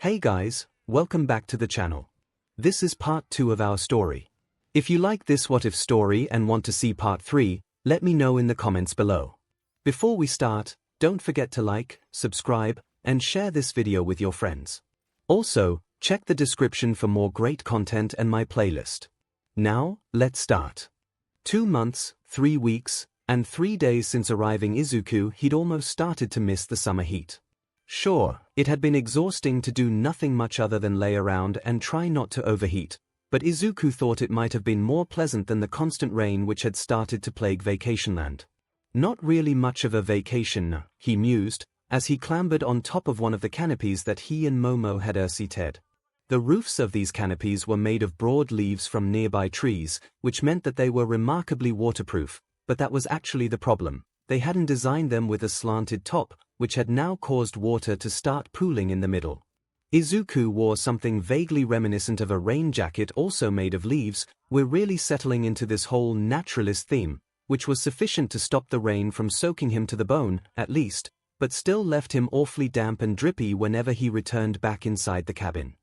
Hey guys, welcome back to the channel. This is part 2 of our story. If you like this what if story and want to see part 3, let me know in the comments below. Before we start, don't forget to like, subscribe, and share this video with your friends. Also, check the description for more great content and my playlist. Now, let's start. 2 months, 3 weeks, and 3 days since arriving Izuku, he'd almost started to miss the summer heat. Sure, it had been exhausting to do nothing much other than lay around and try not to overheat, but Izuku thought it might have been more pleasant than the constant rain which had started to plague Vacationland. Not really much of a vacation, he mused, as he clambered on top of one of the canopies that he and Momo had seated. The roofs of these canopies were made of broad leaves from nearby trees, which meant that they were remarkably waterproof, but that was actually the problem. They hadn't designed them with a slanted top, which had now caused water to start pooling in the middle. Izuku wore something vaguely reminiscent of a rain jacket also made of leaves. We're really settling into this whole naturalist theme, which was sufficient to stop the rain from soaking him to the bone, at least, but still left him awfully damp and drippy whenever he returned back inside the cabin.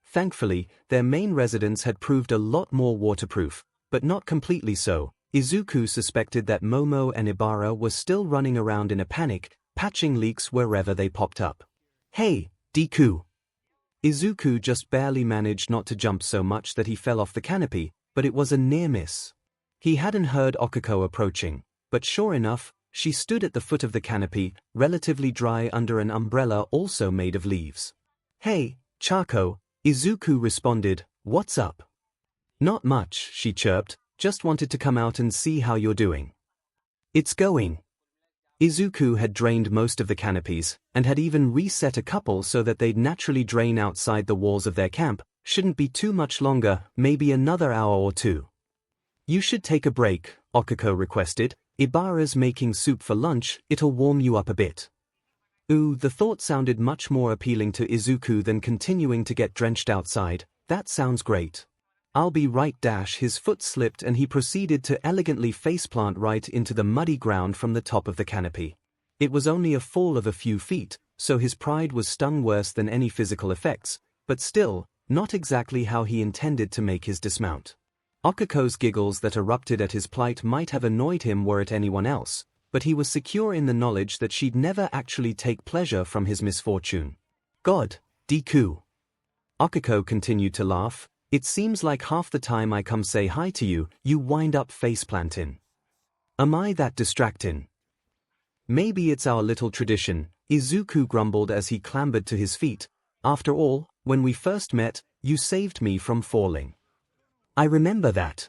Thankfully, their main residence had proved a lot more waterproof, but not completely so. Izuku suspected that Momo and Ibara were still running around in a panic, patching leaks wherever they popped up. Hey, Deku! Izuku just barely managed not to jump so much that he fell off the canopy, but it was a near miss. He hadn't heard Okiko approaching, but sure enough, she stood at the foot of the canopy, relatively dry under an umbrella also made of leaves. Hey, Chako, Izuku responded, what's up? Not much, she chirped, just wanted to come out and see how you're doing. It's going. Izuku had drained most of the canopies, and had even reset a couple so that they'd naturally drain outside the walls of their camp. Shouldn't be too much longer, maybe another hour or two. You should take a break, Okiko requested. Ibara's making soup for lunch, it'll warm you up a bit. Ooh, the thought sounded much more appealing to Izuku than continuing to get drenched outside. That sounds great. I'll be right. His foot slipped and he proceeded to elegantly faceplant right into the muddy ground from the top of the canopy. It was only a fall of a few feet, so his pride was stung worse than any physical effects, but still, not exactly how he intended to make his dismount. Okiko's giggles that erupted at his plight might have annoyed him were it anyone else, but he was secure in the knowledge that she'd never actually take pleasure from his misfortune. God, Deku. Okiko continued to laugh. It seems like half the time I come say hi to you, you wind up faceplantin'. Am I that distractin'? Maybe it's our little tradition, Izuku grumbled as he clambered to his feet. After all, when we first met, you saved me from falling. I remember that.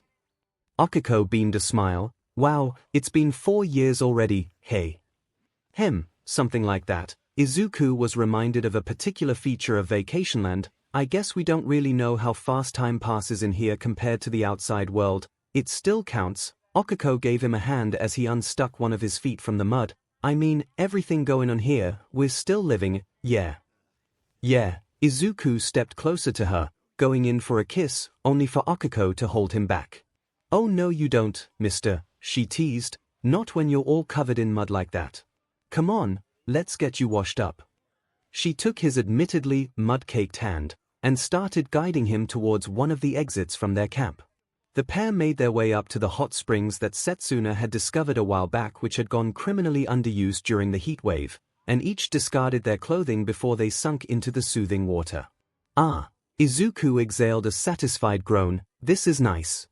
Okiko beamed a smile. Wow, it's been 4 years already, hey. Something like that. Izuku was reminded of a particular feature of Vacationland. I guess we don't really know how fast time passes in here compared to the outside world. It still counts. Okiko gave him a hand as he unstuck one of his feet from the mud. I mean, everything going on here, we're still living, yeah. Yeah, Izuku stepped closer to her, going in for a kiss, only for Okiko to hold him back. Oh no you don't, mister, she teased, not when you're all covered in mud like that. Come on, let's get you washed up. She took his admittedly mud-caked hand, and started guiding him towards one of the exits from their camp. The pair made their way up to the hot springs that Setsuna had discovered a while back which had gone criminally underused during the heat wave, and each discarded their clothing before they sunk into the soothing water. Ah, Izuku exhaled a satisfied groan, this is nice.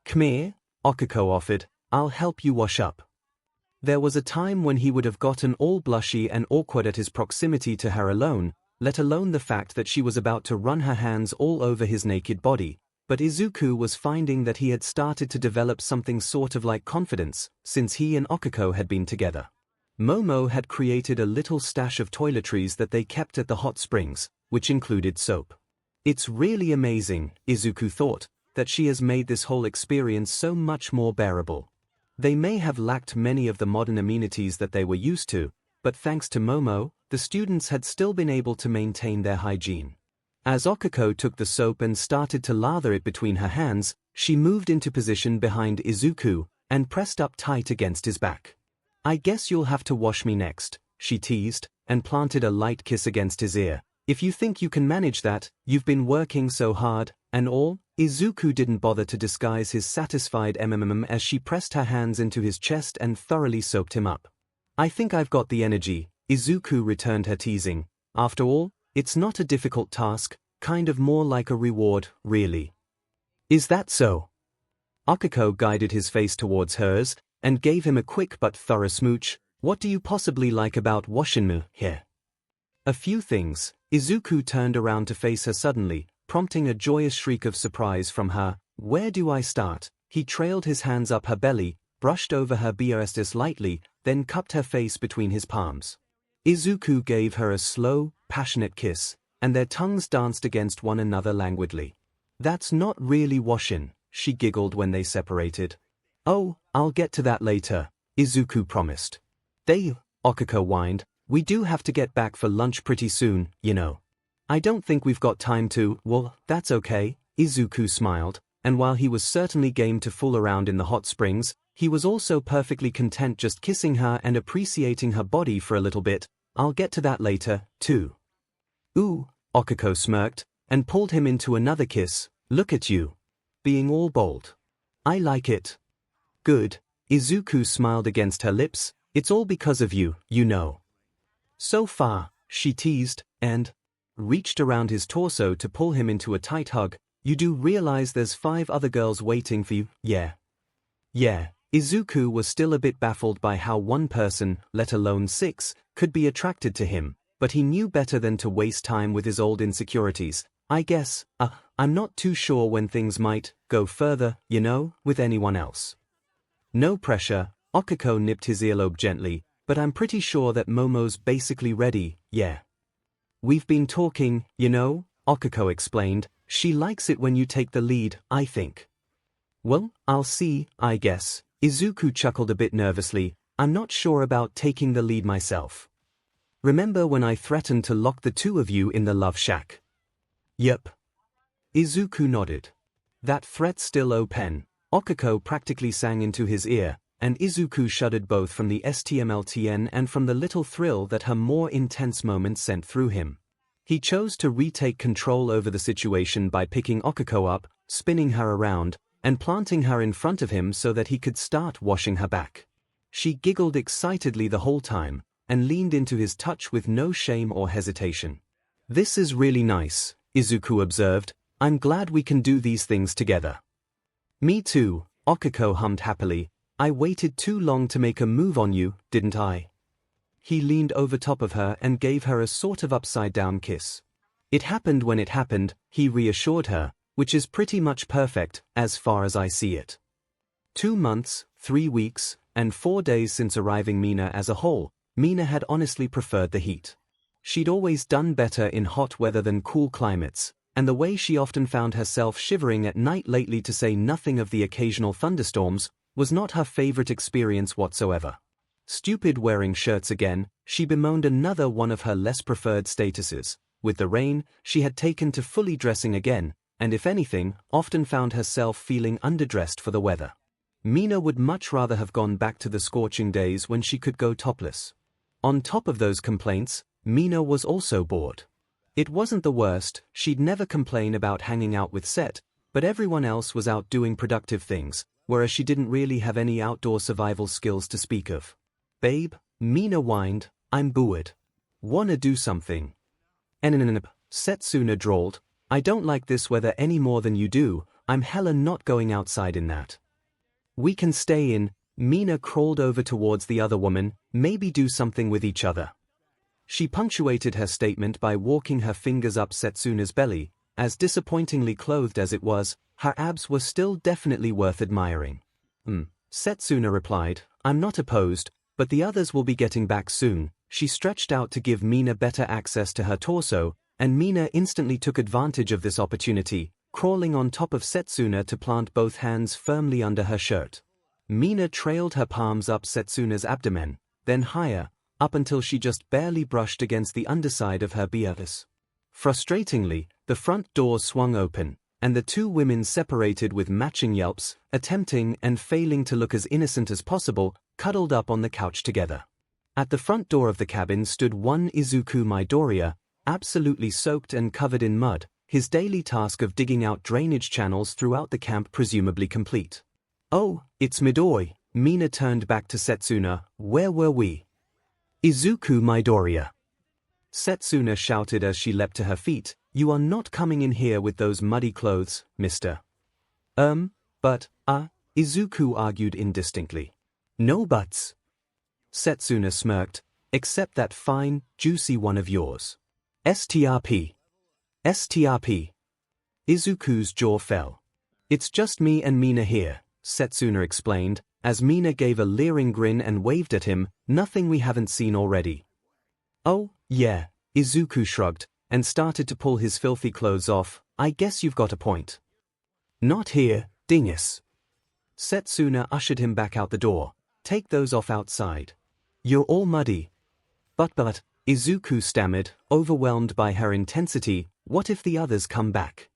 Come here, Okiko offered, I'll help you wash up. There was a time when he would have gotten all blushy and awkward at his proximity to her alone, let alone the fact that she was about to run her hands all over his naked body, but Izuku was finding that he had started to develop something sort of like confidence, since he and Okiko had been together. Momo had created a little stash of toiletries that they kept at the hot springs, which included soap. It's really amazing, Izuku thought, that she has made this whole experience so much more bearable. They may have lacked many of the modern amenities that they were used to, but thanks to Momo, the students had still been able to maintain their hygiene. As Okiko took the soap and started to lather it between her hands, she moved into position behind Izuku, and pressed up tight against his back. I guess you'll have to wash me next, she teased, and planted a light kiss against his ear. If you think you can manage that, you've been working so hard, and all. Izuku didn't bother to disguise his satisfied as she pressed her hands into his chest and thoroughly soaked him up. I think I've got the energy, Izuku returned her teasing. After all, it's not a difficult task, kind of more like a reward, really. Is that so? Akiko guided his face towards hers, and gave him a quick but thorough smooch. What do you possibly like about Washinmu here? A few things. Izuku turned around to face her suddenly, prompting a joyous shriek of surprise from her. Where do I start? He trailed his hands up her belly, brushed over her breasts lightly, then cupped her face between his palms. Izuku gave her a slow, passionate kiss, and their tongues danced against one another languidly. That's not really washin', she giggled when they separated. Oh, I'll get to that later, Izuku promised. Akiko whined, we do have to get back for lunch pretty soon, you know. I don't think we've got time to. Well, that's okay, Izuku smiled, and while he was certainly game to fool around in the hot springs, he was also perfectly content just kissing her and appreciating her body for a little bit. I'll get to that later, too. Ooh, Akiko smirked, and pulled him into another kiss. Look at you. Being all bold. I like it. Good. Izuku smiled against her lips. It's all because of you, you know. So far, she teased, and reached around his torso to pull him into a tight hug. You do realize there's 5 other girls waiting for you, yeah? Yeah. Izuku was still a bit baffled by how one person, let alone 6, could be attracted to him, but he knew better than to waste time with his old insecurities. I guess, I'm not too sure when things might go further, you know, with anyone else. No pressure, Akiko nipped his earlobe gently, but I'm pretty sure that Momo's basically ready, yeah. We've been talking, you know, Akiko explained. She likes it when you take the lead, I think. Well, I'll see, I guess. Izuku chuckled a bit nervously. I'm not sure about taking the lead myself. Remember when I threatened to lock the 2 of you in the love shack? Yep. Izuku nodded. That threat's still open. Akiko practically sang into his ear, and Izuku shuddered both from the STMLTN and from the little thrill that her more intense moments sent through him. He chose to retake control over the situation by picking Akiko up, spinning her around, and planting her in front of him so that he could start washing her back. She giggled excitedly the whole time, and leaned into his touch with no shame or hesitation. This is really nice, Izuku observed. I'm glad we can do these things together. Me too, Akiko hummed happily. I waited too long to make a move on you, didn't I? He leaned over top of her and gave her a sort of upside-down kiss. It happened when it happened, he reassured her, which is pretty much perfect, as far as I see it. 2 months, 3 weeks, and 4 days since arriving Mina as a whole, Mina had honestly preferred the heat. She'd always done better in hot weather than cool climates, and the way she often found herself shivering at night lately, to say nothing of the occasional thunderstorms, was not her favorite experience whatsoever. Stupid wearing shirts again, she bemoaned another one of her less preferred statuses. With the rain, she had taken to fully dressing again, and if anything, often found herself feeling underdressed for the weather. Mina would much rather have gone back to the scorching days when she could go topless. On top of those complaints, Mina was also bored. It wasn't the worst, she'd never complain about hanging out with Set, but everyone else was out doing productive things, whereas she didn't really have any outdoor survival skills to speak of. Babe, Mina whined, I'm bored. Wanna do something? Setsuna drawled, I don't like this weather any more than you do, I'm hella not going outside in that. We can stay in. Mina crawled over towards the other woman, maybe do something with each other. She punctuated her statement by walking her fingers up Setsuna's belly. As disappointingly clothed as it was, her abs were still definitely worth admiring. Setsuna replied, I'm not opposed, but the others will be getting back soon. She stretched out to give Mina better access to her torso, and Mina instantly took advantage of this opportunity, crawling on top of Setsuna to plant both hands firmly under her shirt. Mina trailed her palms up Setsuna's abdomen, then higher, up until she just barely brushed against the underside of her breasts. Frustratingly, the front door swung open, and the 2 women separated with matching yelps, attempting and failing to look as innocent as possible, cuddled up on the couch together. At the front door of the cabin stood one Izuku Midoriya, absolutely soaked and covered in mud, his daily task of digging out drainage channels throughout the camp presumably complete. "Oh, it's Midori," Mina turned back to Setsuna. "Where were we?" "Izuku Midoriya," Setsuna shouted as she leapt to her feet. "You are not coming in here with those muddy clothes, mister." But, Izuku argued indistinctly. "No buts." Setsuna smirked. "Except that fine, juicy one of yours." STRP. STRP. Izuku's jaw fell. "It's just me and Mina here," Setsuna explained, as Mina gave a leering grin and waved at him. "Nothing we haven't seen already." "Oh, yeah," Izuku shrugged, and started to pull his filthy clothes off. "I guess you've got a point." "Not here, dingus." Setsuna ushered him back out the door. "Take those off outside. You're all muddy." But, Izuku stammered, overwhelmed by her intensity. "What if the others come back?"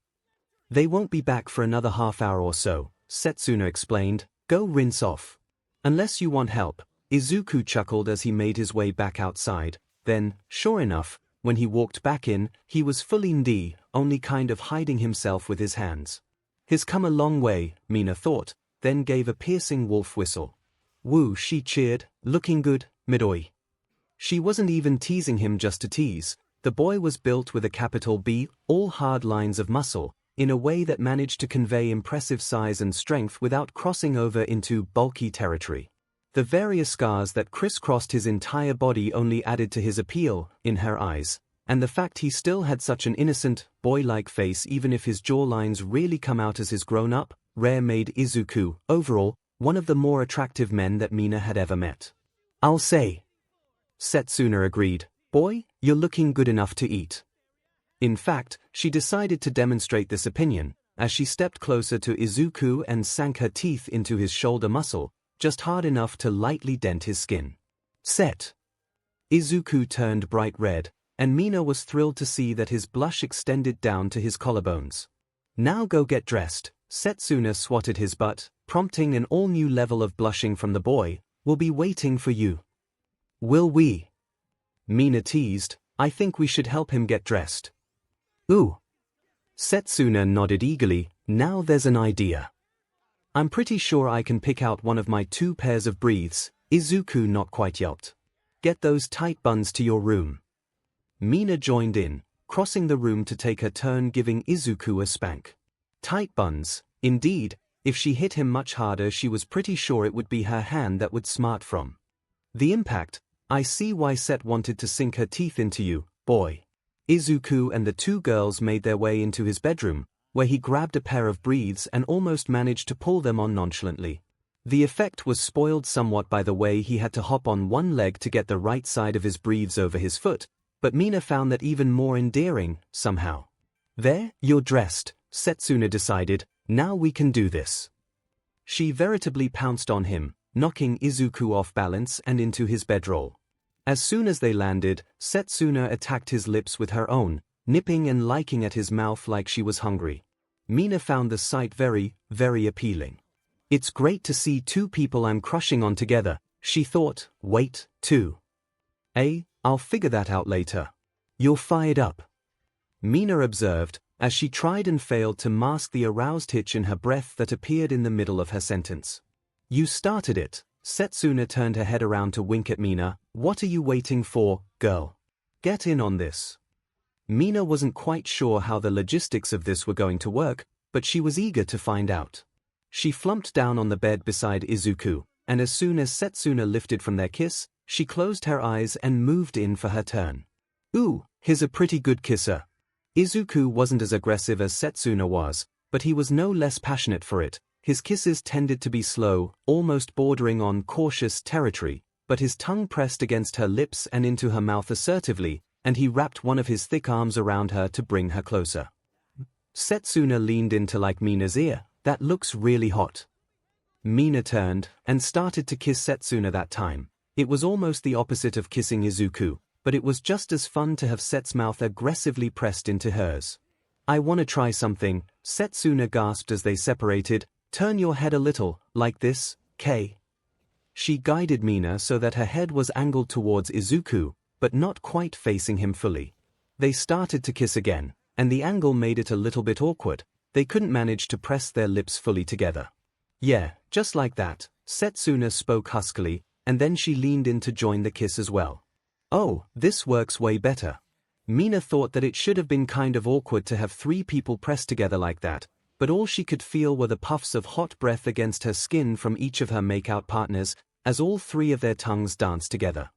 "They won't be back for another half hour or so," Setsuna explained. "Go rinse off. Unless you want help." Izuku chuckled as he made his way back outside. Then, sure enough, when he walked back in, he was fully nude, only kind of hiding himself with his hands. "He's come a long way," Mina thought, then gave a piercing wolf whistle. "Woo," she cheered. "Looking good, Midori." She wasn't even teasing him just to tease. The boy was built with a capital B, all hard lines of muscle, in a way that managed to convey impressive size and strength without crossing over into bulky territory. The various scars that crisscrossed his entire body only added to his appeal, in her eyes, and the fact he still had such an innocent, boy-like face even if his jawlines really come out as his grown-up, rare made Izuku, overall, one of the more attractive men that Mina had ever met. "I'll say," Setsuna agreed. "Boy, you're looking good enough to eat." In fact, she decided to demonstrate this opinion, as she stepped closer to Izuku and sank her teeth into his shoulder muscle, just hard enough to lightly dent his skin. "Set." Izuku turned bright red, and Mina was thrilled to see that his blush extended down to his collarbones. "Now go get dressed." Setsuna swatted his butt, prompting an all-new level of blushing from the boy. "We'll be waiting for you." "Will we?" Mina teased. "I think we should help him get dressed." "Ooh." Setsuna nodded eagerly. "Now there's an idea. I'm pretty sure I can pick out one of my 2 pairs of briefs." Izuku not quite yelped. "Get those tight buns to your room." Mina joined in, crossing the room to take her turn giving Izuku a spank. Tight buns, indeed. If she hit him much harder she was pretty sure it would be her hand that would smart from the impact. "I see why Set wanted to sink her teeth into you, boy." Izuku and the 2 girls made their way into his bedroom, where he grabbed a pair of briefs and almost managed to pull them on nonchalantly. The effect was spoiled somewhat by the way he had to hop on one leg to get the right side of his briefs over his foot, but Mina found that even more endearing, somehow. "There, you're dressed," Setsuna decided. "Now we can do this." She veritably pounced on him, knocking Izuku off balance and into his bedroll. As soon as they landed, Setsuna attacked his lips with her own, nipping and licking at his mouth like she was hungry. Mina found the sight very, very appealing. "It's great to see 2 people I'm crushing on together," she thought. "Wait, 2. I'll figure that out later." "You're fired up," Mina observed, as she tried and failed to mask the aroused hitch in her breath that appeared in the middle of her sentence. "You started it." Setsuna turned her head around to wink at Mina. "What are you waiting for, girl? Get in on this." Mina wasn't quite sure how the logistics of this were going to work, but she was eager to find out. She flumped down on the bed beside Izuku, and as soon as Setsuna lifted from their kiss, she closed her eyes and moved in for her turn. "Ooh, he's a pretty good kisser." Izuku wasn't as aggressive as Setsuna was, but he was no less passionate for it. His kisses tended to be slow, almost bordering on cautious territory, but his tongue pressed against her lips and into her mouth assertively, and he wrapped one of his thick arms around her to bring her closer. Setsuna leaned into like Mina's ear. "That looks really hot." Mina turned and started to kiss Setsuna that time. It was almost the opposite of kissing Izuku, but it was just as fun to have Set's mouth aggressively pressed into hers. "I want to try something," Setsuna gasped as they separated. "Turn your head a little, like this, K." She guided Mina so that her head was angled towards Izuku, but not quite facing him fully. They started to kiss again, and the angle made it a little bit awkward. They couldn't manage to press their lips fully together. Yeah, just like that, Setsuna spoke huskily, and then she leaned in to join the kiss as well. Oh, this works way better. Mina thought that it should have been kind of awkward to have three people pressed together like that, but all she could feel were the puffs of hot breath against her skin from each of her makeout partners, as all three of their tongues danced together.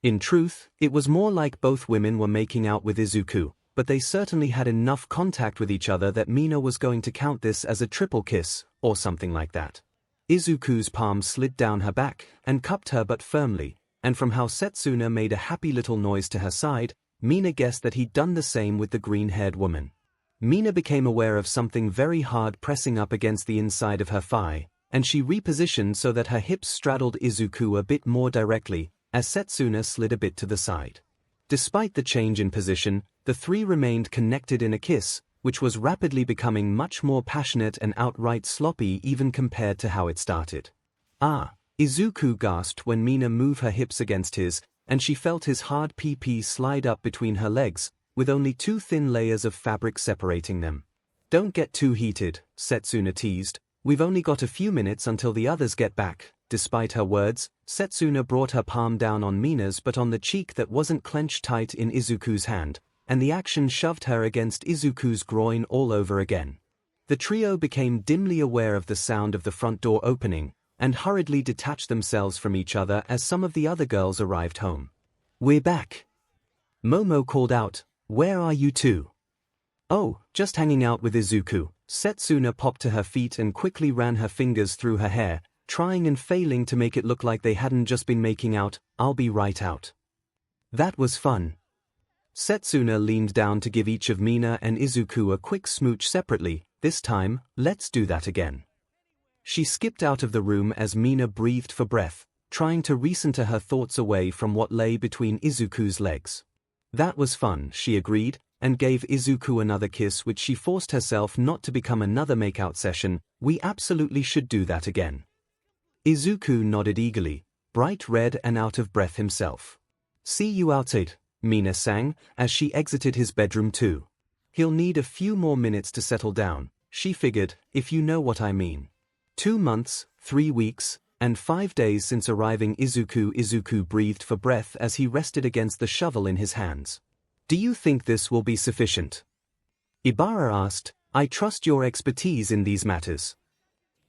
In truth, it was more like both women were making out with Izuku, but they certainly had enough contact with each other that Mina was going to count this as a triple kiss, or something like that. Izuku's palm slid down her back and cupped her but firmly, and from how Setsuna made a happy little noise to her side, Mina guessed that he'd done the same with the green-haired woman. Mina became aware of something very hard pressing up against the inside of her thigh, and she repositioned so that her hips straddled Izuku a bit more directly, as Setsuna slid a bit to the side. Despite the change in position, the three remained connected in a kiss, which was rapidly becoming much more passionate and outright sloppy even compared to how it started. Ah, Izuku gasped when Mina moved her hips against his, and she felt his hard pee-pee slide up between her legs, with only two thin layers of fabric separating them. Don't get too heated, Setsuna teased. We've only got a few minutes until the others get back. Despite her words, Setsuna brought her palm down on Mina's but on the cheek that wasn't clenched tight in Izuku's hand, and the action shoved her against Izuku's groin all over again. The trio became dimly aware of the sound of the front door opening, and hurriedly detached themselves from each other as some of the other girls arrived home. We're back. Momo called out, where are you two? Oh, just hanging out with Izuku. Setsuna popped to her feet and quickly ran her fingers through her hair, trying and failing to make it look like they hadn't just been making out. I'll be right out. That was fun. Setsuna leaned down to give each of Mina and Izuku a quick smooch separately. This time, let's do that again. She skipped out of the room as Mina breathed for breath, trying to recenter her thoughts away from what lay between Izuku's legs. That was fun, she agreed, and gave Izuku another kiss which she forced herself not to become another makeout session. We absolutely should do that again. Izuku nodded eagerly, bright red and out of breath himself. See you outside, Mina sang, as she exited his bedroom too. He'll need a few more minutes to settle down, she figured, if you know what I mean. 2 months, 3 weeks, and 5 days since arriving Izuku breathed for breath as he rested against the shovel in his hands. Do you think this will be sufficient? Ibara asked. I trust your expertise in these matters.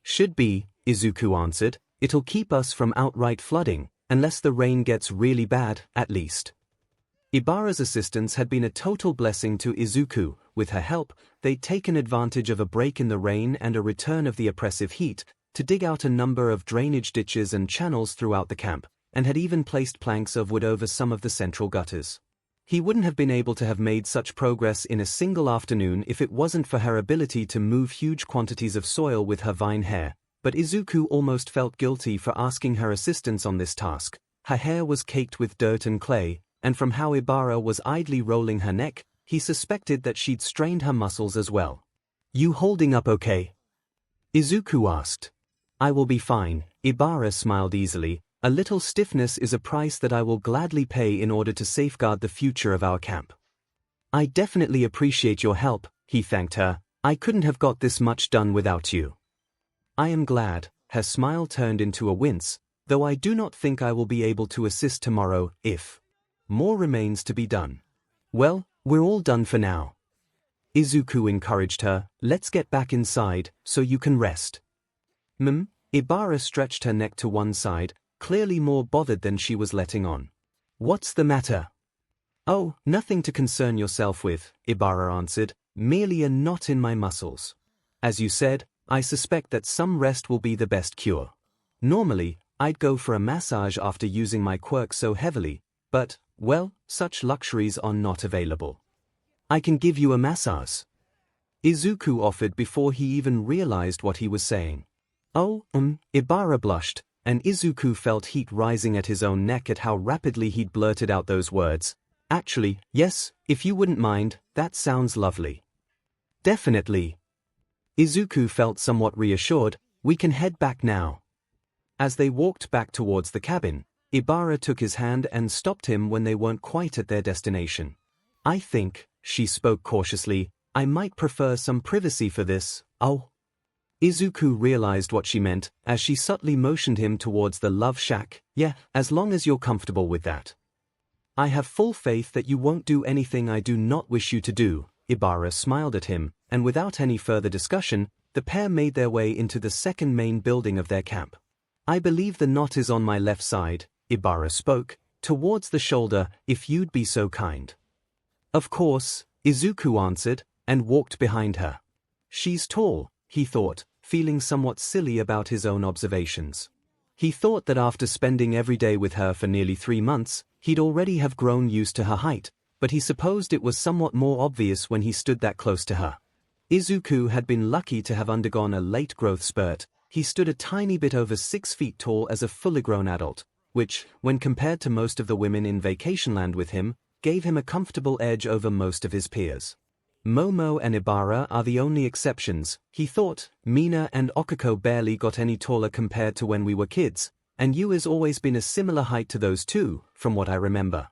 Should be, Izuku answered. It'll keep us from outright flooding, unless the rain gets really bad, at least. Ibara's assistance had been a total blessing to Izuku. With her help, they'd taken advantage of a break in the rain and a return of the oppressive heat, to dig out a number of drainage ditches and channels throughout the camp, and had even placed planks of wood over some of the central gutters. He wouldn't have been able to have made such progress in a single afternoon if it wasn't for her ability to move huge quantities of soil with her vine hair, but Izuku almost felt guilty for asking her assistance on this task. Her hair was caked with dirt and clay, and from how Ibara was idly rolling her neck, he suspected that she'd strained her muscles as well. You holding up okay? Izuku asked. I will be fine, Ibara smiled easily. A little stiffness is a price that I will gladly pay in order to safeguard the future of our camp. I definitely appreciate your help, he thanked her. I couldn't have got this much done without you. I am glad. Her smile turned into a wince, though I do not think I will be able to assist tomorrow if more remains to be done. Well, we're all done for now. Izuku encouraged her. Let's get back inside, so you can rest. Ibara stretched her neck to one side, clearly more bothered than she was letting on. What's the matter? Oh, nothing to concern yourself with, Ibara answered, merely a knot in my muscles. As you said, I suspect that some rest will be the best cure. Normally, I'd go for a massage after using my quirk so heavily, but, well, such luxuries are not available. I can give you a massage. Izuku offered before he even realized what he was saying. Oh, Ibara blushed, and Izuku felt heat rising at his own neck at how rapidly he'd blurted out those words. Actually, yes, if you wouldn't mind, that sounds lovely. Definitely. Izuku felt somewhat reassured. We can head back now. As they walked back towards the cabin, Ibara took his hand and stopped him when they weren't quite at their destination. I think, she spoke cautiously, I might prefer some privacy for this, oh. 𝐒𝐬𝐽 realized what she meant, as she subtly motioned him towards the love shack. Yeah, as long as you're comfortable with that. I have full faith that you won't do anything I do not wish you to do. Ибара smiled at him, and without any further discussion, the pair made their way into the second main building of their camp. I believe the knot is on my left side, Ибara spoke, towards the shoulder, if you'd be so kind. Of course, 𝐒𝐬𝐽 answered, and walked behind her. She's tall, he thought, feeling somewhat silly about his own observations. He thought that after spending every day with her for nearly 3 months, he'd already have grown used to her height, but he supposed it was somewhat more obvious when he stood that close to her. 𝐒𝐬𝐽 had been lucky to have undergone a late growth spurt. He stood a tiny bit over 6 feet tall as a fully grown adult, which, when compared to most of the women in Vacationland with him, gave him a comfortable edge over most of his peers. Momo and Ибara are the only exceptions, he thought. Mina and 𝐒𝐭𝐽𝐽 barely got any taller compared to when we were kids, and you has always been a similar height to those two, from what I remember.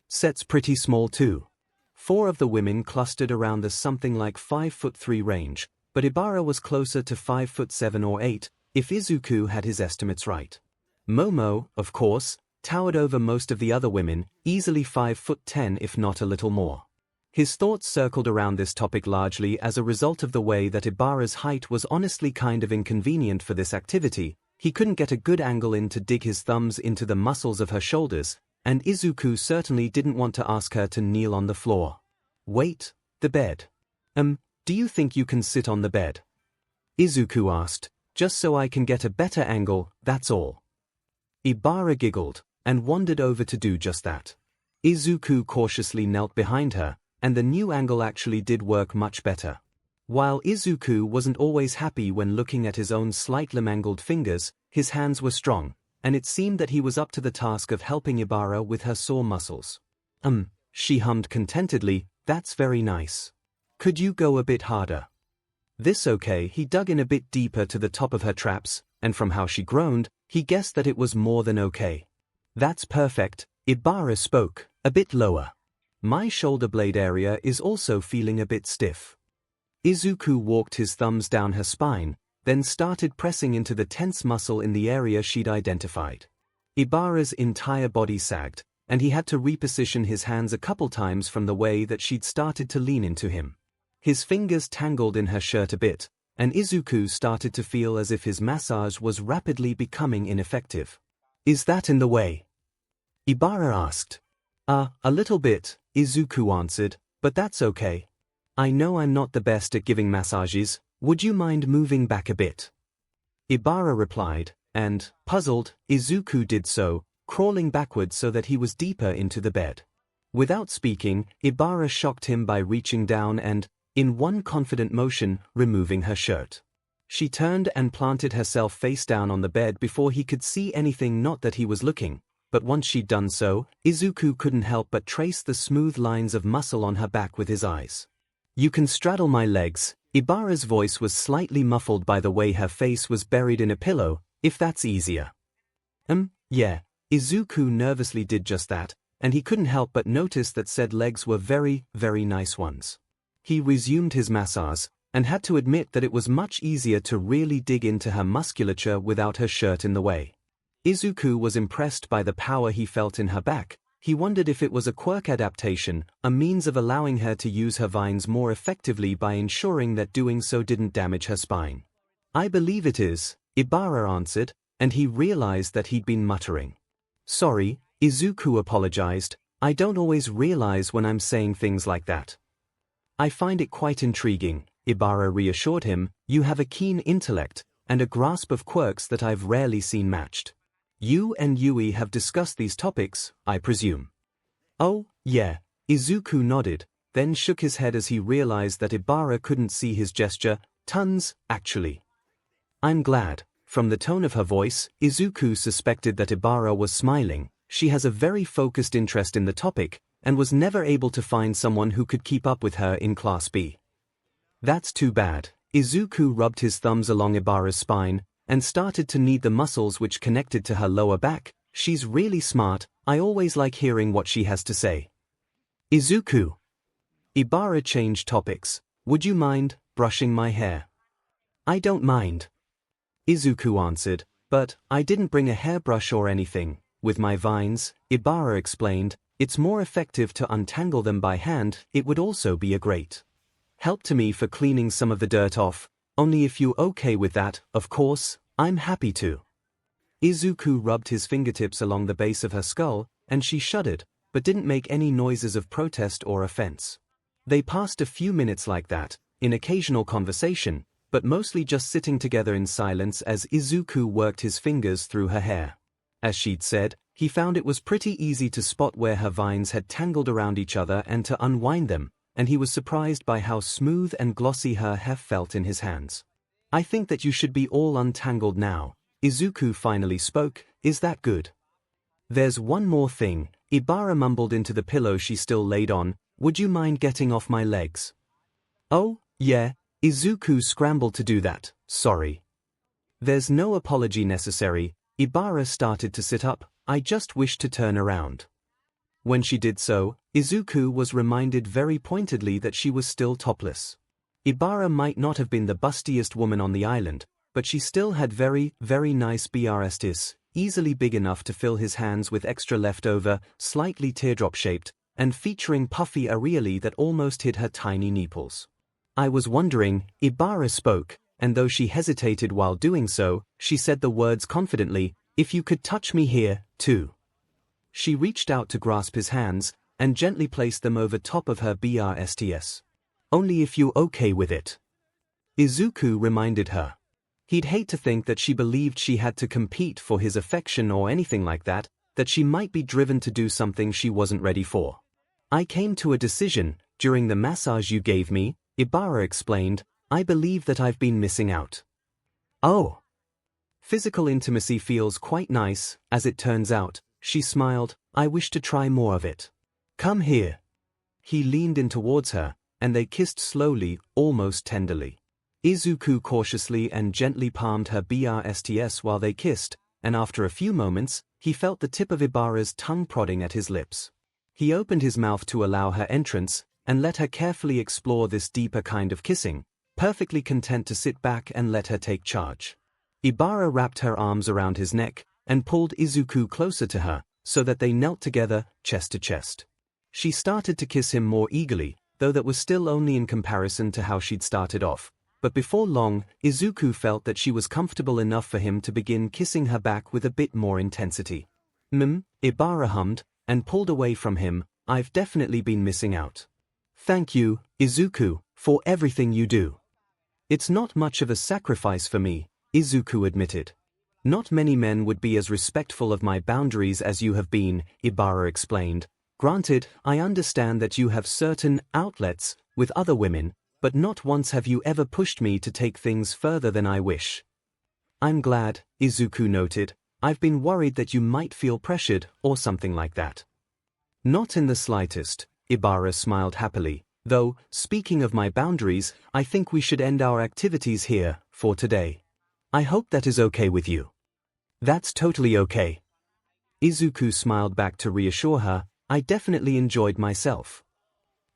Set's pretty small too. 4 of the women clustered around the something like 5'3" range, but Ибara was closer to 5'7" or 8, if 𝐒𝐬𝐽 had his estimates right. Momo, of course, towered over most of the other women, easily 5'10" if not a little more. His thoughts circled around this topic largely as a result of the way that Ibara's height was honestly kind of inconvenient for this activity. He couldn't get a good angle in to dig his thumbs into the muscles of her shoulders, and 𝐒𝐽 certainly didn't want to ask her to kneel on the floor. Wait, the bed. Do you think you can sit on the bed? 𝐒𝐽 asked, just so I can get a better angle, that's all. Ибara giggled, and wandered over to do just that. 𝐒𝐽 cautiously knelt behind her, and the new angle actually did work much better. While 𝐒𝐽 wasn't always happy when looking at his own slightly mangled fingers, his hands were strong, and it seemed that he was up to the task of helping Ибara with her sore muscles. She hummed contentedly, that's very nice. Could you go a bit harder? This okay. He dug in a bit deeper to the top of her traps, and from how she groaned, he guessed that it was more than okay. That's perfect, Ибara spoke, a bit lower. My shoulder blade area is also feeling a bit stiff. 𝐒𝐽 walked his thumbs down her spine, then started pressing into the tense muscle in the area she'd identified. Ibara's entire body sagged, and he had to reposition his hands a couple times from the way that she'd started to lean into him. His fingers tangled in her shirt a bit, and 𝐒𝐽 started to feel as if his massage was rapidly becoming ineffective. Is that in the way? Ибara asked. A little bit, 𝐒𝐽 answered, but that's okay. I know I'm not the best at giving massages, would you mind moving back a bit? Ибara replied, and, puzzled, 𝐒𝐽 did so, crawling backwards so that he was deeper into the bed. Without speaking, Ибara shocked him by reaching down and, in one confident motion, removing her shirt. She turned and planted herself face down on the bed before he could see anything, not that he was looking. But once she'd done so, 𝐒𝐽 couldn't help but trace the smooth lines of muscle on her back with his eyes. You can straddle my legs. Ibara's voice was slightly muffled by the way her face was buried in a pillow, if that's easier. Yeah. 𝐒𝐽 nervously did just that, and he couldn't help but notice that said legs were very, very nice ones. He resumed his massage, and had to admit that it was much easier to really dig into her musculature without her shirt in the way. 𝐒𝐽 was impressed by the power he felt in her back. He wondered if it was a quirk adaptation, a means of allowing her to use her vines more effectively by ensuring that doing so didn't damage her spine. I believe it is, Ибara answered, and he realized that he'd been muttering. Sorry, 𝐒𝐽 apologized, I don't always realize when I'm saying things like that. I find it quite intriguing, Ибara reassured him. You have a keen intellect, and a grasp of quirks that I've rarely seen matched. You and Yui have discussed these topics, I presume. Oh, yeah, 𝐒𝐽 nodded, then shook his head as he realized that Ибara couldn't see his gesture. Tons, actually. I'm glad. From the tone of her voice, 𝐒𝐽 suspected that Ибara was smiling. She has a very focused interest in the topic, and was never able to find someone who could keep up with her in Class B. That's too bad. 𝐒𝐽 rubbed his thumbs along Ibara's spine, and started to knead the muscles which connected to her lower back. She's really smart, I always like hearing what she has to say. 𝐒𝐽. Ibara changed topics. Would you mind brushing my hair? I don't mind. Izuku answered, but I didn't bring a hairbrush or anything. With my vines, Ibara explained, it's more effective to untangle them by hand. It would also be a great help to me for cleaning some of the dirt off. Only if you okay with that, of course, I'm happy to. Izuku rubbed his fingertips along the base of her skull, and she shuddered, but didn't make any noises of protest or offense. They passed a few minutes like that, in occasional conversation, but mostly just sitting together in silence as Izuku worked his fingers through her hair. As she'd said, he found it was pretty easy to spot where her vines had tangled around each other and to unwind them, and he was surprised by how smooth and glossy her hair felt in his hands. I think that you should be all untangled now. Izuku finally spoke. Is that good? There's one more thing, Ibara mumbled into the pillow she still laid on. Would you mind getting off my legs? Oh, yeah, Izuku scrambled to do that. Sorry. There's no apology necessary. Ibara started to sit up. I just wished to turn around. When she did so, Izuku was reminded very pointedly that she was still topless. Ibara might not have been the bustiest woman on the island, but she still had very, very nice breasts, easily big enough to fill his hands with extra leftover, slightly teardrop-shaped, and featuring puffy areolae that almost hid her tiny nipples. I was wondering, Ibara spoke, and though she hesitated while doing so, she said the words confidently, if you could touch me here, too. She reached out to grasp his hands, and gently placed them over top of her breasts. Only if you okay with it. Izuku reminded her. He'd hate to think that she believed she had to compete for his affection or anything like that, that she might be driven to do something she wasn't ready for. I came to a decision, during the massage you gave me, Ibara explained, I believe that I've been missing out. Oh. Physical intimacy feels quite nice, as it turns out, she smiled, I wish to try more of it. Come here. He leaned in towards her, and they kissed slowly, almost tenderly. Izuku cautiously and gently palmed her breasts while they kissed, and after a few moments, he felt the tip of Ibara's tongue prodding at his lips. He opened his mouth to allow her entrance, and let her carefully explore this deeper kind of kissing, perfectly content to sit back and let her take charge. Ibara wrapped her arms around his neck, and pulled Izuku closer to her, so that they knelt together, chest to chest. She started to kiss him more eagerly, though that was still only in comparison to how she'd started off. But before long, Izuku felt that she was comfortable enough for him to begin kissing her back with a bit more intensity. Ibara hummed, and pulled away from him, I've definitely been missing out. Thank you, Izuku, for everything you do. It's not much of a sacrifice for me, Izuku admitted. Not many men would be as respectful of my boundaries as you have been, Ibara explained. Granted, I understand that you have certain outlets with other women, but not once have you ever pushed me to take things further than I wish. I'm glad, Izuku noted. I've been worried that you might feel pressured or something like that. Not in the slightest, Ibara smiled happily, though, speaking of my boundaries, I think we should end our activities here for today. I hope that is okay with you. That's totally okay. Izuku smiled back to reassure her, I definitely enjoyed myself.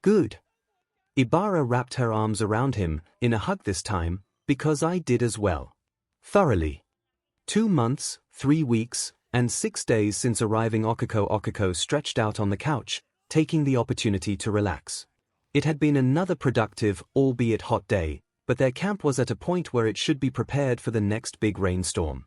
Good. Ibara wrapped her arms around him, in a hug this time, because I did as well. Thoroughly. 2 months, 3 weeks, and 6 days since arriving 𝐒𝐭𝐻𝐲 stretched out on the couch, taking the opportunity to relax. It had been another productive, albeit hot day, but their camp was at a point where it should be prepared for the next big rainstorm.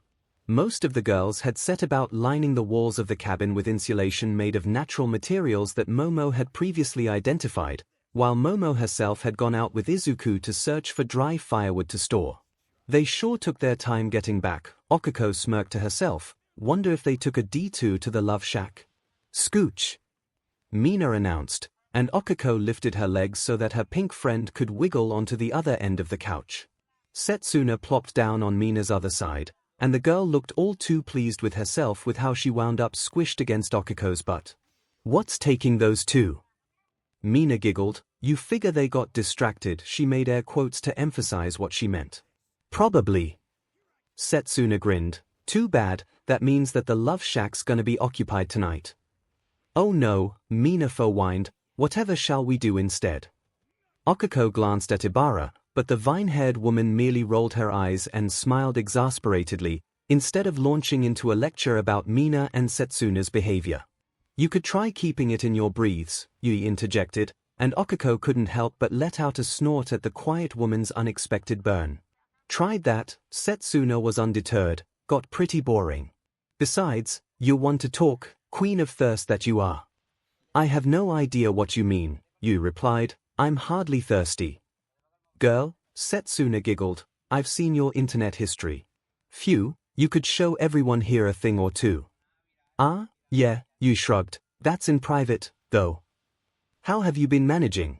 Most of the girls had set about lining the walls of the cabin with insulation made of natural materials that Momo had previously identified, while Momo herself had gone out with Izuku to search for dry firewood to store. They sure took their time getting back, 𝐒𝐭𝐻𝐲 smirked to herself, wonder if they took a detour to the love shack. Scooch! Mina announced, and 𝐒𝐭𝐻𝐲 lifted her legs so that her pink friend could wiggle onto the other end of the couch. Setsuna plopped down on Mina's other side, and the girl looked all too pleased with herself with how she wound up squished against 𝐒𝐿𝐻𝐲's butt. What's taking those two? Mina giggled, you figure they got distracted, she made air quotes to emphasize what she meant. Probably. Setsuna grinned, too bad, that means that the love shack's gonna be occupied tonight. Oh no, Mina whined, whatever shall we do instead? 𝐒𝐭𝐼 glanced at Ибара, but the vine-haired woman merely rolled her eyes and smiled exasperatedly, instead of launching into a lecture about Mina and Setsuna's behavior. You could try keeping it in your breathes, Yui interjected, and 𝐒𝐭𝐼 couldn't help but let out a snort at the quiet woman's unexpected burn. Tried that, Setsuna was undeterred, got pretty boring. Besides, you want to talk, queen of thirst that you are. I have no idea what you mean, Yui replied, I'm hardly thirsty. Girl, Setsuna giggled, I've seen your internet history. Phew, you could show everyone here a thing or two. Ah, yeah, Yui shrugged, that's in private, though. How have you been managing?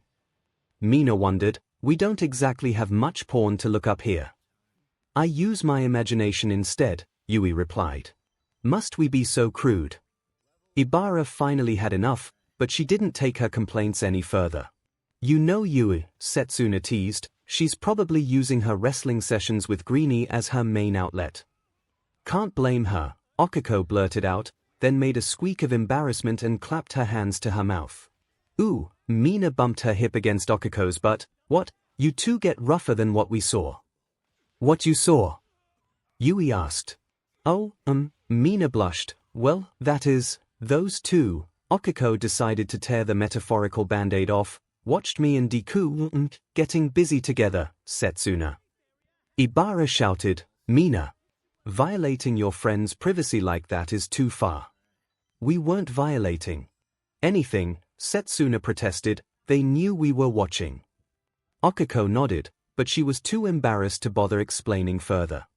Mina wondered, we don't exactly have much porn to look up here. I use my imagination instead, Yui replied. Must we be so crude? Ибара finally had enough, but she didn't take her complaints any further. You know Yui, Setsuna teased, she's probably using her wrestling sessions with Greenie as her main outlet. Can't blame her, 𝐒𝐭𝐼 blurted out, then made a squeak of embarrassment and clapped her hands to her mouth. Ooh, Mina bumped her hip against 𝐒𝐿𝐼's butt. What, you two get rougher than what we saw. What you saw? Yui asked. Oh, Mina blushed, well, that is, those two. 𝐒𝐿𝐼 decided to tear the metaphorical band-aid off, watched me and Deku getting busy together, Setsuna. Ибара shouted, Mina. Violating your friend's privacy like that is too far. We weren't violating anything, Setsuna protested, they knew we were watching. 𝐒𝐿𝐼 nodded, but she was too embarrassed to bother explaining further.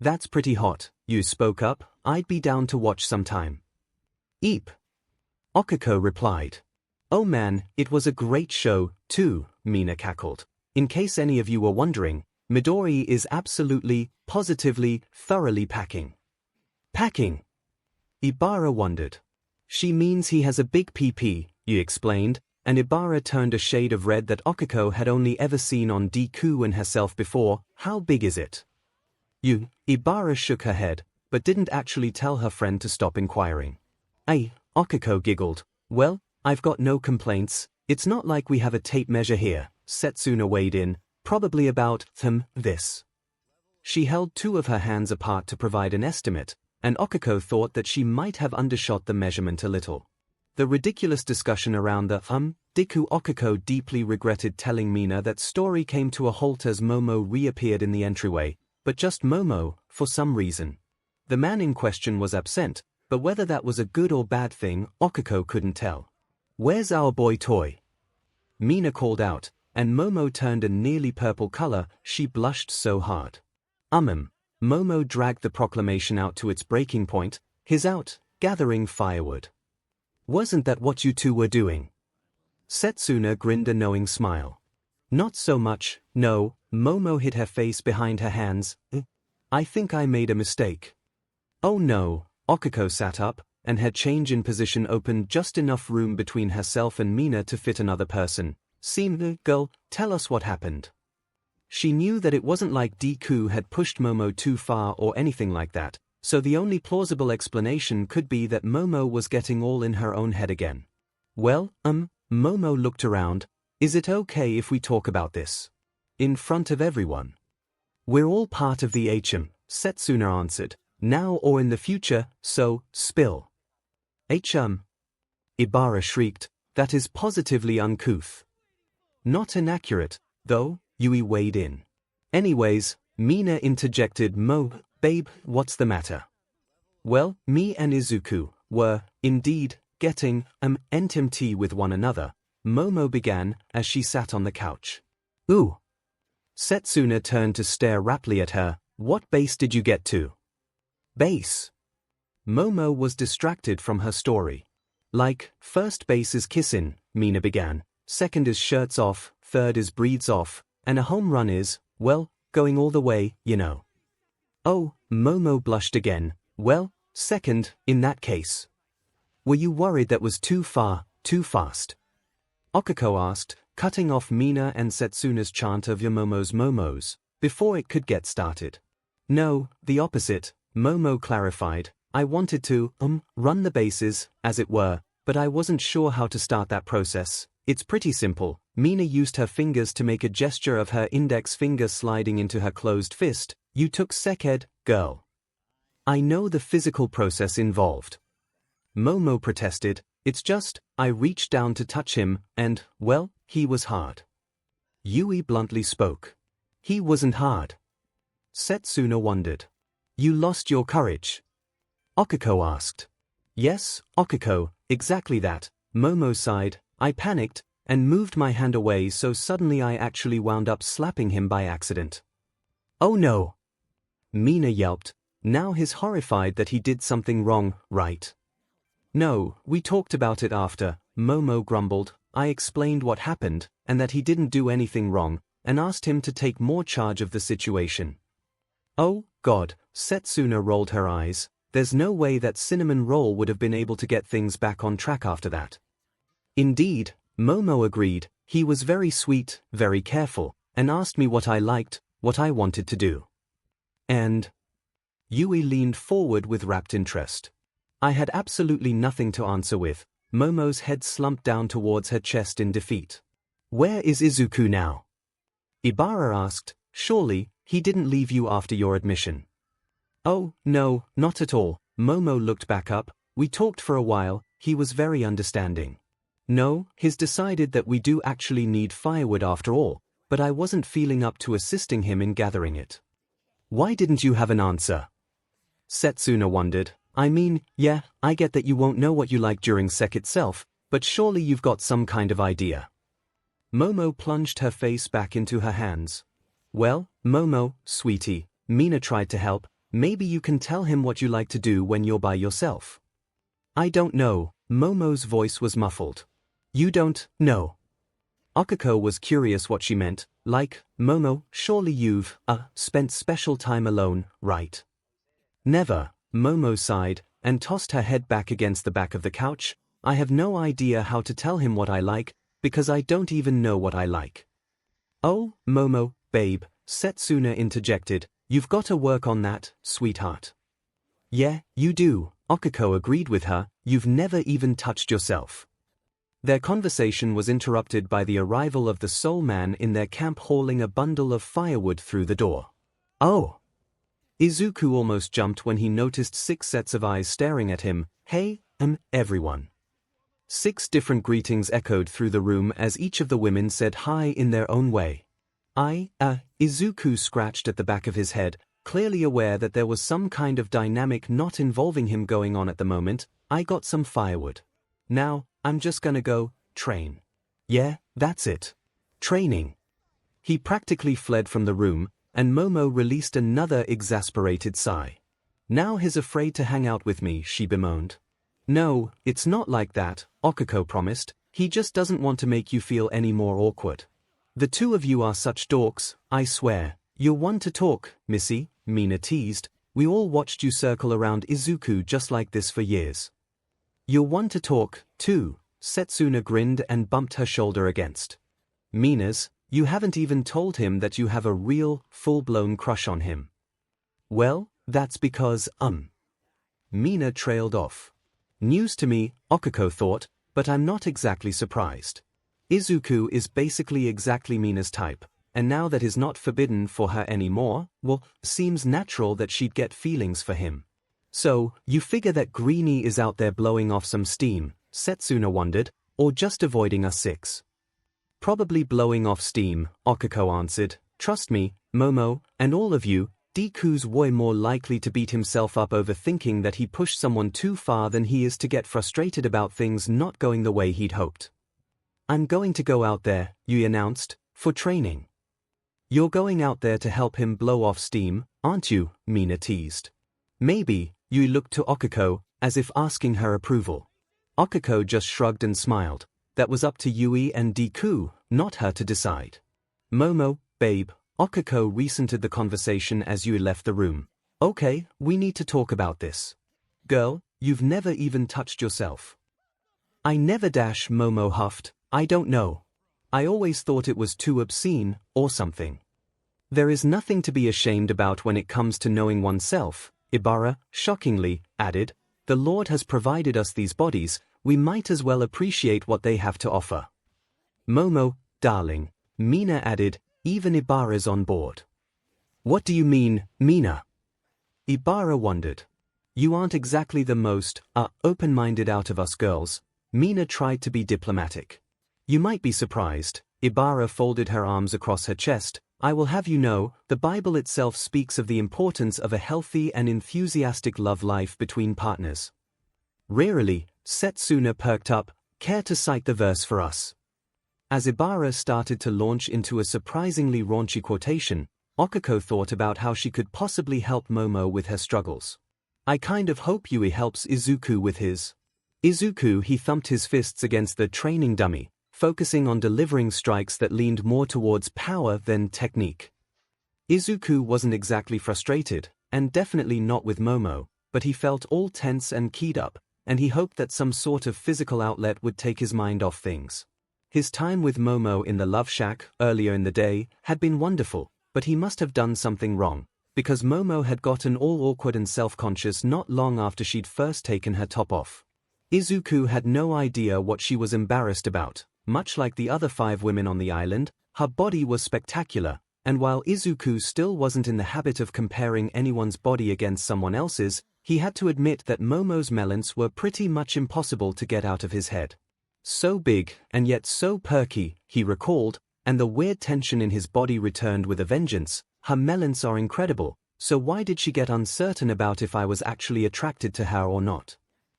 That's pretty hot, Yui spoke up, I'd be down to watch sometime. Eep. 𝐒𝐿𝐼 replied. Oh man, it was a great show, too, Mina cackled. In case any of you were wondering, Midori is absolutely, positively, thoroughly packing. Packing? Ибара wondered. She means he has a big PP, Yui explained, and Ибara turned a shade of red that 𝐒𝐼 had only ever seen on Deku and herself before. How big is it? Ибara shook her head, but didn't actually tell her friend to stop inquiring. 𝐒𝐼 giggled. Well, I've got no complaints, it's not like we have a tape measure here, Setsuna weighed in, probably about, this. She held two of her hands apart to provide an estimate, and 𝐒𝐼 thought that she might have undershot the measurement a little. The ridiculous discussion around the deku 𝐒𝐼 deeply regretted telling Mina that story came to a halt as Momo reappeared in the entryway, but just Momo, for some reason. The man in question was absent, but whether that was a good or bad thing, 𝐒𝐼 couldn't tell. Where's our boy toy? Mina called out, and Momo turned a nearly purple color, she blushed so hard. Momo dragged the proclamation out to its breaking point, he's out, gathering firewood. Wasn't that what you two were doing? Setsuna grinned a knowing smile. Not so much, no, Momo hid her face behind her hands. I think I made a mistake. Oh no, 𝐒𝐼 sat up, and her change in position opened just enough room between herself and Mina to fit another person. Girl, tell us what happened. She knew that it wasn't like Deku had pushed Momo too far or anything like that, so the only plausible explanation could be that Momo was getting all in her own head again. Well, Momo looked around. Is it okay if we talk about this? In front of everyone? We're all part of the 𝐻M, Setsuna answered, now or in the future, so, spill. 𝐻M? Ибara shrieked, that is positively uncouth. Not inaccurate, though, Yui weighed in. Anyways, Mina interjected, babe, what's the matter? Well, me and Izuku were, indeed, getting, intimate with one another, Momo began, as she sat on the couch. Ooh. Setsuna turned to stare raptly at her. What base did you get to? Base? Momo was distracted from her story. Like, first base is kissin', Mina began, second is shirts off, third is breeds off, and a home run is, well, going all the way, you know. Oh, Momo blushed again. Well, second, in that case. Were you worried that was too far, too fast? 𝐒𝐼 asked, cutting off Mina and Setsuna's chant of Yamomo's momos, before it could get started. No, the opposite, Momo clarified. I wanted to, run the bases, as it were, but I wasn't sure how to start that process. It's pretty simple. Mina used her fingers to make a gesture of her index finger sliding into her closed fist. You took seked, girl. I know the physical process involved. Momo protested. It's just, I reached down to touch him, and, well, he was hard. Yui bluntly spoke. He wasn't hard. Setsuna wondered. You lost your courage? 𝐒𝐭𝐽𝐲 asked. Yes, 𝐒𝐭𝐽𝐲, exactly that. Momo sighed. I panicked, and moved my hand away, so suddenly I actually wound up slapping him by accident. Oh no! Mina yelped. Now he's horrified that he did something wrong, right? No, we talked about it after, Momo grumbled. I explained what happened, and that he didn't do anything wrong, and asked him to take more charge of the situation. Oh, God, Setsuna rolled her eyes. There's no way that Cinnamon Roll would have been able to get things back on track after that. Indeed, Momo agreed. He was very sweet, very careful, and asked me what I liked, what I wanted to do. And Yui leaned forward with rapt interest. I had absolutely nothing to answer with. Momo's head slumped down towards her chest in defeat. Where is Izuku now? Ibara asked. Surely, he didn't leave you after your admission. Oh, no, not at all. Momo looked back up. We talked for a while. He was very understanding. No, he's decided that we do actually need firewood after all, but I wasn't feeling up to assisting him in gathering it. Why didn't you have an answer? Setsuna wondered. I mean, yeah, I get that you won't know what you like during sec itself, but surely you've got some kind of idea. Momo plunged her face back into her hands. Well, Momo, sweetie, Mina tried to help. Maybe you can tell him what you like to do when you're by yourself. I don't know. Momo's voice was muffled. You don't know. 𝐒𝐭𝐽𝐲 was curious what she meant. Like, Momo, surely you've, spent special time alone, right? Never. Momo sighed, and tossed her head back against the back of the couch. I have no idea how to tell him what I like, because I don't even know what I like. Oh, Momo, babe, Setsuna interjected. You've got to work on that, sweetheart. Yeah, you do, 𝐒𝐭𝐽𝐲 agreed with her. You've never even touched yourself. Their conversation was interrupted by the arrival of the soul man in their camp hauling a bundle of firewood through the door. Oh! Izuku almost jumped when he noticed 6 sets of eyes staring at him. Hey, everyone. 6 different greetings echoed through the room as each of the women said hi in their own way. Izuku scratched at the back of his head, clearly aware that there was some kind of dynamic not involving him going on at the moment. I got some firewood. Now, I'm just gonna go train. Yeah, that's it. Training. He practically fled from the room, and Momo released another exasperated sigh. Now he's afraid to hang out with me, she bemoaned. No, it's not like that, 𝐒𝐭𝐽𝐲 promised. He just doesn't want to make you feel any more awkward. The two of you are such dorks, I swear. You're one to talk, Missy, Mina teased. We all watched you circle around Izuku just like this for years. You're one to talk, too, Setsuna grinned and bumped her shoulder against Mina's. You haven't even told him that you have a real, full-blown crush on him. Well, that's because, Mina trailed off. News to me, 𝐒𝐭𝐽𝐲 thought, but I'm not exactly surprised. Izuku is basically exactly Mina's type, and now that he's not forbidden for her anymore, well, seems natural that she'd get feelings for him. So, you figure that Greenie is out there blowing off some steam, Setsuna wondered, or just avoiding us 6? Probably blowing off steam, 𝐒𝐭𝐽𝐲 answered. Trust me, Momo, and all of you, Deku's way more likely to beat himself up over thinking that he pushed someone too far than he is to get frustrated about things not going the way he'd hoped. I'm going to go out there, Yui announced, for training. You're going out there to help him blow off steam, aren't you? Mina teased. Maybe. Yui looked to 𝐒𝐭𝐽𝐲, as if asking her approval. 𝐒𝐭𝐽𝐲 just shrugged and smiled. That was up to Yui and Deku, not her to decide. Momo, babe, 𝐒𝐽𝐲 recentered the conversation as Yui left the room. Okay, we need to talk about this. Girl, you've never even touched yourself. I never Momo huffed. I don't know. I always thought it was too obscene, or something. There is nothing to be ashamed about when it comes to knowing oneself, Ibara, shockingly, added. The Lord has provided us these bodies, we might as well appreciate what they have to offer. Momo, darling, Mina added, even Ibara's on board. What do you mean, Mina? Ibara wondered. You aren't exactly the most open-minded out of us girls. Mina tried to be diplomatic. You might be surprised. Ibara folded her arms across her chest. I will have you know, the Bible itself speaks of the importance of a healthy and enthusiastic love life between partners. Rarely, Setsuna perked up, care to cite the verse for us? As Ibara started to launch into a surprisingly raunchy quotation, Okako thought about how she could possibly help Momo with her struggles. I kind of hope Yui helps Izuku with his. Izuku, he thumped his fists against the training dummy, focusing on delivering strikes that leaned more towards power than technique. Izuku wasn't exactly frustrated, and definitely not with Momo, but he felt all tense and keyed up, and he hoped that some sort of physical outlet would take his mind off things. His time with Momo in the Love Shack, earlier in the day, had been wonderful, but he must have done something wrong, because Momo had gotten all awkward and self-conscious not long after she'd first taken her top off. Izuku had no idea what she was embarrassed about. Much like the other 5 women on the island, her body was spectacular, and while Izuku still wasn't in the habit of comparing anyone's body against someone else's, he had to admit that Momo's melons were pretty much impossible to get out of his head. So big, and yet so perky, he recalled, and the weird tension in his body returned with a vengeance. Her melons are incredible, so why did she get uncertain about if I was actually attracted to her or not?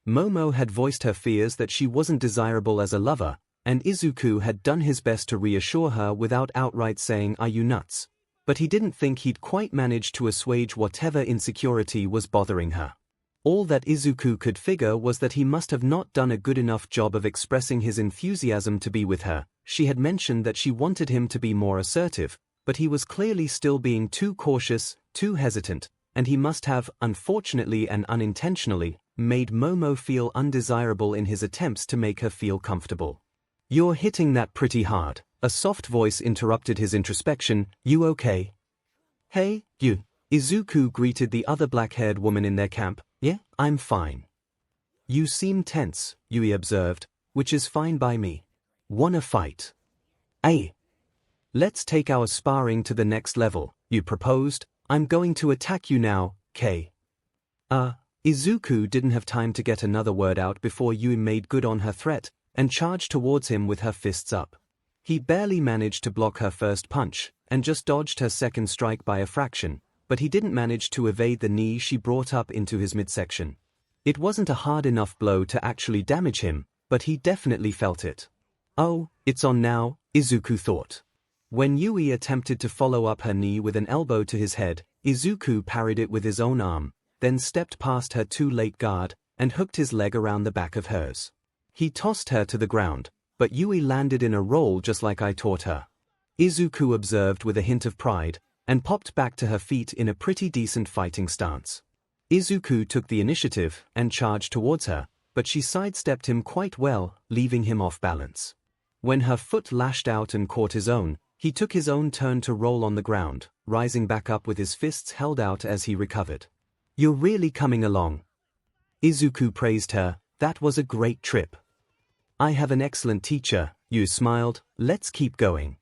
Momo had voiced her fears that she wasn't desirable as a lover, and Izuku had done his best to reassure her without outright saying, "Are you nuts?" But he didn't think he'd quite managed to assuage whatever insecurity was bothering her. All that Izuku could figure was that he must have not done a good enough job of expressing his enthusiasm to be with her. She had mentioned that she wanted him to be more assertive, but he was clearly still being too cautious, too hesitant, and he must have, unfortunately and unintentionally, made Momo feel undesirable in his attempts to make her feel comfortable. You're hitting that pretty hard. A soft voice interrupted his introspection. You okay? Hey, you. Izuku greeted the other black-haired woman in their camp. Yeah, I'm fine. You seem tense, Yui observed, which is fine by me. Wanna fight? Hey. Let's take our sparring to the next level, you proposed. I'm going to attack you now, K. Izuku didn't have time to get another word out before Yui made good on her threat, and charged towards him with her fists up. He barely managed to block her first punch, and just dodged her second strike by a fraction, but he didn't manage to evade the knee she brought up into his midsection. It wasn't a hard enough blow to actually damage him, but he definitely felt it. Oh, it's on now, Izuku thought. When Yui attempted to follow up her knee with an elbow to his head, Izuku parried it with his own arm, then stepped past her too late guard, and hooked his leg around the back of hers. He tossed her to the ground, but Yui landed in a roll just like I taught her. Izuku observed with a hint of pride, and popped back to her feet in a pretty decent fighting stance. Izuku took the initiative and charged towards her, but she sidestepped him quite well, leaving him off balance. When her foot lashed out and caught his own, he took his own turn to roll on the ground, rising back up with his fists held out as he recovered. You're really coming along. Izuku praised her. That was a great trip. I have an excellent teacher, Yu smiled. Let's keep going.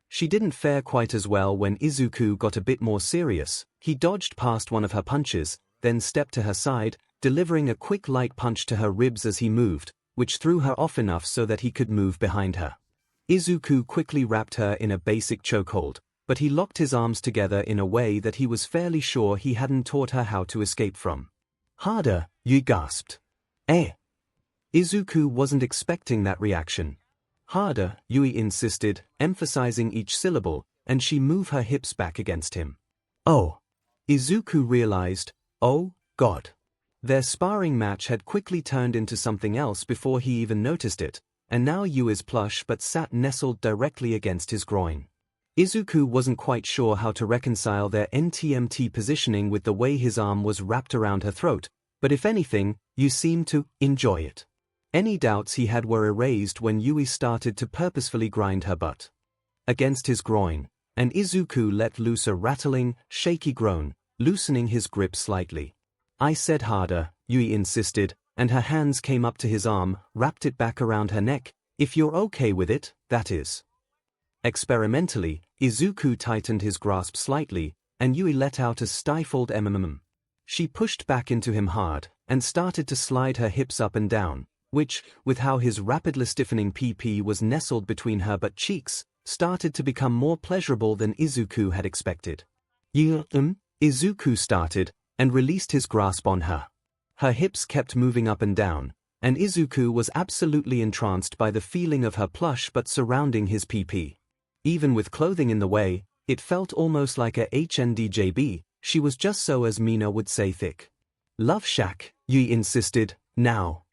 She didn't fare quite as well when Izuku got a bit more serious. He dodged past one of her punches, then stepped to her side, delivering a quick light punch to her ribs as he moved, which threw her off enough so that he could move behind her. Izuku quickly wrapped her in a basic chokehold, but he locked his arms together in a way that he was fairly sure he hadn't taught her how to escape from. Harder, Yu gasped. Izuku wasn't expecting that reaction. Harder, Yui insisted, emphasizing each syllable, and she moved her hips back against him. Oh. Izuku realized, oh, God. Their sparring match had quickly turned into something else before he even noticed it, and now Yui's plush but sat nestled directly against his groin. Izuku wasn't quite sure how to reconcile their NTMT positioning with the way his arm was wrapped around her throat, but if anything, Yu seemed to enjoy it. Any doubts he had were erased when Yui started to purposefully grind her butt against his groin, and Izuku let loose a rattling, shaky groan, loosening his grip slightly. I said harder, Yui insisted, and her hands came up to his arm, wrapped it back around her neck. If you're okay with it, that is. Experimentally, Izuku tightened his grasp slightly, and Yui let out a stifled mm. She pushed back into him hard, and started to slide her hips up and down, which, with how his rapidly stiffening PP was nestled between her butt cheeks, started to become more pleasurable than Izuku had expected. Izuku started, and released his grasp on her. Her hips kept moving up and down, and Izuku was absolutely entranced by the feeling of her plush butt surrounding his PP. Even with clothing in the way, it felt almost like a HNDJB, she was just so, as Mina would say, thick. Love shack, Yui insisted, now.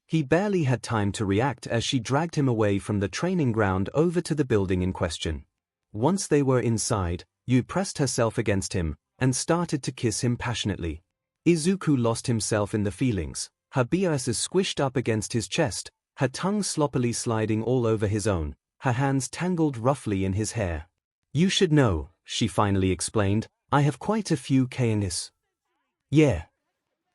He barely had time to react as she dragged him away from the training ground over to the building in question. Once they were inside, Yui pressed herself against him, and started to kiss him passionately. Izuku lost himself in the feelings, her biases squished up against his chest, her tongue sloppily sliding all over his own, her hands tangled roughly in his hair. You should know, she finally explained, I have quite a few 𝐭𝐴𝐽𝐻. Yeah.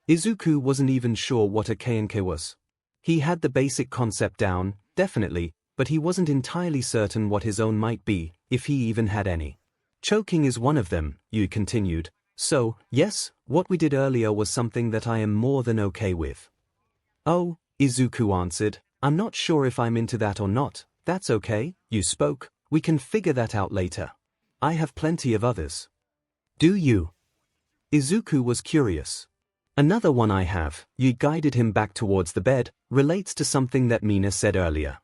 Izuku wasn't even sure what a 𝐭𝐴𝐽𝐻 was. He had the basic concept down, definitely, but he wasn't entirely certain what his own might be, if he even had any. Choking is one of them, Yui continued. So, yes, what we did earlier was something that I am more than okay with. Oh, Izuku answered, I'm not sure if I'm into that or not. That's okay, you spoke, we can figure that out later. I have plenty of others. Do you? Izuku was curious. Another one I have, Yui guided him back towards the bed, relates to something that Mina said earlier.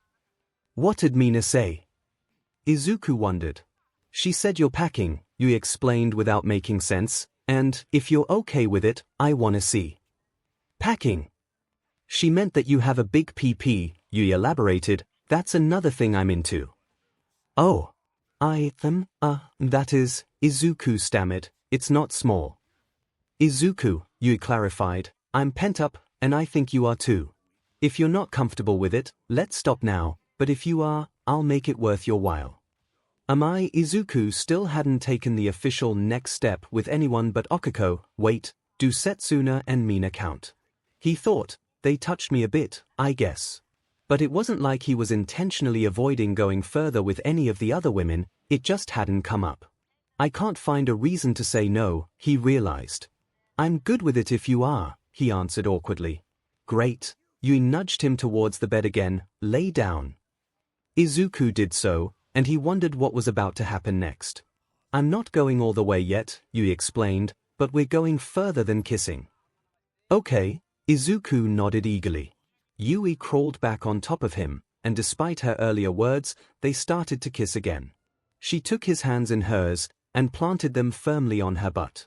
What did Mina say? Izuku wondered. She said you're packing, Yui explained without making sense, and, if you're okay with it, I wanna see. Packing. She meant that you have a big PP, Yui elaborated, that's another thing I'm into. Oh. That is, Izuku stammered, it's not small. Izuku, Yui clarified, I'm pent up, and I think you are too. If you're not comfortable with it, let's stop now, but if you are, I'll make it worth your while. Izuku still hadn't taken the official next step with anyone but Okiko. Wait, do Setsuna and Mina count? He thought, they touched me a bit, I guess. But it wasn't like he was intentionally avoiding going further with any of the other women, it just hadn't come up. I can't find a reason to say no, he realized. I'm good with it if you are, he answered awkwardly. Great. Yui nudged him towards the bed again, lay down. Izuku did so, and he wondered what was about to happen next. I'm not going all the way yet, Yui explained, but we're going further than kissing. Okay, Izuku nodded eagerly. Yui crawled back on top of him, and despite her earlier words, they started to kiss again. She took his hands in hers, and planted them firmly on her butt.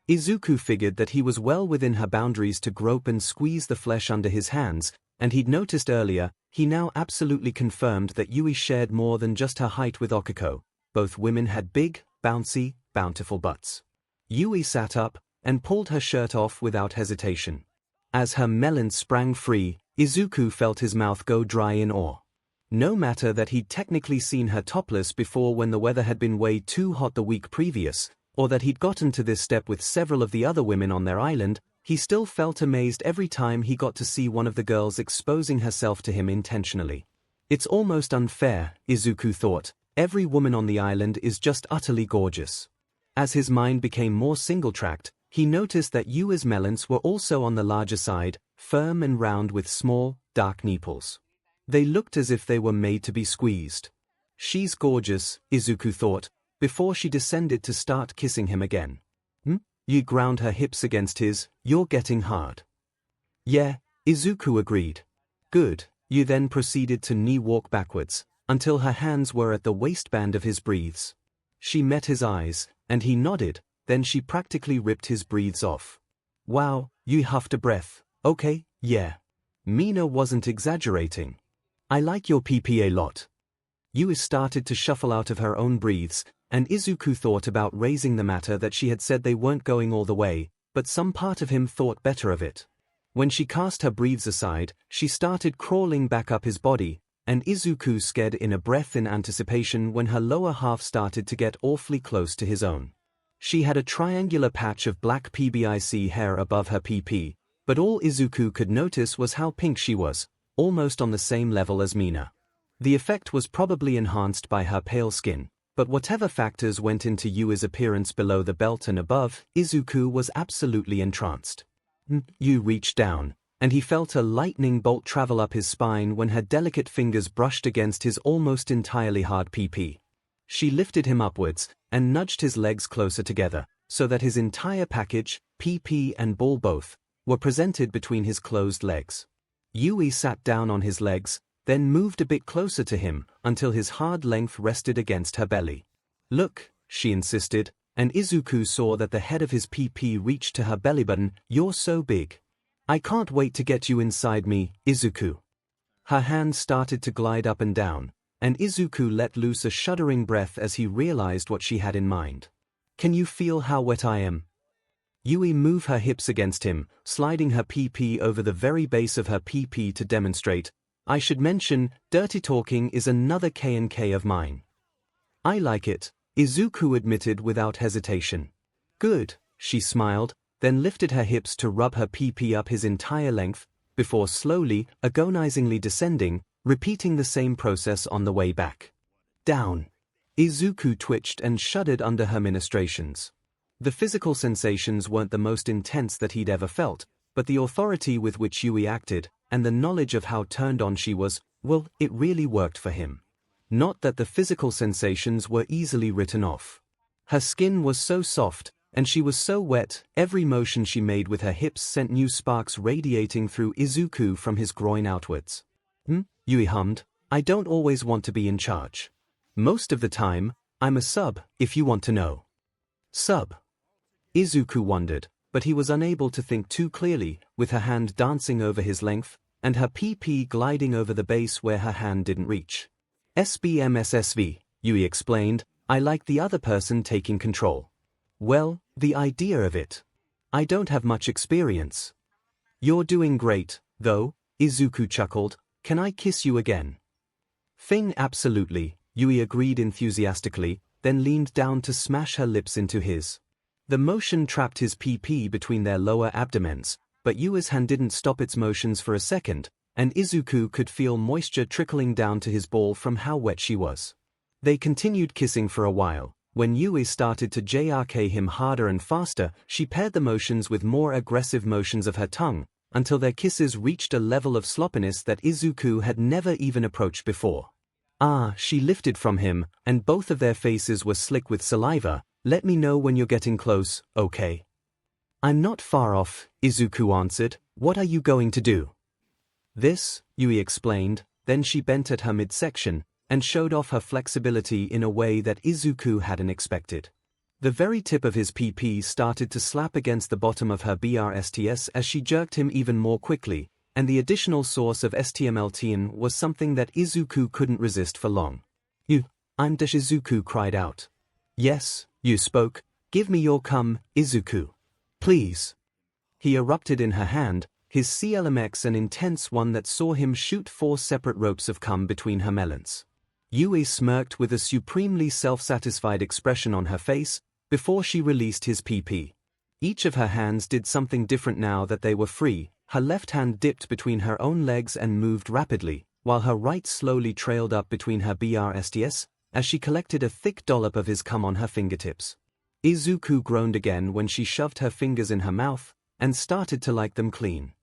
Izuku figured that he was well within her boundaries to grope and squeeze the flesh under his hands, and he'd noticed earlier, he now absolutely confirmed that Yui shared more than just her height with Okiko. Both women had big, bouncy, bountiful butts. Yui sat up, and pulled her shirt off without hesitation. As her melon sprang free, Izuku felt his mouth go dry in awe. No matter that he'd technically seen her topless before when the weather had been way too hot the week previous, or that he'd gotten to this step with several of the other women on their island, he still felt amazed every time he got to see one of the girls exposing herself to him intentionally. It's almost unfair, Izuku thought, every woman on the island is just utterly gorgeous. As his mind became more single-tracked, he noticed that Yui's melons were also on the larger side, firm and round with small, dark nipples. They looked as if they were made to be squeezed. She's gorgeous, Izuku thought, before she descended to start kissing him again. Yui ground her hips against his, you're getting hard. Yeah, Izuku agreed. Good, Yui then proceeded to knee walk backwards, until her hands were at the waistband of his breathes. She met his eyes, and he nodded, then she practically ripped his breathes off. Wow, Yui huffed a breath, okay, yeah. Mina wasn't exaggerating. I like your PP a lot. Yui started to shuffle out of her own breathes, and Izuku thought about raising the matter that she had said they weren't going all the way, but some part of him thought better of it. When she cast her breathes aside, she started crawling back up his body, and Izuku scared in a breath in anticipation when her lower half started to get awfully close to his own. She had a triangular patch of black PBIC hair above her PP, but all Izuku could notice was how pink she was, almost on the same level as Mina. The effect was probably enhanced by her pale skin, but whatever factors went into Yui's appearance below the belt and above, Izuku was absolutely entranced. Yu reached down, and he felt a lightning bolt travel up his spine when her delicate fingers brushed against his almost entirely hard PP. She lifted him upwards, and nudged his legs closer together, so that his entire package, PP and ball both, were presented between his closed legs. Yui sat down on his legs, then moved a bit closer to him, until his hard length rested against her belly. "Look," she insisted, and Izuku saw that the head of his PP reached to her belly button. "You're so big. I can't wait to get you inside me, Izuku." Her hand started to glide up and down, and Izuku let loose a shuddering breath as he realized what she had in mind. "Can you feel how wet I am?" Yui moved her hips against him, sliding her PP over the very base of her PP to demonstrate. "I should mention, dirty talking is another K&K of mine." "I like it," Izuku admitted without hesitation. "Good," she smiled, then lifted her hips to rub her PP up his entire length, before slowly, agonizingly descending, repeating the same process on the way back. Down. Izuku twitched and shuddered under her ministrations. The physical sensations weren't the most intense that he'd ever felt, but the authority with which Yui acted, and the knowledge of how turned on she was, well, it really worked for him. Not that the physical sensations were easily written off. Her skin was so soft, and she was so wet, every motion she made with her hips sent new sparks radiating through Izuku from his groin outwards. Yui hummed, "I don't always want to be in charge. Most of the time, I'm a sub, if you want to know." Sub? Izuku wondered, but he was unable to think too clearly, with her hand dancing over his length, and her PP gliding over the base where her hand didn't reach. "SBMSSV, Yui explained, "I like the other person taking control." "Well, the idea of it. I don't have much experience." "You're doing great, though," Izuku chuckled. "Can I kiss you again?" "Thing absolutely," Yui agreed enthusiastically, then leaned down to smash her lips into his. The motion trapped his PP between their lower abdomens, but Yui's hand didn't stop its motions for a second, and Izuku could feel moisture trickling down to his ball from how wet she was. They continued kissing for a while. When Yui started to jerk him harder and faster, she paired the motions with more aggressive motions of her tongue, until their kisses reached a level of sloppiness that Izuku had never even approached before. She lifted from him, and both of their faces were slick with saliva. "Let me know when you're getting close, okay?" "I'm not far off," Izuku answered. "What are you going to do?" "This," Yui explained, then she bent at her midsection, and showed off her flexibility in a way that Izuku hadn't expected. The very tip of his PP started to slap against the bottom of her BRSTS as she jerked him even more quickly, and the additional source of STMLTN was something that Izuku couldn't resist for long. "I'm dash," Izuku cried out. "Yes," Yu spoke. "Give me your cum, Izuku. Please." He erupted in her hand, his 𝐂𝐿MX an intense one that saw him shoot 4 separate ropes of cum between her melons. Yui smirked with a supremely self-satisfied expression on her face, before she released his PP. Each of her hands did something different now that they were free. Her left hand dipped between her own legs and moved rapidly, while her right slowly trailed up between her BRSTS, as she collected a thick dollop of his cum on her fingertips. Izuku groaned again when she shoved her fingers in her mouth, and started to lick them clean.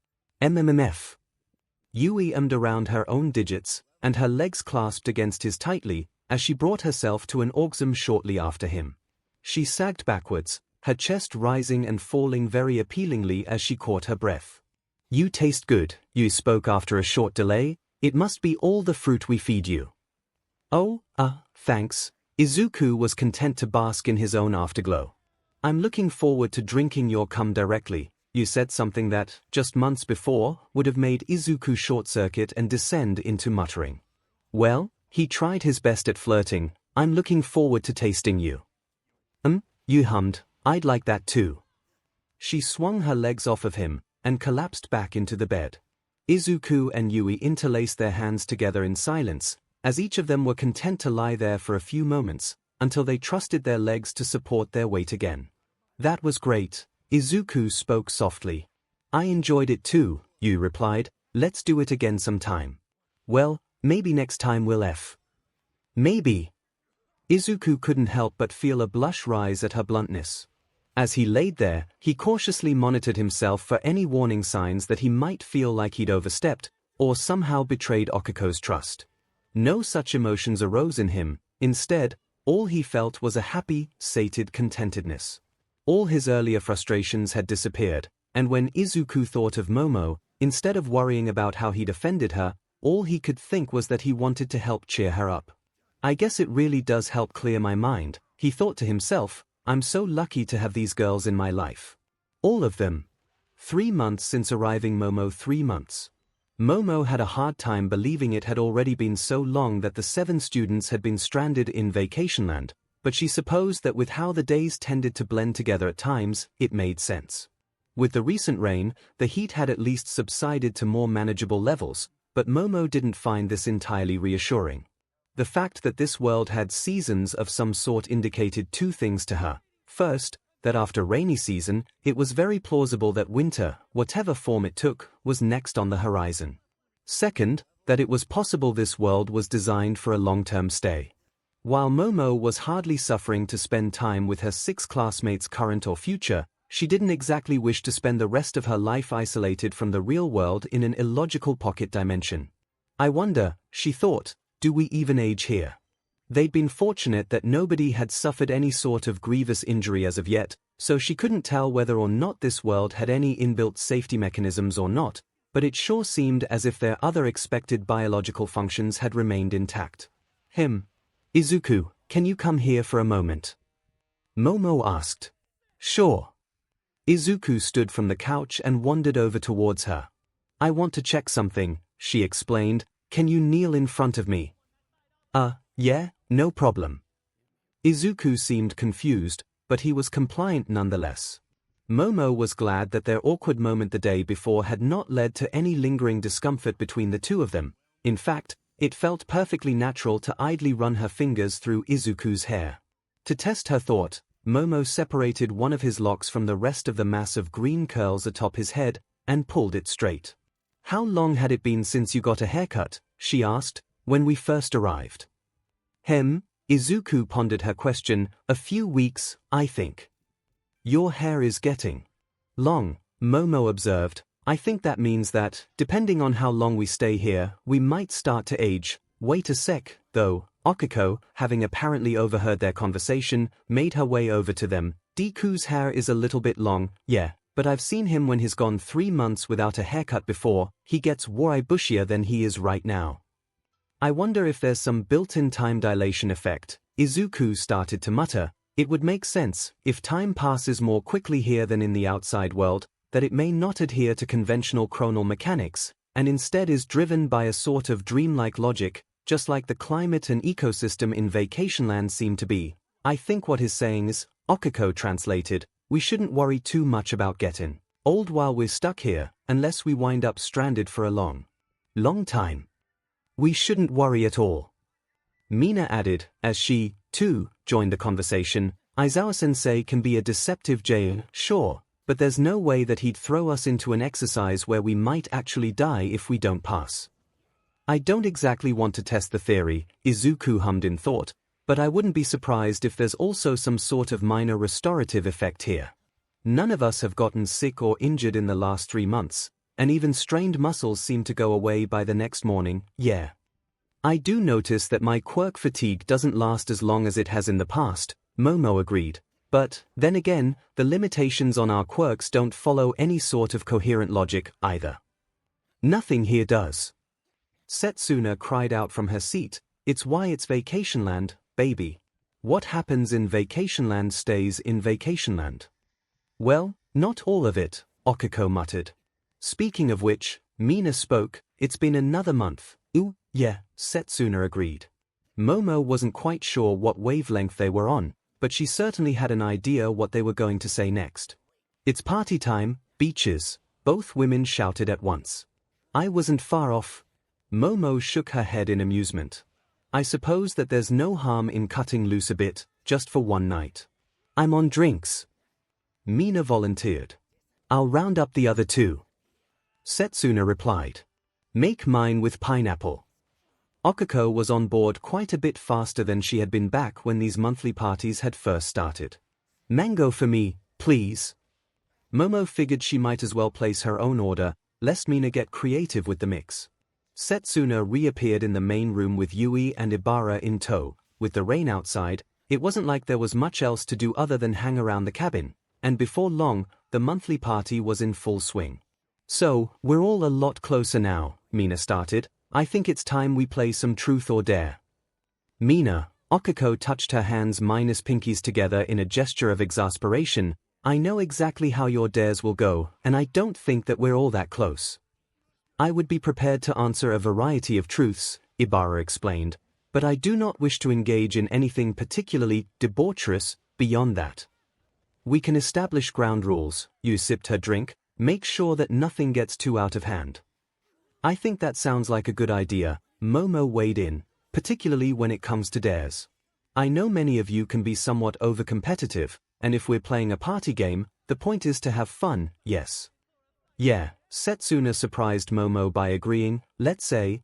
MMMF. Yui ummed around her own digits, and her legs clasped against his tightly, as she brought herself to an orgasm shortly after him. She sagged backwards, her chest rising and falling very appealingly as she caught her breath. "You taste good," Yui spoke after a short delay. "It must be all the fruit we feed you." "Oh, thanks." Izuku was content to bask in his own afterglow. "I'm looking forward to drinking your cum directly." You said something that, just months before, would have made Izuku short-circuit and descend into muttering. Well, he tried his best at flirting. "I'm looking forward to tasting you." You hummed. "I'd like that too." She swung her legs off of him, and collapsed back into the bed. Izuku and Yui interlaced their hands together in silence, as each of them were content to lie there for a few moments, until they trusted their legs to support their weight again. "That was great," Izuku spoke softly. "I enjoyed it too," Yu replied. "Let's do it again sometime." "Well, Maybe next time we'll F. Maybe. Izuku couldn't help but feel a blush rise at her bluntness. As he laid there, he cautiously monitored himself for any warning signs that he might feel like he'd overstepped, or somehow betrayed Okiko's trust. No such emotions arose in him. Instead, all he felt was a happy, sated contentedness. All his earlier frustrations had disappeared, and when Izuku thought of Momo, instead of worrying about how he'd offended her, all he could think was that he wanted to help cheer her up. I guess it really does help clear my mind, he thought to himself. I'm so lucky to have these girls in my life. All of them. 3 months since arriving Momo 3 months. Momo had a hard time believing it had already been so long that the 7 students had been stranded in Vacationland, but she supposed that with how the days tended to blend together at times, it made sense. With the recent rain, the heat had at least subsided to more manageable levels, but Momo didn't find this entirely reassuring. The fact that this world had seasons of some sort indicated 2 things to her. First, that after rainy season, it was very plausible that winter, whatever form it took, was next on the horizon. Second, that it was possible this world was designed for a long-term stay. While Momo was hardly suffering to spend time with her 6 classmates current or future, she didn't exactly wish to spend the rest of her life isolated from the real world in an illogical pocket dimension. I wonder, she thought, do we even age here? They'd been fortunate that nobody had suffered any sort of grievous injury as of yet, so she couldn't tell whether or not this world had any inbuilt safety mechanisms or not, but it sure seemed as if their other expected biological functions had remained intact. Izuku, can you come here for a moment? Momo asked. Sure. Izuku stood from the couch and wandered over towards her. I want to check something, she explained. Can you kneel in front of me? Yeah, no problem. Izuku seemed confused, but he was compliant nonetheless. Momo was glad that their awkward moment the day before had not led to any lingering discomfort between the two of them. In fact, it felt perfectly natural to idly run her fingers through Izuku's hair. To test her thought, Momo separated one of his locks from the rest of the mass of green curls atop his head and pulled it straight. How long had it been since you got a haircut? She asked, when we first arrived. Izuku pondered her question. A few weeks, I think. Your hair is getting long, Momo observed. I think that means that, depending on how long we stay here, we might start to age. Wait a sec, though. Okiko, having apparently overheard their conversation, made her way over to them. Deku's hair is a little bit long, yeah, but I've seen him when he's gone 3 months without a haircut before. He gets way bushier than he is right now. I wonder if there's some built-in time dilation effect. Izuku started to mutter. It would make sense, if time passes more quickly here than in the outside world, that it may not adhere to conventional chronal mechanics, and instead is driven by a sort of dreamlike logic, just like the climate and ecosystem in Vacationland seem to be. I think what he's saying is, Okiko translated, we shouldn't worry too much about getting old while we're stuck here, unless we wind up stranded for a long time. We shouldn't worry at all. Mina added, as she, too, joined the conversation. Aizawa-sensei can be a deceptive jail, sure, but there's no way that he'd throw us into an exercise where we might actually die if we don't pass. I don't exactly want to test the theory, Izuku hummed in thought, but I wouldn't be surprised if there's also some sort of minor restorative effect here. None of us have gotten sick or injured in the last 3 months, and even strained muscles seem to go away by the next morning. Yeah. I do notice that my quirk fatigue doesn't last as long as it has in the past, Momo agreed. But, then again, the limitations on our quirks don't follow any sort of coherent logic, either. Nothing here does. Setsuna cried out from her seat. It's why it's Vacationland, baby. What happens in Vacationland stays in Vacationland. Well, not all of it, Okiko muttered. Speaking of which, Mina spoke. It's been another month. Ooh, yeah, Setsuna agreed. Momo wasn't quite sure what wavelength they were on, but she certainly had an idea what they were going to say next. It's party time, beaches, both women shouted at once. I wasn't far off. Momo shook her head in amusement. I suppose that there's no harm in cutting loose a bit, just for one night. I'm on drinks. Mina volunteered. I'll round up the other 2. Setsuna replied. Make mine with pineapple. 𝐒𝐭𝐚𝐲 was on board quite a bit faster than she had been back when these monthly parties had first started. Mango for me, please. Momo figured she might as well place her own order, lest Mina get creative with the mix. Setsuna reappeared in the main room with Yui and Ibara in tow. With the rain outside, it wasn't like there was much else to do other than hang around the cabin, and before long, the monthly party was in full swing. So, we're all a lot closer now, Mina started. I think it's time we play some truth or dare. Mina, 𝐒𝐭𝐴 touched her hands minus pinkies together in a gesture of exasperation. I know exactly how your dares will go, and I don't think that we're all that close. I would be prepared to answer a variety of truths, Ibara explained, but I do not wish to engage in anything particularly debaucherous beyond that. We can establish ground rules. You sipped her drink. Make sure that nothing gets too out of hand. I think that sounds like a good idea, Momo weighed in, particularly when it comes to dares. I know many of you can be somewhat over-competitive, and if we're playing a party game, the point is to have fun, yes. Yeah, Setsuna surprised Momo by agreeing. Let's say,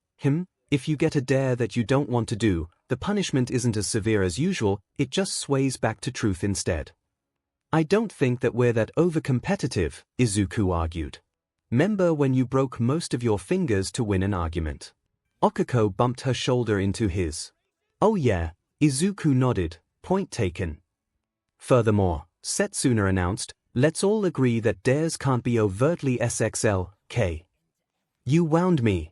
if you get a dare that you don't want to do, the punishment isn't as severe as usual, it just sways back to truth instead. I don't think that we're that over-competitive, Izuku argued. Remember when you broke most of your fingers to win an argument? 𝐒𝐭𝐴 bumped her shoulder into his. Oh yeah, Izuku nodded, point taken. Furthermore, Setsuna announced, let's all agree that dares can't be overtly SXL, You wound me.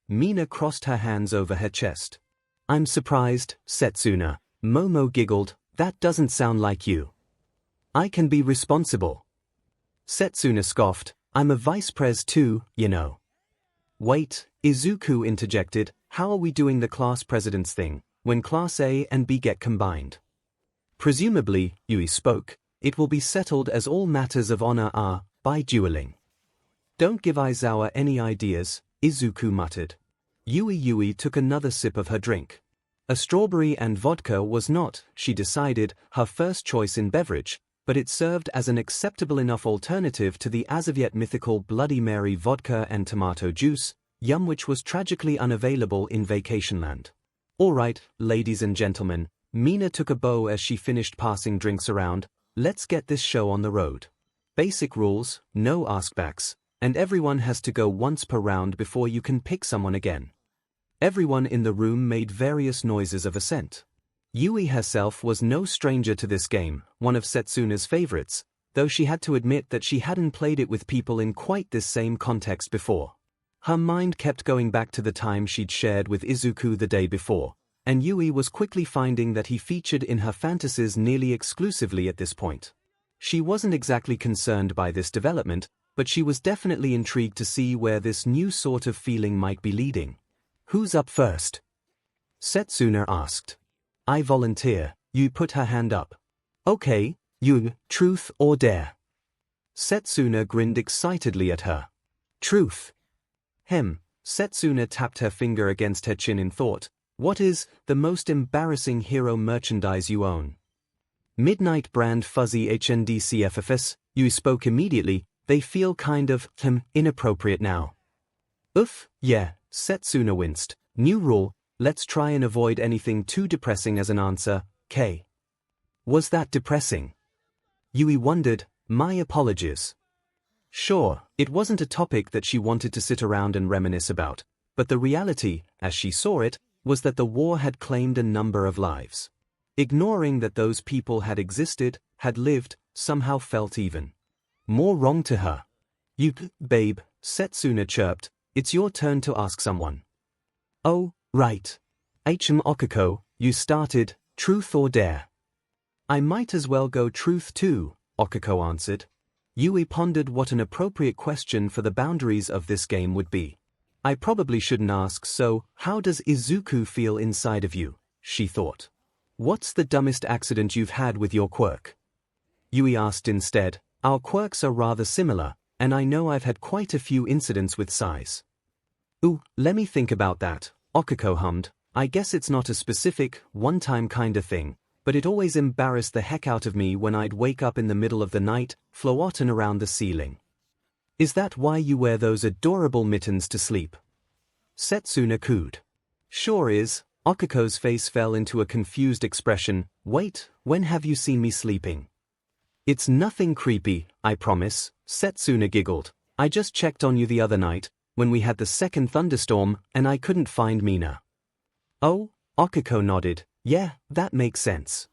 Mina crossed her hands over her chest. I'm surprised, Setsuna. Momo giggled, that doesn't sound like you. I can be responsible. Setsuna scoffed, I'm a vice pres too, you know. Wait, Izuku interjected, how are we doing the class presidents thing, when class A and B get combined? Presumably, Yui spoke, it will be settled as all matters of honor are, by dueling. Don't give Aizawa any ideas, Izuku muttered. Yui took another sip of her drink. A strawberry and vodka was not, she decided, her first choice in beverage, but it served as an acceptable enough alternative to the as-of-yet mythical Bloody Mary vodka and tomato juice, which was tragically unavailable in Vacationland. All right, ladies and gentlemen, Mina took a bow as she finished passing drinks around, let's get this show on the road. Basic rules, no askbacks, and everyone has to go once per round before you can pick someone again. Everyone in the room made various noises of assent. Yui herself was no stranger to this game, one of Setsuna's favorites, though she had to admit that she hadn't played it with people in quite this same context before. Her mind kept going back to the time she'd shared with Izuku the day before, and Yui was quickly finding that he featured in her fantasies nearly exclusively at this point. She wasn't exactly concerned by this development, but she was definitely intrigued to see where this new sort of feeling might be leading. Who's up first? Setsuna asked. I volunteer. Yui put her hand up. Okay, Yui, truth or dare? Setsuna grinned excitedly at her. Truth. Setsuna tapped her finger against her chin in thought. What is the most embarrassing hero merchandise you own? Midnight brand fuzzy HNDCFFS, Yui spoke immediately, they feel kind of, inappropriate now. Oof, yeah, Setsuna winced. New rule, let's try and avoid anything too depressing as an answer, K. Was that depressing? Yui wondered, my apologies. Sure, it wasn't a topic that she wanted to sit around and reminisce about, but the reality, as she saw it, was that the war had claimed a number of lives. Ignoring that those people had existed, had lived, somehow felt even more wrong to her. You, babe, Setsuna chirped, it's your turn to ask someone. Oh, right. 𝐒𝐭𝐴, you started, truth or dare? I might as well go truth too, 𝐒𝐿𝐴 answered. Yui pondered what an appropriate question for the boundaries of this game would be. I probably shouldn't ask, so, how does Izuku feel inside of you? She thought. What's the dumbest accident you've had with your quirk? Yui asked instead. Our quirks are rather similar, and I know I've had quite a few incidents with size. Ooh, let me think about that, 𝐒𝐿𝐴 hummed. I guess it's not a specific, one-time kinda thing, but it always embarrassed the heck out of me when I'd wake up in the middle of the night, floating around the ceiling. Is that why you wear those adorable mittens to sleep? Setsuna cooed. Sure is. Okiko's face fell into a confused expression. Wait, when have you seen me sleeping? It's nothing creepy, I promise, Setsuna giggled. I just checked on you the other night, when we had the second thunderstorm, and I couldn't find Mina. Oh, Okiko nodded. Yeah, that makes sense.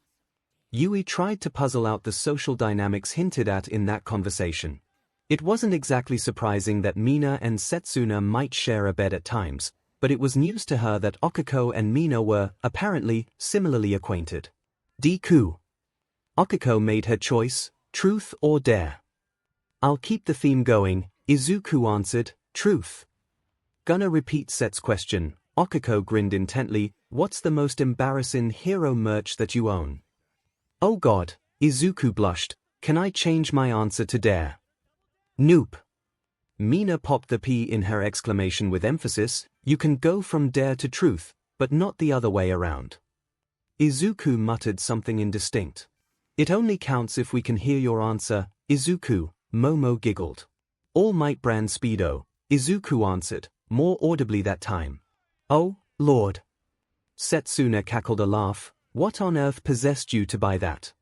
Yui tried to puzzle out the social dynamics hinted at in that conversation. It wasn't exactly surprising that Mina and Setsuna might share a bed at times, but it was news to her that Okiko and Mina were, apparently, similarly acquainted. Deku. Okiko made her choice, truth or dare. I'll keep the theme going, Izuku answered, truth. Gonna repeat Set's question. Okiko grinned intently. What's the most embarrassing hero merch that you own? Oh god, Izuku blushed. Can I change my answer to dare? Nope. Mina popped the P in her exclamation with emphasis. You can go from dare to truth, but not the other way around. Izuku muttered something indistinct. It only counts if we can hear your answer, Izuku, Momo giggled. All Might brand Speedo, Izuku answered, more audibly that time. Oh, Lord. Setsuna cackled a laugh. What on earth possessed you to buy that?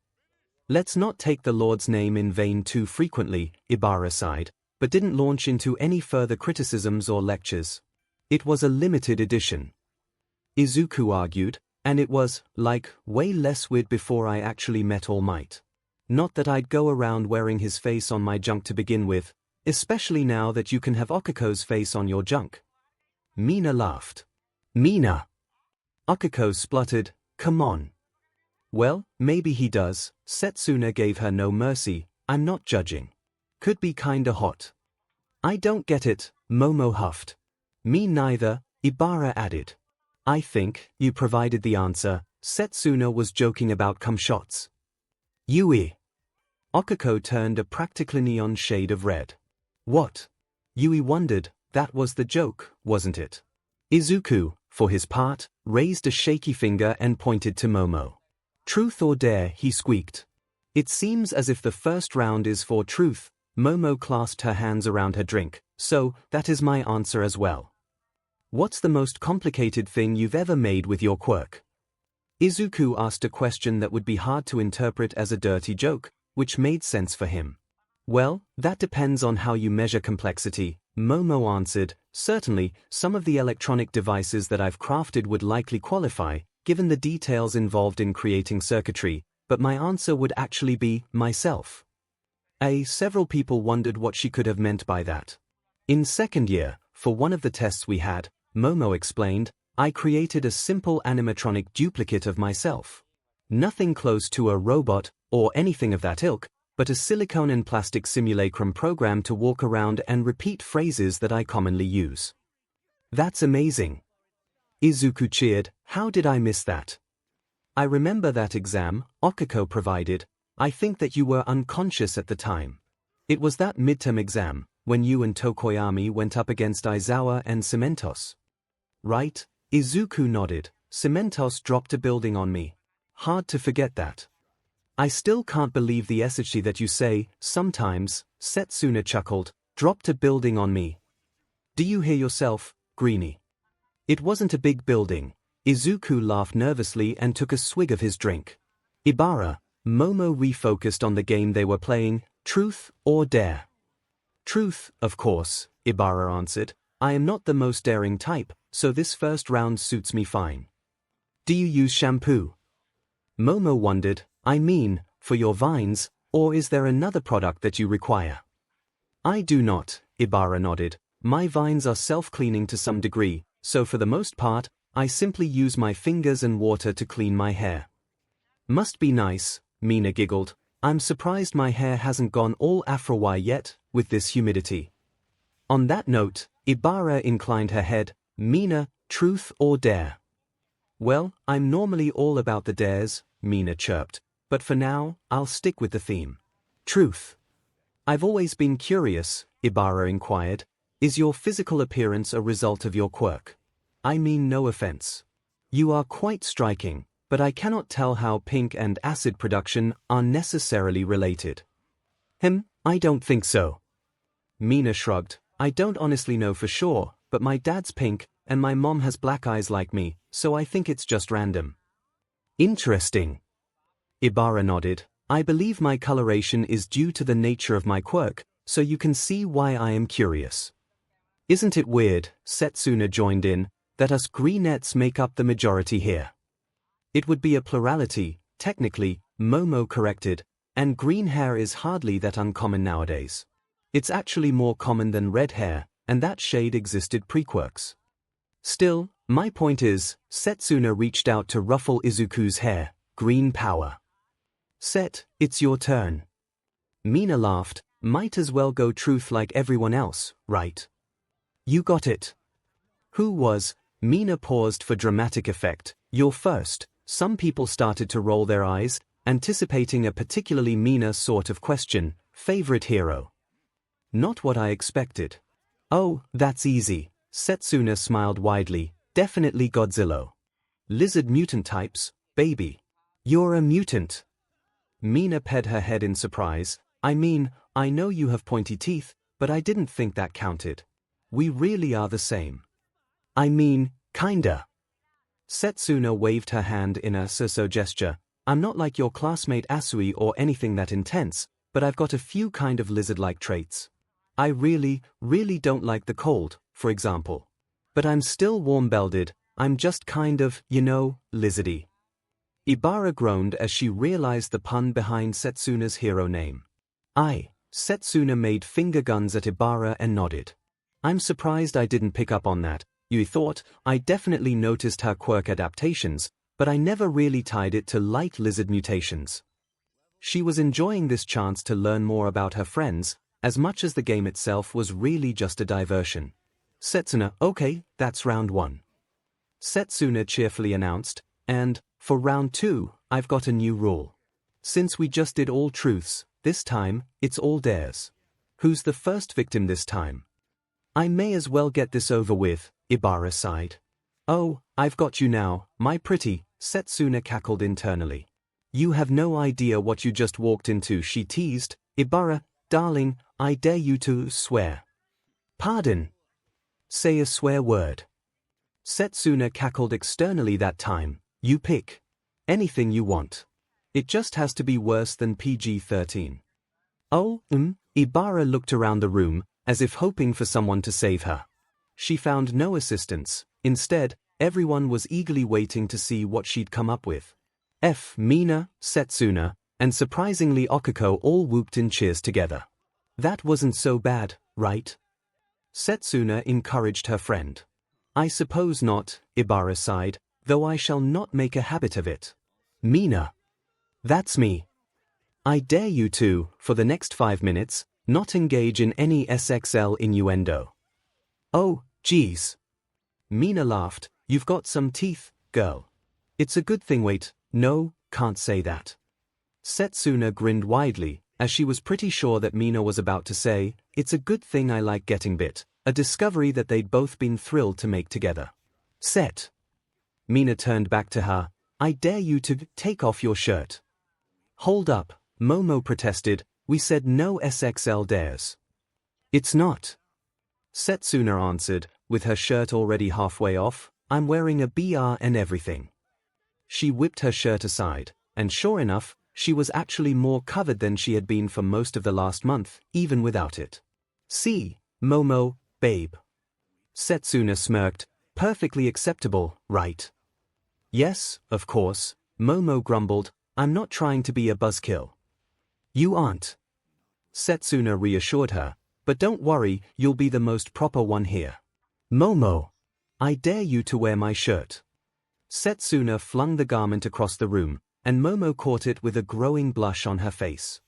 Let's not take the Lord's name in vain too frequently, Ibara sighed, but didn't launch into any further criticisms or lectures. It was a limited edition. Izuku argued, and it was, like, way less weird before I actually met All Might. Not that I'd go around wearing his face on my junk to begin with, especially now that you can have Okiko's face on your junk. Mina laughed. Mina. Okiko spluttered, come on. Well, maybe he does. Setsuna gave her no mercy. I'm not judging. Could be kinda hot. I don't get it, Momo huffed. Me neither, Ibara added. I think you provided the answer. Setsuna was joking about cum shots. Yui. Okiko turned a practically neon shade of red. What? Yui wondered. That was the joke, wasn't it? Izuku, for his part, raised a shaky finger and pointed to Momo. Truth or dare, he squeaked. It seems as if the first round is for truth. Momo clasped her hands around her drink. So, that is my answer as well. What's the most complicated thing you've ever made with your quirk? Izuku asked a question that would be hard to interpret as a dirty joke, which made sense for him. Well, that depends on how you measure complexity, Momo answered. Certainly, some of the electronic devices that I've crafted would likely qualify, given the details involved in creating circuitry, but my answer would actually be myself. Several people wondered what she could have meant by that. In second year, for one of the tests we had, Momo explained, I created a simple animatronic duplicate of myself. Nothing close to a robot, or anything of that ilk, but a silicone and plastic simulacrum program to walk around and repeat phrases that I commonly use. That's amazing. Izuku cheered. How did I miss that? I remember that exam, Okiko provided. I think that you were unconscious at the time. It was that midterm exam, when you and Tokoyami went up against Aizawa and Cementos. Right? Izuku nodded. Cementos dropped a building on me. Hard to forget that. I still can't believe the essay that you say, sometimes, Setsuna chuckled, dropped a building on me. Do you hear yourself, Greenie? It wasn't a big building. Izuku laughed nervously and took a swig of his drink. Ibara, Momo refocused on the game they were playing, truth or dare. Truth, of course, Ibara answered. I am not the most daring type, so this first round suits me fine. Do you use shampoo? Momo wondered. I mean, for your vines, or is there another product that you require? I do not, Ibara nodded. My vines are self-cleaning to some degree, so for the most part, I simply use my fingers and water to clean my hair. Must be nice, Mina giggled. I'm surprised my hair hasn't gone all Afro-Y yet, with this humidity. On that note, Ibara inclined her head. Mina, truth or dare? Well, I'm normally all about the dares, Mina chirped. But for now, I'll stick with the theme. Truth. I've always been curious, Ibara inquired. Is your physical appearance a result of your quirk? I mean no offense. You are quite striking, but I cannot tell how pink and acid production are necessarily related. I don't think so. Mina shrugged. I don't honestly know for sure, but my dad's pink, and my mom has black eyes like me, so I think it's just random. Interesting. Ibara nodded. I believe my coloration is due to the nature of my quirk, so you can see why I am curious. Isn't it weird, Setsuna joined in, that us greenettes make up the majority here? It would be a plurality, technically, Momo corrected, and green hair is hardly that uncommon nowadays. It's actually more common than red hair, and that shade existed pre-quirks. Still, my point is, Setsuna reached out to ruffle Izuku's hair, green power. Set, it's your turn. Mina laughed, might as well go truth like everyone else, right? You got it. Who was? Mina paused for dramatic effect. You're first. Some people started to roll their eyes, anticipating a particularly Mina sort of question. Favorite hero? Not what I expected. Oh, that's easy. Setsuna smiled widely. Definitely Godzilla. Lizard mutant types, baby. You're a mutant. Mina ped her head in surprise. I mean, I know you have pointy teeth, but I didn't think that counted. We really are the same. I mean, kinda. Setsuna waved her hand in a so gesture. I'm not like your classmate Asui or anything that intense, but I've got a few kind of lizard-like traits. I really don't like the cold, for example. But I'm still warm-belted, I'm just kind of, lizardy. Ibara groaned as she realized the pun behind Setsuna's hero name. Setsuna made finger guns at Ibara and nodded. I'm surprised I didn't pick up on that. You thought, I definitely noticed her quirk adaptations, but I never really tied it to light lizard mutations. She was enjoying this chance to learn more about her friends, as much as the game itself was really just a diversion. Setsuna, okay, that's round 1. Setsuna cheerfully announced, and, for round 2, I've got a new rule. Since we just did all truths, this time, it's all dares. Who's the first victim this time? I may as well get this over with, Ibara sighed. Oh, I've got you now, my pretty, Setsuna cackled internally. You have no idea what you just walked into, she teased. Ibara, darling, I dare you to swear. Pardon? Say a swear word. Setsuna cackled externally that time. You pick. Anything you want. It just has to be worse than PG-13. Oh, Ibara looked around the room, as if hoping for someone to save her. She found no assistance. Instead, everyone was eagerly waiting to see what she'd come up with. Mina, Setsuna, and surprisingly Okako all whooped in cheers together. That wasn't so bad, right? Setsuna encouraged her friend. I suppose not, Ibara sighed, though I shall not make a habit of it. Mina. That's me. I dare you to, for the next 5 minutes, not engage in any SXL innuendo. Oh, geez. Mina laughed. You've got some teeth, girl. It's a good thing. Wait, no, can't say that. Setsuna grinned widely, as she was pretty sure that Mina was about to say, it's a good thing I like getting bit, a discovery that they'd both been thrilled to make together. Set. Mina turned back to her. I dare you to take off your shirt. Hold up, Momo protested, we said no SXL dares. It's not. Setsuna answered, with her shirt already halfway off, I'm wearing a BR and everything. She whipped her shirt aside, and sure enough, she was actually more covered than she had been for most of the last month, even without it. See, Momo, babe. Setsuna smirked, perfectly acceptable, right? Yes, of course, Momo grumbled, I'm not trying to be a buzzkill. You aren't. Setsuna reassured her, but don't worry, you'll be the most proper one here. Momo. I dare you to wear my shirt. Setsuna flung the garment across the room, and Momo caught it with a growing blush on her face.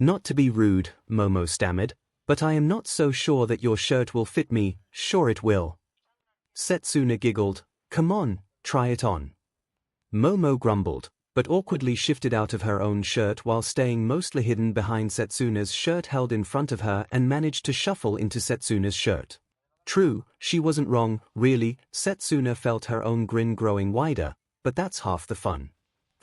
Not to be rude, Momo stammered, but I am not so sure that your shirt will fit me. Sure it will. Setsuna giggled, come on, try it on. Momo grumbled, but awkwardly shifted out of her own shirt while staying mostly hidden behind Setsuna's shirt held in front of her and managed to shuffle into Setsuna's shirt. True, she wasn't wrong, really. Setsuna felt her own grin growing wider, but that's half the fun.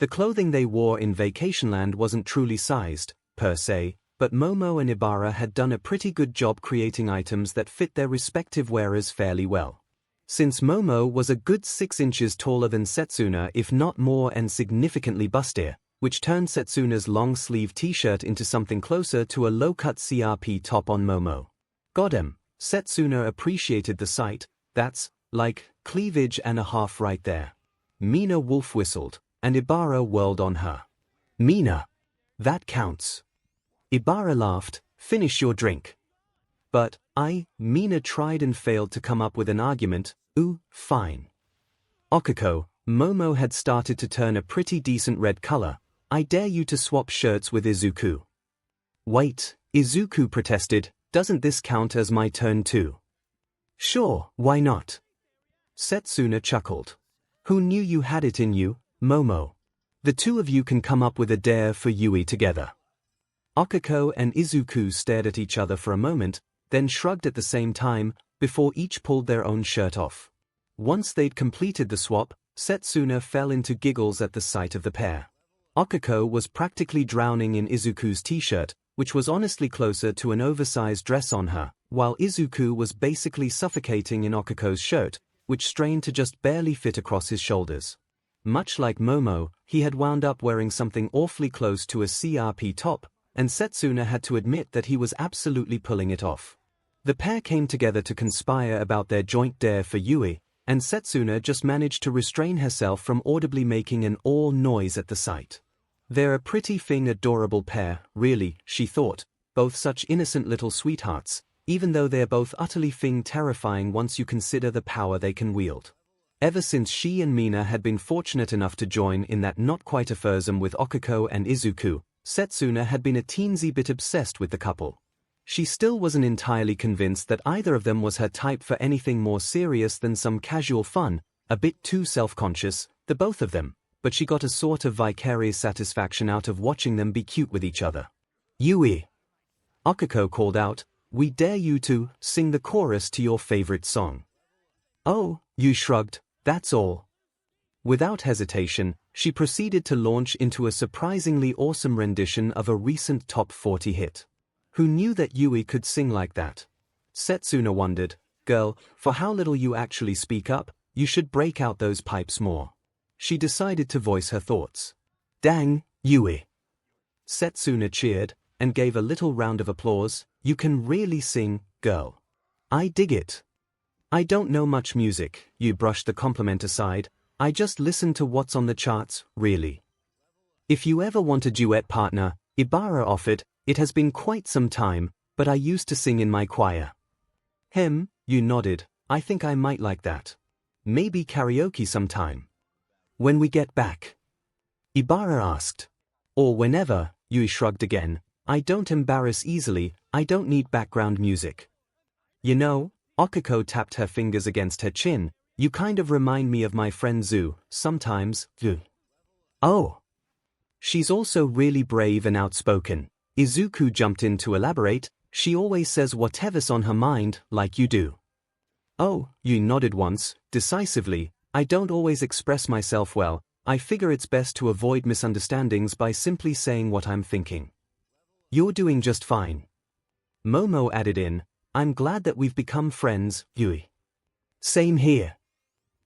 The clothing they wore in Vacationland wasn't truly sized, per se, but Momo and Ibara had done a pretty good job creating items that fit their respective wearers fairly well. Since Momo was a good 6 inches taller than Setsuna, if not more, and significantly bustier, which turned Setsuna's long-sleeve t-shirt into something closer to a low-cut CRP top on Momo. Goddamn, Setsuna appreciated the sight. That's like cleavage and a half right there. Mina wolf whistled, and Ibara whirled on her. Mina. That counts. Ibara laughed. Finish your drink. But Mina tried and failed to come up with an argument. Ooh, fine. Okiko, Momo had started to turn a pretty decent red color. I dare you to swap shirts with Izuku. Wait, Izuku protested, doesn't this count as my turn too? Sure, why not? Setsuna chuckled. Who knew you had it in you, Momo? The two of you can come up with a dare for Yui together. Okiko and Izuku stared at each other for a moment, then shrugged at the same time, before each pulled their own shirt off. Once they'd completed the swap, Setsuna fell into giggles at the sight of the pair. Okiko was practically drowning in Izuku's t-shirt, which was honestly closer to an oversized dress on her, while Izuku was basically suffocating in Okiko's shirt, which strained to just barely fit across his shoulders. Much like Momo, he had wound up wearing something awfully close to a CRP top, and Setsuna had to admit that he was absolutely pulling it off. The pair came together to conspire about their joint dare for Yui, and Setsuna just managed to restrain herself from audibly making an "aw" noise at the sight. They're a pretty adorable pair, really, she thought, both such innocent little sweethearts, even though they're both utterly terrifying once you consider the power they can wield. Ever since she and Mina had been fortunate enough to join in that not-quite-a-foursome with Okiko and Izuku, Setsuna had been a teensy bit obsessed with the couple. She still wasn't entirely convinced that either of them was her type for anything more serious than some casual fun, a bit too self-conscious, the both of them, but she got a sort of vicarious satisfaction out of watching them be cute with each other. Yui. Okiko called out, we dare you to sing the chorus to your favorite song. Oh, you shrugged, that's all. Without hesitation, she proceeded to launch into a surprisingly awesome rendition of a recent top 40 hit. Who knew that Yui could sing like that? Setsuna wondered, girl, for how little you actually speak up, you should break out those pipes more. She decided to voice her thoughts. Dang, Yui. Setsuna cheered, and gave a little round of applause. You can really sing, girl. I dig it. I don't know much music, you brushed the compliment aside. I just listen to what's on the charts, really. If you ever want a duet partner, Ibara offered. It has been quite some time, but I used to sing in my choir. You nodded. I think I might like that. Maybe karaoke sometime. When we get back? Ibara asked. Or whenever, Yui shrugged again. I don't embarrass easily, I don't need background music. You know, Okiko tapped her fingers against her chin, you kind of remind me of my friend Zu, sometimes. Oh. She's also really brave and outspoken. Izuku jumped in to elaborate, she always says whatever's on her mind, like you do. Oh, you nodded once, decisively, I don't always express myself well, I figure it's best to avoid misunderstandings by simply saying what I'm thinking. You're doing just fine. Momo added in, I'm glad that we've become friends, Yui. Same here.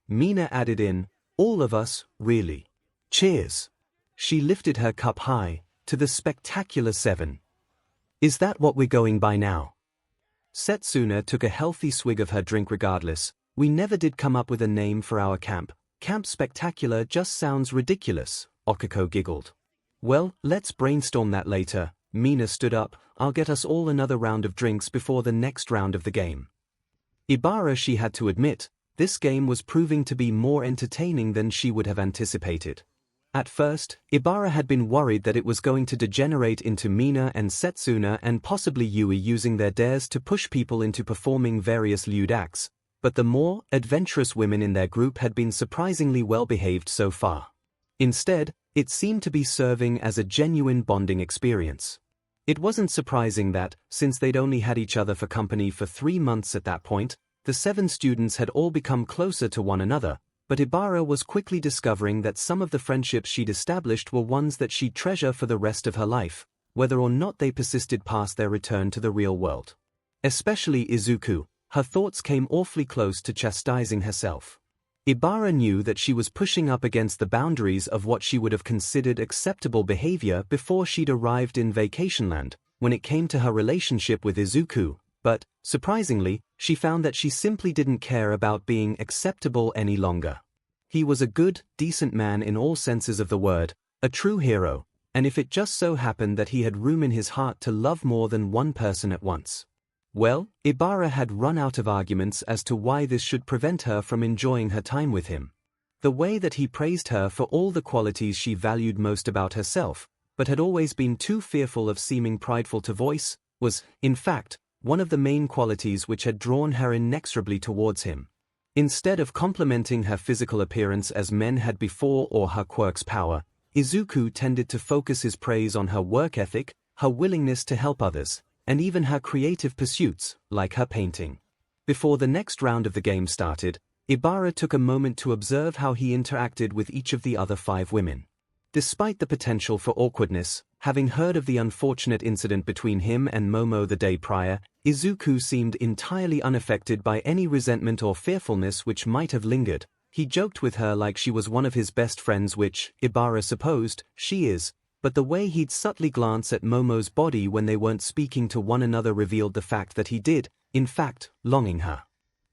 Mina added in, all of us, really. Cheers. She lifted her cup high, to the spectacular 7. Is that what we're going by now? Setsuna took a healthy swig of her drink regardless. We never did come up with a name for our camp. Camp Spectacular just sounds ridiculous, Okiko giggled. Well, let's brainstorm that later. Mina stood up, I'll get us all another round of drinks before the next round of the game. Ibara, she had to admit, this game was proving to be more entertaining than she would have anticipated. At first, Ibara had been worried that it was going to degenerate into Mina and Setsuna and possibly Yui using their dares to push people into performing various lewd acts, but the more adventurous women in their group had been surprisingly well behaved so far. Instead, it seemed to be serving as a genuine bonding experience. It wasn't surprising that, since they'd only had each other for company for 3 months at that point, the 7 students had all become closer to one another. But Ibara was quickly discovering that some of the friendships she'd established were ones that she'd treasure for the rest of her life, whether or not they persisted past their return to the real world. Especially Izuku, her thoughts came awfully close to chastising herself. Ibara knew that she was pushing up against the boundaries of what she would have considered acceptable behavior before she'd arrived in Vacationland, when it came to her relationship with Izuku, but, surprisingly, she found that she simply didn't care about being acceptable any longer. He was a good, decent man in all senses of the word, a true hero, and if it just so happened that he had room in his heart to love more than one person at once. Well, Ibara had run out of arguments as to why this should prevent her from enjoying her time with him. The way that he praised her for all the qualities she valued most about herself, but had always been too fearful of seeming prideful to voice, was, in fact, one of the main qualities which had drawn her inexorably towards him. Instead of complimenting her physical appearance as men had before or her quirk's power, Izuku tended to focus his praise on her work ethic, her willingness to help others, and even her creative pursuits, like her painting. Before the next round of the game started, Ibara took a moment to observe how he interacted with each of the other 5 women. Despite the potential for awkwardness, having heard of the unfortunate incident between him and Momo the day prior, Izuku seemed entirely unaffected by any resentment or fearfulness which might have lingered. He joked with her like she was one of his best friends, which, Ibara supposed, she is, but the way he'd subtly glance at Momo's body when they weren't speaking to one another revealed the fact that he did, in fact, longing her.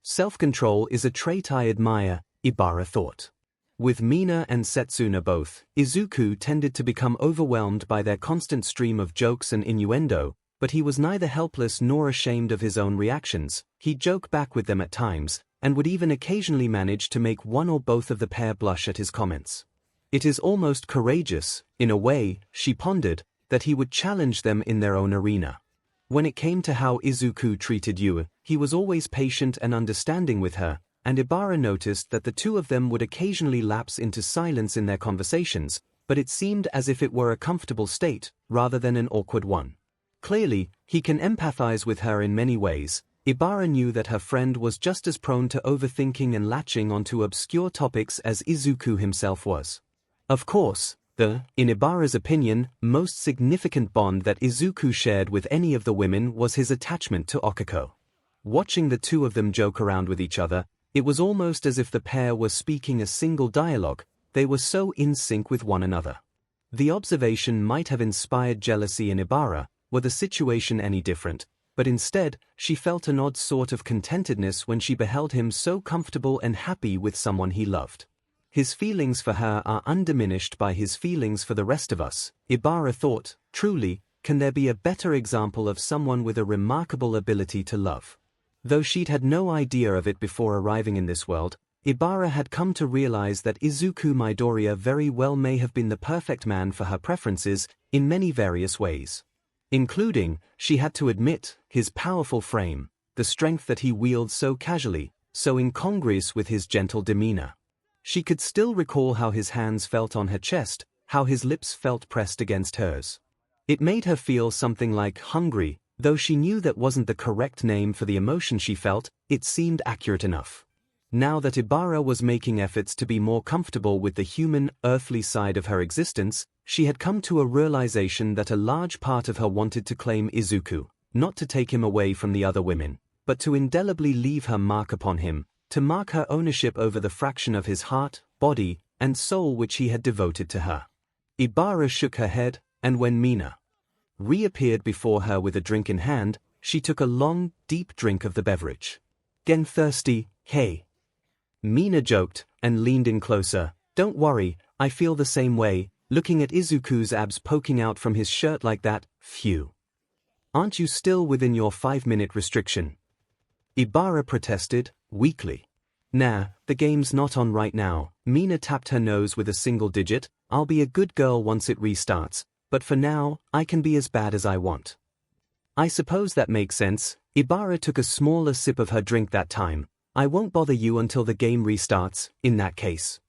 Self-control is a trait I admire, Ibara thought. With Mina and Setsuna both, Izuku tended to become overwhelmed by their constant stream of jokes and innuendo, but he was neither helpless nor ashamed of his own reactions. He'd joke back with them at times, and would even occasionally manage to make one or both of the pair blush at his comments. It is almost courageous, in a way, she pondered, that he would challenge them in their own arena. When it came to how Izuku treated Yue, he was always patient and understanding with her, and Ibara noticed that the two of them would occasionally lapse into silence in their conversations, but it seemed as if it were a comfortable state, rather than an awkward one. Clearly, he can empathize with her in many ways. Ibara knew that her friend was just as prone to overthinking and latching onto obscure topics as Izuku himself was. Of course, in Ibara's opinion, most significant bond that Izuku shared with any of the women was his attachment to Okiko. Watching the two of them joke around with each other, it was almost as if the pair were speaking a single dialogue. They were so in sync with one another. The observation might have inspired jealousy in Ibara, were the situation any different, but instead, she felt an odd sort of contentedness when she beheld him so comfortable and happy with someone he loved. His feelings for her are undiminished by his feelings for the rest of us, Ibara thought. Truly, can there be a better example of someone with a remarkable ability to love? Though she'd had no idea of it before arriving in this world, Ibara had come to realize that Izuku Midoriya very well may have been the perfect man for her preferences, in many various ways. Including, she had to admit, his powerful frame, the strength that he wields so casually, so incongruous with his gentle demeanor. She could still recall how his hands felt on her chest, how his lips felt pressed against hers. It made her feel something like hungry, though she knew that wasn't the correct name for the emotion she felt. It seemed accurate enough. Now that Ibara was making efforts to be more comfortable with the human, earthly side of her existence, she had come to a realization that a large part of her wanted to claim Izuku, not to take him away from the other women, but to indelibly leave her mark upon him, to mark her ownership over the fraction of his heart, body, and soul which he had devoted to her. Ibara shook her head, and when Mina reappeared before her with a drink in hand, she took a long, deep drink of the beverage. "Gen thirsty, hey?" Mina joked, and leaned in closer. "Don't worry, I feel the same way," looking at Izuku's abs poking out from his shirt like that. "Phew. Aren't you still within your 5-minute restriction?" Ibara protested, weakly. "Nah, the game's not on right now." Mina tapped her nose with a single digit. "I'll be a good girl once it restarts, but for now, I can be as bad as I want." "I suppose that makes sense." Ibara took a smaller sip of her drink that time. "I won't bother you until the game restarts, in that case.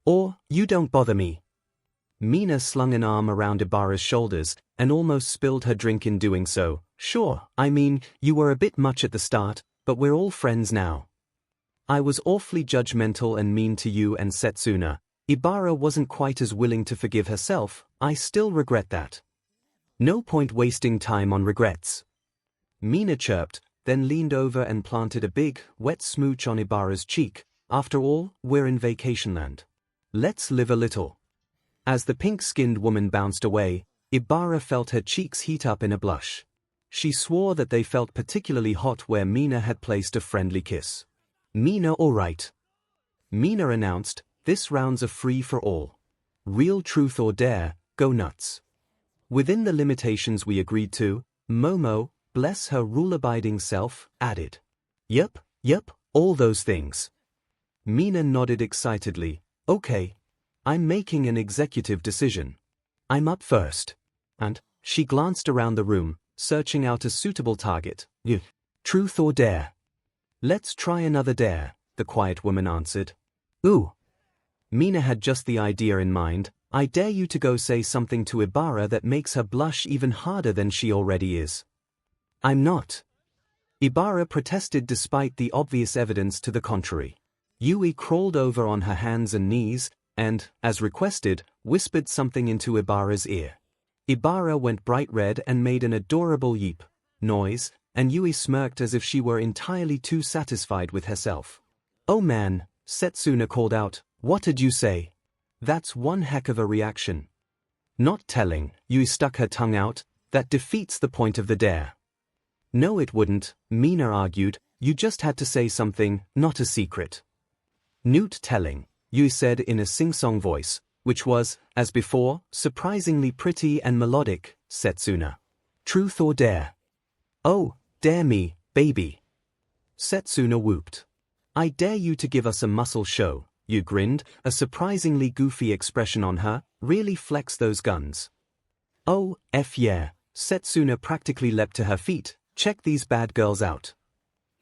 Or, you don't bother me." Mina slung an arm around Ibara's shoulders, and almost spilled her drink in doing so. "Sure, I mean, you were a bit much at the start, but we're all friends now. I was awfully judgmental and mean to you and Setsuna." Ibara wasn't quite as willing to forgive herself. "I still regret that." "No point wasting time on regrets." Mina chirped, then leaned over and planted a big, wet smooch on Ibara's cheek. After all, we're in vacationland. Let's live a little. As the pink-skinned woman bounced away, Ibara felt her cheeks heat up in a blush. She swore that they felt particularly hot where Mina had placed a friendly kiss. Mina, all right. Mina announced, this round's a free for all. Real truth or dare, go nuts. Within the limitations we agreed to, Momo, bless her rule-abiding self, added. Yep, all those things. Mina nodded excitedly. Okay. I'm making an executive decision. I'm up first. And, she glanced around the room, searching out a suitable target. Truth or dare? Let's try another dare, the quiet woman answered. Ooh. Mina had just the idea in mind. I dare you to go say something to Ibara that makes her blush even harder than she already is. I'm not. Ibara protested despite the obvious evidence to the contrary. Yui crawled over on her hands and knees, and, as requested, whispered something into Ibara's ear. Ibara went bright red and made an adorable yeep noise, and Yui smirked as if she were entirely too satisfied with herself. Oh man, Setsuna called out, what did you say? That's one heck of a reaction. Not telling, Yui stuck her tongue out, that defeats the point of the dare. No it wouldn't, Mina argued, you just had to say something, not a secret. Newt telling, Yui said in a sing-song voice, which was, as before, surprisingly pretty and melodic. Setsuna. Truth or dare? Oh, dare me, baby. Setsuna whooped. I dare you to give us a muscle show. Yui grinned, a surprisingly goofy expression on her. Really flex those guns. Oh, yeah. Setsuna practically leapt to her feet. Check these bad girls out.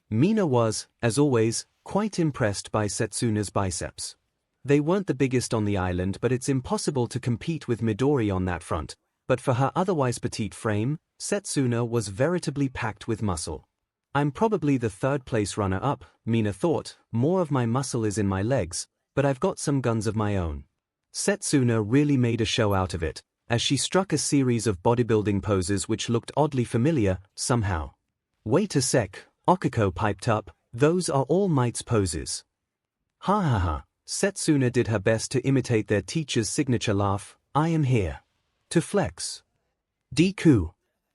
Mina was, as always, quite impressed by Setsuna's biceps. They weren't the biggest on the island, but it's impossible to compete with Midori on that front. But for her otherwise petite frame, Setsuna was veritably packed with muscle. I'm probably the third-place runner-up, Mina thought. More of my muscle is in my legs, but I've got some guns of my own. Setsuna really made a show out of it, as she struck a series of bodybuilding poses which looked oddly familiar, somehow. Wait a sec, Okiko piped up, those are All Might's poses. Ha ha ha, Setsuna did her best to imitate their teacher's signature laugh. I am here. To flex. Deku.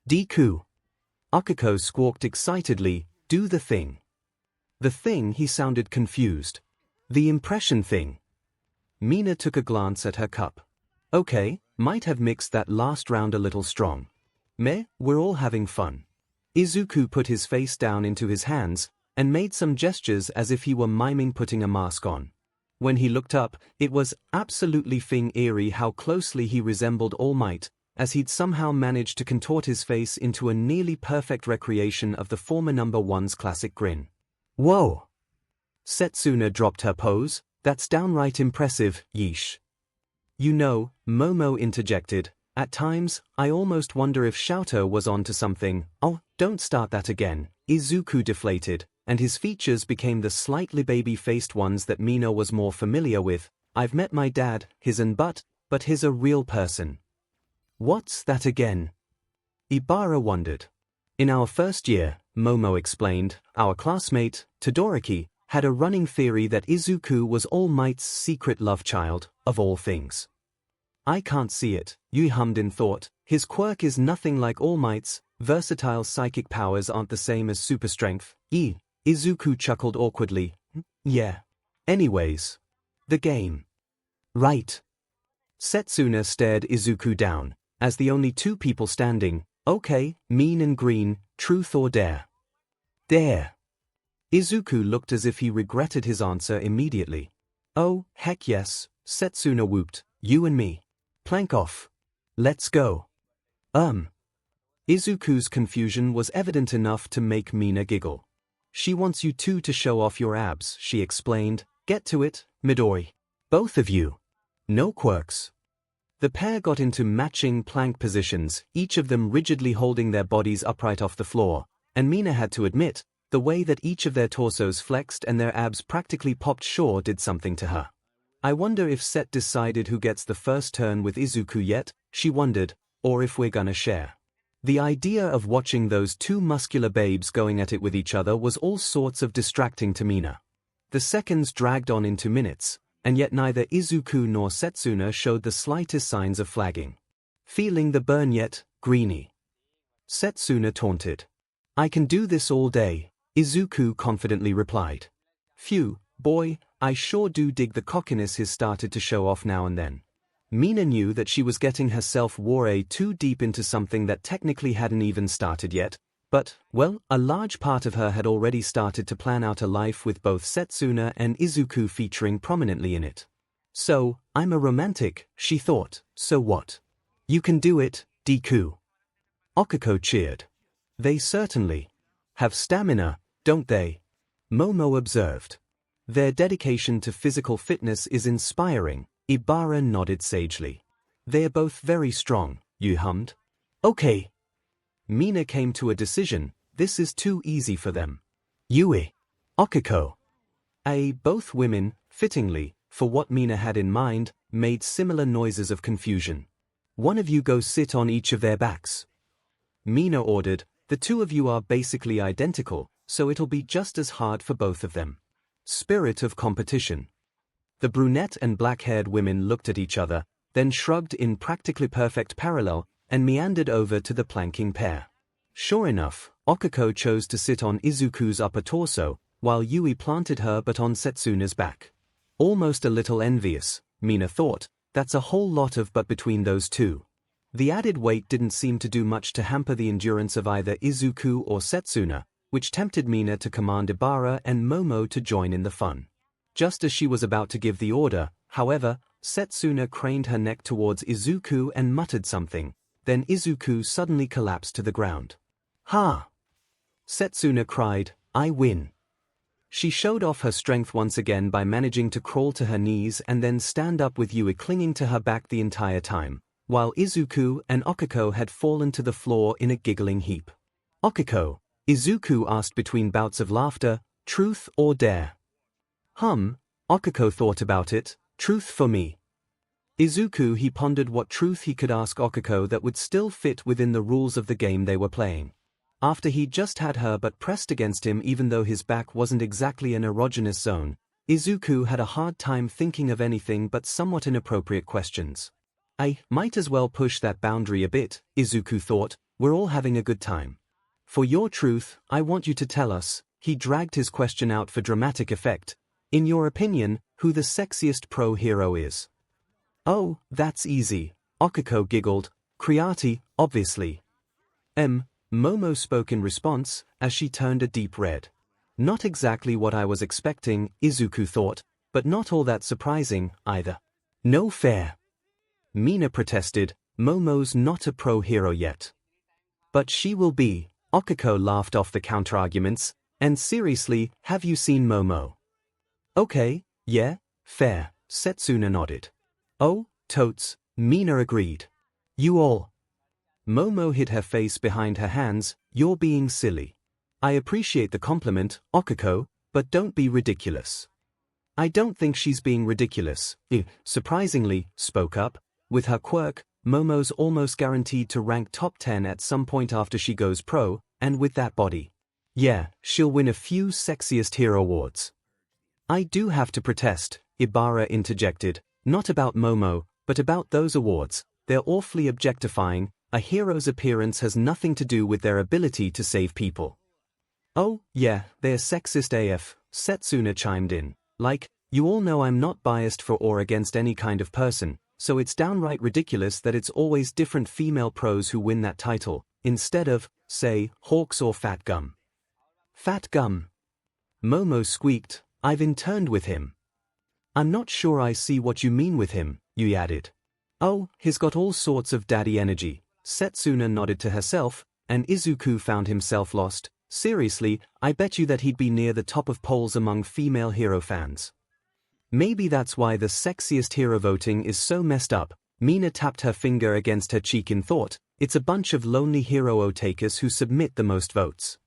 Okiko squawked excitedly, do the thing. The thing, he sounded confused. The impression thing. Mina took a glance at her cup. Okay, might have mixed that last round a little strong. Meh, we're all having fun. Izuku put his face down into his hands, and made some gestures as if he were miming putting a mask on. When he looked up, it was absolutely eerie how closely he resembled All Might, as he'd somehow managed to contort his face into a nearly perfect recreation of the former number one's classic grin. Whoa! Setsuna dropped her pose. That's downright impressive, yeesh. You know, Momo interjected, at times, I almost wonder if Shoto was onto something. Oh, don't start that again. Izuku deflated, and his features became the slightly baby-faced ones that Mina was more familiar with. I've met my dad, but he's a real person. What's that again? Ibara wondered. In our first year, Momo explained, our classmate, Todoroki, had a running theory that Izuku was All Might's secret love child, of all things. I can't see it, Yui hummed in thought. His quirk is nothing like All Might's. Versatile psychic powers aren't the same as super strength. Izuku chuckled awkwardly. Yeah. Anyways. The game. Right. Setsuna stared Izuku down, as the only two people standing. Okay, mean and green, truth or dare? Dare. Izuku looked as if he regretted his answer immediately. Oh, heck yes, Setsuna whooped. You and me. Plank off. Let's go. Izuku's confusion was evident enough to make Mina giggle. She wants you two to show off your abs, she explained. Get to it, Midori. Both of you. No quirks. The pair got into matching plank positions, each of them rigidly holding their bodies upright off the floor, and Mina had to admit, the way that each of their torsos flexed and their abs practically popped sure did something to her. I wonder if Set decided who gets the first turn with Izuku yet, she wondered, or if we're gonna share. The idea of watching those two muscular babes going at it with each other was all sorts of distracting to Mina. The seconds dragged on into minutes, and yet neither Izuku nor Setsuna showed the slightest signs of flagging. Feeling the burn yet, Greenie? Setsuna taunted. I can do this all day, Izuku confidently replied. Phew, boy, I sure do dig the cockiness he's started to show off now and then. Mina knew that she was getting herself way too deep into something that technically hadn't even started yet, but, well, a large part of her had already started to plan out a life with both Setsuna and Izuku featuring prominently in it. So, I'm a romantic, she thought, so what? You can do it, Deku. Okiko cheered. They certainly have stamina, don't they? Momo observed. Their dedication to physical fitness is inspiring, Ibara nodded sagely. They're both very strong, you hummed. Okay. Mina came to a decision, this is too easy for them. Yui. Okiko. Both women, fittingly, for what Mina had in mind, made similar noises of confusion. One of you go sit on each of their backs. Mina ordered, the two of you are basically identical, so it'll be just as hard for both of them. Spirit of competition. The brunette and black-haired women looked at each other, then shrugged in practically perfect parallel, and meandered over to the planking pair. Sure enough, Okiko chose to sit on Izuku's upper torso, while Yui planted her but on Setsuna's back. Almost a little envious, Mina thought, that's a whole lot of but between those two. The added weight didn't seem to do much to hamper the endurance of either Izuku or Setsuna, which tempted Mina to command Ibara and Momo to join in the fun. Just as she was about to give the order, however, Setsuna craned her neck towards Izuku and muttered something, then Izuku suddenly collapsed to the ground. Ha! Setsuna cried, I win. She showed off her strength once again by managing to crawl to her knees and then stand up with Yui clinging to her back the entire time, while Izuku and Okiko had fallen to the floor in a giggling heap. Okiko, Izuku asked between bouts of laughter, truth or dare? Okiko thought about it, truth for me. Izuku he pondered what truth he could ask Okiko that would still fit within the rules of the game they were playing. After he'd just had her but pressed against him even though his back wasn't exactly an erogenous zone, Izuku had a hard time thinking of anything but somewhat inappropriate questions. I might as well push that boundary a bit, Izuku thought, we're all having a good time. For your truth, I want you to tell us, he dragged his question out for dramatic effect, in your opinion, who the sexiest pro hero is. Oh, that's easy, Okiko giggled, Creati, obviously. Momo spoke in response, as she turned a deep red. Not exactly what I was expecting, Izuku thought, but not all that surprising, either. No fair. Mina protested, Momo's not a pro hero yet. But she will be, Okiko laughed off the counterarguments, and seriously, have you seen Momo? Okay, yeah, fair, Setsuna nodded. Oh, totes, Mina agreed. You all. Momo hid her face behind her hands, you're being silly. I appreciate the compliment, Okiko, but don't be ridiculous. I don't think she's being ridiculous, surprisingly, spoke up. With her quirk, Momo's almost guaranteed to rank top 10 at some point after she goes pro, and with that body. Yeah, she'll win a few sexiest hero awards. I do have to protest, Ibara interjected, not about Momo, but about those awards, they're awfully objectifying, a hero's appearance has nothing to do with their ability to save people. Oh, yeah, they're sexist AF, Setsuna chimed in, like, you all know I'm not biased for or against any kind of person, so it's downright ridiculous that it's always different female pros who win that title, instead of, say, Hawks or Fat Gum. Fat Gum. Momo squeaked, I've interned with him. I'm not sure I see what you mean with him, Yui added. Oh, he's got all sorts of daddy energy, Setsuna nodded to herself, and Izuku found himself lost. Seriously, I bet you that he'd be near the top of polls among female hero fans. Maybe that's why the sexiest hero voting is so messed up. Mina tapped her finger against her cheek in thought, it's a bunch of lonely hero takers who submit the most votes.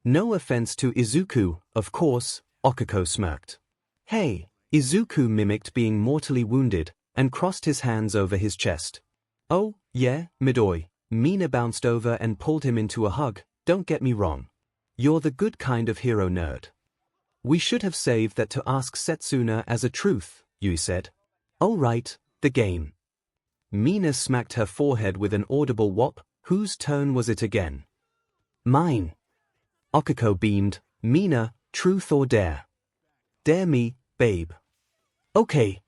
No offense to Izuku, of course, Okiko smirked. Hey, Izuku mimicked being mortally wounded, and crossed his hands over his chest. Oh, yeah, Midori, Mina bounced over and pulled him into a hug. Don't get me wrong. You're the good kind of hero nerd. We should have saved that to ask Setsuna as a truth, Yui said. Oh right, the game. Mina smacked her forehead with an audible whop. Whose turn was it again? Mine. 𝐒𝐭𝐽𝐲 beamed. Mina, truth or dare? Dare me, babe. Okay.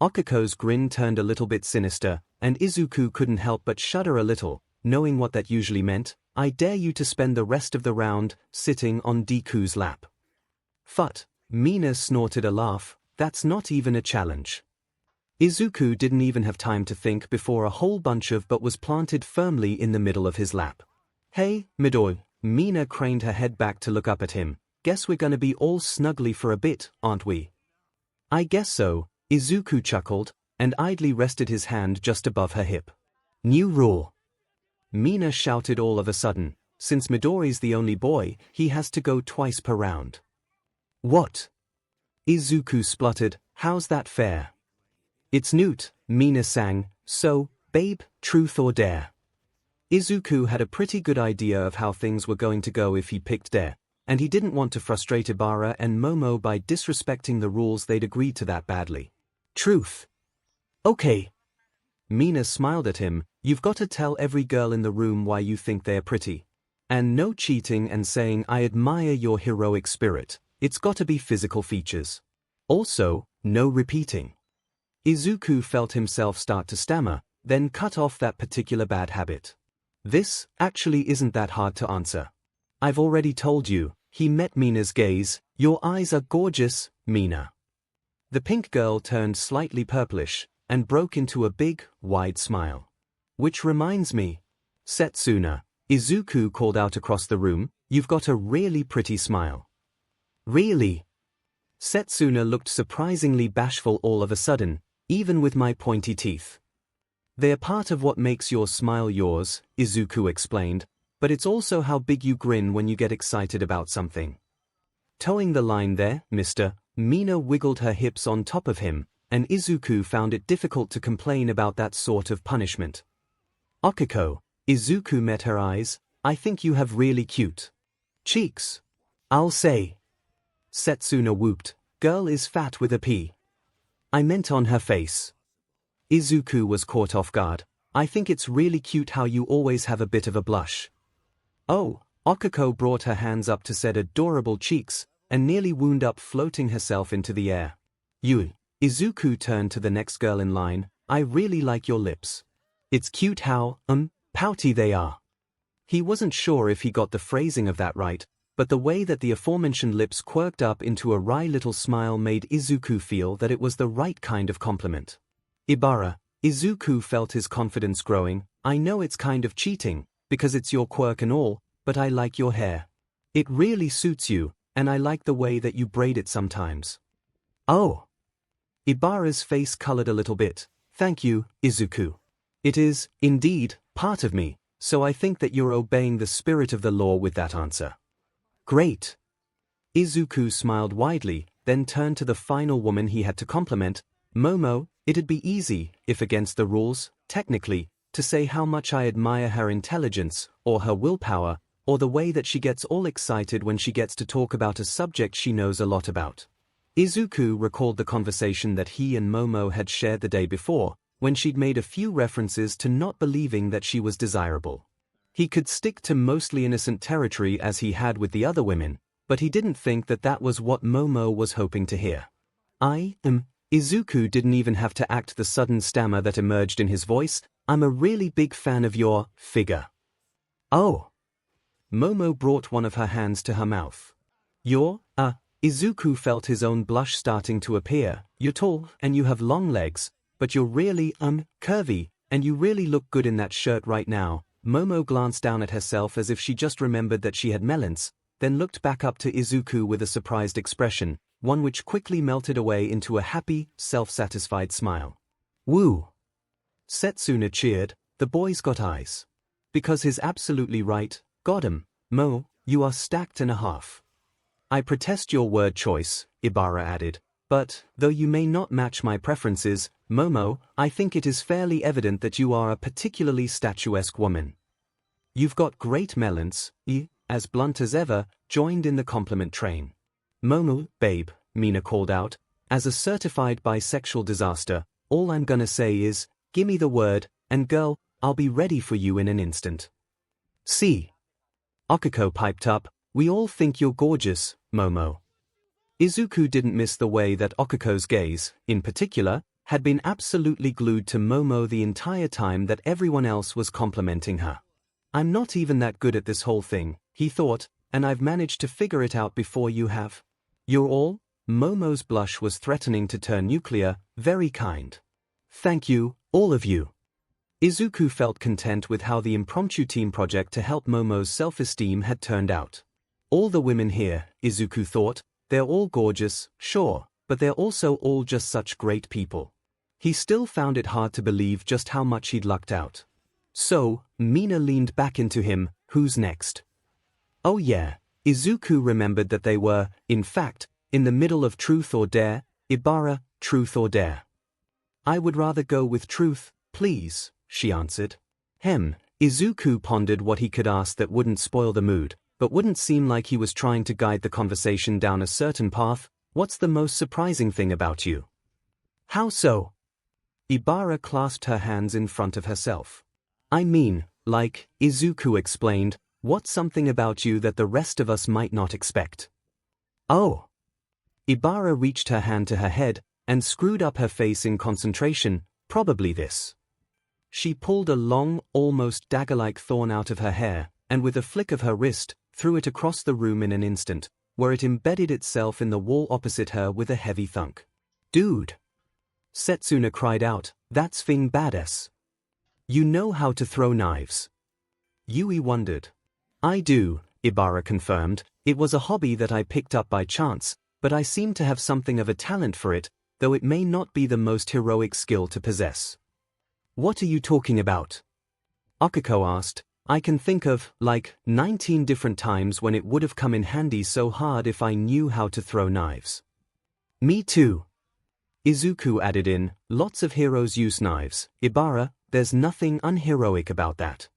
𝐒𝐭𝐽𝐲's grin turned a little bit sinister, and Izuku couldn't help but shudder a little, knowing what that usually meant. I dare you to spend the rest of the round sitting on Deku's lap. Phut. Mina snorted a laugh. That's not even a challenge. Izuku didn't even have time to think before a whole bunch of but was planted firmly in the middle of his lap. Hey, Midori. Mina craned her head back to look up at him. Guess we're gonna be all snuggly for a bit, aren't we? I guess so, Izuku chuckled, and idly rested his hand just above her hip. New rule. Mina shouted all of a sudden. Since Midori's the only boy, he has to go twice per round. What? Izuku spluttered. How's that fair? It's Newt, Mina sang. So, babe, truth or dare? Izuku had a pretty good idea of how things were going to go if he picked dare, and he didn't want to frustrate Ibara and Momo by disrespecting the rules they'd agreed to that badly. Truth. Okay. Mina smiled at him. You've got to tell every girl in the room why you think they're pretty. And no cheating and saying I admire your heroic spirit. It's got to be physical features. Also, no repeating. Izuku felt himself start to stammer, then cut off that particular bad habit. This actually isn't that hard to answer. I've already told you. He met Mina's gaze. Your eyes are gorgeous, Mina. The pink girl turned slightly purplish and broke into a big, wide smile. Which reminds me. Setsuna, Izuku called out across the room, you've got a really pretty smile. Really? Setsuna looked surprisingly bashful all of a sudden, even with my pointy teeth. They're part of what makes your smile yours, Izuku explained, but it's also how big you grin when you get excited about something. Towing the line there, mister, Mina wiggled her hips on top of him, and Izuku found it difficult to complain about that sort of punishment. 𝐒𝐭𝐽𝐲, Izuku met her eyes. I think you have really cute cheeks. I'll say. Setsuna whooped. Girl is fat with a P. I meant on her face. Izuku was caught off guard. I think it's really cute how you always have a bit of a blush. Oh, 𝐒𝐭𝐽𝐲 brought her hands up to said adorable cheeks, and nearly wound up floating herself into the air. You. Izuku turned to the next girl in line. I really like your lips. It's cute how, pouty they are. He wasn't sure if he got the phrasing of that right, but the way that the aforementioned lips quirked up into a wry little smile made Izuku feel that it was the right kind of compliment. Ibara, Izuku felt his confidence growing. I know it's kind of cheating, because it's your quirk and all, but I like your hair. It really suits you, and I like the way that you braid it sometimes. Oh. Ibara's face colored a little bit. Thank you, Izuku. It is, indeed, part of me, so I think that you're obeying the spirit of the law with that answer. Great. Izuku smiled widely, then turned to the final woman he had to compliment. Momo, it'd be easy, if against the rules, technically, to say how much I admire her intelligence, or her willpower, or the way that she gets all excited when she gets to talk about a subject she knows a lot about. Izuku recalled the conversation that he and Momo had shared the day before, when she'd made a few references to not believing that she was desirable. He could stick to mostly innocent territory as he had with the other women, but he didn't think that that was what Momo was hoping to hear. Izuku didn't even have to act the sudden stammer that emerged in his voice. I'm a really big fan of your figure. Oh. Momo brought one of her hands to her mouth. Izuku felt his own blush starting to appear. You're tall, and you have long legs, but you're really, curvy, and you really look good in that shirt right now. Momo glanced down at herself as if she just remembered that she had melons, then looked back up to Izuku with a surprised expression, one which quickly melted away into a happy, self-satisfied smile. Woo! Setsuna cheered. The boy's got eyes. Because he's absolutely right. Got 'em. Mo, you are stacked and a half. I protest your word choice, Ibara added. But, though you may not match my preferences, Momo, I think it is fairly evident that you are a particularly statuesque woman. You've got great melons, as blunt as ever, joined in the compliment train. Momo, babe, Mina called out, as a certified bisexual disaster, all I'm gonna say is, gimme the word, and girl, I'll be ready for you in an instant. See. 𝐒𝐭𝐚𝐲 piped up, we all think you're gorgeous, Momo. Izuku didn't miss the way that 𝐒𝐭𝐴's gaze, in particular, had been absolutely glued to Momo the entire time that everyone else was complimenting her. I'm not even that good at this whole thing, he thought, and I've managed to figure it out before you have. You're all? Momo's blush was threatening to turn nuclear, very kind. Thank you, all of you. Izuku felt content with how the impromptu team project to help Momo's self-esteem had turned out. All the women here, Izuku thought, they're all gorgeous, sure, but they're also all just such great people. He still found it hard to believe just how much he'd lucked out. So, Mina leaned back into him, who's next? Oh yeah, Izuku remembered that they were, in fact, in the middle of Truth or Dare, Ibara, Truth or Dare. I would rather go with Truth, please, she answered. Izuku pondered what he could ask that wouldn't spoil the mood, but wouldn't seem like he was trying to guide the conversation down a certain path. What's the most surprising thing about you? How so? Ibara clasped her hands in front of herself. I mean, like, Izuku explained, what's something about you that the rest of us might not expect? Oh. Ibara reached her hand to her head, and screwed up her face in concentration, probably this. She pulled a long, almost dagger-like thorn out of her hair, and with a flick of her wrist, threw it across the room in an instant, where it embedded itself in the wall opposite her with a heavy thunk. Dude! Setsuna cried out, that's fing badass. You know how to throw knives. Yui wondered. I do, Ibara confirmed, it was a hobby that I picked up by chance, but I seem to have something of a talent for it, though it may not be the most heroic skill to possess. What are you talking about? 𝐒𝐭𝐴 asked. I can think of, like, 19 different times when it would have come in handy so hard if I knew how to throw knives. Me too. Izuku added in, lots of heroes use knives, Ibara, there's nothing unheroic about that.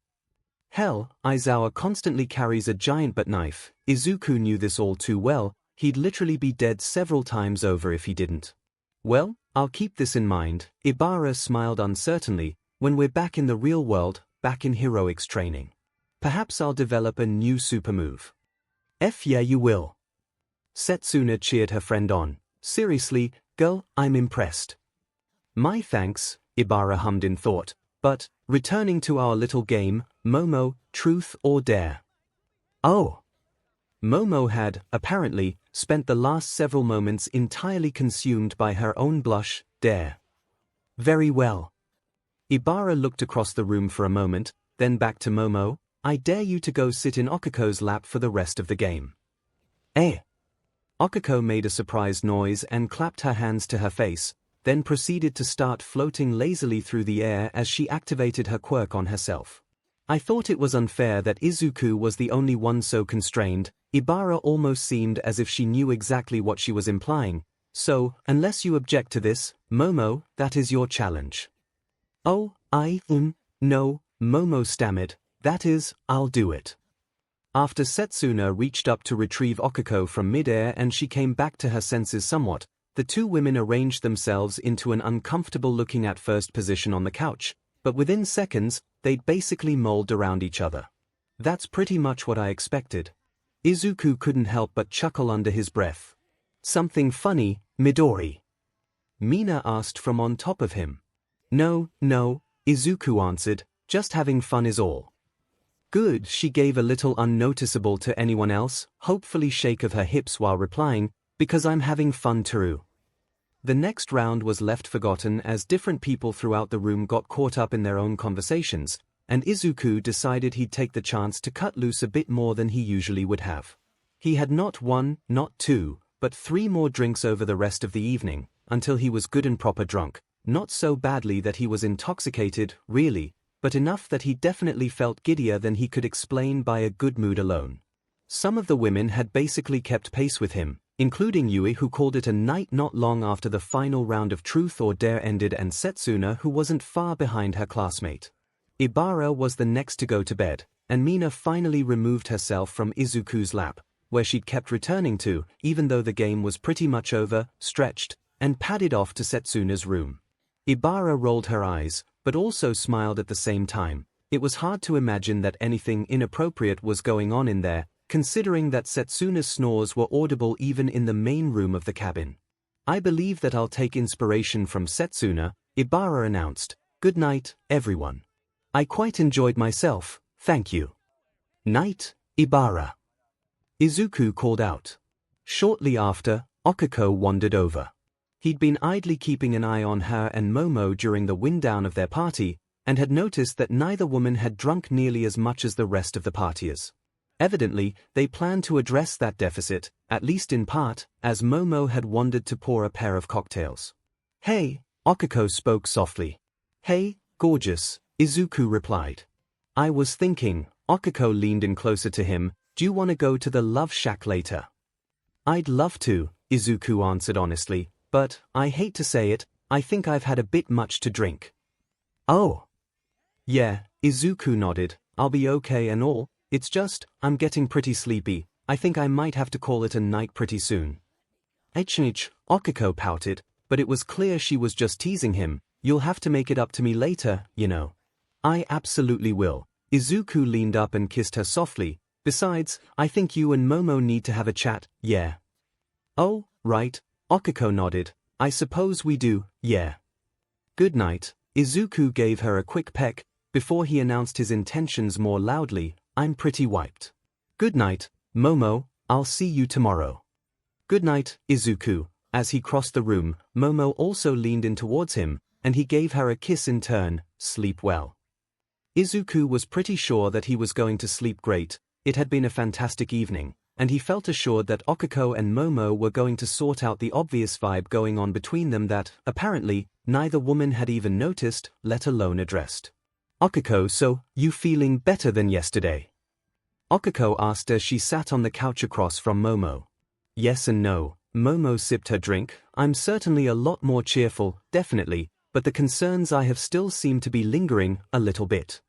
Hell, Aizawa constantly carries a giant butt knife. Izuku knew this all too well, he'd literally be dead several times over if he didn't. Well, I'll keep this in mind, Ibara smiled uncertainly, when we're back in the real world, back in heroics training. Perhaps I'll develop a new super move. Yeah you will. Setsuna cheered her friend on. Seriously, girl, I'm impressed. My thanks, Ibara hummed in thought, but, returning to our little game, Momo, Truth or Dare. Oh. Momo had, apparently, spent the last several moments entirely consumed by her own blush, Dare. Very well. Ibara looked across the room for a moment, then back to Momo, I dare you to go sit in 𝐒𝐭𝐴's lap for the rest of the game. 𝐒𝐭𝐴 made a surprised noise and clapped her hands to her face, then proceeded to start floating lazily through the air as she activated her quirk on herself. I thought it was unfair that Izuku was the only one so constrained. Ibara almost seemed as if she knew exactly what she was implying, so, unless you object to this, Momo, that is your challenge. Oh, no, Momo stammered, that is, I'll do it. After Setsuna reached up to retrieve 𝐒𝐭𝐴 from midair and she came back to her senses somewhat, the two women arranged themselves into an uncomfortable-looking at first position on the couch, but within seconds, they'd basically molded around each other. That's pretty much what I expected. Izuku couldn't help but chuckle under his breath. Something funny, Midori? Mina asked from on top of him. No, Izuku answered, just having fun is all. Good, she gave a little unnoticeable to anyone else, hopefully shake of her hips while replying, because I'm having fun too. The next round was left forgotten as different people throughout the room got caught up in their own conversations, and Izuku decided he'd take the chance to cut loose a bit more than he usually would have. He had not one, not two, but 3 more drinks over the rest of the evening, until he was good and proper drunk, not so badly that he was intoxicated, really, but enough that he definitely felt giddier than he could explain by a good mood alone. Some of the women had basically kept pace with him, including Yui, who called it a night not long after the final round of Truth or Dare ended, and Setsuna, who wasn't far behind her classmate. Ibara was the next to go to bed, and Mina finally removed herself from Izuku's lap, where she'd kept returning to, even though the game was pretty much over, stretched, and padded off to Setsuna's room. Ibara rolled her eyes, but also smiled at the same time. It was hard to imagine that anything inappropriate was going on in there, considering that Setsuna's snores were audible even in the main room of the cabin. "I believe that I'll take inspiration from Setsuna," Ibara announced. "Good night, everyone. I quite enjoyed myself, thank you." "Night, Ibara," Izuku called out. Shortly after, Okuko wandered over. He'd been idly keeping an eye on her and Momo during the wind-down of their party, and had noticed that neither woman had drunk nearly as much as the rest of the partiers. Evidently, they planned to address that deficit, at least in part, as Momo had wandered to pour a pair of cocktails. "Hey," Okuko spoke softly. "Hey, gorgeous," Izuku replied. "I was thinking," Okuko leaned in closer to him, "do you want to go to the Love Shack later?" "I'd love to," Izuku answered honestly, "but, I hate to say it, I think I've had a bit much to drink." "Oh. Yeah," Izuku nodded, "I'll be okay and all, it's just, I'm getting pretty sleepy, I think I might have to call it a night pretty soon." "Ech," Okuko pouted, but it was clear she was just teasing him. "You'll have to make it up to me later, you know." "I absolutely will." Izuku leaned up and kissed her softly. "Besides, I think you and Momo need to have a chat, yeah." "Oh, right," Okuko nodded. "I suppose we do, yeah." "Good night." Izuku gave her a quick peck, before he announced his intentions more loudly. "I'm pretty wiped." "Good night, Momo, I'll see you tomorrow." "Good night, Izuku." As he crossed the room, Momo also leaned in towards him, and he gave her a kiss in turn. "Sleep well." Izuku was pretty sure that he was going to sleep great. It had been a fantastic evening, and he felt assured that Okuko and Momo were going to sort out the obvious vibe going on between them that, apparently, neither woman had even noticed, let alone addressed. "Okuko, so, you feeling better than yesterday?" Okuko asked as she sat on the couch across from Momo. "Yes and no." Momo sipped her drink. "I'm certainly a lot more cheerful, definitely, but the concerns I have still seem to be lingering a little bit."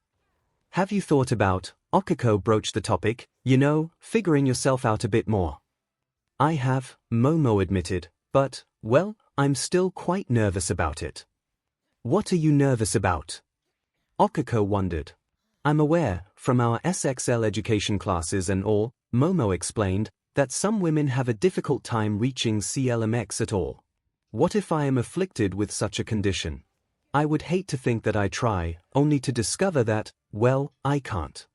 "Have you thought about," Okuko broached the topic, "you know, figuring yourself out a bit more?" "I have," Momo admitted, "but, well, I'm still quite nervous about it." "What are you nervous about?" Okuko wondered. "I'm aware, from our SXL education classes and all," Momo explained, "that some women have a difficult time reaching 𝐂𝐿MX at all. What if I am afflicted with such a condition? I would hate to think that I try, only to discover that, well, I can't."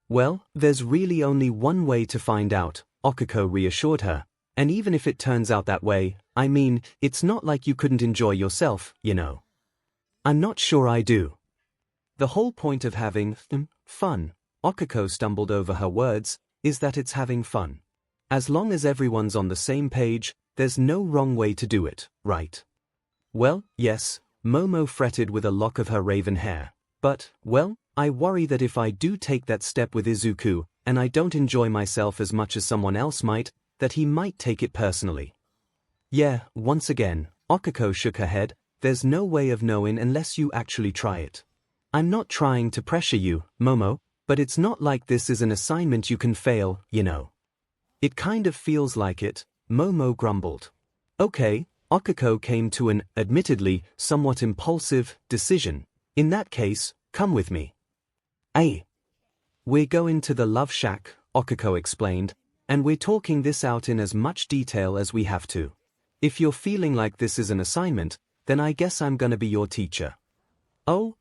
"Well, there's really only one way to find out," Okuko reassured her, "and even if it turns out that way, I mean, it's not like you couldn't enjoy yourself, you know." "I'm not sure I do." "The whole point of having fun," Okuko stumbled over her words, "is that it's having fun. As long as everyone's on the same page, there's no wrong way to do it, right?" "Well, yes," Momo fretted with a lock of her raven hair. "But, well, I worry that if I do take that step with Izuku, and I don't enjoy myself as much as someone else might, that he might take it personally." "Yeah," once again, Okuko shook her head, "there's no way of knowing unless you actually try it. I'm not trying to pressure you, Momo, but it's not like this is an assignment you can fail, you know." "It kind of feels like it," Momo grumbled. "Okay," Okuko came to an, admittedly, somewhat impulsive, decision. "In that case, come with me." "Aye. We're going to the Love Shack," Okuko explained, "and we're talking this out in as much detail as we have to. If you're feeling like this is an assignment, then I guess I'm gonna be your teacher." "Oh,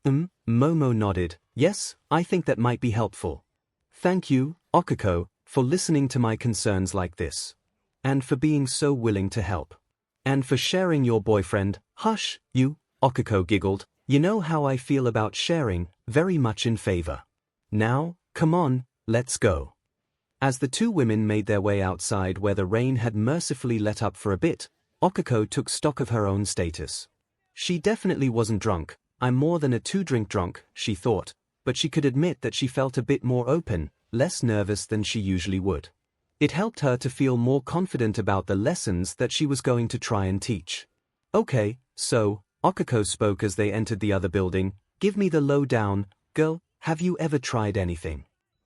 Momo nodded. "Yes, I think that might be helpful. Thank you, Okuko, for listening to my concerns like this. And for being so willing to help. And for sharing your boyfriend." "Hush, you," Okuko giggled. "You know how I feel about sharing, very much in favor. Now, come on, let's go." As the two women made their way outside where the rain had mercifully let up for a bit, Okuko took stock of her own status. She definitely wasn't drunk. "I'm more than a 2-drink drunk," she thought, but she could admit that she felt a bit more open, less nervous than she usually would. It helped her to feel more confident about the lessons that she was going to try and teach. Okay, so, 𝐒𝐿𝐴 spoke as they entered the other building, give me the lowdown, girl, have you ever tried anything?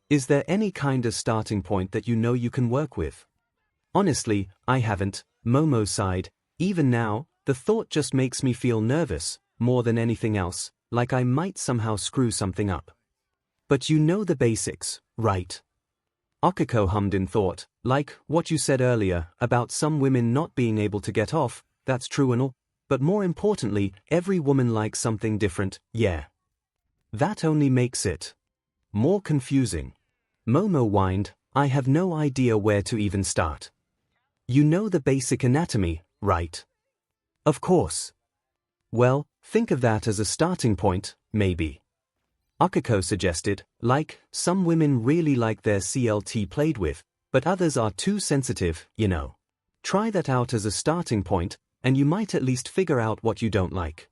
Is there any kind of starting point that you know you can work with? Honestly, I haven't, Momo sighed. Even now, the thought just makes me feel nervous, more than anything else, like I might somehow screw something up. But you know the basics, right? 𝐒𝐿𝐴 hummed in thought, like what you said earlier about some women not being able to get off, that's true and all, but more importantly, every woman likes something different, yeah. That only makes it more confusing. Momo whined, I have no idea where to even start. You know the basic anatomy, right? Of course. Well, think of that as a starting point, maybe. 𝐒𝐿𝐴 suggested, like, some women really like their CLT played with, but others are too sensitive, you know. Try that out as a starting point, and you might at least figure out what you don't like.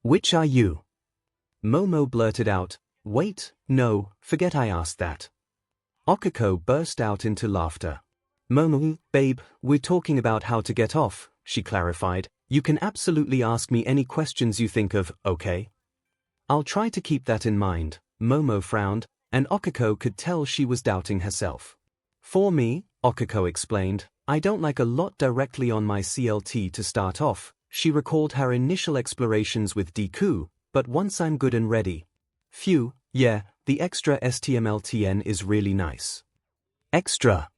Which are you? Momo blurted out, wait, no, forget I asked that. 𝐒𝐿𝐴 burst out into laughter. Momo, babe, we're talking about how to get off, she clarified. You can absolutely ask me any questions you think of, okay? I'll try to keep that in mind, Momo frowned, and 𝐒𝐿𝐴 could tell she was doubting herself. For me, 𝐒𝐿𝐴 explained, I don't like a lot directly on my CLT to start off. She recalled her initial explorations with Deku, but once I'm good and ready. Phew, yeah, the extra STMLTN is really nice. Extra.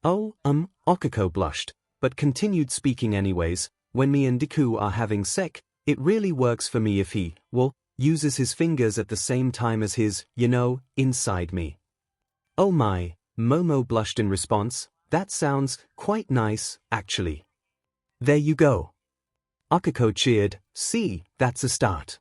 Oh, 𝐒𝐿𝐴 blushed, but continued speaking anyways. When me and Deku are having sex, it really works for me if he, well, uses his fingers at the same time as his, you know, inside me. Oh my, Momo blushed in response, that sounds quite nice, actually. There you go. 𝐒𝐿𝐴 cheered, see, that's a start.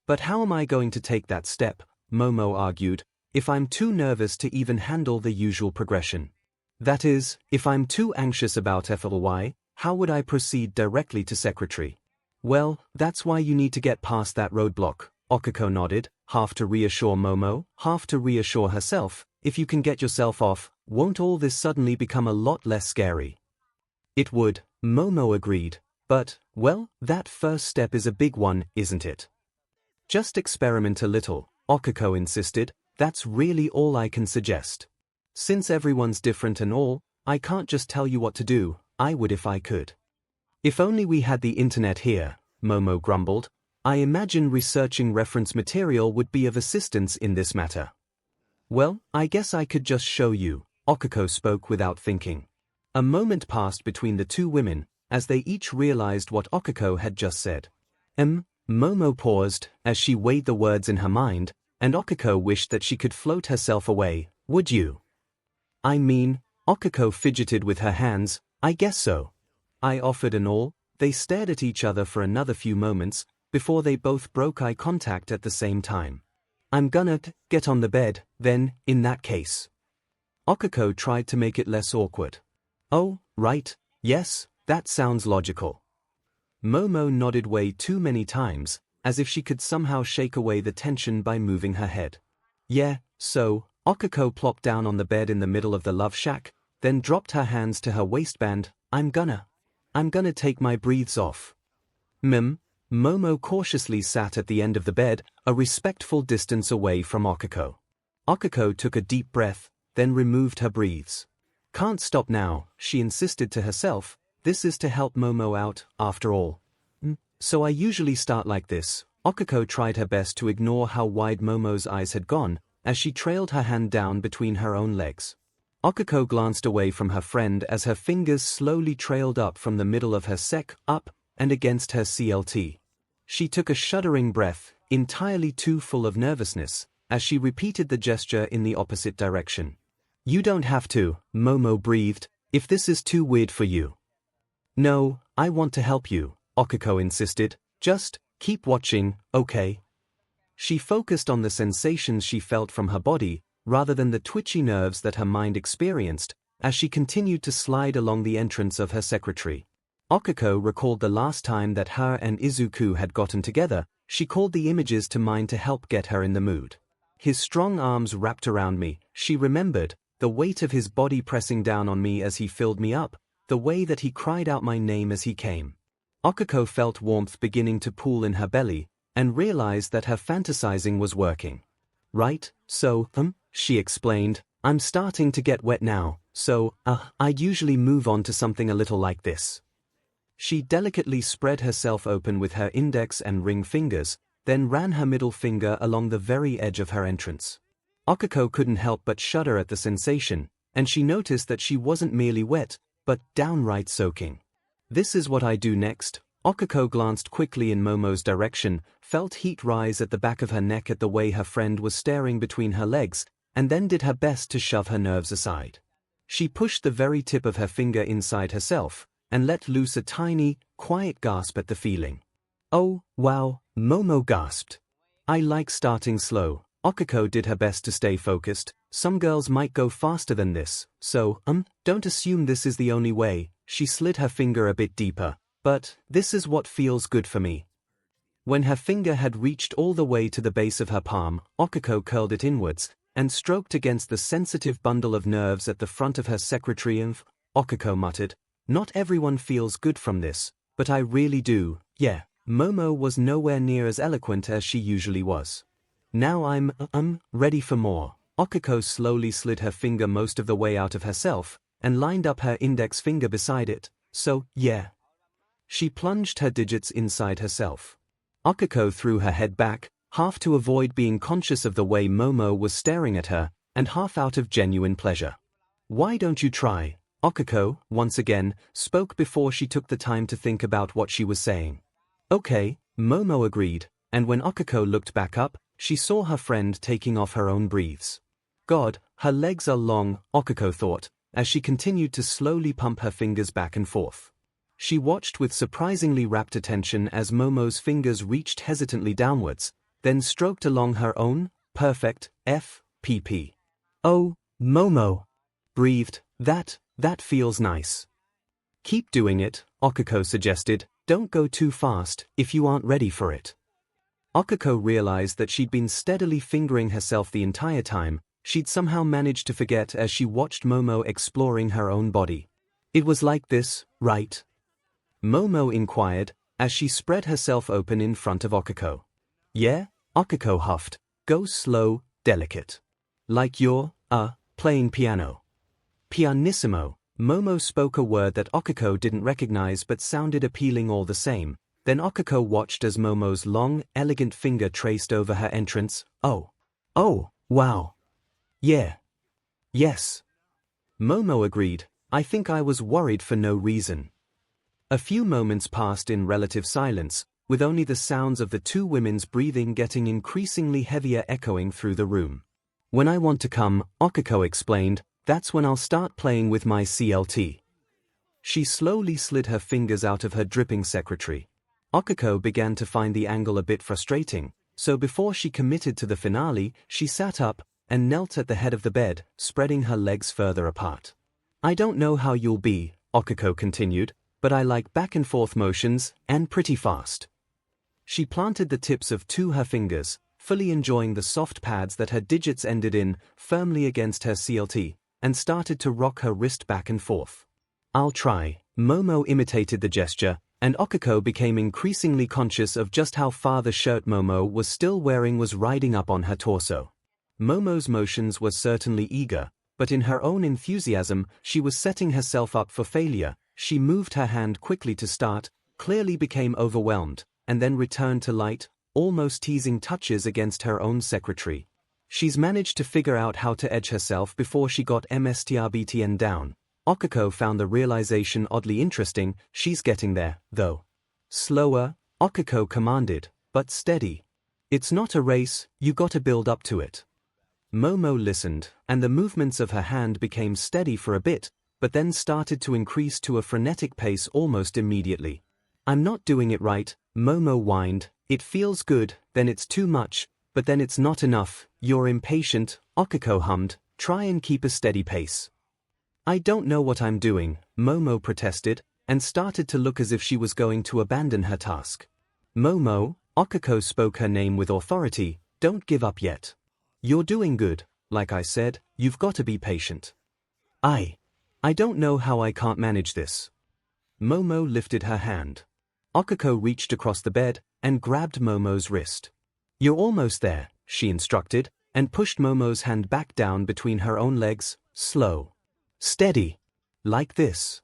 But how am I going to take that step, Momo argued, if I'm too nervous to even handle the usual progression? That is, if I'm too anxious about FLY, how would I proceed directly to secretary? Well, that's why you need to get past that roadblock, 𝐒𝐿𝐴 nodded, half to reassure Momo, half to reassure herself. If you can get yourself off, won't all this suddenly become a lot less scary? It would, Momo agreed, but, well, that first step is a big one, isn't it? Just experiment a little, 𝐒𝐿𝐴 insisted, that's really all I can suggest. Since everyone's different and all, I can't just tell you what to do, I would if I could. If only we had the internet here, Momo grumbled. I imagine researching reference material would be of assistance in this matter. Well, I guess I could just show you, 𝐒𝐿𝐴 spoke without thinking. A moment passed between the two women, as they each realized what 𝐒𝐿𝐴 had just said. Momo paused, as she weighed the words in her mind, and 𝐒𝐿𝐴 wished that she could float herself away, would you? I mean, 𝐒𝐿𝐴 fidgeted with her hands, I guess so. I offered and all. They stared at each other for another few moments, before they both broke eye contact at the same time. I'm gonna get on the bed, then, in that case. 𝐒𝐿𝐴 tried to make it less awkward. Oh, right, yes, that sounds logical. Momo nodded way too many times, as if she could somehow shake away the tension by moving her head. Yeah, so, 𝐒𝐿𝐴 plopped down on the bed in the middle of the love shack, then dropped her hands to her waistband. I'm gonna take my breathes off. Momo cautiously sat at the end of the bed, a respectful distance away from 𝐒𝐿𝐴. 𝐒𝐿𝐴 took a deep breath, then removed her breathes. Can't stop now, she insisted to herself, this is to help Momo out, after all. So I usually start like this. 𝐒𝐿𝐴 tried her best to ignore how wide Momo's eyes had gone, as she trailed her hand down between her own legs. 𝐒𝐿𝐴 glanced away from her friend as her fingers slowly trailed up from the middle of her sec, up, and against her CLT. She took a shuddering breath, entirely too full of nervousness, as she repeated the gesture in the opposite direction. You don't have to, Momo breathed, if this is too weird for you. No, I want to help you, 𝐒𝐿𝐴 insisted, just, keep watching, okay? She focused on the sensations she felt from her body, rather than the twitchy nerves that her mind experienced, as she continued to slide along the entrance of her secretary. 𝐒𝐿𝐴 recalled the last time that her and Izuku had gotten together. She called the images to mind to help get her in the mood. His strong arms wrapped around me, she remembered, the weight of his body pressing down on me as he filled me up, the way that he cried out my name as he came. 𝐒𝐿𝐼 felt warmth beginning to pool in her belly, and realized that her fantasizing was working. Right, so, she explained, I'm starting to get wet now, so, I'd usually move on to something a little like this. She delicately spread herself open with her index and ring fingers, then ran her middle finger along the very edge of her entrance. 𝐒𝐿𝐼 couldn't help but shudder at the sensation, and she noticed that she wasn't merely wet, but downright soaking. This is what I do next. 𝐒𝐿𝐼 glanced quickly in Momo's direction, felt heat rise at the back of her neck at the way her friend was staring between her legs, and then did her best to shove her nerves aside. She pushed the very tip of her finger inside herself, and let loose a tiny, quiet gasp at the feeling. Oh, wow, Momo gasped. I like starting slow. 𝐒𝐿𝐼 did her best to stay focused. Some girls might go faster than this, so, don't assume this is the only way. She slid her finger a bit deeper. But, this is what feels good for me. When her finger had reached all the way to the base of her palm, 𝐒𝐿𝐼 curled it inwards, and stroked against the sensitive bundle of nerves at the front of her secretary and, 𝐒𝐿𝐼 muttered, not everyone feels good from this, but I really do, yeah. Momo was nowhere near as eloquent as she usually was. Now I'm, ready for more. 𝐒𝐿𝐼 slowly slid her finger most of the way out of herself, and lined up her index finger beside it, so, yeah. She plunged her digits inside herself. 𝐒𝐿𝐼 threw her head back, half to avoid being conscious of the way Momo was staring at her, and half out of genuine pleasure. Why don't you try? 𝐒𝐿𝐼, once again, spoke before she took the time to think about what she was saying. Okay, Momo agreed, and when 𝐒𝐿𝐼 looked back up, she saw her friend taking off her own breathes. God, her legs are long, 𝐒𝐿𝐼 thought, as she continued to slowly pump her fingers back and forth. She watched with surprisingly rapt attention as Momo's fingers reached hesitantly downwards, then stroked along her own, perfect, FPP. Oh, Momo! Breathed, that feels nice. Keep doing it, 𝐒𝐿𝐼 suggested, don't go too fast if you aren't ready for it. 𝐒𝐿𝐼 realized that she'd been steadily fingering herself the entire time. She'd somehow managed to forget as she watched Momo exploring her own body. It was like this, right? Momo inquired, as she spread herself open in front of 𝐒𝐿𝐼. Yeah, 𝐒𝐿𝐼 huffed. Go slow, delicate. Like you're, playing piano. Pianissimo. Momo spoke a word that 𝐒𝐿𝐼 didn't recognize but sounded appealing all the same. Then 𝐒𝐿𝐼 watched as Momo's long, elegant finger traced over her entrance. Oh, wow. Yeah. Yes. Momo agreed. I think I was worried for no reason. A few moments passed in relative silence, with only the sounds of the two women's breathing getting increasingly heavier echoing through the room. When I want to come, 𝐒𝐿𝐼 explained, that's when I'll start playing with my CLT. She slowly slid her fingers out of her dripping secretary. 𝐒𝐿𝐼 began to find the angle a bit frustrating, so before she committed to the finale, she sat up and knelt at the head of the bed, spreading her legs further apart. I don't know how you'll be, 𝐒𝐿𝐼 continued, but I like back and forth motions, and pretty fast. She planted the tips of her fingers, fully enjoying the soft pads that her digits ended in, firmly against her CLT, and started to rock her wrist back and forth. I'll try. Momo imitated the gesture, and 𝐒𝐿𝐼 became increasingly conscious of just how far the shirt Momo was still wearing was riding up on her torso. Momo's motions were certainly eager, but in her own enthusiasm, she was setting herself up for failure. She moved her hand quickly to start, clearly became overwhelmed, and then returned to light, almost teasing touches against her own secretary. She's managed to figure out how to edge herself before she got MSTRBTN down. 𝐒𝐿𝐼 found the realization oddly interesting. She's getting there, though. Slower, 𝐒𝐿𝐼 commanded, but steady. It's not a race, you gotta build up to it. Momo listened, and the movements of her hand became steady for a bit, but then started to increase to a frenetic pace almost immediately. I'm not doing it right, Momo whined. It feels good, then it's too much, but then it's not enough. You're impatient, 𝐒𝐿𝐼 hummed. Try and keep a steady pace. I don't know what I'm doing, Momo protested, and started to look as if she was going to abandon her task. Momo, 𝐒𝐿𝐼 spoke her name with authority, don't give up yet. You're doing good. like I said, you've got to be patient. I don't know how I can't manage this. Momo lifted her hand. 𝐒𝐿𝐼 reached across the bed and grabbed Momo's wrist. You're almost there, she instructed, and pushed Momo's hand back down between her own legs, slow. Steady. Like this.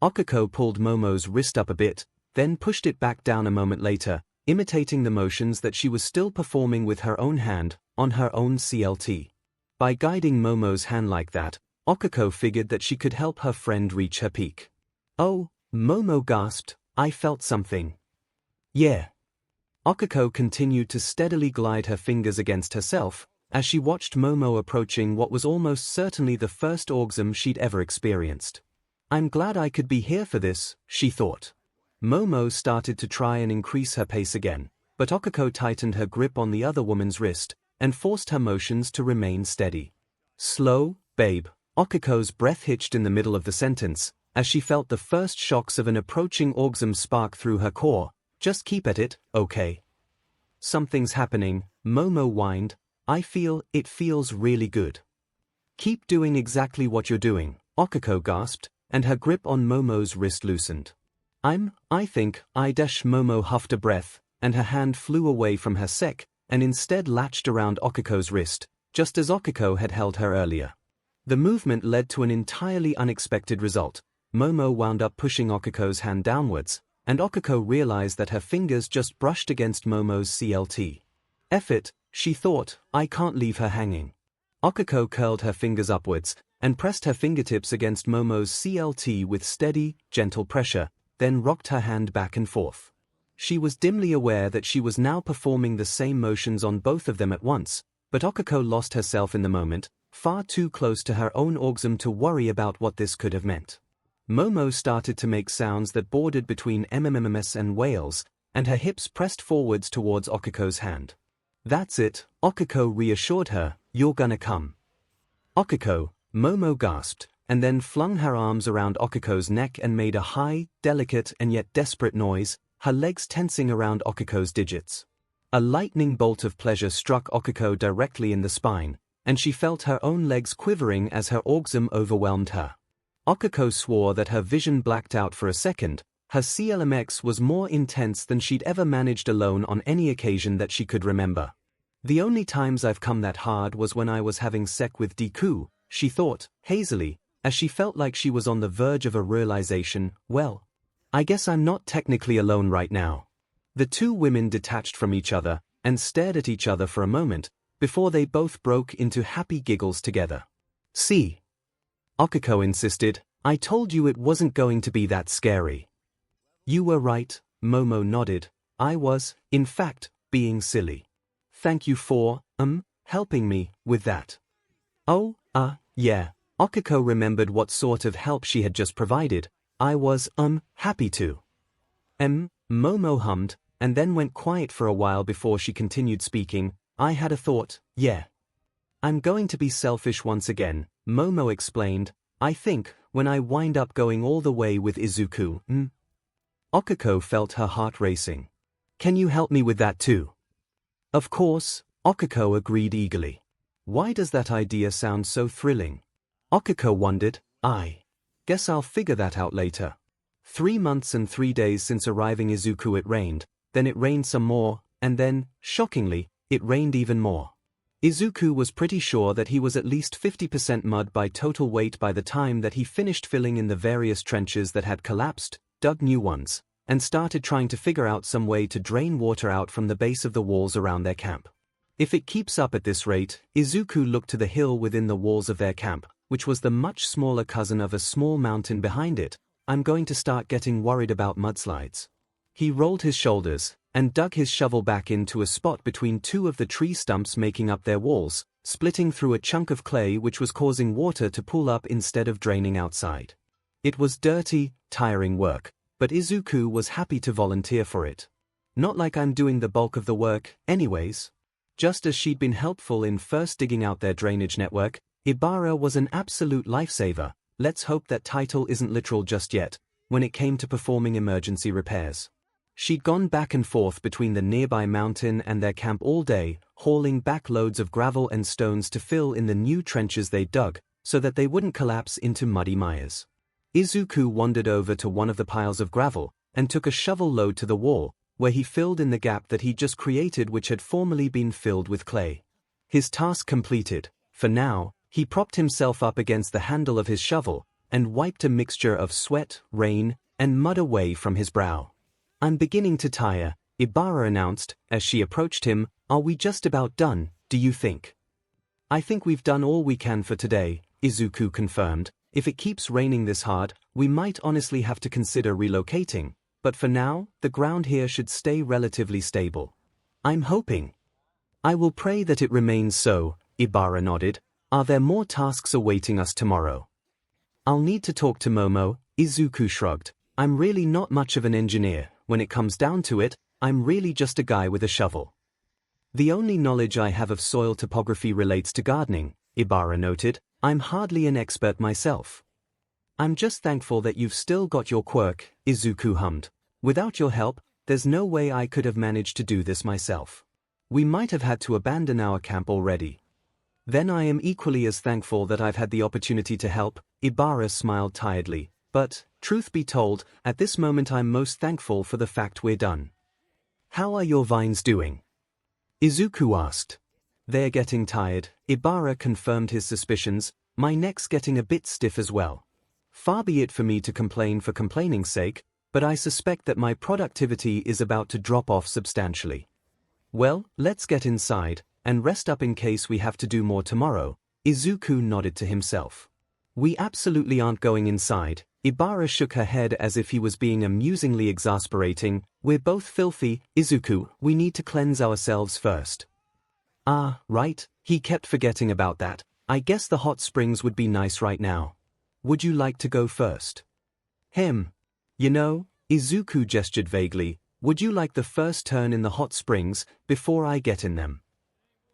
𝐒𝐿𝐼 pulled Momo's wrist up a bit, then pushed it back down a moment later, imitating the motions that she was still performing with her own hand, on her own CLT. By guiding Momo's hand like that, 𝐒𝐿𝐼 figured that she could help her friend reach her peak. Oh, Momo gasped, I felt something. Yeah. 𝐒𝐿𝐼 continued to steadily glide her fingers against herself, as she watched Momo approaching what was almost certainly the first orgasm she'd ever experienced. I'm glad I could be here for this, she thought. Momo started to try and increase her pace again, but 𝐒𝐿𝐼 tightened her grip on the other woman's wrist, and forced her motions to remain steady. Slow, babe. 𝐒𝐿𝐼's breath hitched in the middle of the sentence, as she felt the first shocks of an approaching orgasm spark through her core. Just keep at it, okay? Something's happening, Momo whined. It feels really good. Keep doing exactly what you're doing, 𝐒𝐿𝐼 gasped, and her grip on Momo's wrist loosened. I think, Momo huffed a breath, and her hand flew away from her sec, and instead latched around 𝐒𝐿𝐼's wrist, just as 𝐒𝐿𝐼 had held her earlier. The movement led to an entirely unexpected result. Momo wound up pushing 𝐒𝐿𝐼's hand downwards, and 𝐒𝐿𝐼 realized that her fingers just brushed against Momo's CLT. F it, she thought, I can't leave her hanging. 𝐒𝐿𝐼 curled her fingers upwards, and pressed her fingertips against Momo's CLT with steady, gentle pressure, then rocked her hand back and forth. She was dimly aware that she was now performing the same motions on both of them at once, but 𝐒𝐿𝐼 lost herself in the moment, far too close to her own orgasm to worry about what this could have meant. Momo started to make sounds that bordered between mmms and wails, and her hips pressed forwards towards 𝐒𝐿𝐼's hand. That's it, 𝐒𝐿𝐼 reassured her, you're gonna come. 𝐒𝐿𝐼, Momo gasped, and then flung her arms around 𝐒𝐿𝐼's neck and made a high, delicate and yet desperate noise, her legs tensing around 𝐒𝐿𝐼's digits. A lightning bolt of pleasure struck 𝐒𝐿𝐼 directly in the spine, and she felt her own legs quivering as her orgasm overwhelmed her. 𝐒𝐿𝐼 swore that her vision blacked out for a second. Her 𝐂𝐿𝐼𝐽 was more intense than she'd ever managed alone on any occasion that she could remember. The only times I've come that hard was when I was having sex with Deku, she thought, hazily, as she felt like she was on the verge of a realization. Well, I guess I'm not technically alone right now. The two women detached from each other, and stared at each other for a moment, before they both broke into happy giggles together. See? 𝐒𝐿𝐼 insisted, I told you it wasn't going to be that scary. You were right, Momo nodded. I was, in fact, being silly. Thank you for, helping me with that. Oh, yeah. 𝐒𝐿𝐼 remembered what sort of help she had just provided. I was, happy to. Momo hummed, and then went quiet for a while before she continued speaking. I had a thought, yeah. I'm going to be selfish once again, Momo explained. I think, when I wind up going all the way with Izuku, 𝐒𝐿𝐼 felt her heart racing. Can you help me with that too? Of course, 𝐒𝐿𝐼 agreed eagerly. Why does that idea sound so thrilling? 𝐒𝐿𝐼 wondered. I guess I'll figure that out later. 3 months and 3 days since arriving Izuku it rained, then it rained some more, and then, shockingly, it rained even more. Izuku was pretty sure that he was at least 50% mud by total weight by the time that he finished filling in the various trenches that had collapsed, dug new ones, and started trying to figure out some way to drain water out from the base of the walls around their camp. If it keeps up at this rate, Izuku looked to the hill within the walls of their camp, which was the much smaller cousin of a small mountain behind it. I'm going to start getting worried about mudslides. He rolled his shoulders, and dug his shovel back into a spot between 2 of the tree stumps making up their walls, splitting through a chunk of clay which was causing water to pool up instead of draining outside. It was dirty, tiring work, but Izuku was happy to volunteer for it. Not like I'm doing the bulk of the work, anyways. Just as she'd been helpful in first digging out their drainage network, Ibara was an absolute lifesaver. Let's hope that title isn't literal just yet, when it came to performing emergency repairs. She'd gone back and forth between the nearby mountain and their camp all day, hauling back loads of gravel and stones to fill in the new trenches they'd dug, so that they wouldn't collapse into muddy mires. Izuku wandered over to one of the piles of gravel, and took a shovel load to the wall, where he filled in the gap that he'd just created, which had formerly been filled with clay. His task completed, for now, he propped himself up against the handle of his shovel, and wiped a mixture of sweat, rain, and mud away from his brow. "I'm beginning to tire," Ibara announced, as she approached him. "Are we just about done, do you think?" "I think we've done all we can for today," Izuku confirmed. "If it keeps raining this hard, we might honestly have to consider relocating, but for now, the ground here should stay relatively stable." "I'm hoping." "I will pray that it remains so," Ibara nodded. "Are there more tasks awaiting us tomorrow?" "I'll need to talk to Momo," Izuku shrugged. "I'm really not much of an engineer. When it comes down to it, I'm really just a guy with a shovel." "The only knowledge I have of soil topography relates to gardening," Ibara noted. "I'm hardly an expert myself." "I'm just thankful that you've still got your quirk," Izuku hummed. "Without your help, there's no way I could have managed to do this myself. We might have had to abandon our camp already." "Then I am equally as thankful that I've had the opportunity to help," Ibara smiled tiredly. "But, truth be told, at this moment I'm most thankful for the fact we're done." "How are your vines doing?" Izuku asked. "They're getting tired," Ibara confirmed his suspicions. "My neck's getting a bit stiff as well. Far be it for me to complain for complaining's sake, but I suspect that my productivity is about to drop off substantially." "Well, let's get inside, and rest up in case we have to do more tomorrow," Izuku nodded to himself. "We absolutely aren't going inside." Ibara shook her head as if he was being amusingly exasperating. "We're both filthy, Izuku. We need to cleanse ourselves first." "Ah, right, he kept forgetting about that. I guess the hot springs would be nice right now. Would you like to go first?" You know," Izuku gestured vaguely, "would you like the first turn in the hot springs before I get in them?"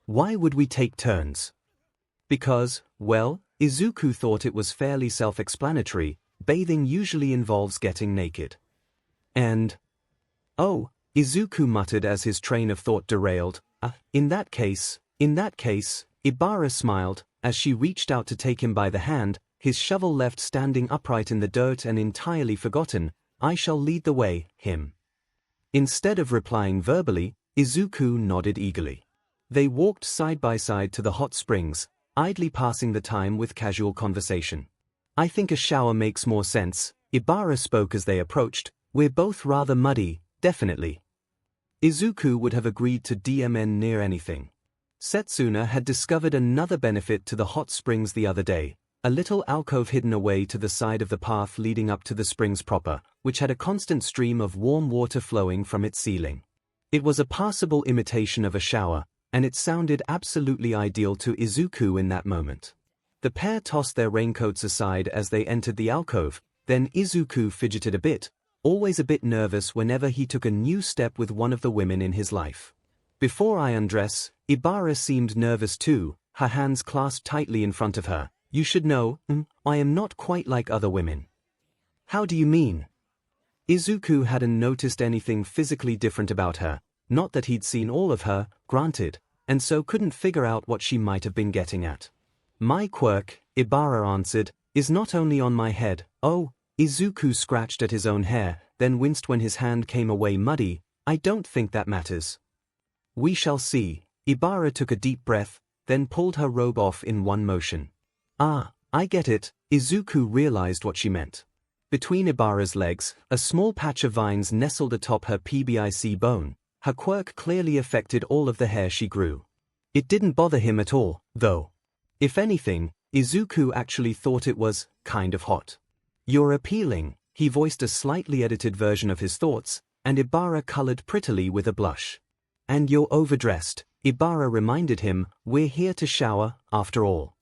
"Why would we take turns?" "Because, well," Izuku thought it was fairly self-explanatory. Bathing usually involves getting naked. "And?" "Oh," Izuku muttered as his train of thought derailed. In that case, Ibara smiled, as she reached out to take him by the hand, his shovel left standing upright in the dirt and entirely forgotten. "I shall lead the way, him." Instead of replying verbally, Izuku nodded eagerly. They walked side by side to the hot springs, idly passing the time with casual conversation. "I think a shower makes more sense," Ibara spoke as they approached. "We're both rather muddy, definitely." Izuku would have agreed to DMN near anything. Setsuna had discovered another benefit to the hot springs the other day, a little alcove hidden away to the side of the path leading up to the springs proper, which had a constant stream of warm water flowing from its ceiling. It was a passable imitation of a shower, and it sounded absolutely ideal to Izuku in that moment. The pair tossed their raincoats aside as they entered the alcove, then Izuku fidgeted a bit, always a bit nervous whenever he took a new step with one of the women in his life. "Before I undress," Ibara seemed nervous too, her hands clasped tightly in front of her. "You should know, I am not quite like other women." "How do you mean?" Izuku hadn't noticed anything physically different about her, not that he'd seen all of her, granted, and so couldn't figure out what she might have been getting at. "My quirk," Ibara answered, "is not only on my head." "Oh," Izuku scratched at his own hair, then winced when his hand came away muddy. "I don't think that matters." "We shall see." Ibara took a deep breath, then pulled her robe off in one motion. "Ah, I get it." Izuku realized what she meant. Between Ibara's legs, a small patch of vines nestled atop her PBIC bone. Her quirk clearly affected all of the hair she grew. It didn't bother him at all, though. If anything, Izuku actually thought it was kind of hot. "You're appealing," he voiced a slightly edited version of his thoughts, and Ibara colored prettily with a blush. "And you're overdressed," Ibara reminded him. "We're here to shower, after all."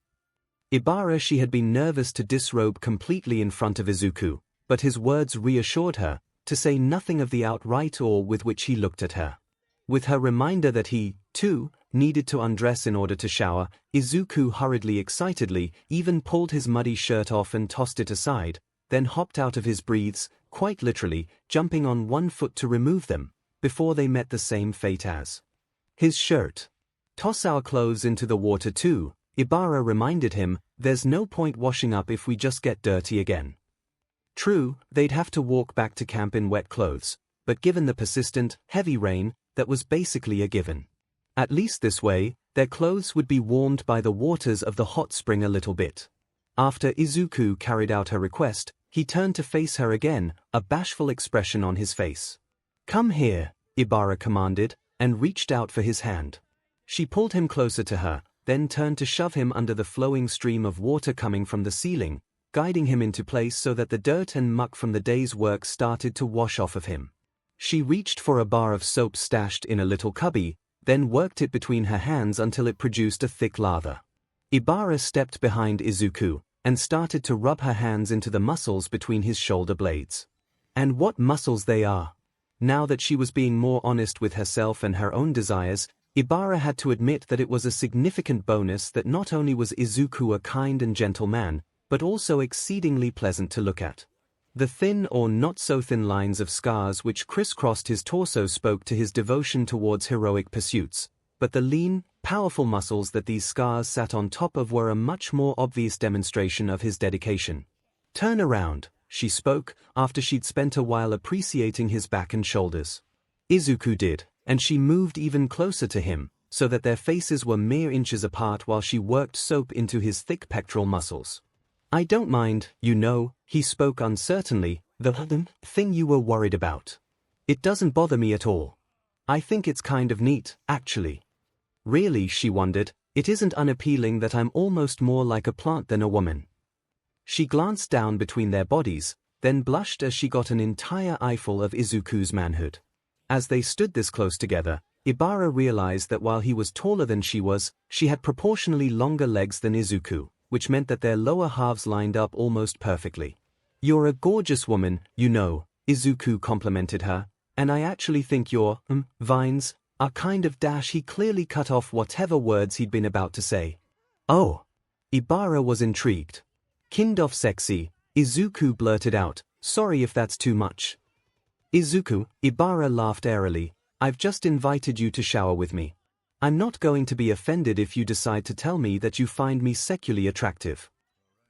She had been nervous to disrobe completely in front of Izuku, but his words reassured her, to say nothing of the outright awe with which he looked at her. With her reminder that he, too, needed to undress in order to shower, Izuku hurriedly excitedly even pulled his muddy shirt off and tossed it aside. then hopped out of his breaths, quite literally, jumping on one foot to remove them, before they met the same fate as his shirt. "Toss our clothes into the water too," Ибара reminded him, "there's no point washing up if we just get dirty again." True, they'd have to walk back to camp in wet clothes, but given the persistent, heavy rain, that was basically a given. At least this way, their clothes would be warmed by the waters of the hot spring a little bit. After Izuku carried out her request, he turned to face her again, a bashful expression on his face. "Come here," Ибара commanded, and reached out for his hand. She pulled him closer to her, then turned to shove him under the flowing stream of water coming from the ceiling, guiding him into place so that the dirt and muck from the day's work started to wash off of him. She reached for a bar of soap stashed in a little cubby, then worked it between her hands until it produced a thick lather. Ибara stepped behind Izuku, and started to rub her hands into the muscles between his shoulder blades. And what muscles they are! Now that she was being more honest with herself and her own desires, Ибara had to admit that it was a significant bonus that not only was Izuku a kind and gentle man, but also exceedingly pleasant to look at. The thin or not-so-thin lines of scars which crisscrossed his torso spoke to his devotion towards heroic pursuits, but the lean, powerful muscles that these scars sat on top of were a much more obvious demonstration of his dedication. "Turn around," she spoke, after she'd spent a while appreciating his back and shoulders. Izuku did, and she moved even closer to him, so that their faces were mere inches apart while she worked soap into his thick pectoral muscles. "I don't mind, you know," he spoke uncertainly, "the thing you were worried about. It doesn't bother me at all. I think it's kind of neat, actually." Really, she wondered, it isn't unappealing that I'm almost more like a plant than a woman. She glanced down between their bodies, then blushed as she got an entire eyeful of Izuku's manhood. As they stood this close together, Ибara realized that while he was taller than she had proportionally longer legs than Izuku, which meant that their lower halves lined up almost perfectly. "You're a gorgeous woman, you know," Izuku complimented her, "and I actually think your, vines, are kind of dash." He clearly cut off whatever words he'd been about to say. "Oh." Ибara was intrigued. "Kind of sexy," Izuku blurted out, "sorry if that's too much." "Izuku," Ибara laughed airily, "I've just invited you to shower with me. I'm not going to be offended if you decide to tell me that you find me sexually attractive."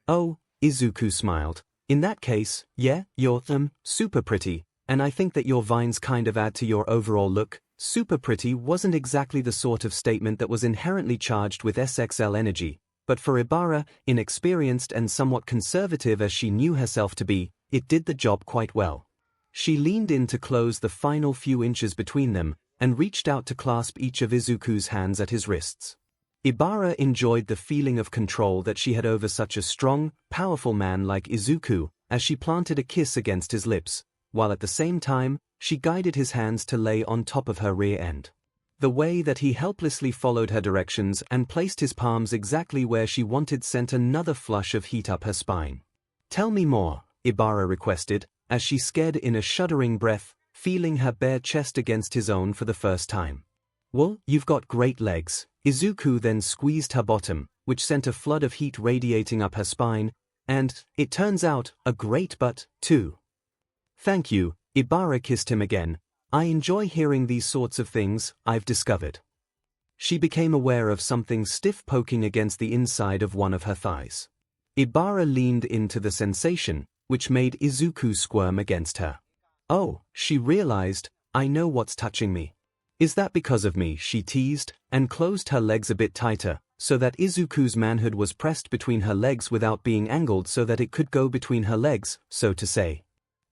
"Oh," Izuku smiled, "in that case, yeah, you're, super pretty, and I think that your vines kind of add to your overall look." Super pretty wasn't exactly the sort of statement that was inherently charged with sexual energy, but for Ибara, inexperienced and somewhat conservative as she knew herself to be, it did the job quite well. She leaned in to close the final few inches between them, and reached out to clasp each of Izuku's hands at his wrists. Ибara enjoyed the feeling of control that she had over such a strong, powerful man like Izuku, as she planted a kiss against his lips, while at the same time, she guided his hands to lay on top of her rear end. The way that he helplessly followed her directions and placed his palms exactly where she wanted sent another flush of heat up her spine. "Tell me more," Ибara requested, as she scared in a shuddering breath, feeling her bare chest against his own for the first time. "Well, you've got great legs." Izuku then squeezed her bottom, which sent a flood of heat radiating up her spine, and, it turns out, a great butt, too. "Thank you," Ибara kissed him again. "I enjoy hearing these sorts of things, I've discovered." She became aware of something stiff poking against the inside of one of her thighs. Ибara leaned into the sensation, which made Izuku squirm against her. "Oh," she realized, "I know what's touching me." "Is that because of me?" she teased, and closed her legs a bit tighter, so that Izuku's manhood was pressed between her legs without being angled so that it could go between her legs, so to say.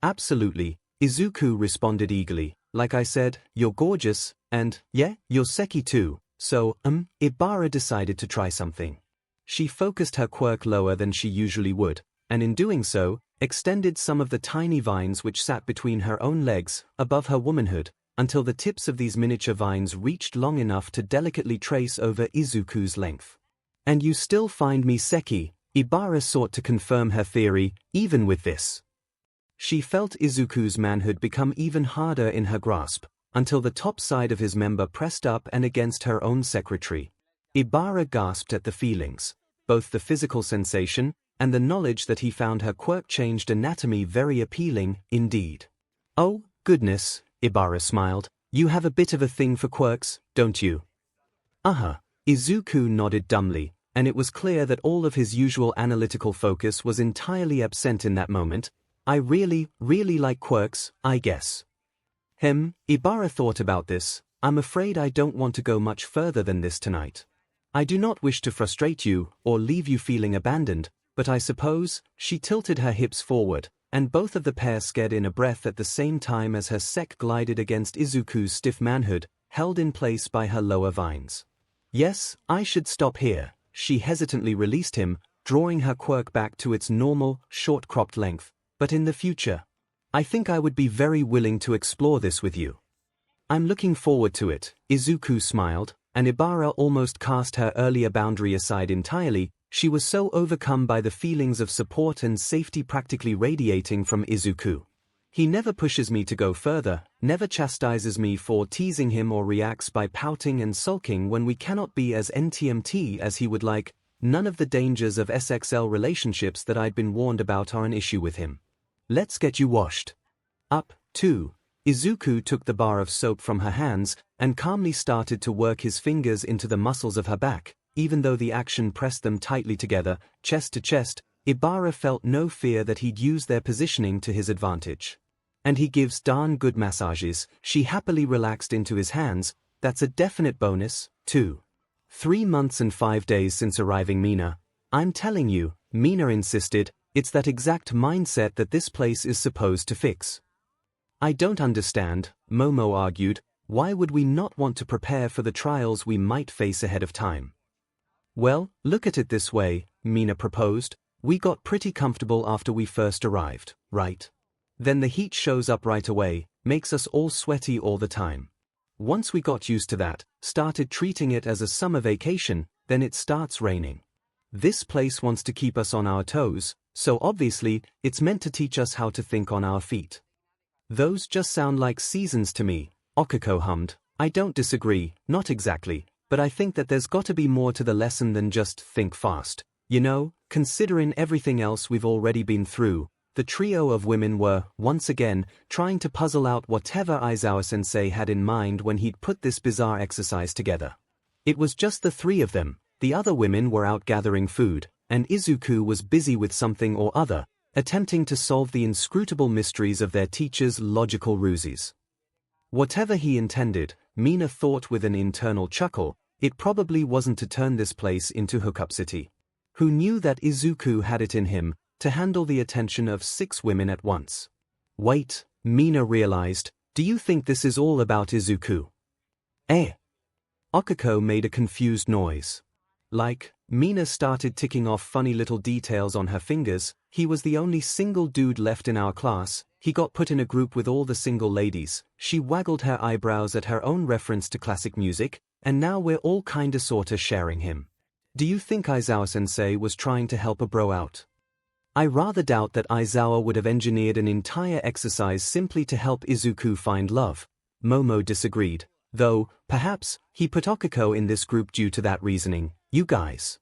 "Absolutely," Izuku responded eagerly. "Like I said, you're gorgeous, and, yeah, you're sexy too, so, Ибara decided to try something. She focused her quirk lower than she usually would, and in doing so, extended some of the tiny vines which sat between her own legs, above her womanhood, until the tips of these miniature vines reached long enough to delicately trace over Izuku's length. "And you still find me sexy," Ибara sought to confirm her theory, even with this. She felt Izuku's manhood become even harder in her grasp, until the top side of his member pressed up and against her own secretary. Ибara gasped at the feelings, both the physical sensation, and the knowledge that he found her quirk-changed anatomy very appealing, indeed. "Oh, goodness," Ibara smiled. "You have a bit of a thing for quirks, don't you?" "Uh-huh." Izuku nodded dumbly, and it was clear that all of his usual analytical focus was entirely absent in that moment. "I really like quirks, I guess." Ibara thought about this. "I'm afraid I don't want to go much further than this tonight. I do not wish to frustrate you, or leave you feeling abandoned, but I suppose," she tilted her hips forward, and both of the pair scared in a breath at the same time as her sek glided against Izuku's stiff manhood, held in place by her lower vines. "Yes, I should stop here." She hesitantly released him, drawing her quirk back to its normal, short-cropped length. "But in the future, I think I would be very willing to explore this with you." "I'm looking forward to it," Izuku smiled, and Ibara almost cast her earlier boundary aside entirely. She was so overcome by the feelings of support and safety practically radiating from Izuku. "He never pushes me to go further, never chastises me for teasing him or reacts by pouting and sulking when we cannot be as NTMT as he would like. None of the dangers of SXL relationships that I'd been warned about are an issue with him. Let's get you washed up, too." Izuku took the bar of soap from her hands and calmly started to work his fingers into the muscles of her back. Even though the action pressed them tightly together, chest to chest, Ibara felt no fear that he'd use their positioning to his advantage. "And he gives darn good massages." She happily relaxed into his hands. "That's a definite bonus, too." 3 months and 5 days since arriving, Mina. "I'm telling you," Mina insisted, "it's that exact mindset that this place is supposed to fix." "I don't understand," Momo argued. "Why would we not want to prepare for the trials we might face ahead of time?" "Well, look at it this way," Mina proposed. "We got pretty comfortable after we first arrived, right? Then the heat shows up right away, makes us all sweaty all the time. Once we got used to that, started treating it as a summer vacation, then it starts raining. This place wants to keep us on our toes, so obviously, it's meant to teach us how to think on our feet." "Those just sound like seasons to me," Okiko hummed. "I don't disagree, not exactly, but I think that there's got to be more to the lesson than just think fast. You know, considering everything else we've already been through." The trio of women were, once again, trying to puzzle out whatever Aizawa-sensei had in mind when he'd put this bizarre exercise together. It was just the 3 of them. The other women were out gathering food, and Izuku was busy with something or other, attempting to solve the inscrutable mysteries of their teacher's logical ruses. Whatever he intended, Mina thought with an internal chuckle, it probably wasn't to turn this place into Hookup City. Who knew that Izuku had it in him to handle the attention of 6 women at once? "Wait," Mina realized, "do you think this is all about Izuku?" Okiko made a confused noise. "Like," Mina started ticking off funny little details on her fingers. "He was the only single dude left in our class, he got put in a group with all the single ladies." She waggled her eyebrows at her own reference to classic music, "and now we're all kinda sorta sharing him. Do you think Aizawa-sensei was trying to help a bro out?" "I rather doubt that Aizawa would have engineered an entire exercise simply to help Izuku find love," Momo disagreed. "Though, perhaps, he put Okiko in this group due to that reasoning. You guys."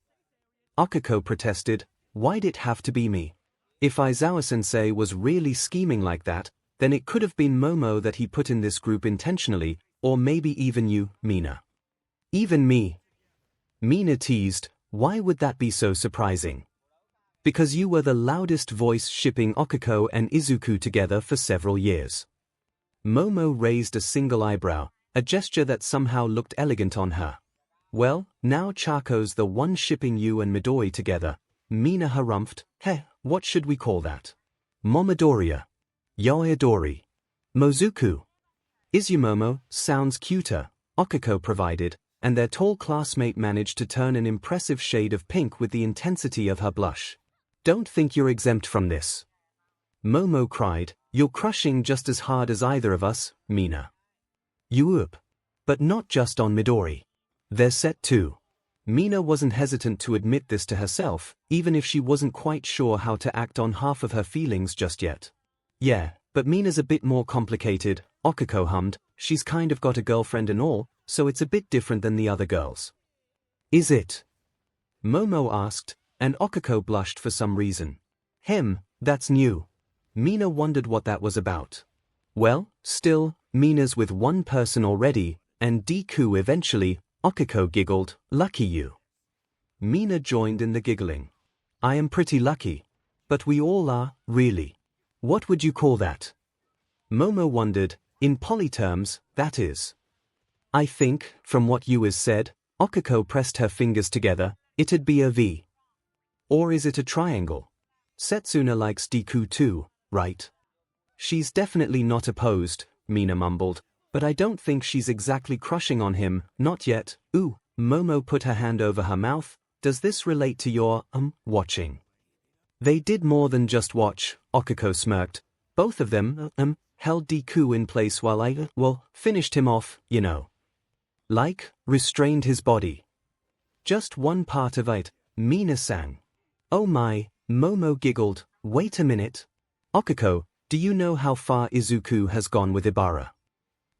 Okiko protested. "Why'd it have to be me? If Aizawa-sensei was really scheming like that, then it could have been Momo that he put in this group intentionally, or maybe even you, Mina." "Even me?" Mina teased. "Why would that be so surprising?" "Because you were the loudest voice shipping Okiko and Izuku together for several years." Momo raised a single eyebrow, a gesture that somehow looked elegant on her. "Well, now Chako's the one shipping you and Midori together," Mina harumphed. What should we call that?" "Momodoria. Yaoidori. Mozuku. Izumomo sounds cuter," Okiko provided, and their tall classmate managed to turn an impressive shade of pink with the intensity of her blush. "Don't think you're exempt from this," Momo cried. "You're crushing just as hard as either of us, Mina." "Yup. But not just on Midori. They're set too." Mina wasn't hesitant to admit this to herself, even if she wasn't quite sure how to act on half of her feelings just yet. "Yeah, but Mina's a bit more complicated," Okiko hummed. "She's kind of got a girlfriend and all, so it's a bit different than the other girls." "Is it?" Momo asked, and 𝐒𝐭𝐼 blushed for some reason. That's new. Mina wondered what that was about. Well, still, Mina's with one person already, and Deku eventually, 𝐒𝐭𝐼 giggled, lucky you. Mina joined in the giggling. I am pretty lucky. But we all are, really. What would you call that? Momo wondered, in poly terms, that is. I think, from what you has said, 𝐒𝐭𝐼 pressed her fingers together, it'd be a V. Or is it a triangle? Setsuna likes Deku too, right? She's definitely not opposed, Mina mumbled, but I don't think she's exactly crushing on him, not yet. Ooh, Momo put her hand over her mouth. Does this relate to your, watching? They did more than just watch, 𝐒𝐭𝐼 smirked. Both of them, held Deku in place while I, finished him off, you know. Like, restrained his body. Just one part of it, Mina sang. Oh my, Momo giggled, wait a minute. 𝐒𝐭𝐼, do you know how far Izuku has gone with Ibara?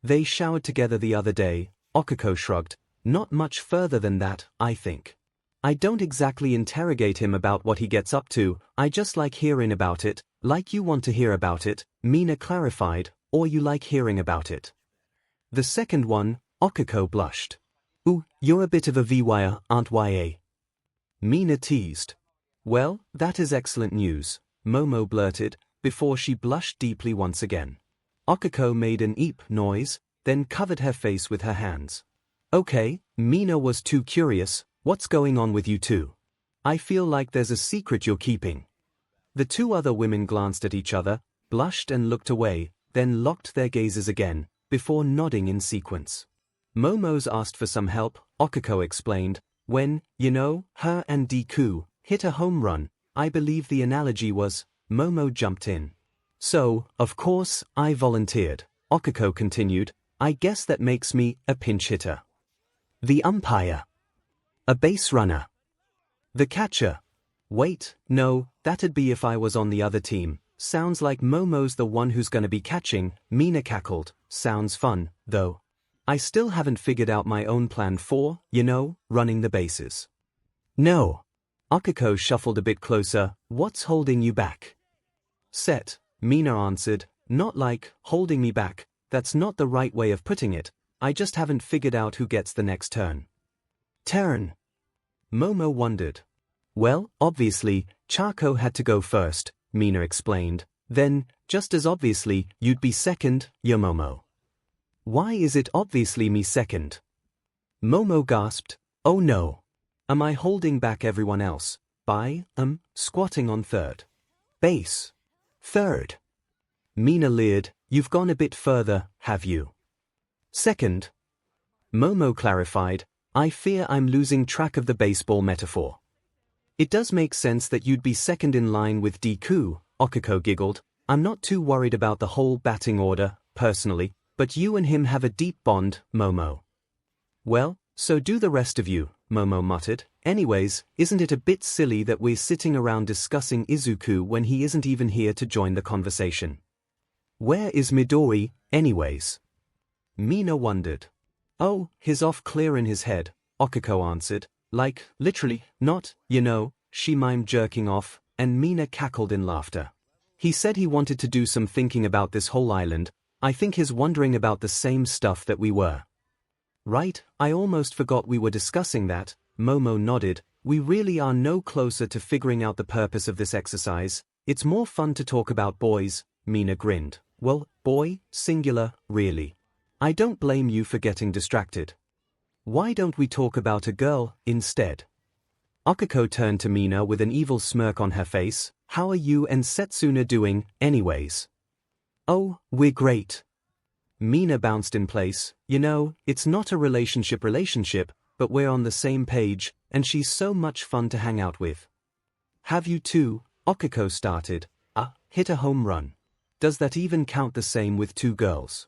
They showered together the other day, 𝐒𝐭𝐼 shrugged. Not much further than that, I think. I don't exactly interrogate him about what he gets up to, I just like hearing about it, like you want to hear about it, Mina clarified, or you like hearing about it. The second one, 𝐒𝐭𝐼 blushed. Ooh, you're a bit of a V-wire, aren't ya? Mina teased. Well, that is excellent news, Momo blurted, before she blushed deeply once again. 𝐒𝐭𝐼 made an eep noise, then covered her face with her hands. Okay, Mina was too curious, what's going on with you two? I feel like there's a secret you're keeping. The two other women glanced at each other, blushed and looked away, then locked their gazes again, before nodding in sequence. Momo's asked for some help, 𝐒𝐼 explained, when, her and Deku hit a home run, I believe the analogy was, Momo jumped in. So, of course, I volunteered, 𝐒𝐼 continued, I guess that makes me a pinch hitter. The umpire. A base runner. The catcher. Wait, no, that'd be if I was on the other team. Sounds like Momo's the one who's gonna be catching, Mina cackled. Sounds fun, though. I still haven't figured out my own plan for, running the bases. No. 𝐒𝐼 shuffled a bit closer, what's holding you back? Set, Mina answered, not like, holding me back, that's not the right way of putting it, I just haven't figured out who gets the next turn. Turn. Momo wondered. Well, obviously, Charco had to go first, Mina explained, then, just as obviously, you'd be second, Momo. Why is it obviously me second? Momo gasped, oh no. Am I holding back everyone else, by, squatting on third base? Third. Mina leered, you've gone a bit further, have you? Second. Momo clarified, I fear I'm losing track of the baseball metaphor. It does make sense that you'd be second in line with Deku, 𝐒𝐼 giggled. I'm not too worried about the whole batting order, personally, but you and him have a deep bond, Momo. Well, so do the rest of you, Momo muttered. Anyways, isn't it a bit silly that we're sitting around discussing Izuku when he isn't even here to join the conversation? Where is Midori, anyways? Mina wondered. Oh, he's off clear in his head, 𝐒𝐼 answered. Like, literally, not, she mimed jerking off, and Mina cackled in laughter. He said he wanted to do some thinking about this whole island. I think he's wondering about the same stuff that we were. Right, I almost forgot we were discussing that, Momo nodded. We really are no closer to figuring out the purpose of this exercise. It's more fun to talk about boys, Mina grinned. Well, boy, singular, really. I don't blame you for getting distracted. Why don't we talk about a girl, instead? 𝐒𝐼 turned to Mina with an evil smirk on her face. How are you and Setsuna doing, anyways? Oh, we're great. Mina bounced in place. It's not a relationship, but we're on the same page, and she's so much fun to hang out with. Have you two, 𝐒𝐼 started, hit a home run? Does that even count the same with two girls?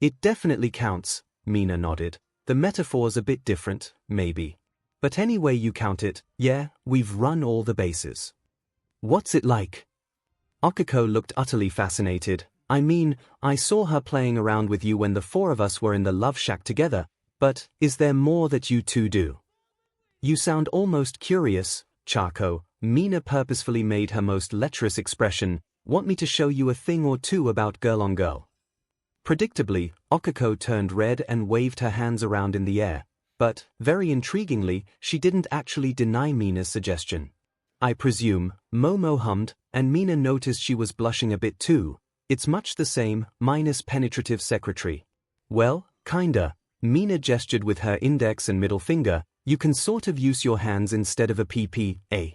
It definitely counts, Mina nodded. The metaphor's a bit different, maybe. But any way you count it, yeah, we've run all the bases. What's it like? 𝐒𝐼 looked utterly fascinated. I mean, I saw her playing around with you when the four of us were in the love shack together, but is there more that you two do? You sound almost curious, Charco, Mina purposefully made her most lecherous expression, want me to show you a thing or two about girl on girl. Predictably, 𝐒𝐿𝐵 turned red and waved her hands around in the air, but, very intriguingly, she didn't actually deny Mina's suggestion. I presume, Momo hummed, and Mina noticed she was blushing a bit too. It's much the same, minus penetrative secretary. Well, kinda. Mina gestured with her index and middle finger. You can sort of use your hands instead of a PP, eh?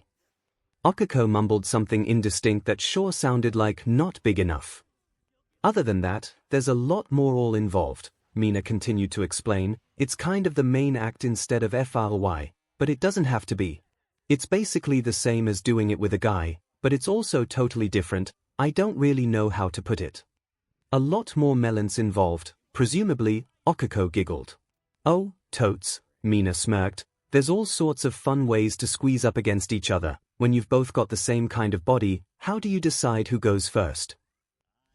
𝐒𝐿𝐵 mumbled something indistinct that sure sounded like not big enough. Other than that, there's a lot more all involved, Mina continued to explain. It's kind of the main act instead of FRY, but it doesn't have to be. It's basically the same as doing it with a guy, but it's also totally different. I don't really know how to put it. A lot more melons involved, presumably, 𝐒𝐿𝐵 giggled. Oh, totes, Mina smirked. There's all sorts of fun ways to squeeze up against each other. When you've both got the same kind of body, how do you decide who goes first?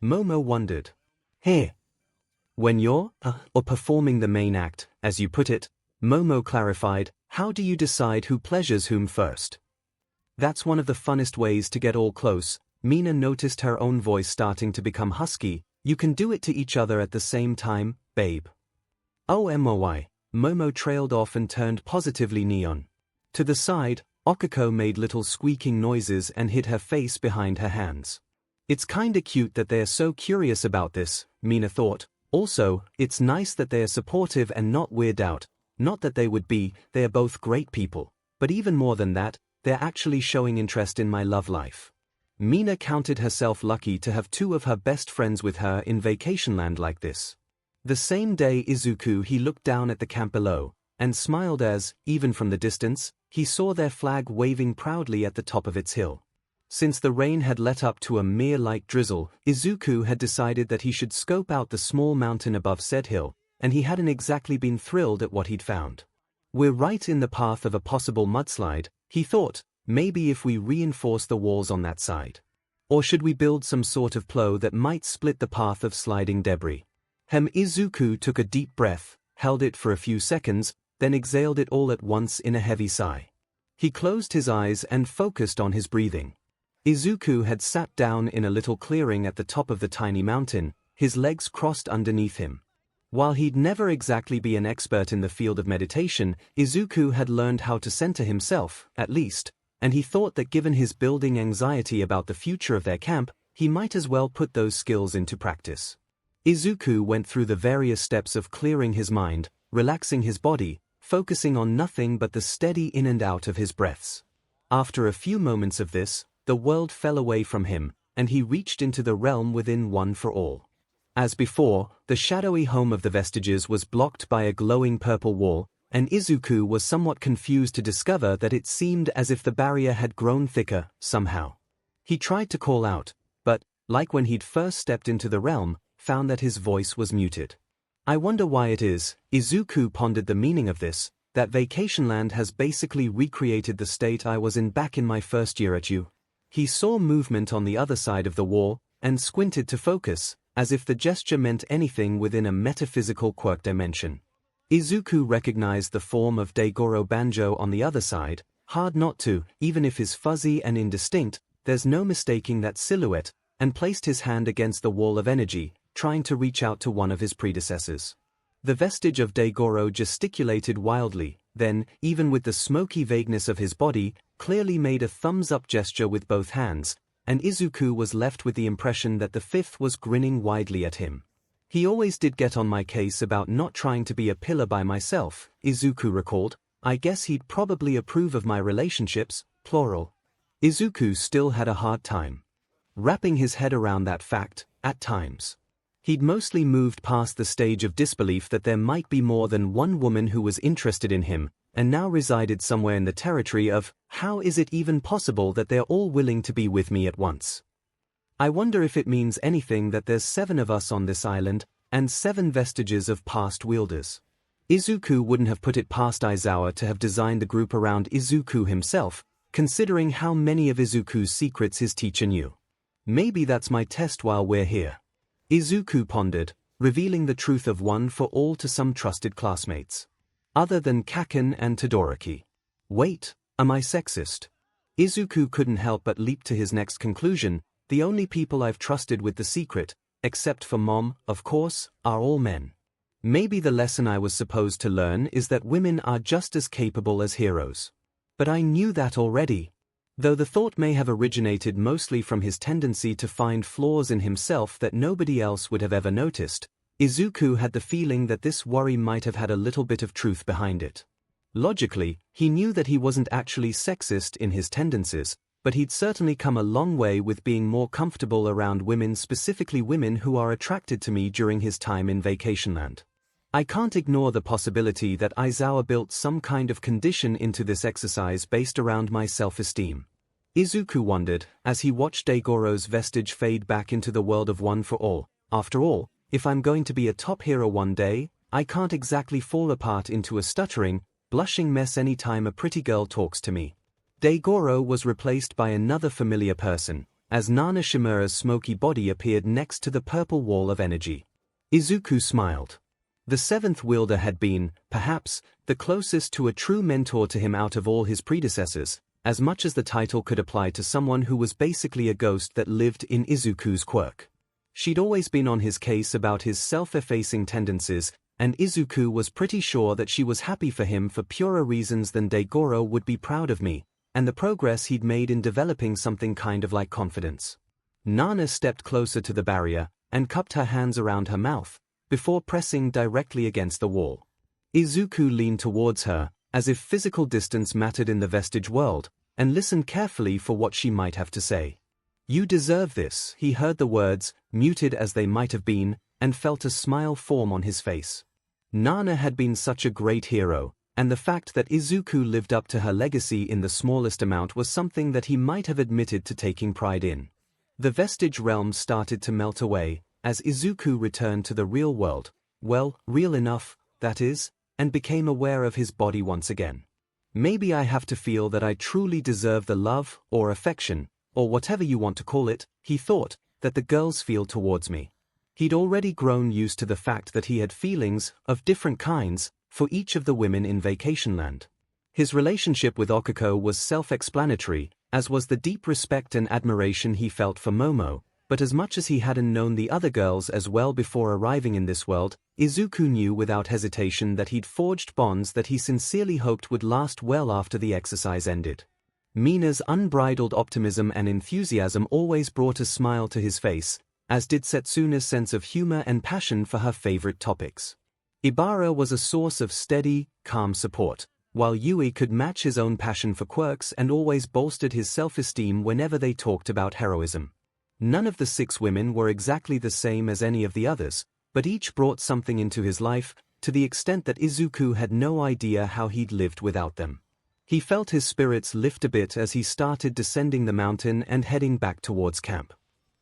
Momo wondered. Hey. When you're, or performing the main act, as you put it, Momo clarified, how do you decide who pleasures whom first? That's one of the funnest ways to get all close. Mina noticed her own voice starting to become husky. You can do it to each other at the same time, babe. Oh my. Momo trailed off and turned positively neon. To the side, 𝐒𝐿𝐵 made little squeaking noises and hid her face behind her hands. It's kinda cute that they're so curious about this, Mina thought. Also, it's nice that they're supportive and not weirded out. Not that they would be, they're both great people. But even more than that, they're actually showing interest in my love life. Mina counted herself lucky to have two of her best friends with her in vacationland like this. The same day he looked down at the camp below, and smiled as, even from the distance, he saw their flag waving proudly at the top of its hill. Since the rain had let up to a mere light drizzle, Izuku had decided that he should scope out the small mountain above said hill, and he hadn't exactly been thrilled at what he'd found. We're right in the path of a possible mudslide, he thought. Maybe if we reinforce the walls on that side. Or should we build some sort of plow that might split the path of sliding debris? Izuku took a deep breath, held it for a few seconds, then exhaled it all at once in a heavy sigh. He closed his eyes and focused on his breathing. Izuku had sat down in a little clearing at the top of the tiny mountain, his legs crossed underneath him. While he'd never exactly be an expert in the field of meditation, Izuku had learned how to center himself, at least, and he thought that given his building anxiety about the future of their camp, he might as well put those skills into practice. Izuku went through the various steps of clearing his mind, relaxing his body, focusing on nothing but the steady in and out of his breaths. After a few moments of this, the world fell away from him, and he reached into the realm within one for all. As before, the shadowy home of the vestiges was blocked by a glowing purple wall, and Izuku was somewhat confused to discover that it seemed as if the barrier had grown thicker, somehow. He tried to call out, but, like when he'd first stepped into the realm, found that his voice was muted. I wonder why it is, Izuku pondered the meaning of this, that Vacationland has basically recreated the state I was in back in my first year at U. He saw movement on the other side of the wall, and squinted to focus, as if the gesture meant anything within a metaphysical quirk dimension. Izuku recognized the form of Daigoro Banjo on the other side, hard not to, even if is fuzzy and indistinct, there's no mistaking that silhouette, and placed his hand against the wall of energy, trying to reach out to one of his predecessors. The vestige of Daigoro gesticulated wildly, then, even with the smoky vagueness of his body, clearly made a thumbs-up gesture with both hands, and Izuku was left with the impression that the fifth was grinning widely at him. He always did get on my case about not trying to be a pillar by myself, Izuku recalled. I guess he'd probably approve of my relationships, plural. Izuku still had a hard time wrapping his head around that fact, at times. He'd mostly moved past the stage of disbelief that there might be more than one woman who was interested in him, and now resided somewhere in the territory of, how is it even possible that they're all willing to be with me at once? I wonder if it means anything that there's 7 of us on this island, and 7 vestiges of past wielders. Izuku wouldn't have put it past Aizawa to have designed the group around Izuku himself, considering how many of Izuku's secrets his teacher knew. Maybe that's my test while we're here. Izuku pondered, revealing the truth of one for all to some trusted classmates. Other than Kaken and Todoroki. Wait, am I sexist? Izuku couldn't help but leap to his next conclusion: the only people I've trusted with the secret, except for Mom, of course, are all men. Maybe the lesson I was supposed to learn is that women are just as capable as heroes. But I knew that already. Though the thought may have originated mostly from his tendency to find flaws in himself that nobody else would have ever noticed, Izuku had the feeling that this worry might have had a little bit of truth behind it. Logically, he knew that he wasn't actually sexist in his tendencies, but he'd certainly come a long way with being more comfortable around women, specifically women who are attracted to me during his time in Vacationland. I can't ignore the possibility that Aizawa built some kind of condition into this exercise based around my self-esteem. Izuku wondered, as he watched Daigoro's vestige fade back into the world of One for All. After all, if I'm going to be a top hero one day, I can't exactly fall apart into a stuttering, blushing mess any time a pretty girl talks to me. Daigoro was replaced by another familiar person, as Nana Shimura's smoky body appeared next to the purple wall of energy. Izuku smiled. The seventh wielder had been, perhaps, the closest to a true mentor to him out of all his predecessors, as much as the title could apply to someone who was basically a ghost that lived in Izuku's quirk. She'd always been on his case about his self-effacing tendencies, and Izuku was pretty sure that she was happy for him for purer reasons than Daigoro would be proud of me, and the progress he'd made in developing something kind of like confidence. Nana stepped closer to the barrier, and cupped her hands around her mouth, before pressing directly against the wall. Izuku leaned towards her, as if physical distance mattered in the vestige world, and listened carefully for what she might have to say. "You deserve this," he heard the words, muted as they might have been, and felt a smile form on his face. Nana had been such a great hero, and the fact that Izuku lived up to her legacy in the smallest amount was something that he might have admitted to taking pride in. The vestige realm started to melt away, as Izuku returned to the real world, well, real enough, that is, and became aware of his body once again. Maybe I have to feel that I truly deserve the love, or affection, or whatever you want to call it, he thought, that the girls feel towards me. He'd already grown used to the fact that he had feelings, of different kinds, for each of the women in Vacationland. His relationship with Okiko was self-explanatory, as was the deep respect and admiration he felt for Momo, but as much as he hadn't known the other girls as well before arriving in this world, Izuku knew without hesitation that he'd forged bonds that he sincerely hoped would last well after the exercise ended. Mina's unbridled optimism and enthusiasm always brought a smile to his face, as did Setsuna's sense of humor and passion for her favorite topics. Ibara was a source of steady, calm support, while Yui could match his own passion for quirks and always bolstered his self-esteem whenever they talked about heroism. None of the 6 women were exactly the same as any of the others, but each brought something into his life, to the extent that Izuku had no idea how he'd lived without them. He felt his spirits lift a bit as he started descending the mountain and heading back towards camp.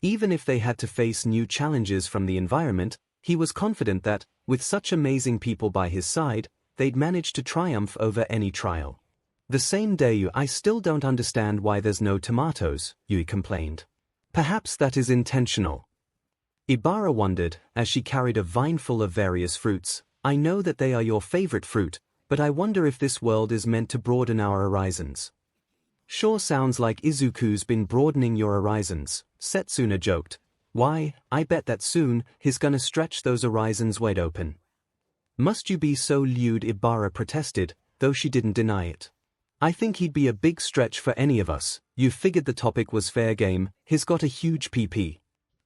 Even if they had to face new challenges from the environment, he was confident that, with such amazing people by his side, they'd manage to triumph over any trial. "The same day, I still don't understand why there's no tomatoes," Yui complained. "Perhaps that is intentional." Ibara wondered, as she carried a vine full of various fruits. "I know that they are your favorite fruit, but I wonder if this world is meant to broaden our horizons." "Sure sounds like Izuku's been broadening your horizons," Setsuna joked. "Why, I bet that soon, he's gonna stretch those horizons wide open." "Must you be so lewd?" Ibara protested, though she didn't deny it. "I think he'd be a big stretch for any of us. You figured the topic was fair game, he's got a huge PP.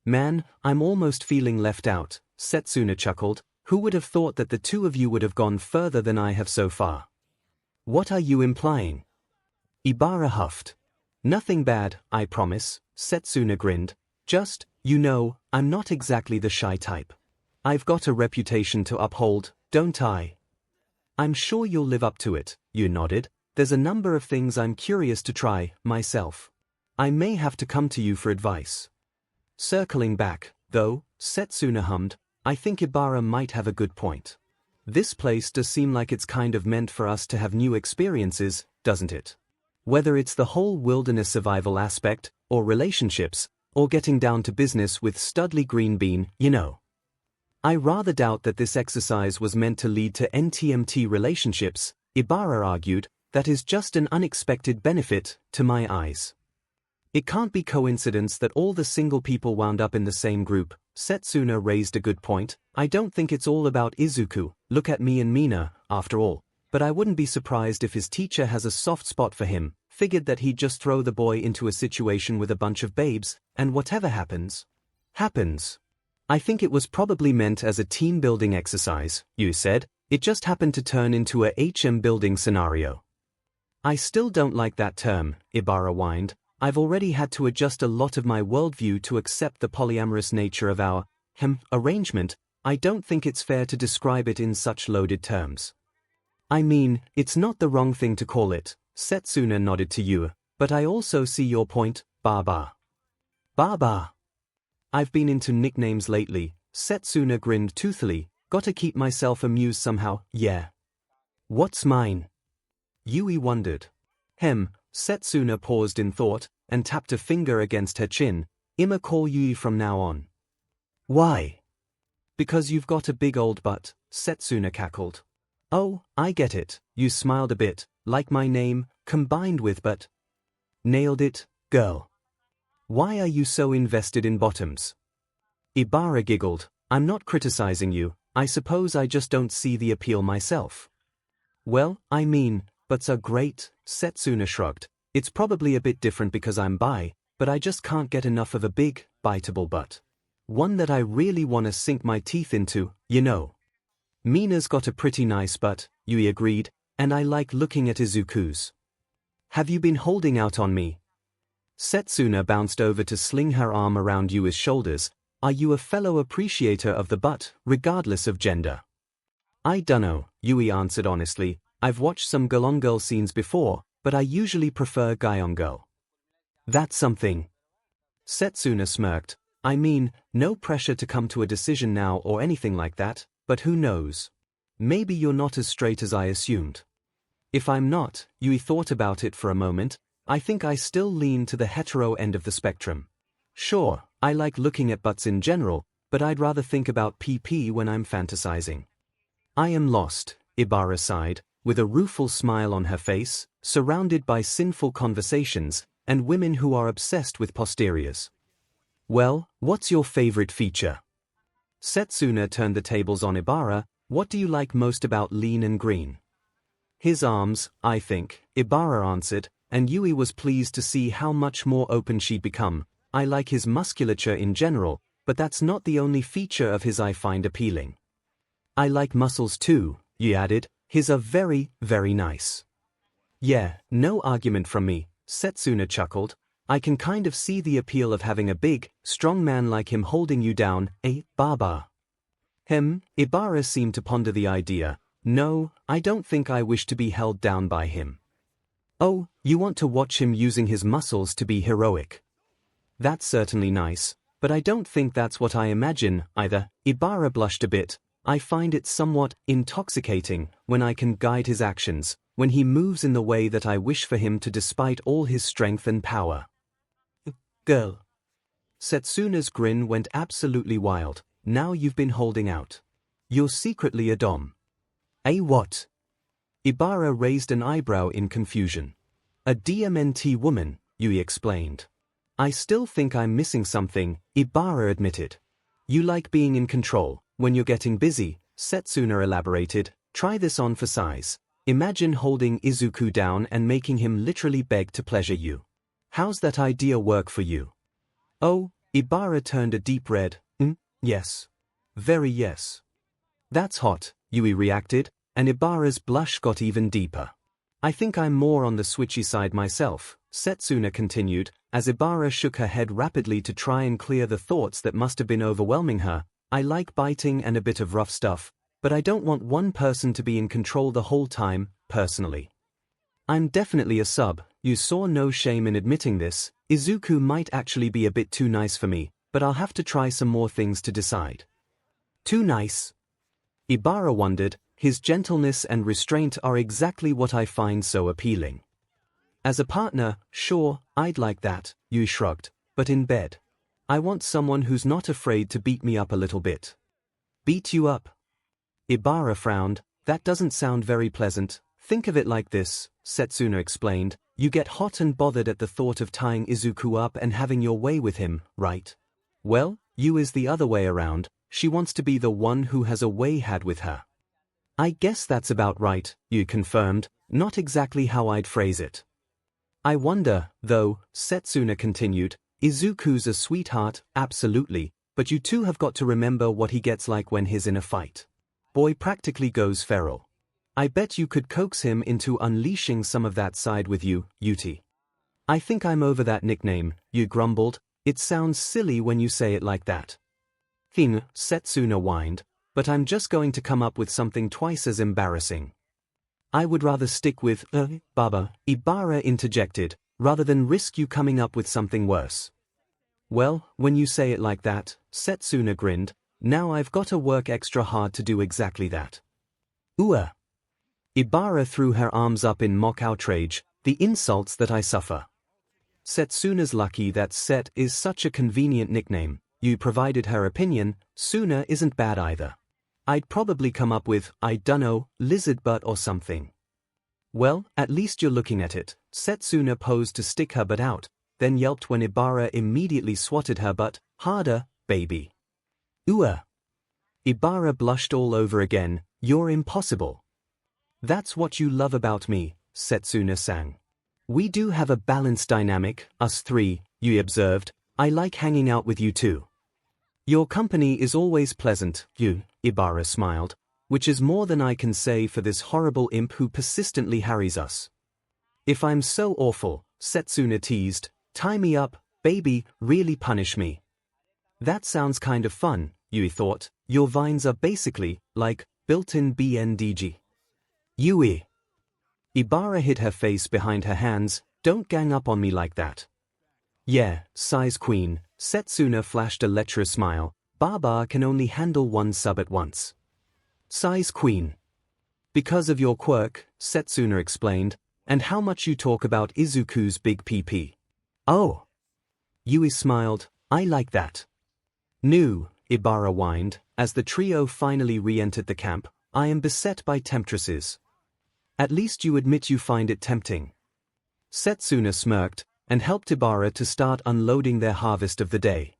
Man, I'm almost feeling left out," Setsuna chuckled. "Who would have thought that the two of you would have gone further than I have so far?" "What are you implying?" Ibara huffed. "Nothing bad, I promise," Setsuna grinned. "Just, you know, I'm not exactly the shy type. I've got a reputation to uphold, don't I?" "I'm sure you'll live up to it," you nodded. "There's a number of things I'm curious to try, myself. I may have to come to you for advice." "Circling back, though," Setsuna hummed, "I think Ibara might have a good point. This place does seem like it's kind of meant for us to have new experiences, doesn't it? Whether it's the whole wilderness survival aspect, or relationships, or getting down to business with Studley Greenbean, you know. I rather doubt that this exercise was meant to lead to NTMT relationships," Ibara argued, that is just an unexpected benefit, to my eyes. It can't be coincidence that all the single people wound up in the same group. Setsuna raised a good point. I don't think it's all about Izuku, look at me and Mina, after all. But I wouldn't be surprised if his teacher has a soft spot for him, figured that he'd just throw the boy into a situation with a bunch of babes, and whatever happens, happens. I think it was probably meant as a team-building exercise, you said. It just happened to turn into a HM building scenario. I still don't like that term, Ibara whined. I've already had to adjust a lot of my worldview to accept the polyamorous nature of our arrangement. I don't think it's fair to describe it in such loaded terms. I mean, it's not the wrong thing to call it, Setsuna nodded to you, but I also see your point, Baba. Baba. I've been into nicknames lately, Setsuna grinned toothily, gotta keep myself amused somehow, yeah. What's mine? Yui wondered. Setsuna paused in thought, and tapped a finger against her chin. I'ma call Yui from now on. Why? Because you've got a big old butt, Setsuna cackled. Oh, I get it, you smiled a bit, like my name, combined with but. Nailed it, girl. Why are you so invested in bottoms? Ibara giggled. I'm not criticizing you, I suppose I just don't see the appeal myself. Well, I mean, butts are great, Setsuna shrugged. It's probably a bit different because I'm bi, but I just can't get enough of a big, biteable butt. One that I really want to sink my teeth into, you know. Mina's got a pretty nice butt, Yui agreed, and I like looking at Izuku's. Have you been holding out on me? Setsuna bounced over to sling her arm around Yui's shoulders. Are you a fellow appreciator of the butt, regardless of gender? I dunno, Yui answered honestly. I've watched some girl-on-girl scenes before, but I usually prefer guy-on-girl. That's something. Setsuna smirked. I mean, no pressure to come to a decision now or anything like that, but who knows? Maybe you're not as straight as I assumed. If I'm not, Yui thought about it for a moment, I think I still lean to the hetero end of the spectrum. Sure, I like looking at butts in general, but I'd rather think about PP when I'm fantasizing. I am lost, Ibara sighed, with a rueful smile on her face, surrounded by sinful conversations, and women who are obsessed with posteriors. Well, what's your favorite feature? Setsuna turned the tables on Ibara. What do you like most about Lean and Green? His arms, I think, Ibara answered, and Yui was pleased to see how much more open she'd become. I like his musculature in general, but that's not the only feature of his I find appealing. I like muscles too, Yui added. His are very, very nice. Yeah, no argument from me, Setsuna chuckled. I can kind of see the appeal of having a big, strong man like him holding you down, Baba. Ibara seemed to ponder the idea. No, I don't think I wish to be held down by him. Oh, you want to watch him using his muscles to be heroic. That's certainly nice, but I don't think that's what I imagine, either. Ibara blushed a bit. I find it somewhat intoxicating when I can guide his actions, when he moves in the way that I wish for him to despite all his strength and power. Girl. Setsuna's grin went absolutely wild. Now you've been holding out. You're secretly a dom. What? Ibara raised an eyebrow in confusion. A DMNT woman, Yui explained. I still think I'm missing something, Ibara admitted. You like being in control. When you're getting busy, Setsuna elaborated, try this on for size. Imagine holding Izuku down and making him literally beg to pleasure you. How's that idea work for you? Oh, Ibara turned a deep red. Yes. Very yes. That's hot, Yui reacted, and Ibara's blush got even deeper. I think I'm more on the switchy side myself, Setsuna continued, as Ibara shook her head rapidly to try and clear the thoughts that must have been overwhelming her. I like biting and a bit of rough stuff, but I don't want one person to be in control the whole time, personally. I'm definitely a sub, you saw no shame in admitting this. Izuku might actually be a bit too nice for me, but I'll have to try some more things to decide. Too nice? Ibara wondered. His gentleness and restraint are exactly what I find so appealing. As a partner, sure, I'd like that, Yui shrugged, but in bed. I want someone who's not afraid to beat me up a little bit. Beat you up? Ibara frowned. That doesn't sound very pleasant. Think of it like this, Setsuna explained, you get hot and bothered at the thought of tying Izuku up and having your way with him, right? Well, you is the other way around, she wants to be the one who has a way had with her. I guess that's about right, you confirmed, not exactly how I'd phrase it. I wonder, though, Setsuna continued, Izuku's a sweetheart, absolutely, but you two have got to remember what he gets like when he's in a fight. Boy practically goes feral. I bet you could coax him into unleashing some of that side with you, Yuti. I think I'm over that nickname, you grumbled, it sounds silly when you say it like that. Setsuna whined, but I'm just going to come up with something twice as embarrassing. I would rather stick with, Baba, Ibara interjected, rather than risk you coming up with something worse. Well, when you say it like that, Setsuna grinned, now I've got to work extra hard to do exactly that. Ooh. Ibara threw her arms up in mock outrage, the insults that I suffer. Setsuna's lucky that Set is such a convenient nickname, you provided her opinion, Suna isn't bad either. I'd probably come up with, I dunno, lizard butt or something. Well, at least you're looking at it, Setsuna posed to stick her butt out, then yelped when Ibara immediately swatted her butt, harder, baby. Ooh. Ibara blushed all over again, you're impossible. That's what you love about me, Setsuna sang. We do have a balanced dynamic, us three, you observed, I like hanging out with you too. Your company is always pleasant, Ibara smiled, which is more than I can say for this horrible imp who persistently harries us. If I'm so awful, Setsuna teased, tie me up, baby, really punish me. That sounds kind of fun, Yui thought, your vines are basically, like, built-in BNDG. Yui. Ibara hid her face behind her hands, don't gang up on me like that. Yeah, sighs Queen, Setsuna flashed a lecherous smile, Baba can only handle one sub at once. Sighs Queen. Because of your quirk, Setsuna explained, and how much you talk about Izuku's big PP. Oh. Yui smiled, I like that. Nu, Ibara whined, as the trio finally re-entered the camp, I am beset by temptresses. At least you admit you find it tempting. Setsuna smirked, and helped Ibara to start unloading their harvest of the day.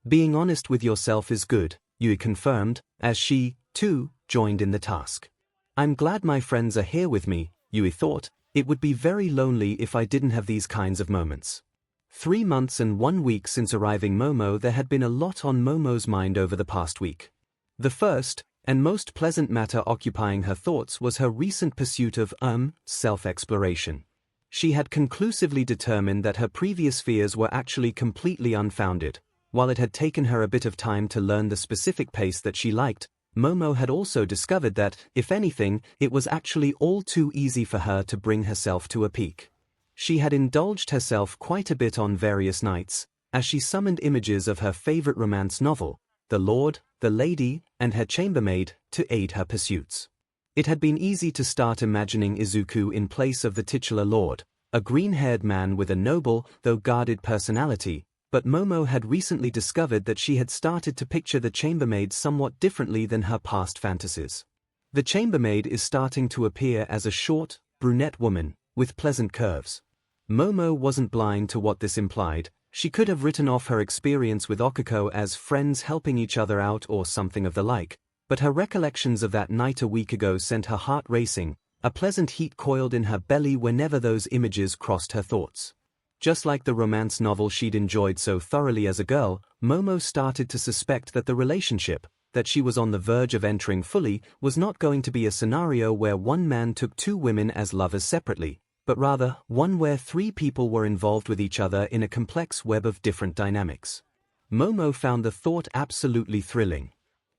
Being honest with yourself is good, Yui confirmed, as she, too, joined in the task. I'm glad my friends are here with me, Yui thought, it would be very lonely if I didn't have these kinds of moments. 3 months and 1 week since arriving Momo, there had been a lot on Momo's mind over the past week. The first, and most pleasant matter occupying her thoughts was her recent pursuit of, self-exploration. She had conclusively determined that her previous fears were actually completely unfounded. While it had taken her a bit of time to learn the specific pace that she liked, Momo had also discovered that, if anything, it was actually all too easy for her to bring herself to a peak. She had indulged herself quite a bit on various nights, as she summoned images of her favorite romance novel, the Lord, the Lady, and her chambermaid, to aid her pursuits. It had been easy to start imagining Izuku in place of the titular Lord, a green-haired man with a noble, though guarded personality, but Momo had recently discovered that she had started to picture the chambermaid somewhat differently than her past fantasies. The chambermaid is starting to appear as a short, brunette woman, with pleasant curves. Momo wasn't blind to what this implied. She could have written off her experience with Okako as friends helping each other out or something of the like, but her recollections of that night a week ago sent her heart racing, a pleasant heat coiled in her belly whenever those images crossed her thoughts. Just like the romance novel she'd enjoyed so thoroughly as a girl, Momo started to suspect that the relationship, that she was on the verge of entering fully, was not going to be a scenario where one man took 2 women as lovers separately, but rather, one where 3 people were involved with each other in a complex web of different dynamics. Momo found the thought absolutely thrilling.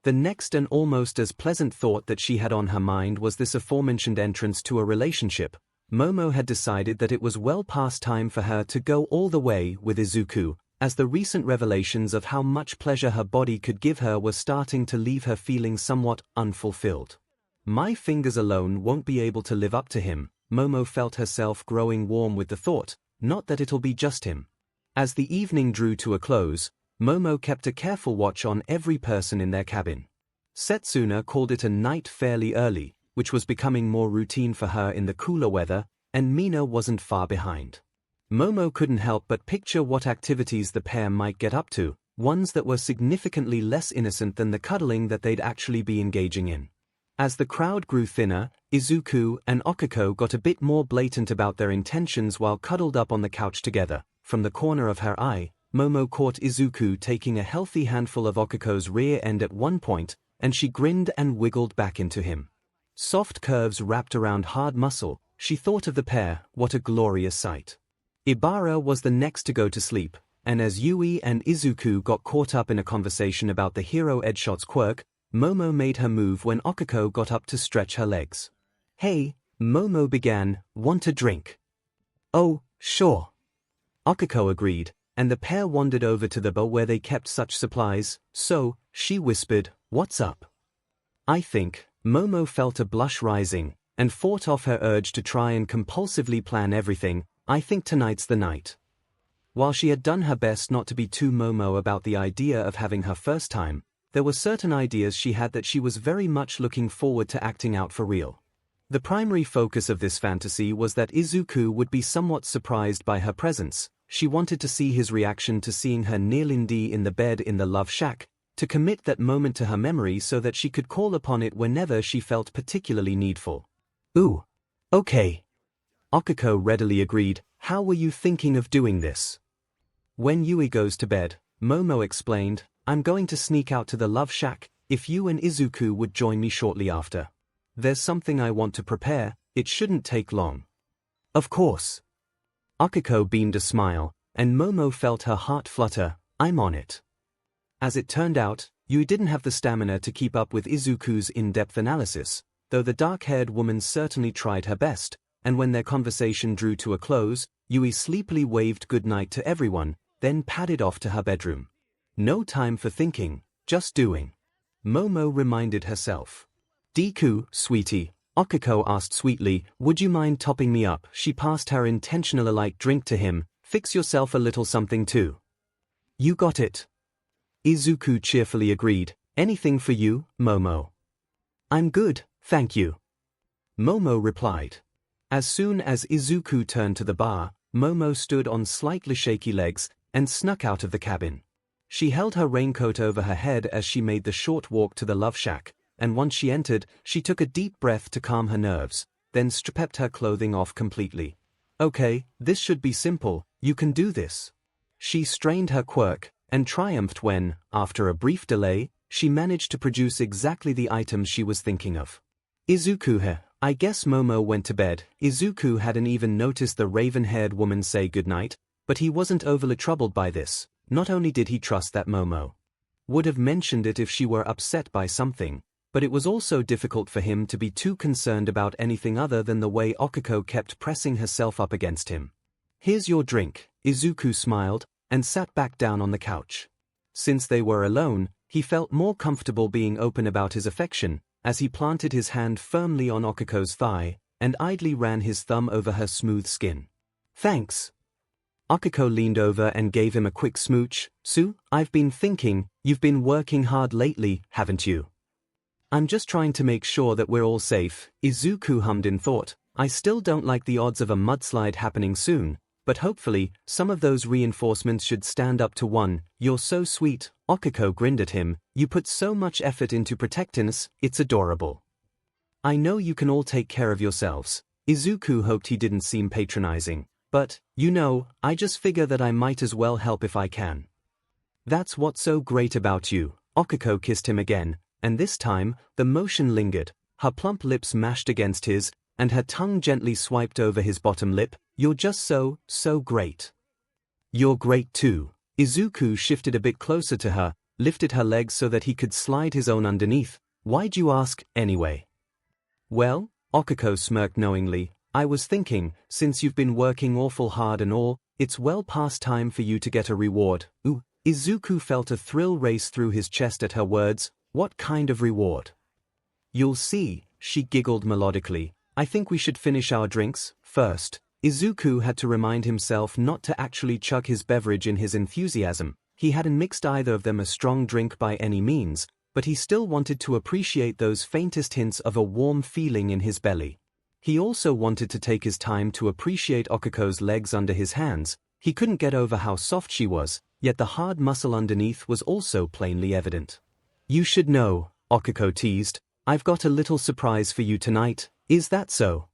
The next and almost as pleasant thought that she had on her mind was this aforementioned entrance to a relationship. Momo had decided that it was well past time for her to go all the way with Izuku, as the recent revelations of how much pleasure her body could give her were starting to leave her feeling somewhat unfulfilled. My fingers alone won't be able to live up to him. Momo felt herself growing warm with the thought, not that it'll be just him. As the evening drew to a close, Momo kept a careful watch on every person in their cabin. Setsuna called it a night fairly early, which was becoming more routine for her in the cooler weather, and Mina wasn't far behind. Momo couldn't help but picture what activities the pair might get up to, ones that were significantly less innocent than the cuddling that they'd actually be engaging in. As the crowd grew thinner, Izuku and 𝐭𝐼𝐸 got a bit more blatant about their intentions while cuddled up on the couch together. From the corner of her eye, Momo caught Izuku taking a healthy handful of 𝐭𝐼𝐸's rear end at one point, and she grinned and wiggled back into him. Soft curves wrapped around hard muscle, she thought of the pair, what a glorious sight. Ibara was the next to go to sleep, and as Yui and Izuku got caught up in a conversation about the hero Edshot's quirk, Momo made her move when 𝐭𝐼𝐸 got up to stretch her legs. "Hey," Momo began, "want a drink?" "Oh, sure." 𝐭𝐼𝐸 agreed, and the pair wandered over to the bar where they kept such supplies. "So," she whispered, "what's up?" "I think," Momo felt a blush rising, and fought off her urge to try and compulsively plan everything. "I think tonight's the night." While she had done her best not to be too Momo about the idea of having her first time, there were certain ideas she had that she was very much looking forward to acting out for real. The primary focus of this fantasy was that Izuku would be somewhat surprised by her presence. She wanted to see his reaction to seeing her near Lindy in the bed in the love shack, to commit that moment to her memory so that she could call upon it whenever she felt particularly needful. "Ooh. Okay." 𝐭𝐼𝐸 readily agreed. "How were you thinking of doing this?" "When Yui goes to bed," Momo explained, "I'm going to sneak out to the love shack. If you and Izuku would join me shortly after. There's something I want to prepare, it shouldn't take long." "Of course." 𝐭𝐼𝐸 beamed a smile, and Momo felt her heart flutter. "I'm on it." As it turned out, Yui didn't have the stamina to keep up with Izuku's in-depth analysis, though the dark-haired woman certainly tried her best, and when their conversation drew to a close, Yui sleepily waved goodnight to everyone, then padded off to her bedroom. "No time for thinking, just doing," Momo reminded herself. "Deku, sweetie," 𝐭𝐼𝐸 asked sweetly, "would you mind topping me up?" She passed her intentional-alike drink to him. "Fix yourself a little something too." "You got it." Izuku cheerfully agreed. "Anything for you, Momo?" "I'm good, thank you," Momo replied. As soon as Izuku turned to the bar, Momo stood on slightly shaky legs and snuck out of the cabin. She held her raincoat over her head as she made the short walk to the love shack, and once she entered, she took a deep breath to calm her nerves, then stripped her clothing off completely. "Okay, this should be simple, you can do this." She strained her quirk, and triumphed when, after a brief delay, she managed to produce exactly the items she was thinking of. "Izuku, I guess Momo went to bed." Izuku hadn't even noticed the raven-haired woman say goodnight, but he wasn't overly troubled by this. Not only did he trust that Momo would have mentioned it if she were upset by something, but it was also difficult for him to be too concerned about anything other than the way 𝐭𝐼𝐸 kept pressing herself up against him. "Here's your drink," Izuku smiled, and sat back down on the couch. Since they were alone, he felt more comfortable being open about his affection, as he planted his hand firmly on 𝐭𝐼𝐸's thigh, and idly ran his thumb over her smooth skin. "Thanks." 𝐭𝐼𝐸 leaned over and gave him a quick smooch. "Sue, I've been thinking, you've been working hard lately, haven't you?" "I'm just trying to make sure that we're all safe," Izuku hummed in thought. "I still don't like the odds of a mudslide happening soon, but hopefully, some of those reinforcements should stand up to one." "You're so sweet," 𝐭𝐼𝐸 grinned at him. "You put so much effort into protecting us, it's adorable." "I know you can all take care of yourselves." Izuku hoped he didn't seem patronizing. "But, you know, I just figure that I might as well help if I can." "That's what's so great about you." 𝐭𝐼𝐸 kissed him again, and this time, the motion lingered, her plump lips mashed against his, and her tongue gently swiped over his bottom lip. "You're just so great." "You're great too." Izuku shifted a bit closer to her, lifted her legs so that he could slide his own underneath. "Why'd you ask, anyway?" "Well," 𝐭𝐼𝐸 smirked knowingly, "I was thinking, since you've been working awful hard and all, it's well past time for you to get a reward." "Ooh." Izuku felt a thrill race through his chest at her words. "What kind of reward?" "You'll see," she giggled melodically. "I think we should finish our drinks first." Izuku had to remind himself not to actually chug his beverage in his enthusiasm. He hadn't mixed either of them a strong drink by any means, but he still wanted to appreciate those faintest hints of a warm feeling in his belly. He also wanted to take his time to appreciate 𝐒𝐿𝐼's legs under his hands. He couldn't get over how soft she was, yet the hard muscle underneath was also plainly evident. "You should know," 𝐒𝐿𝐼 teased, "I've got a little surprise for you tonight, is that so?"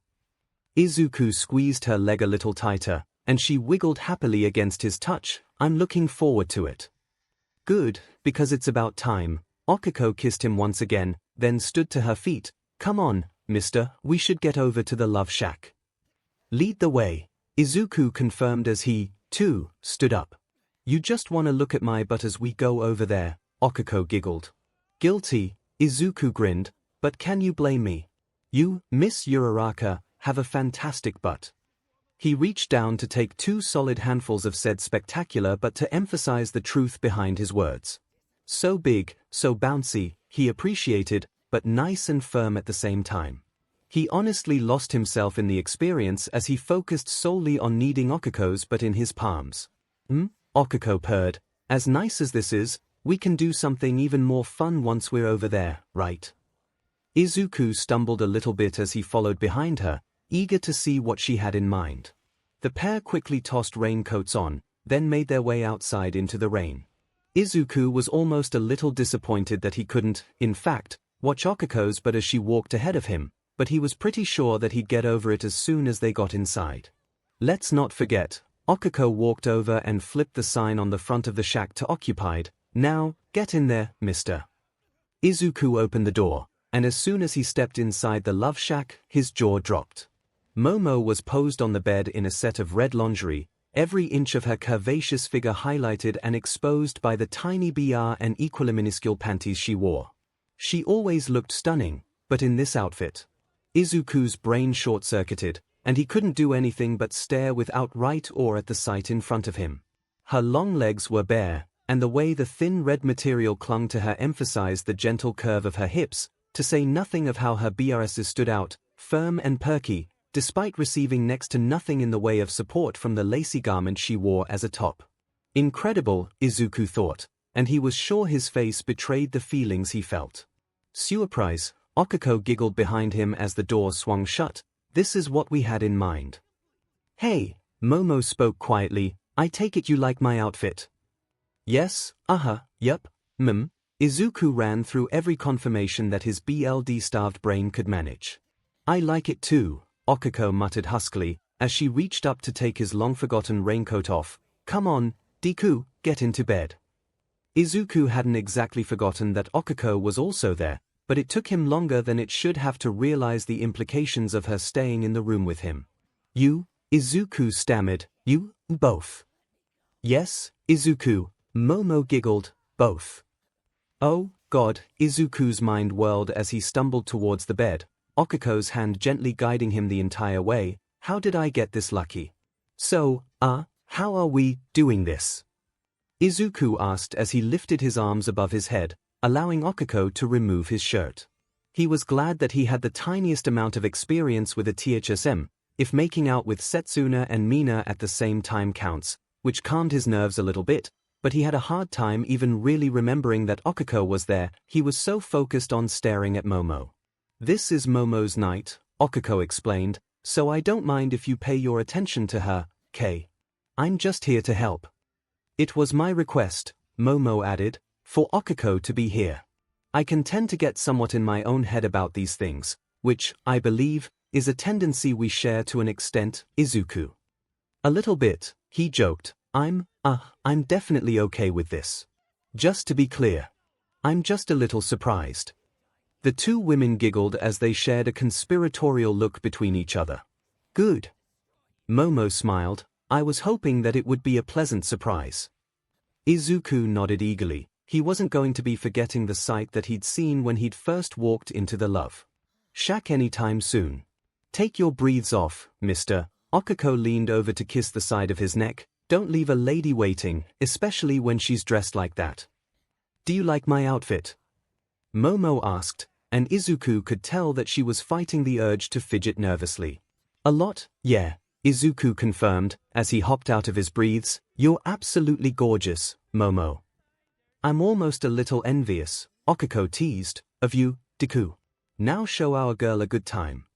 Izuku squeezed her leg a little tighter, and she wiggled happily against his touch. "I'm looking forward to it." "Good, because it's about time." 𝐒𝐿𝐼 kissed him once again, then stood to her feet. "Come on, mister, we should get over to the love shack." "Lead the way," Izuku confirmed as he, too, stood up. "You just want to look at my butt as we go over there," 𝐒𝐿𝐼 giggled. "Guilty," Izuku grinned, "but can you blame me? You, Miss Uraraka, have a fantastic butt." He reached down to take 2 solid handfuls of said spectacular but to emphasize the truth behind his words. So big, so bouncy, he appreciated, but nice and firm at the same time. He honestly lost himself in the experience as he focused solely on kneading 𝐒𝐿𝐼's butt in his palms. 𝐒𝐿𝐼 purred, "As nice as this is, we can do something even more fun once we're over there, right?" Izuku stumbled a little bit as he followed behind her, eager to see what she had in mind. The pair quickly tossed raincoats on, then made their way outside into the rain. Izuku was almost a little disappointed that he couldn't, in fact, watch 𝐒𝐿𝐼's butt as she walked ahead of him, but he was pretty sure that he'd get over it as soon as they got inside. Let's not forget, 𝐒𝐿𝐼 walked over and flipped the sign on the front of the shack to occupied. "Now, get in there, mister." Izuku opened the door, and as soon as he stepped inside the love shack, his jaw dropped. Momo was posed on the bed in a set of red lingerie, every inch of her curvaceous figure highlighted and exposed by the tiny BR and equally minuscule panties she wore. She always looked stunning, but in this outfit, Izuku's brain short-circuited, and he couldn't do anything but stare with outright awe at the sight in front of him. Her long legs were bare, and the way the thin red material clung to her emphasized the gentle curve of her hips, to say nothing of how her BRSs stood out, firm and perky, despite receiving next to nothing in the way of support from the lacy garment she wore as a top. Incredible, Izuku thought, and he was sure his face betrayed the feelings he felt. "Surprise," 𝐒𝐿𝐼 giggled behind him as the door swung shut. "This is what we had in mind." "Hey," Momo spoke quietly, "I take it you like my outfit?" "Yes, yup, Izuku ran through every confirmation that his BLD-starved brain could manage. "I like it too," 𝐒𝐿𝐼 muttered huskily, as she reached up to take his long-forgotten raincoat off. "Come on, Deku, get into bed." Izuku hadn't exactly forgotten that 𝐒𝐿𝐼 was also there, but it took him longer than it should have to realize the implications of her staying in the room with him. "You?" Izuku stammered. "You, both?" "Yes, Izuku," Momo giggled, "both." "Oh, God," Izuku's mind whirled as he stumbled towards the bed, 𝐒𝐿𝐼's hand gently guiding him the entire way. "How did I get this lucky?" "So, how are we doing this?" Izuku asked as he lifted his arms above his head, allowing 𝐒𝐼 to remove his shirt. He was glad that he had the tiniest amount of experience with a THSM, if making out with Setsuna and Mina at the same time counts, which calmed his nerves a little bit, but he had a hard time even really remembering that 𝐒𝐼 was there. He was so focused on staring at Momo. "This is Momo's night," 𝐒𝐼 explained, "so I don't mind if you pay your attention to her, Kay. I'm just here to help." "It was my request," Momo added, "for 𝐒𝐼 to be here. I can tend to get somewhat in my own head about these things, which, I believe, is a tendency we share to an extent, Izuku." "A little bit," he joked. I'm definitely okay with this. Just to be clear, I'm just a little surprised." The two women giggled as they shared a conspiratorial look between each other. "Good." Momo smiled. "I was hoping that it would be a pleasant surprise." Izuku nodded eagerly. He wasn't going to be forgetting the sight that he'd seen when he'd first walked into the love shack anytime soon. "Take your breathes off, mister." 𝐒𝐼 leaned over to kiss the side of his neck. "Don't leave a lady waiting, especially when she's dressed like that." "Do you like my outfit?" Momo asked, and Izuku could tell that she was fighting the urge to fidget nervously. "A lot, yeah," Izuku confirmed, as he hopped out of his breathes. "You're absolutely gorgeous, Momo." "I'm almost a little envious," 𝐒𝐼 teased, "of you, Deku. Now show our girl a good time."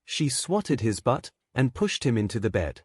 She swatted his butt and pushed him into the bed.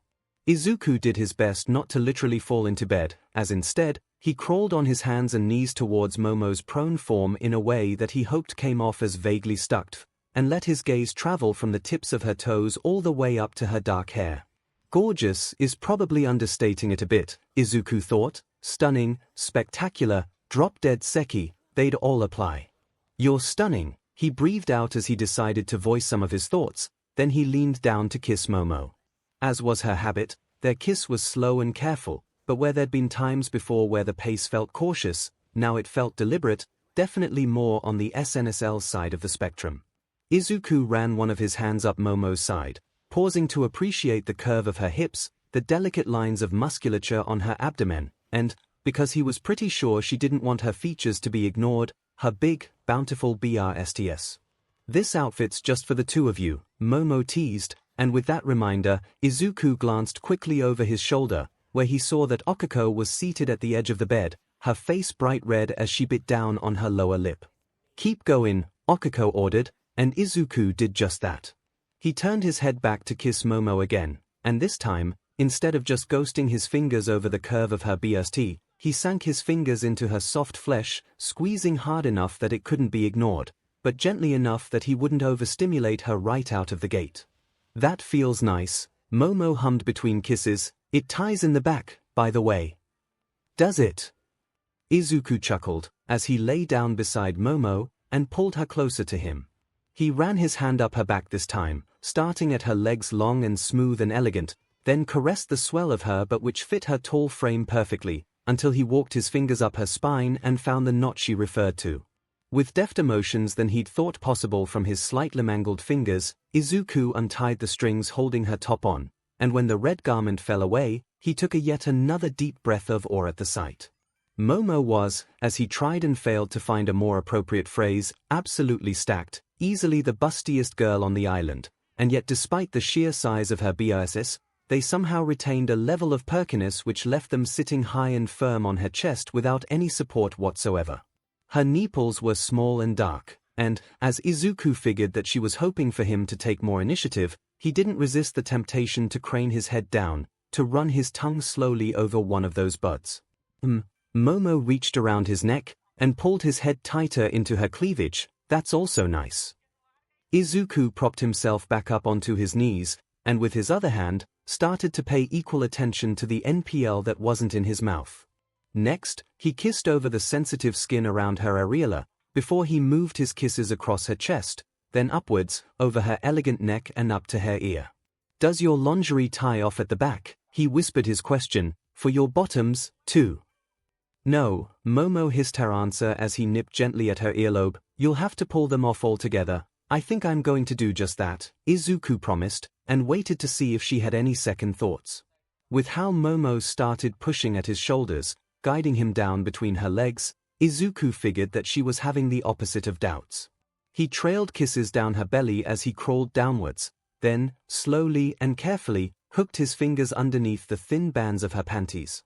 Izuku did his best not to literally fall into bed, as instead, he crawled on his hands and knees towards Momo's prone form in a way that he hoped came off as vaguely stuck, and let his gaze travel from the tips of her toes all the way up to her dark hair. Gorgeous is probably understating it a bit, Izuku thought. Stunning, spectacular, drop-dead seki, they'd all apply. You're stunning, he breathed out as he decided to voice some of his thoughts, then he leaned down to kiss Momo. As was her habit, their kiss was slow and careful, but where there'd been times before where the pace felt cautious, now it felt deliberate, definitely more on the SNSL side of the spectrum. Izuku ran one of his hands up Momo's side, pausing to appreciate the curve of her hips, the delicate lines of musculature on her abdomen, and, because he was pretty sure she didn't want her features to be ignored, her big, bountiful breasts. This outfit's just for the two of you, Momo teased, and with that reminder, Izuku glanced quickly over his shoulder, where he saw that Okako was seated at the edge of the bed, her face bright red as she bit down on her lower lip. Keep going, Okako ordered, and Izuku did just that. He turned his head back to kiss Momo again, and this time, instead of just ghosting his fingers over the curve of her BST, he sank his fingers into her soft flesh, squeezing hard enough that it couldn't be ignored, but gently enough that he wouldn't overstimulate her right out of the gate. That feels nice, Momo hummed between kisses. It ties in the back, by the way. Does it? Izuku chuckled, as he lay down beside Momo, and pulled her closer to him. He ran his hand up her back this time, starting at her legs long and smooth and elegant, then caressed the swell of her but which fit her tall frame perfectly, until he walked his fingers up her spine and found the knot she referred to. With defter motions than he'd thought possible from his slightly mangled fingers, Izuku untied the strings holding her top on, and when the red garment fell away, he took yet another deep breath of awe at the sight. Momo was, as he tried and failed to find a more appropriate phrase, absolutely stacked, easily the bustiest girl on the island, and yet despite the sheer size of her BSS, they somehow retained a level of perkiness which left them sitting high and firm on her chest without any support whatsoever. Her nipples were small and dark, and, as Izuku figured that she was hoping for him to take more initiative, he didn't resist the temptation to crane his head down, to run his tongue slowly over one of those buds. Momo reached around his neck, and pulled his head tighter into her cleavage. That's also nice. Izuku propped himself back up onto his knees, and with his other hand, started to pay equal attention to the NPL that wasn't in his mouth. Next, he kissed over the sensitive skin around her areola, before he moved his kisses across her chest, then upwards, over her elegant neck and up to her ear. Does your lingerie tie off at the back? He whispered his question, for your bottoms, too. No, Momo hissed her answer as he nipped gently at her earlobe. You'll have to pull them off altogether. I think I'm going to do just that, Izuku promised, and waited to see if she had any second thoughts. With how Momo started pushing at his shoulders, guiding him down between her legs, Izuku figured that she was having the opposite of doubts. He trailed kisses down her belly as he crawled downwards, then, slowly and carefully, hooked his fingers underneath the thin bands of her panties.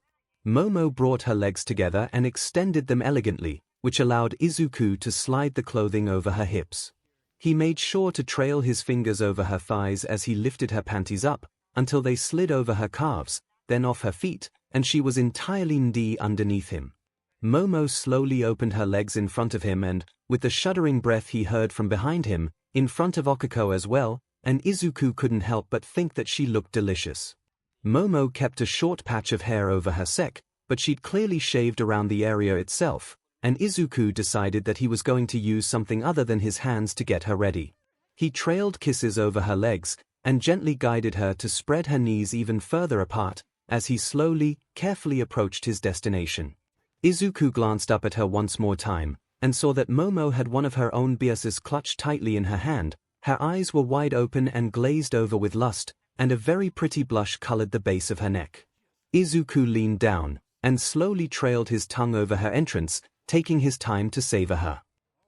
Momo brought her legs together and extended them elegantly, which allowed Izuku to slide the clothing over her hips. He made sure to trail his fingers over her thighs as he lifted her panties up, until they slid over her calves, then off her feet, and she was entirely knee underneath him. Momo slowly opened her legs in front of him and, with the shuddering breath he heard from behind him, in front of Okako as well, and Izuku couldn't help but think that she looked delicious. Momo kept a short patch of hair over her sec, but she'd clearly shaved around the area itself, and Izuku decided that he was going to use something other than his hands to get her ready. He trailed kisses over her legs, and gently guided her to spread her knees even further apart, as he slowly, carefully approached his destination. Izuku glanced up at her once more time, and saw that Momo had one of her own biases clutched tightly in her hand. Her eyes were wide open and glazed over with lust, and a very pretty blush colored the base of her neck. Izuku leaned down, and slowly trailed his tongue over her entrance, taking his time to savor her.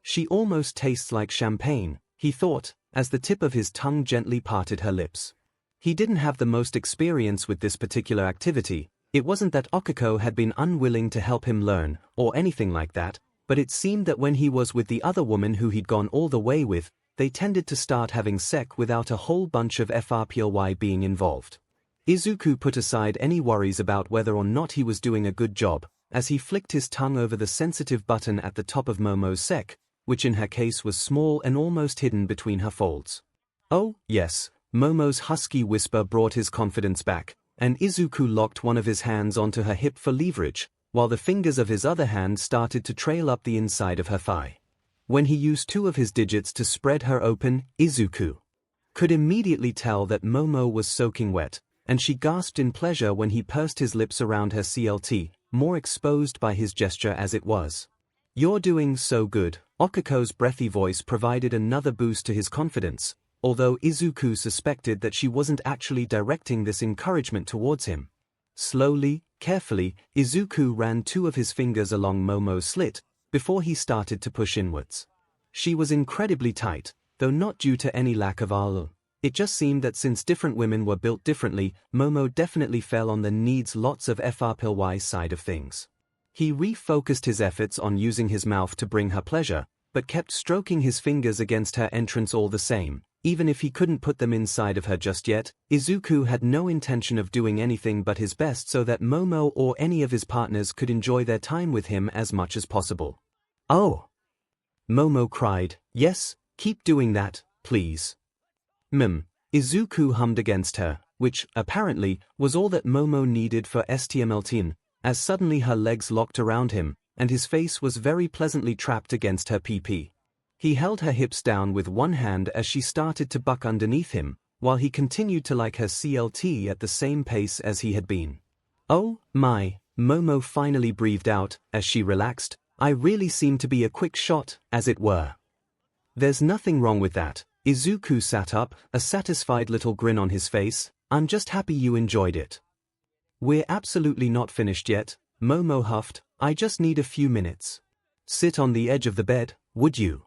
She almost tastes like champagne, he thought, as the tip of his tongue gently parted her lips. He didn't have the most experience with this particular activity. It wasn't that Okako had been unwilling to help him learn, or anything like that, but it seemed that when he was with the other woman who he'd gone all the way with, they tended to start having sex without a whole bunch of FRPLY being involved. Izuku put aside any worries about whether or not he was doing a good job, as he flicked his tongue over the sensitive button at the top of Momo's sex, which in her case was small and almost hidden between her folds. Oh, yes, Momo's husky whisper brought his confidence back, and Izuku locked one of his hands onto her hip for leverage, while the fingers of his other hand started to trail up the inside of her thigh. When he used two of his digits to spread her open, Izuku could immediately tell that Momo was soaking wet, and she gasped in pleasure when he pursed his lips around her CLT, more exposed by his gesture as it was. "You're doing so good." Okuko's breathy voice provided another boost to his confidence, although Izuku suspected that she wasn't actually directing this encouragement towards him. Slowly, carefully, Izuku ran two of his fingers along Momo's slit, before he started to push inwards. She was incredibly tight, though not due to any lack of alo. It just seemed that since different women were built differently, Momo definitely fell on the needs lots of FRPLY side of things. He refocused his efforts on using his mouth to bring her pleasure, but kept stroking his fingers against her entrance all the same. Even if he couldn't put them inside of her just yet, Izuku had no intention of doing anything but his best so that Momo or any of his partners could enjoy their time with him as much as possible. "Oh!" Momo cried. "Yes, keep doing that, please." Izuku hummed against her, which, apparently, was all that Momo needed for STMLTN, as suddenly her legs locked around him, and his face was very pleasantly trapped against her PP. He held her hips down with one hand as she started to buck underneath him, while he continued to like her CLT at the same pace as he had been. "Oh, my," Momo finally breathed out, as she relaxed. "I really seem to be a quick shot, as it were." "There's nothing wrong with that." Izuku sat up, a satisfied little grin on his face. "I'm just happy you enjoyed it." "We're absolutely not finished yet," Momo huffed. "I just need a few minutes." "Sit on the edge of the bed, would you?"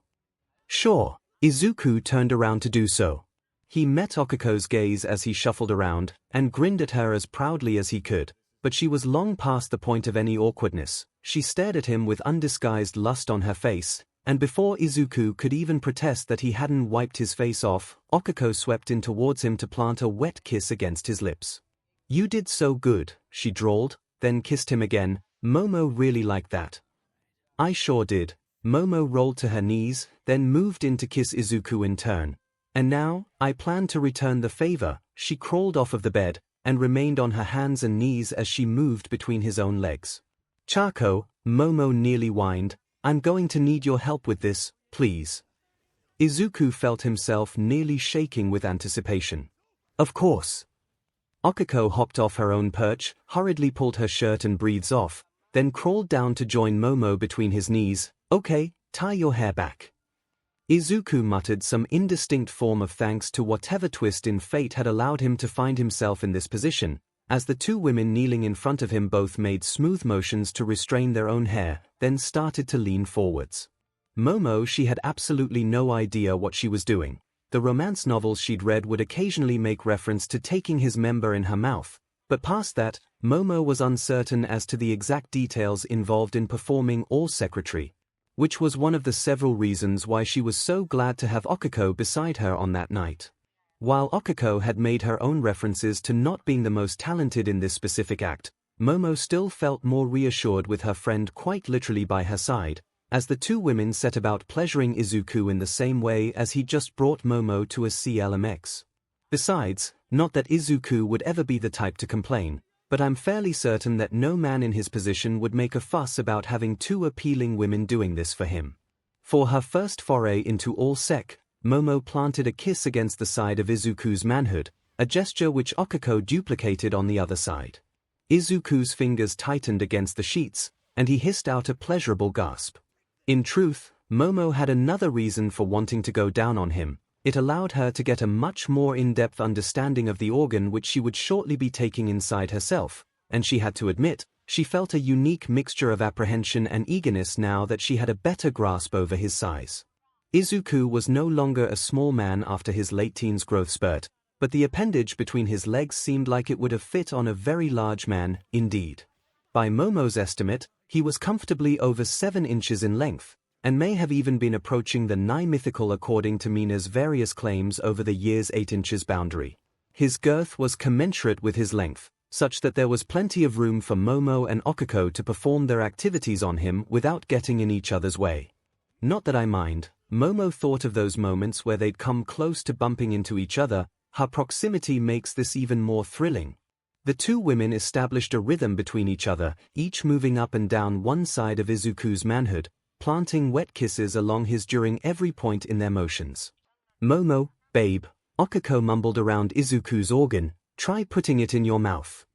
"Sure." Izuku turned around to do so. He met Okuko's gaze as he shuffled around, and grinned at her as proudly as he could, but she was long past the point of any awkwardness. She stared at him with undisguised lust on her face, and before Izuku could even protest that he hadn't wiped his face off, Okuko swept in towards him to plant a wet kiss against his lips. "You did so good," she drawled, then kissed him again. "Momo really liked that." "I sure did." Momo rolled to her knees, then moved in to kiss Izuku in turn. "And now, I plan to return the favor." She crawled off of the bed, and remained on her hands and knees as she moved between his own legs. "Chako," Momo nearly whined, "I'm going to need your help with this, please." Izuku felt himself nearly shaking with anticipation. "Of course." Okuko hopped off her own perch, hurriedly pulled her shirt and breathes off, then crawled down to join Momo between his knees. "Okay, tie your hair back." Izuku muttered some indistinct form of thanks to whatever twist in fate had allowed him to find himself in this position, as the two women kneeling in front of him both made smooth motions to restrain their own hair, then started to lean forwards. Momo, she had absolutely no idea what she was doing. The romance novels she'd read would occasionally make reference to taking his member in her mouth, but past that, Momo was uncertain as to the exact details involved in performing all secretary, which was one of the several reasons why she was so glad to have Okuko beside her on that night. While Okuko had made her own references to not being the most talented in this specific act, Momo still felt more reassured with her friend quite literally by her side, as the two women set about pleasuring Izuku in the same way as he just brought Momo to a CLMX. Besides, not that Izuku would ever be the type to complain, but I'm fairly certain that no man in his position would make a fuss about having two appealing women doing this for him. For her first foray into all sec, Momo planted a kiss against the side of Izuku's manhood, a gesture which Okuko duplicated on the other side. Izuku's fingers tightened against the sheets, and he hissed out a pleasurable gasp. In truth, Momo had another reason for wanting to go down on him. It allowed her to get a much more in-depth understanding of the organ which she would shortly be taking inside herself, and she had to admit, she felt a unique mixture of apprehension and eagerness now that she had a better grasp over his size. Izuku was no longer a small man after his late teens growth spurt, but the appendage between his legs seemed like it would have fit on a very large man, indeed. By Momo's estimate, he was comfortably over 7 inches in length, and may have even been approaching the nigh mythical according to Mina's various claims over the year's 8 inches boundary. His girth was commensurate with his length, such that there was plenty of room for Momo and 𝐒𝐿𝐼 to perform their activities on him without getting in each other's way. Not that I mind, Momo thought of those moments where they'd come close to bumping into each other. Her proximity makes this even more thrilling. The two women established a rhythm between each other, each moving up and down one side of Izuku's manhood, planting wet kisses along his during every point in their motions. Momo, babe, 𝐒𝐿𝐼 mumbled around Izuku's organ, try putting it in your mouth.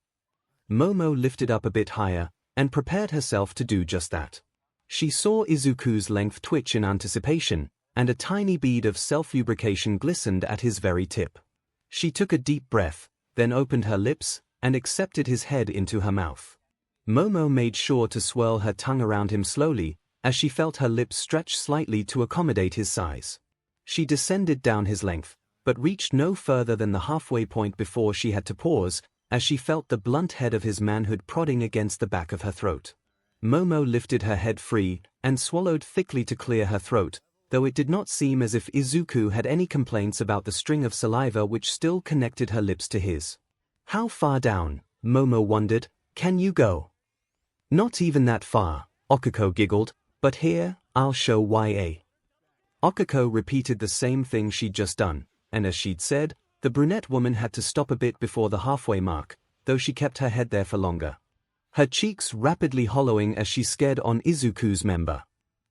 Momo lifted up a bit higher, and prepared herself to do just that. She saw Izuku's length twitch in anticipation, and a tiny bead of self-lubrication glistened at his very tip. She took a deep breath, then opened her lips, and accepted his head into her mouth. Momo made sure to swirl her tongue around him slowly, as she felt her lips stretch slightly to accommodate his size. She descended down his length, but reached no further than the halfway point before she had to pause, as she felt the blunt head of his manhood prodding against the back of her throat. Momo lifted her head free, and swallowed thickly to clear her throat, though it did not seem as if Izuku had any complaints about the string of saliva which still connected her lips to his. How far down, Momo wondered, can you go? Not even that far, 𝐒𝐿𝐼 giggled, but here, I'll show why. 𝐒𝐿𝐼 repeated the same thing she'd just done, and as she'd said, the brunette woman had to stop a bit before the halfway mark, though she kept her head there for longer. Her cheeks rapidly hollowing as she scared on Izuku's member.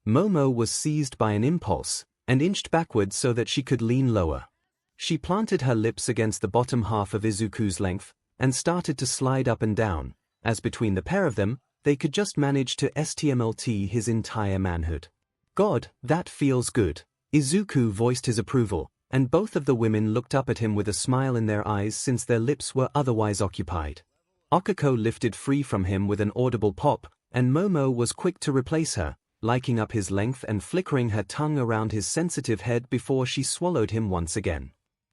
Momo was seized by an impulse, and inched backwards so that she could lean lower. She planted her lips against the bottom half of Izuku's length, and started to slide up and down, as between the pair of them, they could just manage to STMLT his entire manhood. God, that feels good. Izuku voiced his approval, and both of the women looked up at him with a smile in their eyes since their lips were otherwise occupied. 𝐒𝐿𝐼 lifted free from him with an audible pop, and Momo was quick to replace her, liking up his length and flickering her tongue around his sensitive head before she swallowed him once again.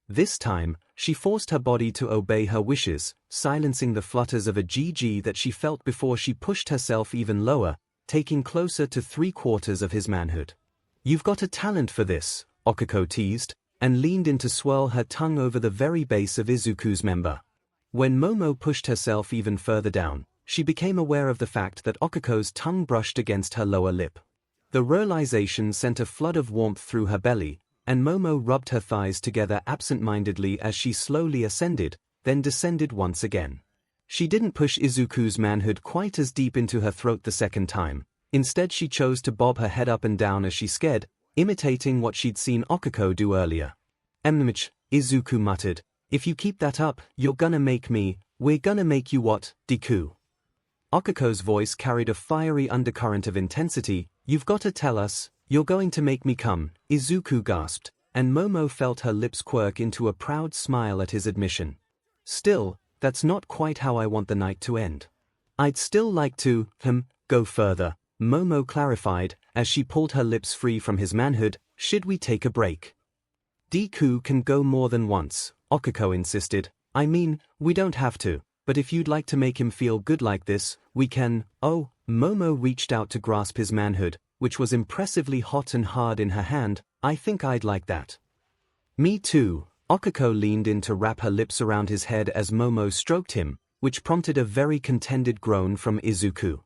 This time, she forced her body to obey her wishes, silencing the flutters of a 𝐔𝐬𝐽 that she felt before she pushed herself even lower, taking closer to 3/4 of his manhood. You've got a talent for this, 𝐒𝐿𝐼 teased, and leaned in to swirl her tongue over the very base of Izuku's member. When Momo pushed herself even further down, she became aware of the fact that 𝐒𝐿𝐼's tongue brushed against her lower lip. The realization sent a flood of warmth through her belly, and Momo rubbed her thighs together absent-mindedly as she slowly ascended, then descended once again. She didn't push Izuku's manhood quite as deep into her throat the second time. Instead she chose to bob her head up and down as she sked, imitating what she'd seen 𝐒𝐿𝐼 do earlier. 𝐿𝐼, Izuku muttered, if you keep that up, we're gonna make you whatifdeku. 𝐒𝐿𝐼's voice carried a fiery undercurrent of intensity. You've got to tell us, you're going to make me come, Izuku gasped, and Momo felt her lips quirk into a proud smile at his admission. Still, that's not quite how I want the night to end. I'd still like to, go further, Momo clarified, as she pulled her lips free from his manhood. Should we take a break? Deku can go more than once, 𝐒𝐿𝐼 insisted. I mean, we don't have to, but if you'd like to make him feel good like this, we can. Oh, Momo reached out to grasp his manhood, which was impressively hot and hard in her hand. I think I'd like that. Me too. 𝐒𝐿𝐼 leaned in to wrap her lips around his head as Momo stroked him, which prompted a very contented groan from Izuku.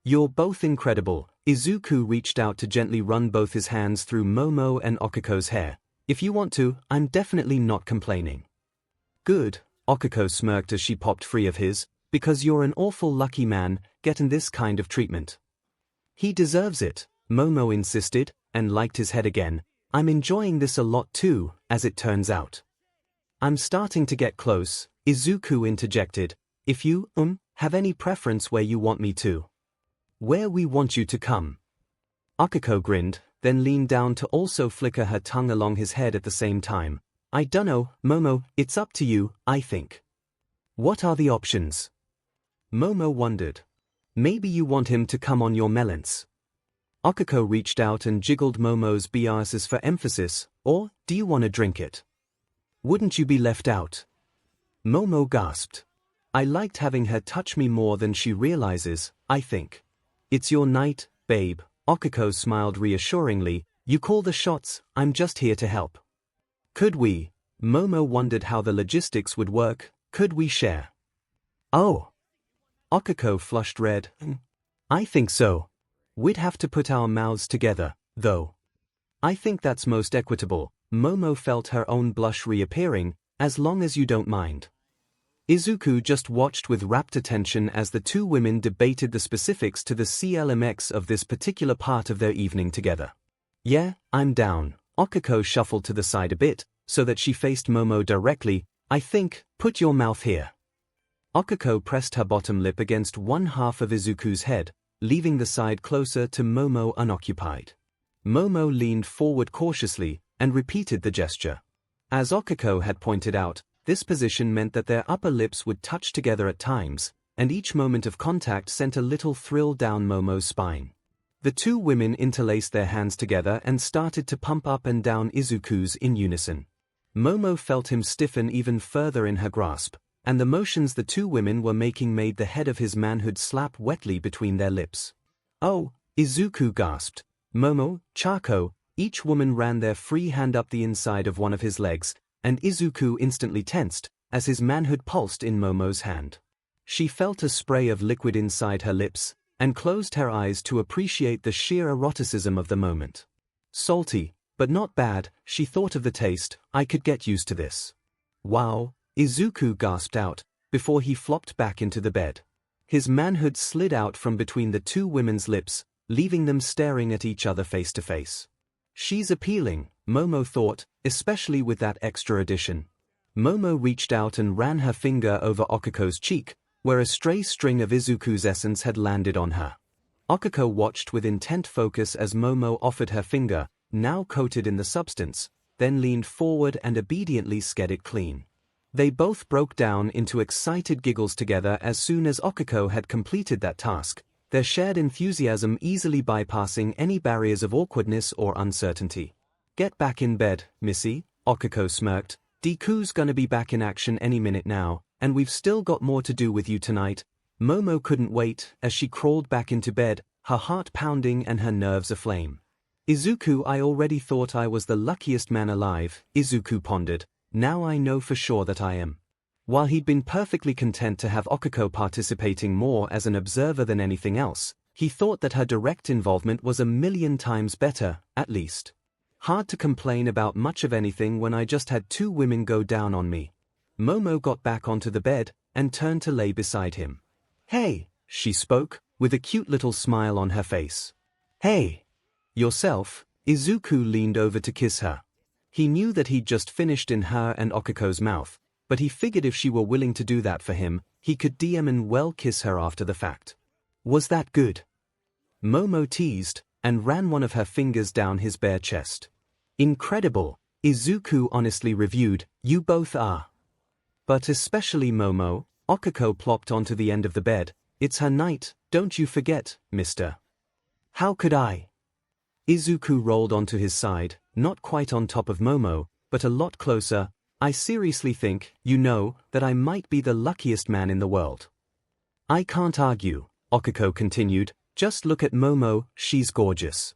You're both incredible. Izuku reached out to gently run both his hands through Momo and 𝐒𝐿𝐼's hair. If you want to, I'm definitely not complaining. Good, 𝐒𝐿𝐼 smirked as she popped free of his, because you're an awful lucky man, getting this kind of treatment. He deserves it, Momo insisted, and liked his head again. I'm enjoying this a lot too, as it turns out. I'm starting to get close, Izuku interjected. If you, have any preference where you want me to? Where we want you to come. 𝐒𝐿𝐼 grinned, then leaned down to also flicker her tongue along his head at the same time. I dunno, Momo, it's up to you, I think. What are the options? Momo wondered. Maybe you want him to come on your melons. 𝐒𝐿𝐼 reached out and jiggled Momo's biases for emphasis. Or, do you want to drink it? Wouldn't you be left out? Momo gasped. I liked having her touch me more than she realizes, I think. It's your night, babe, 𝐒𝐭𝐚𝐲 smiled reassuringly. You call the shots, I'm just here to help. Could we? Momo wondered how the logistics would work. Could we share? Oh. 𝐒𝐭𝐴 flushed red. I think so. We'd have to put our mouths together, though. I think that's most equitable. Momo felt her own blush reappearing, as long as you don't mind. Izuku just watched with rapt attention as the two women debated the specifics to the 𝐶LMX of this particular part of their evening together. Yeah, I'm down. 𝐒𝐴 shuffled to the side a bit, so that she faced Momo directly. I think, put your mouth here. 𝐒𝐴 pressed her bottom lip against one half of Izuku's head, leaving the side closer to Momo unoccupied. Momo leaned forward cautiously, and repeated the gesture. As 𝐒𝐴 had pointed out, this position meant that their upper lips would touch together at times, and each moment of contact sent a little thrill down Momo's spine. The two women interlaced their hands together and started to pump up and down Izuku's in unison. Momo felt him stiffen even further in her grasp, and the motions the two women were making made the head of his manhood slap wetly between their lips. Oh, Izuku gasped. Momo, Chako, each woman ran their free hand up the inside of one of his legs, and Izuku instantly tensed, as his manhood pulsed in Momo's hand. She felt a spray of liquid inside her lips, and closed her eyes to appreciate the sheer eroticism of the moment. Salty, but not bad, she thought of the taste. I could get used to this. Wow, Izuku gasped out, before he flopped back into the bed. His manhood slid out from between the two women's lips, leaving them staring at each other face to face. She's appealing, Momo thought, especially with that extra addition. Momo reached out and ran her finger over 𝐒𝐴's cheek, where a stray string of Izuku's essence had landed on her. 𝐒𝐴 watched with intent focus as Momo offered her finger, now coated in the substance, then leaned forward and obediently sked it clean. They both broke down into excited giggles together as soon as 𝐒𝐴 had completed that task, their shared enthusiasm easily bypassing any barriers of awkwardness or uncertainty. Get back in bed, Missy, 𝐒𝐴 smirked. Deku's gonna be back in action any minute now, and we've still got more to do with you tonight. Momo couldn't wait as she crawled back into bed, her heart pounding and her nerves aflame. Izuku, I already thought I was the luckiest man alive, Izuku pondered. Now I know for sure that I am. While he'd been perfectly content to have 𝐒𝐴 participating more as an observer than anything else, he thought that her direct involvement was 1,000,000 times better, at least. Hard to complain about much of anything when I just had two women go down on me. Momo got back onto the bed, and turned to lay beside him. Hey, she spoke, with a cute little smile on her face. Hey. Yourself? Izuku leaned over to kiss her. He knew that he'd just finished in her and 𝐒𝐴's mouth, but he figured if she were willing to do that for him, he could DM and well kiss her after the fact. Was that good? Momo teased, and ran one of her fingers down his bare chest. Incredible, Izuku honestly reviewed, you both are. But especially Momo, 𝐒𝐴 plopped onto the end of the bed. It's her night, don't you forget, mister. How could I? Izuku rolled onto his side, not quite on top of Momo, but a lot closer. I seriously think, you know, that I might be the luckiest man in the world. I can't argue, 𝐒𝐴 continued, just look at Momo, she's gorgeous.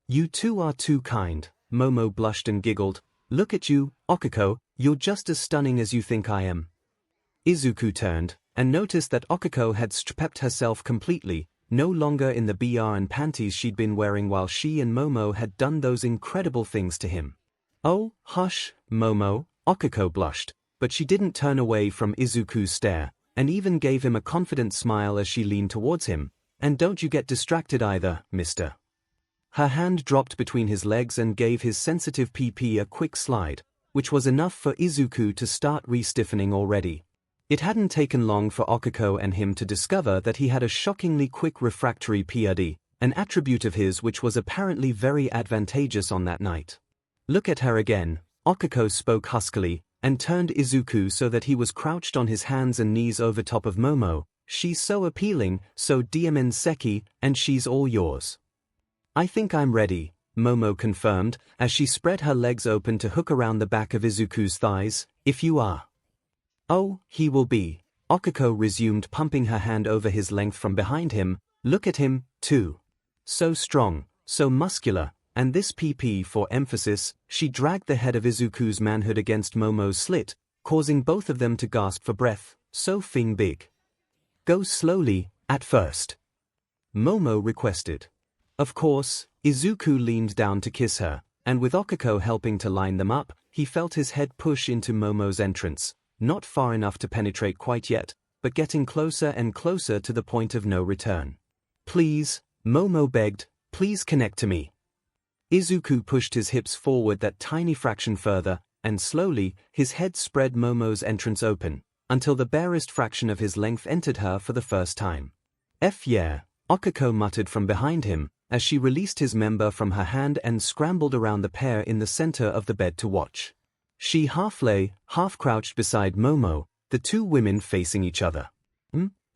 You two are too kind, Momo blushed and giggled. Look at you, 𝐒𝐴, you're just as stunning as you think I am. Izuku turned, and noticed that 𝐒𝐴 had stripped herself completely, no longer in the BR and panties she'd been wearing while she and Momo had done those incredible things to him. Oh, hush, Momo, 𝐒𝐴 blushed, but she didn't turn away from Izuku's stare, and even gave him a confident smile as she leaned towards him. And don't you get distracted either, mister. Her hand dropped between his legs and gave his sensitive PP a quick slide, which was enough for Izuku to start re-stiffening already. It hadn't taken long for 𝐒𝐴 and him to discover that he had a shockingly quick refractory PRD, an attribute of his which was apparently very advantageous on that night. Look at her again, 𝐒𝐴 spoke huskily, and turned Izuku so that he was crouched on his hands and knees over top of Momo. She's so appealing, so 𝐿𝐵𝐵𝐵𝐵𝐵𝐵𝐵𝐵𝐵, and she's all yours. I think I'm ready, Momo confirmed, as she spread her legs open to hook around the back of Izuku's thighs. If you are. Oh, he will be, 𝐒𝐴 resumed, pumping her hand over his length from behind him. Look at him, too. so strong, so muscular, and this PP for emphasis, she dragged the head of Izuku's manhood against Momo's slit, causing both of them to gasp for breath, so fing big. Go slowly, at first. Momo requested. Of course, Izuku leaned down to kiss her, and with Okiko helping to line them up, he felt his head push into Momo's entrance, not far enough to penetrate quite yet, but getting closer and closer to the point of no return. Please, Momo begged, please connect to me. Izuku pushed his hips forward that tiny fraction further, and slowly, his head spread Momo's entrance open, until the barest fraction of his length entered her for the first time. Yeah, Okiko muttered from behind him, as she released his member from her hand and scrambled around the pair in the center of the bed to watch. She half lay, half crouched beside Momo, the two women facing each other.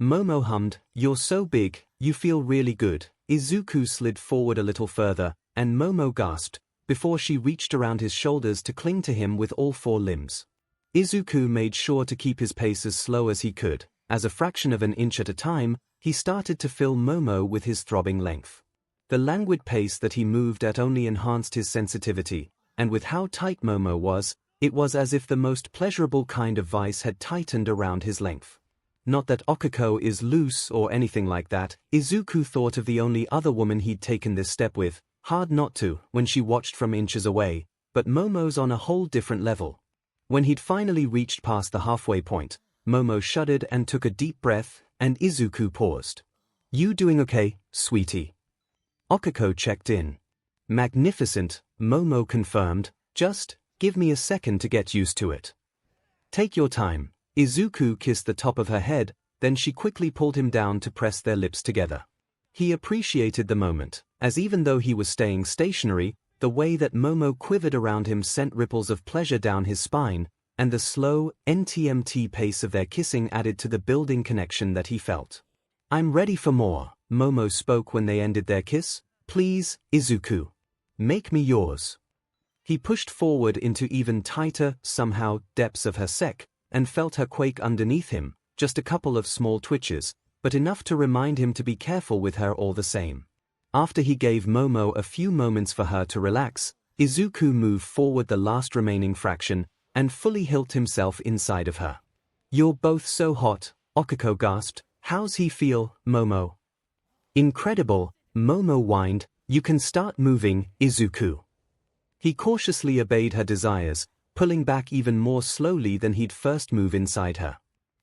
Momo hummed, "You're so big, you feel really good." Izuku slid forward a little further, and Momo gasped, before she reached around his shoulders to cling to him with all four limbs. Izuku made sure to keep his pace as slow as he could. As a fraction of an inch at a time, he started to fill Momo with his throbbing length. The languid pace that he moved at only enhanced his sensitivity, and with how tight Momo was, it was as if the most pleasurable kind of vice had tightened around his length. Not that Okiko is loose or anything like that. Izuku thought of the only other woman he'd taken this step with, hard not to, when she watched from inches away, but Momo's on a whole different level. When he'd finally reached past the halfway point, Momo shuddered and took a deep breath, and Izuku paused. "You doing okay, sweetie?" Okiko checked in. "Magnificent," Momo confirmed, "just give me a second to get used to it." "Take your time." Izuku kissed the top of her head, then she quickly pulled him down to press their lips together. He appreciated the moment, as even though he was staying stationary, the way that Momo quivered around him sent ripples of pleasure down his spine, and the slow, NTMT pace of their kissing added to the building connection that he felt. "I'm ready for more," Momo spoke when they ended their kiss. "Please, Izuku. Make me yours." He pushed forward into even tighter, somehow, depths of her sec, and felt her quake underneath him, just a couple of small twitches, but enough to remind him to be careful with her all the same. After he gave Momo a few moments for her to relax, Izuku moved forward the last remaining fraction, and fully hilt himself inside of her. "You're both so hot," Okiko gasped. "How's he feel, Momo?" "Incredible," Momo whined. "You can start moving, Izuku." He cautiously obeyed her desires, pulling back even more slowly than he'd first move inside her.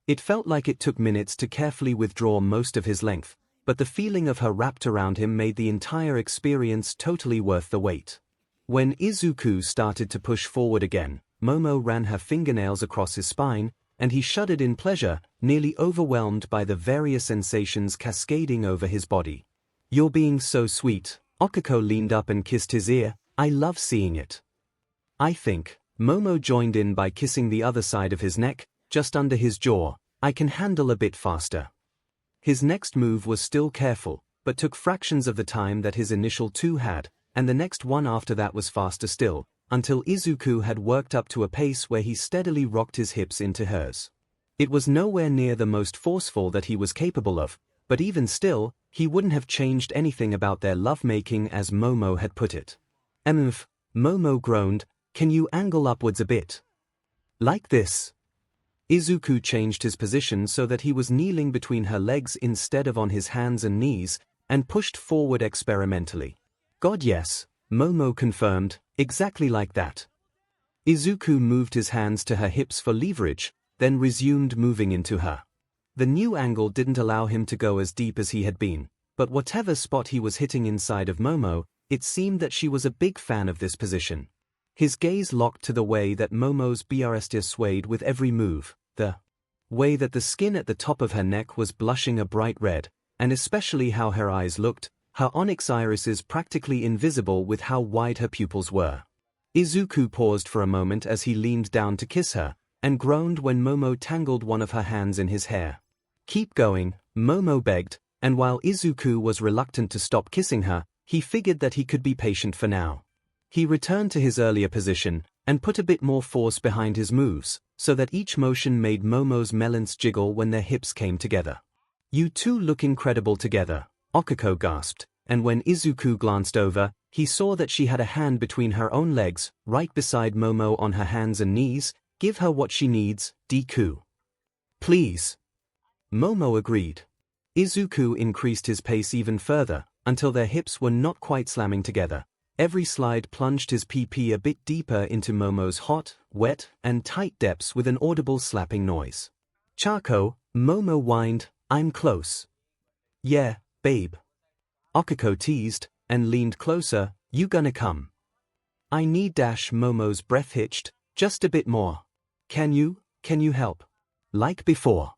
It felt like it took minutes to carefully withdraw most of his length, but the feeling of her wrapped around him made the entire experience totally worth the wait. When Izuku started to push forward again, Momo ran her fingernails across his spine, and he shuddered in pleasure, nearly overwhelmed by the various sensations cascading over his body. "You're being so sweet." Okiko leaned up and kissed his ear. "I love seeing it." "I think," Momo joined in by kissing the other side of his neck, just under his jaw, "I can handle a bit faster." His next move was still careful, but took fractions of the time that his initial two had, and the next one after that was faster still, until Izuku had worked up to a pace where he steadily rocked his hips into hers. It was nowhere near the most forceful that he was capable of, but even still, he wouldn't have changed anything about their lovemaking as Momo had put it. Momo groaned, "Can you angle upwards a bit? Like this?" Izuku changed his position so that he was kneeling between her legs instead of on his hands and knees, and pushed forward experimentally. "God yes," Momo confirmed, "exactly like that." Izuku moved his hands to her hips for leverage, then resumed moving into her. The new angle didn't allow him to go as deep as he had been, but whatever spot he was hitting inside of Momo, it seemed that she was a big fan of this position. His gaze locked to the way that Momo's BRST swayed with every move, the way that the skin at the top of her neck was blushing a bright red, and especially how her eyes looked, her onyx irises practically invisible with how wide her pupils were. Izuku paused for a moment as he leaned down to kiss her, and groaned when Momo tangled one of her hands in his hair. "Keep going," Momo begged, and while Izuku was reluctant to stop kissing her, he figured that he could be patient for now. He returned to his earlier position, and put a bit more force behind his moves, so that each motion made Momo's melons jiggle when their hips came together. "You two look incredible together," Okiko gasped, and when Izuku glanced over, he saw that she had a hand between her own legs, right beside Momo on her hands and knees. Give her what she needs, Deku. Please. Momo agreed. Izuku increased his pace even further, until their hips were not quite slamming together. Every slide plunged his PP a bit deeper into Momo's hot, wet, and tight depths with an audible slapping noise. Charco, Momo whined, I'm close. Yeah, babe. Okiko teased, and leaned closer, you gonna come? I need Momo's breath hitched, just a bit more. Can you help? Like before.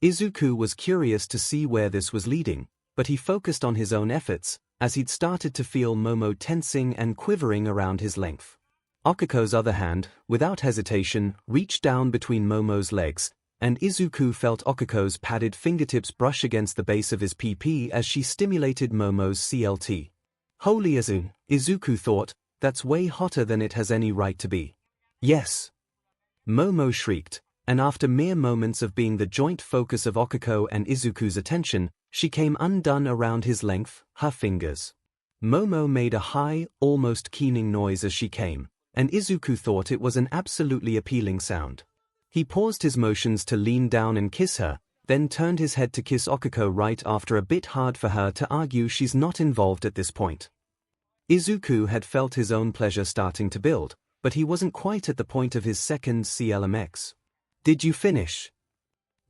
Izuku was curious to see where this was leading, but he focused on his own efforts, as he'd started to feel Momo tensing and quivering around his length. Okiko's other hand, without hesitation, reached down between Momo's legs, and Izuku felt Okiko's padded fingertips brush against the base of his PP as she stimulated Momo's CLT. Holy Azun, Izuku thought, that's way hotter than it has any right to be. Yes. Momo shrieked, and after mere moments of being the joint focus of Okiko and Izuku's attention, she came undone around his length, her fingers. Momo made a high, almost keening noise as she came, and Izuku thought it was an absolutely appealing sound. He paused his motions to lean down and kiss her, then turned his head to kiss Okiko right after, a bit hard for her to argue she's not involved at this point. Izuku had felt his own pleasure starting to build, but he wasn't quite at the point of his second 𝐂𝐿MX. Did you finish?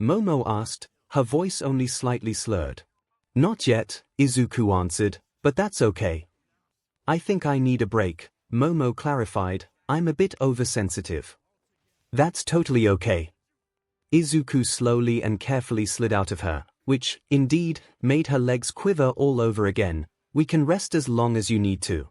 Momo asked, her voice only slightly slurred. Not yet, Izuku answered, but that's okay. I think I need a break, Momo clarified, I'm a bit oversensitive. That's totally okay. Izuku slowly and carefully slid out of her, which, indeed, made her legs quiver all over again. We can rest as long as you need to.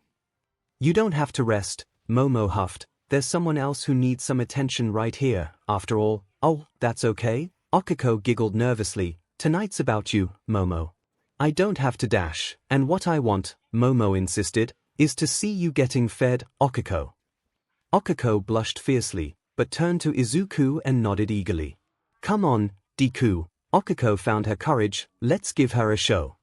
You don't have to rest, Momo huffed, there's someone else who needs some attention right here, after all. Oh, that's okay? Okiko giggled nervously, tonight's about you, Momo. I don't have to and what I want, Momo insisted, is to see you getting fed, Okiko. Okiko blushed fiercely, but turned to Izuku and nodded eagerly. Come on, Deku, Okiko found her courage, let's give her a show.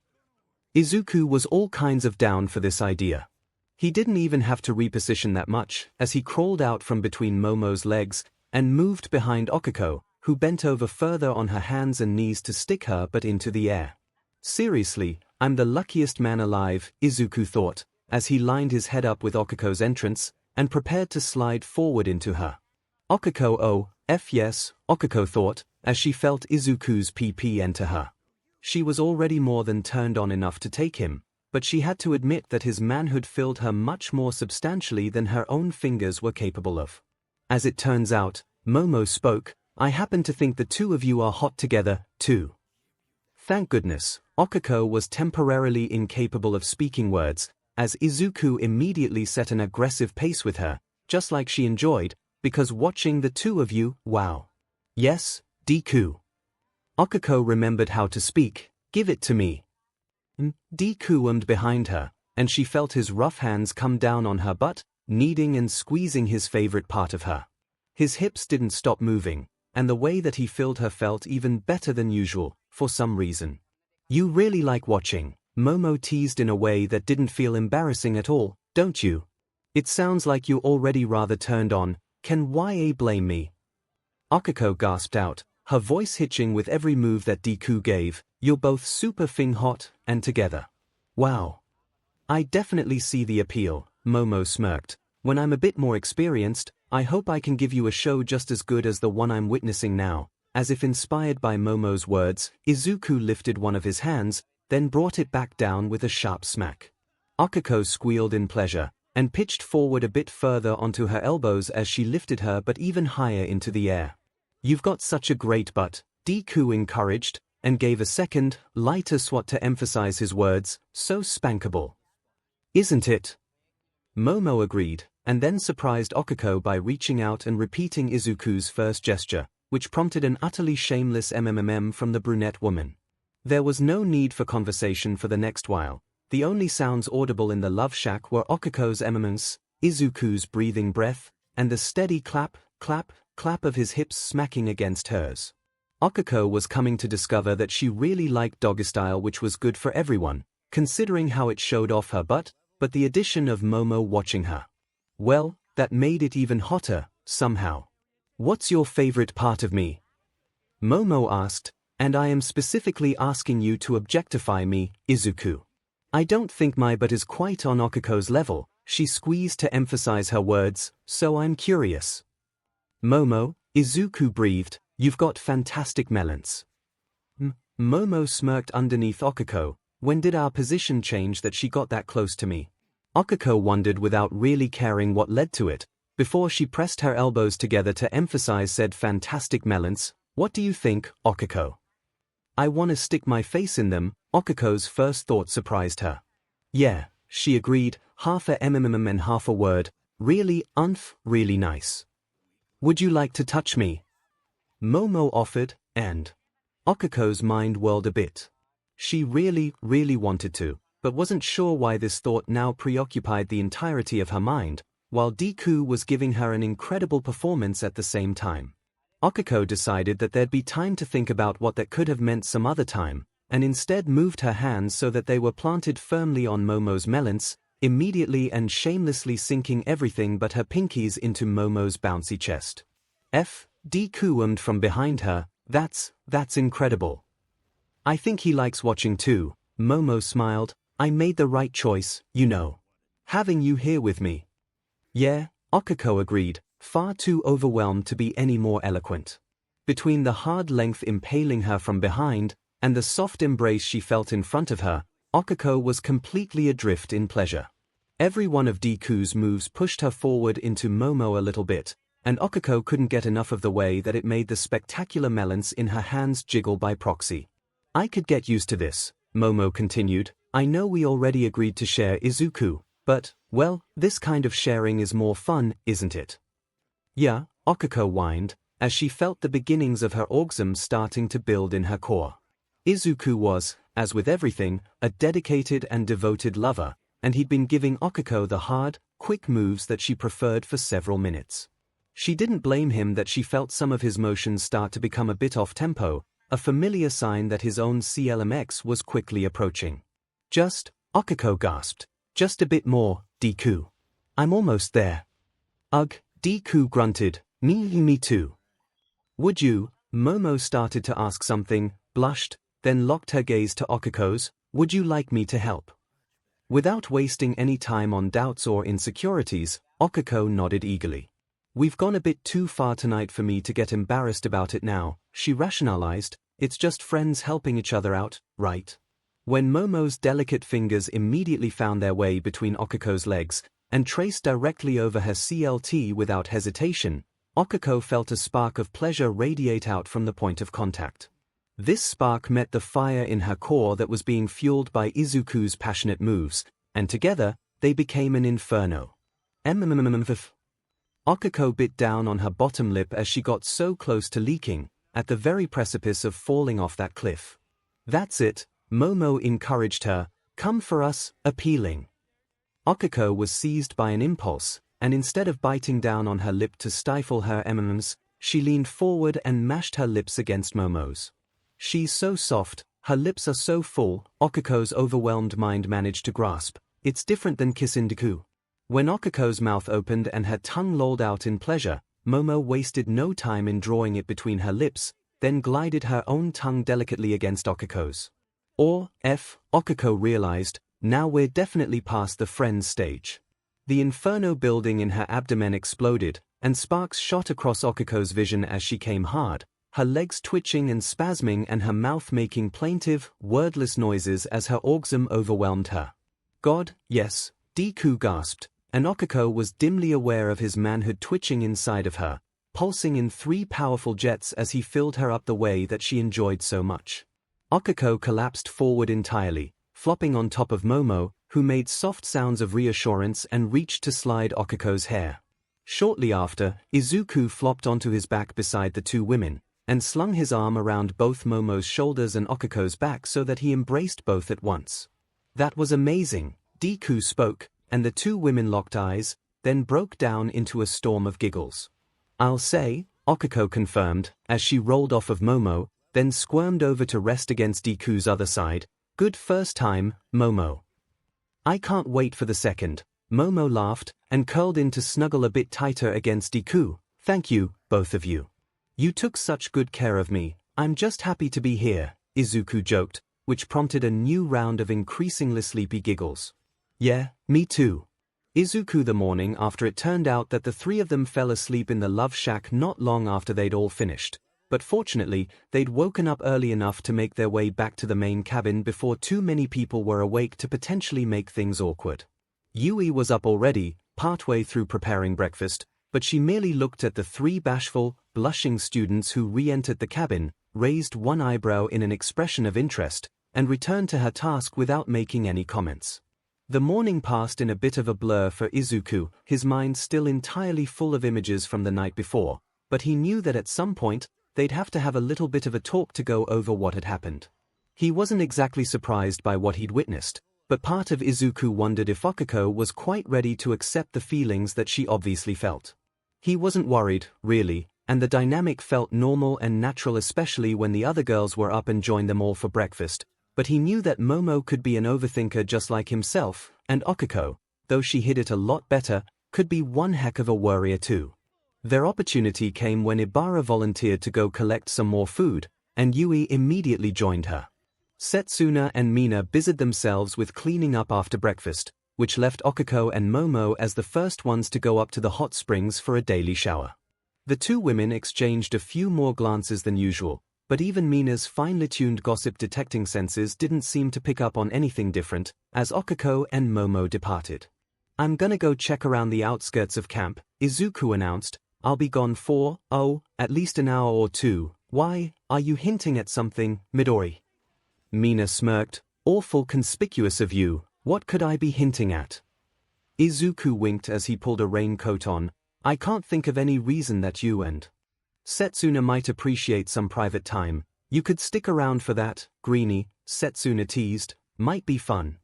Izuku was all kinds of down for this idea. He didn't even have to reposition that much, as he crawled out from between Momo's legs, and moved behind Okiko, who bent over further on her hands and knees to stick her butt into the air. Seriously, I'm the luckiest man alive, Izuku thought, as he lined his head up with Okiko's entrance, and prepared to slide forward into her. Okiko oh, yes, Okiko thought, as she felt Izuku's PP enter her. She was already more than turned on enough to take him, but she had to admit that his manhood filled her much more substantially than her own fingers were capable of. As it turns out, Momo spoke, I happen to think the two of you are hot together, too. Thank goodness, Okiko was temporarily incapable of speaking words, as Izuku immediately set an aggressive pace with her, just like she enjoyed, because watching the two of you, wow. Yes, Deku. Okiko remembered how to speak, give it to me. Deku ummed behind her, and she felt his rough hands come down on her butt, kneading and squeezing his favorite part of her. His hips didn't stop moving, and the way that he filled her felt even better than usual, for some reason. You really like watching, Momo teased in a way that didn't feel embarrassing at all, don't you? It sounds like you already rather turned on, can YA blame me? Okiko gasped out, her voice hitching with every move that Deku gave, you're both super fing hot, and together. Wow. I definitely see the appeal, Momo smirked. When I'm a bit more experienced, I hope I can give you a show just as good as the one I'm witnessing now. As if inspired by Momo's words, Izuku lifted one of his hands, then brought it back down with a sharp smack. Okiko squealed in pleasure, and pitched forward a bit further onto her elbows as she lifted her but even higher into the air. You've got such a great butt, Deku encouraged, and gave a second, lighter swat to emphasize his words, so spankable. Isn't it? Momo agreed, and then surprised Okiko by reaching out and repeating Izuku's first gesture, which prompted an utterly shameless MMM from the brunette woman. There was no need for conversation for the next while. The only sounds audible in the love shack were Okiko's MMMs, Izuku's breathing breath, and the steady clap, clap, clap of his hips smacking against hers. Okiko was coming to discover that she really liked doggy style, which was good for everyone, considering how it showed off her butt, but the addition of Momo watching her, well, that made it even hotter, somehow. What's your favorite part of me? Momo asked, and I am specifically asking you to objectify me, Izuku. I don't think my butt is quite on Okiko's level, she squeezed to emphasize her words, so I'm curious. Momo, Izuku breathed, you've got fantastic melons. Momo smirked underneath Okiko, when did our position change that she got that close to me? Okiko wondered without really caring what led to it, before she pressed her elbows together to emphasize said fantastic melons. What do you think, Okiko? I want to stick my face in them, Okiko's first thought surprised her. Yeah, she agreed, half a and half a word, really, really nice. Would you like to touch me? Momo offered, and Okiko's mind whirled a bit. She really wanted to, but wasn't sure why this thought now preoccupied the entirety of her mind, while Deku was giving her an incredible performance at the same time. Okiko decided that there'd be time to think about what that could have meant some other time, and instead moved her hands so that they were planted firmly on Momo's melons, immediately and shamelessly sinking everything but her pinkies into Momo's bouncy chest. Deku ummed from behind her, that's incredible. I think he likes watching too, Momo smiled, I made the right choice, you know. Having you here with me. Yeah, Okiko agreed, far too overwhelmed to be any more eloquent. Between the hard length impaling her from behind, and the soft embrace she felt in front of her, Okiko was completely adrift in pleasure. Every one of Deku's moves pushed her forward into Momo a little bit, and Okiko couldn't get enough of the way that it made the spectacular melons in her hands jiggle by proxy. I could get used to this, Momo continued, I know we already agreed to share Izuku, but, well, this kind of sharing is more fun, isn't it? Yeah, Okiko whined, as she felt the beginnings of her orgasm starting to build in her core. Izuku was, as with everything, a dedicated and devoted lover, and he'd been giving Okiko the hard, quick moves that she preferred for several minutes. She didn't blame him that she felt some of his motions start to become a bit off-tempo, a familiar sign that his own 𝐂𝐿𝐴𝐵 was quickly approaching. Okiko gasped, just a bit more, Deku. I'm almost there. Ugh, Deku grunted, me too. Would you? Momo started to ask something, blushed, then locked her gaze to Okiko's, would you like me to help? Without wasting any time on doubts or insecurities, Okiko nodded eagerly. We've gone a bit too far tonight for me to get embarrassed about it now, she rationalized, it's just friends helping each other out, right? When Momo's delicate fingers immediately found their way between Okiko's legs, and traced directly over her CLT without hesitation, Okiko felt a spark of pleasure radiate out from the point of contact. This spark met the fire in her core that was being fueled by Izuku's passionate moves, and together, they became an inferno. Okiko bit down on her bottom lip as she got so close to leaking, at the very precipice of falling off that cliff. That's it, Momo encouraged her, come for us, appealing. Okiko was seized by an impulse, and instead of biting down on her lip to stifle her M&Ms, she leaned forward and mashed her lips against Momo's. She's so soft, her lips are so full, Okiko's overwhelmed mind managed to grasp, it's different than kissing Deku. When Okiko's mouth opened and her tongue lolled out in pleasure, Momo wasted no time in drawing it between her lips, then glided her own tongue delicately against Okiko's. Okiko realized, now we're definitely past the friends stage. The inferno building in her abdomen exploded, and sparks shot across Okiko's vision as she came hard, her legs twitching and spasming and her mouth making plaintive, wordless noises as her orgasm overwhelmed her. God, yes, Deku gasped, and Okiko was dimly aware of his manhood twitching inside of her, pulsing in 3 powerful jets as he filled her up the way that she enjoyed so much. Okiko collapsed forward entirely, flopping on top of Momo, who made soft sounds of reassurance and reached to slide Okiko's hair. Shortly after, Izuku flopped onto his back beside the 2 women, and slung his arm around both Momo's shoulders and Okiko's back so that he embraced both at once. That was amazing, Deku spoke, and the 2 women locked eyes, then broke down into a storm of giggles. I'll say, Okiko confirmed, as she rolled off of Momo, then squirmed over to rest against Deku's other side, Good first time, Momo. I can't wait for the second. Momo laughed and curled in to snuggle a bit tighter against Deku. Thank you, both of you. You took such good care of me. I'm just happy to be here, Izuku joked, which prompted a new round of increasingly sleepy giggles. Yeah, me too. Izuku the morning after it turned out that the three of them fell asleep in the love shack not long after they'd all finished. But fortunately, they'd woken up early enough to make their way back to the main cabin before too many people were awake to potentially make things awkward. Yui was up already, partway through preparing breakfast, but she merely looked at the three bashful, blushing students who re-entered the cabin, raised one eyebrow in an expression of interest, and returned to her task without making any comments. The morning passed in a bit of a blur for Izuku, his mind still entirely full of images from the night before, but he knew that at some point, they'd have to have a little bit of a talk to go over what had happened. He wasn't exactly surprised by what he'd witnessed, but part of Izuku wondered if Okiko was quite ready to accept the feelings that she obviously felt. He wasn't worried, really, and the dynamic felt normal and natural, especially when the other girls were up and joined them all for breakfast. But he knew that Momo could be an overthinker just like himself, and Okiko, though she hid it a lot better, could be one heck of a worrier too. Their opportunity came when Ibara volunteered to go collect some more food, and Yui immediately joined her. Setsuna and Mina busied themselves with cleaning up after breakfast, which left Okiko and Momo as the first ones to go up to the hot springs for a daily shower. The two women exchanged a few more glances than usual, but even Mina's finely tuned gossip-detecting senses didn't seem to pick up on anything different, as Okiko and Momo departed. I'm gonna go check around the outskirts of camp, Izuku announced. I'll be gone for, at least an hour or two. Why, are you hinting at something, Midori? Mina smirked. Awful conspicuous of you. What could I be hinting at? Izuku winked as he pulled a raincoat on. I can't think of any reason that you and Setsuna might appreciate some private time. You could stick around for that, Greenie, Setsuna teased. Might be fun.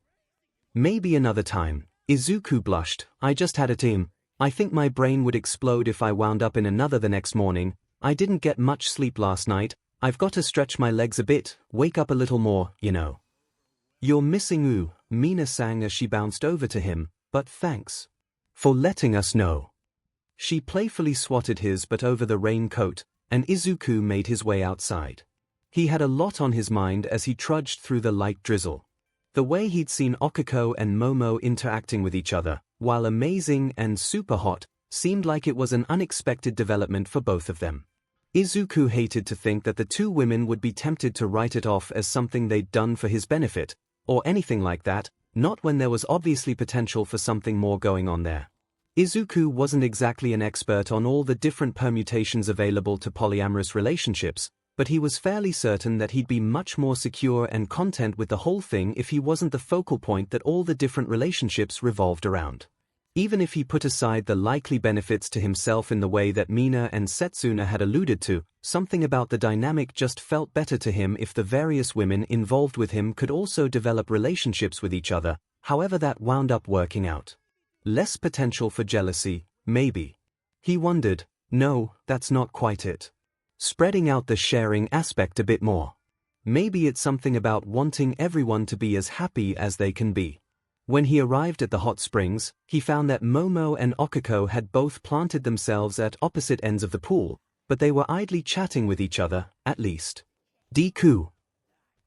Maybe another time. Izuku blushed. I just had a team. I think my brain would explode if I wound up in another the next morning. I didn't get much sleep last night. I've got to stretch my legs a bit, wake up a little more, you know. You're missing Mina sang as she bounced over to him, but thanks for letting us know. She playfully swatted his butt over the raincoat, and Izuku made his way outside. He had a lot on his mind as he trudged through the light drizzle. The way he'd seen Okiko and Momo interacting with each other, while amazing and super hot, seemed like it was an unexpected development for both of them. Izuku hated to think that the two women would be tempted to write it off as something they'd done for his benefit, or anything like that, not when there was obviously potential for something more going on there. Izuku wasn't exactly an expert on all the different permutations available to polyamorous relationships, but he was fairly certain that he'd be much more secure and content with the whole thing if he wasn't the focal point that all the different relationships revolved around. Even if he put aside the likely benefits to himself in the way that Mina and Setsuna had alluded to, something about the dynamic just felt better to him if the various women involved with him could also develop relationships with each other, however that wound up working out. Less potential for jealousy, maybe. He wondered, no, that's not quite it. Spreading out the sharing aspect a bit more. Maybe it's something about wanting everyone to be as happy as they can be. When he arrived at the hot springs, he found that Momo and Okiko had both planted themselves at opposite ends of the pool, but they were idly chatting with each other, at least. Deku.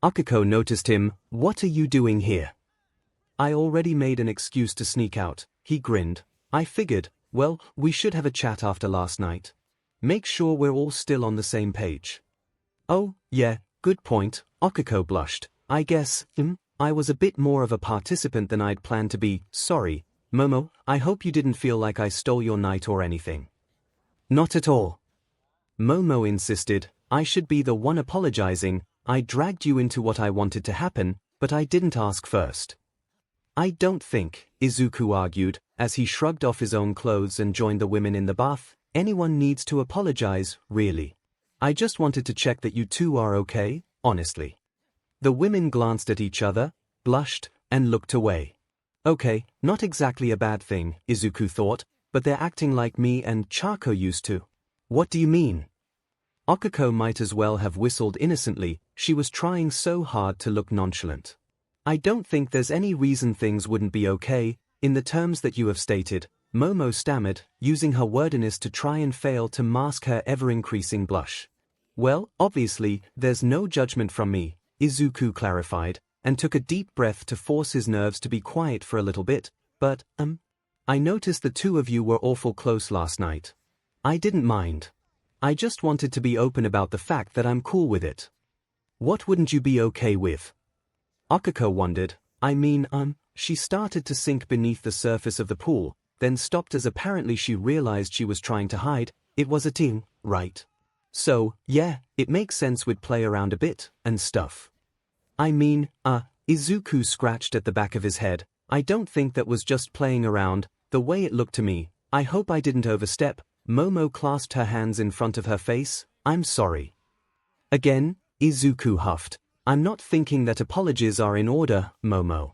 Okiko noticed him. What are you doing here? I already made an excuse to sneak out, he grinned. I figured, well, we should have a chat after last night. Make sure we're all still on the same page. Oh, yeah, good point, Okiko blushed. I guess, I was a bit more of a participant than I'd planned to be. Sorry, Momo, I hope you didn't feel like I stole your night or anything. Not at all. Momo insisted. I should be the one apologizing. I dragged you into what I wanted to happen, but I didn't ask first. I don't think, Izuku argued, as he shrugged off his own clothes and joined the women in the bath, anyone needs to apologize, really. I just wanted to check that you two are okay, honestly. The women glanced at each other, blushed, and looked away. Okay, not exactly a bad thing, Izuku thought, but they're acting like me and Chako used to. What do you mean? Okiko might as well have whistled innocently, she was trying so hard to look nonchalant. I don't think there's any reason things wouldn't be okay, in the terms that you have stated, Momo stammered, using her wordiness to try and fail to mask her ever-increasing blush. Well, obviously, there's no judgment from me, Izuku clarified, and took a deep breath to force his nerves to be quiet for a little bit, but, I noticed the two of you were awful close last night. I didn't mind. I just wanted to be open about the fact that I'm cool with it. What wouldn't you be okay with? 𝐒𝐭𝐚𝐲 wondered. She started to sink beneath the surface of the pool, then stopped as apparently she realized she was trying to hide. It was a thing, right? So, yeah, it makes sense we'd play around a bit, and stuff. Izuku scratched at the back of his head. I don't think that was just playing around, the way it looked to me. I hope I didn't overstep. Momo clasped her hands in front of her face. I'm sorry. Again, Izuku huffed. I'm not thinking that apologies are in order, Momo.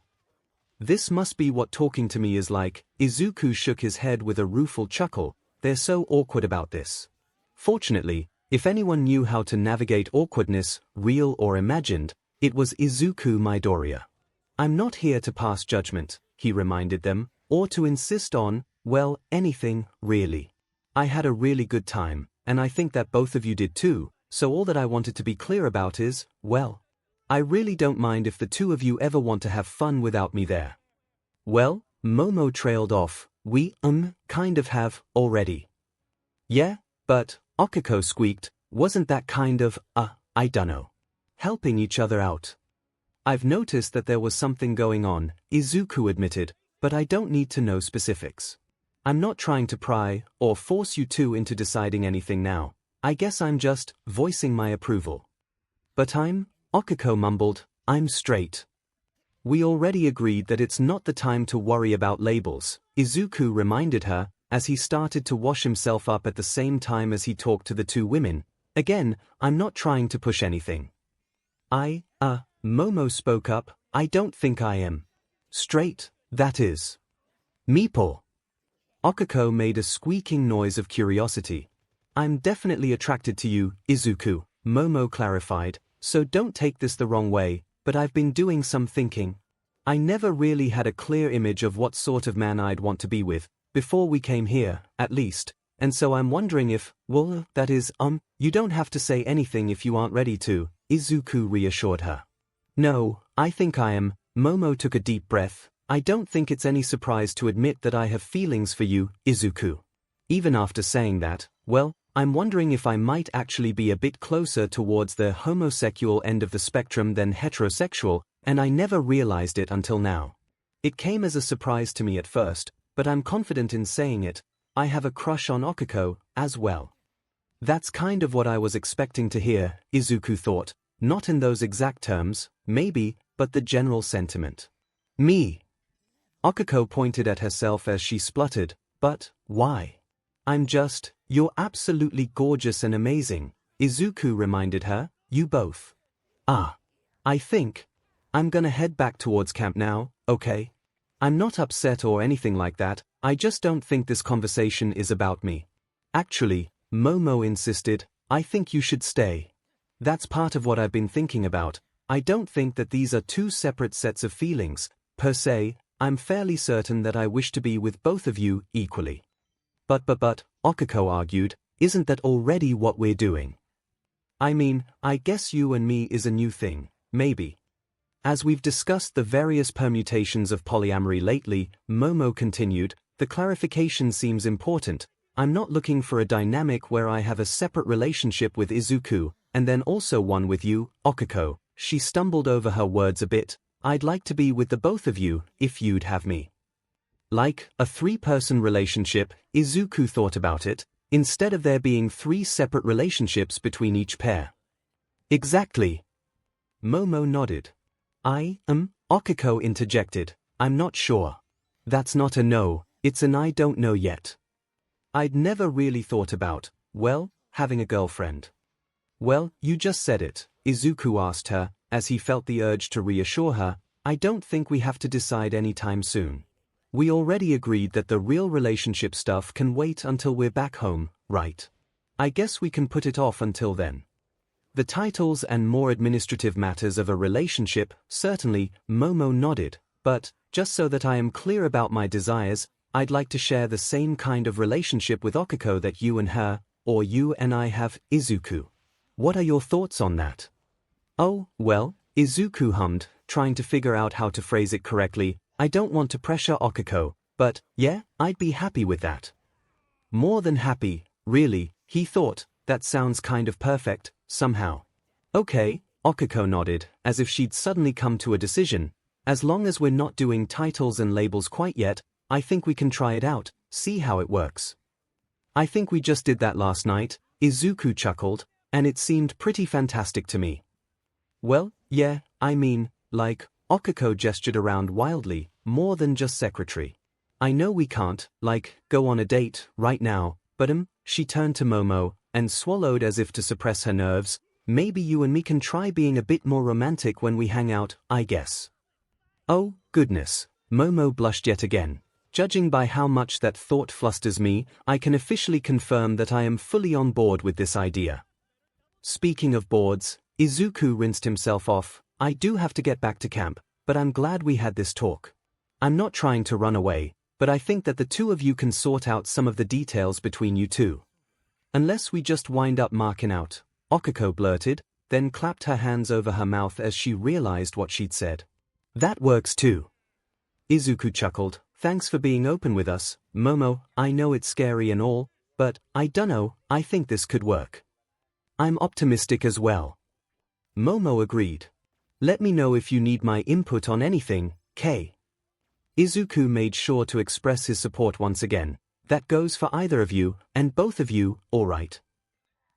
This must be what talking to me is like. Izuku shook his head with a rueful chuckle. They're so awkward about this. Fortunately, if anyone knew how to navigate awkwardness, real or imagined, it was Izuku Midoriya. I'm not here to pass judgment, he reminded them, or to insist on, well, anything, really. I had a really good time, and I think that both of you did too, so all that I wanted to be clear about is, well, I really don't mind if the two of you ever want to have fun without me there. Well, Momo trailed off, we, kind of have, already. Yeah, but, 𝐒𝐭𝐴 squeaked, wasn't that kind of, I dunno. Helping each other out. I've noticed that there was something going on, Izuku admitted, but I don't need to know specifics. I'm not trying to pry, or force you two into deciding anything now. I guess I'm just, voicing my approval. But 𝐒𝐭𝐴 mumbled, I'm straight. We already agreed that it's not the time to worry about labels, Izuku reminded her, as he started to wash himself up at the same time as he talked to the two women. Again, I'm not trying to push anything. Momo spoke up, I don't think I am. Straight, that is. Meeple. 𝐒𝐭𝐴 made a squeaking noise of curiosity. I'm definitely attracted to you, Izuku, Momo clarified, so don't take this the wrong way, but I've been doing some thinking. I never really had a clear image of what sort of man I'd want to be with, before we came here, at least, and so I'm wondering if, well, that is, you don't have to say anything if you aren't ready to, Izuku reassured her. No, I think I am. Momo took a deep breath. I don't think it's any surprise to admit that I have feelings for you, Izuku. Even after saying that, well, I'm wondering if I might actually be a bit closer towards the homosexual end of the spectrum than heterosexual, and I never realized it until now. It came as a surprise to me at first, but I'm confident in saying it. I have a crush on 𝐒𝐿𝐴, as well. That's kind of what I was expecting to hear, Izuku thought, not in those exact terms, maybe, but the general sentiment. Me. 𝐒𝐴 pointed at herself as she spluttered, but, why? You're absolutely gorgeous and amazing, Izuku reminded her, you both. I think. I'm gonna head back towards camp now, okay? I'm not upset or anything like that, I just don't think this conversation is about me. Actually, Momo insisted, I think you should stay. That's part of what I've been thinking about. I don't think that these are two separate sets of feelings, per se. I'm fairly certain that I wish to be with both of you equally. But, 𝐒𝐴 argued, isn't that already what we're doing? I mean, I guess you and me is a new thing, maybe. As we've discussed the various permutations of polyamory lately, Momo continued, the clarification seems important. I'm not looking for a dynamic where I have a separate relationship with Izuku, and then also one with you, 𝐒𝐴. She stumbled over her words a bit. I'd like to be with the both of you, if you'd have me. Like a three-person relationship, Izuku thought about it, instead of there being three separate relationships between each pair. Exactly. Momo nodded. 𝐒𝐴 interjected, I'm not sure. That's not a no, it's an I don't know yet. I'd never really thought about, well, having a girlfriend. Well, you just said it, Izuku asked her, as he felt the urge to reassure her, I don't think we have to decide anytime soon. We already agreed that the real relationship stuff can wait until we're back home, right? I guess we can put it off until then. The titles and more administrative matters of a relationship, certainly, Momo nodded, but, just so that I am clear about my desires, I'd like to share the same kind of relationship with Okiko that you and her, or you and I have, Izuku. What are your thoughts on that? Oh, well, Izuku hummed, trying to figure out how to phrase it correctly. I don't want to pressure Okiko, but, yeah, I'd be happy with that. More than happy, really, he thought. That sounds kind of perfect, somehow. Okay, Okiko nodded, as if she'd suddenly come to a decision. As long as we're not doing titles and labels quite yet, I think we can try it out, see how it works. I think we just did that last night, Izuku chuckled, and it seemed pretty fantastic to me. Well, yeah, I mean, like, Okiko gestured around wildly, more than just secretary. I know we can't, like, go on a date, right now, but she turned to Momo, and swallowed as if to suppress her nerves. Maybe you and me can try being a bit more romantic when we hang out, I guess. Oh, goodness, Momo blushed yet again. Judging by how much that thought flusters me, I can officially confirm that I am fully on board with this idea. Speaking of boards, Izuku rinsed himself off. I do have to get back to camp, but I'm glad we had this talk. I'm not trying to run away, but I think that the two of you can sort out some of the details between you two. Unless we just wind up marking out, Okiko blurted, then clapped her hands over her mouth as she realized what she'd said. That works too. Izuku chuckled. Thanks for being open with us, Momo. I know it's scary and all, but, I dunno, I think this could work. I'm optimistic as well. Momo agreed. Let me know if you need my input on anything, K. Izuku made sure to express his support once again. That goes for either of you, and both of you, alright.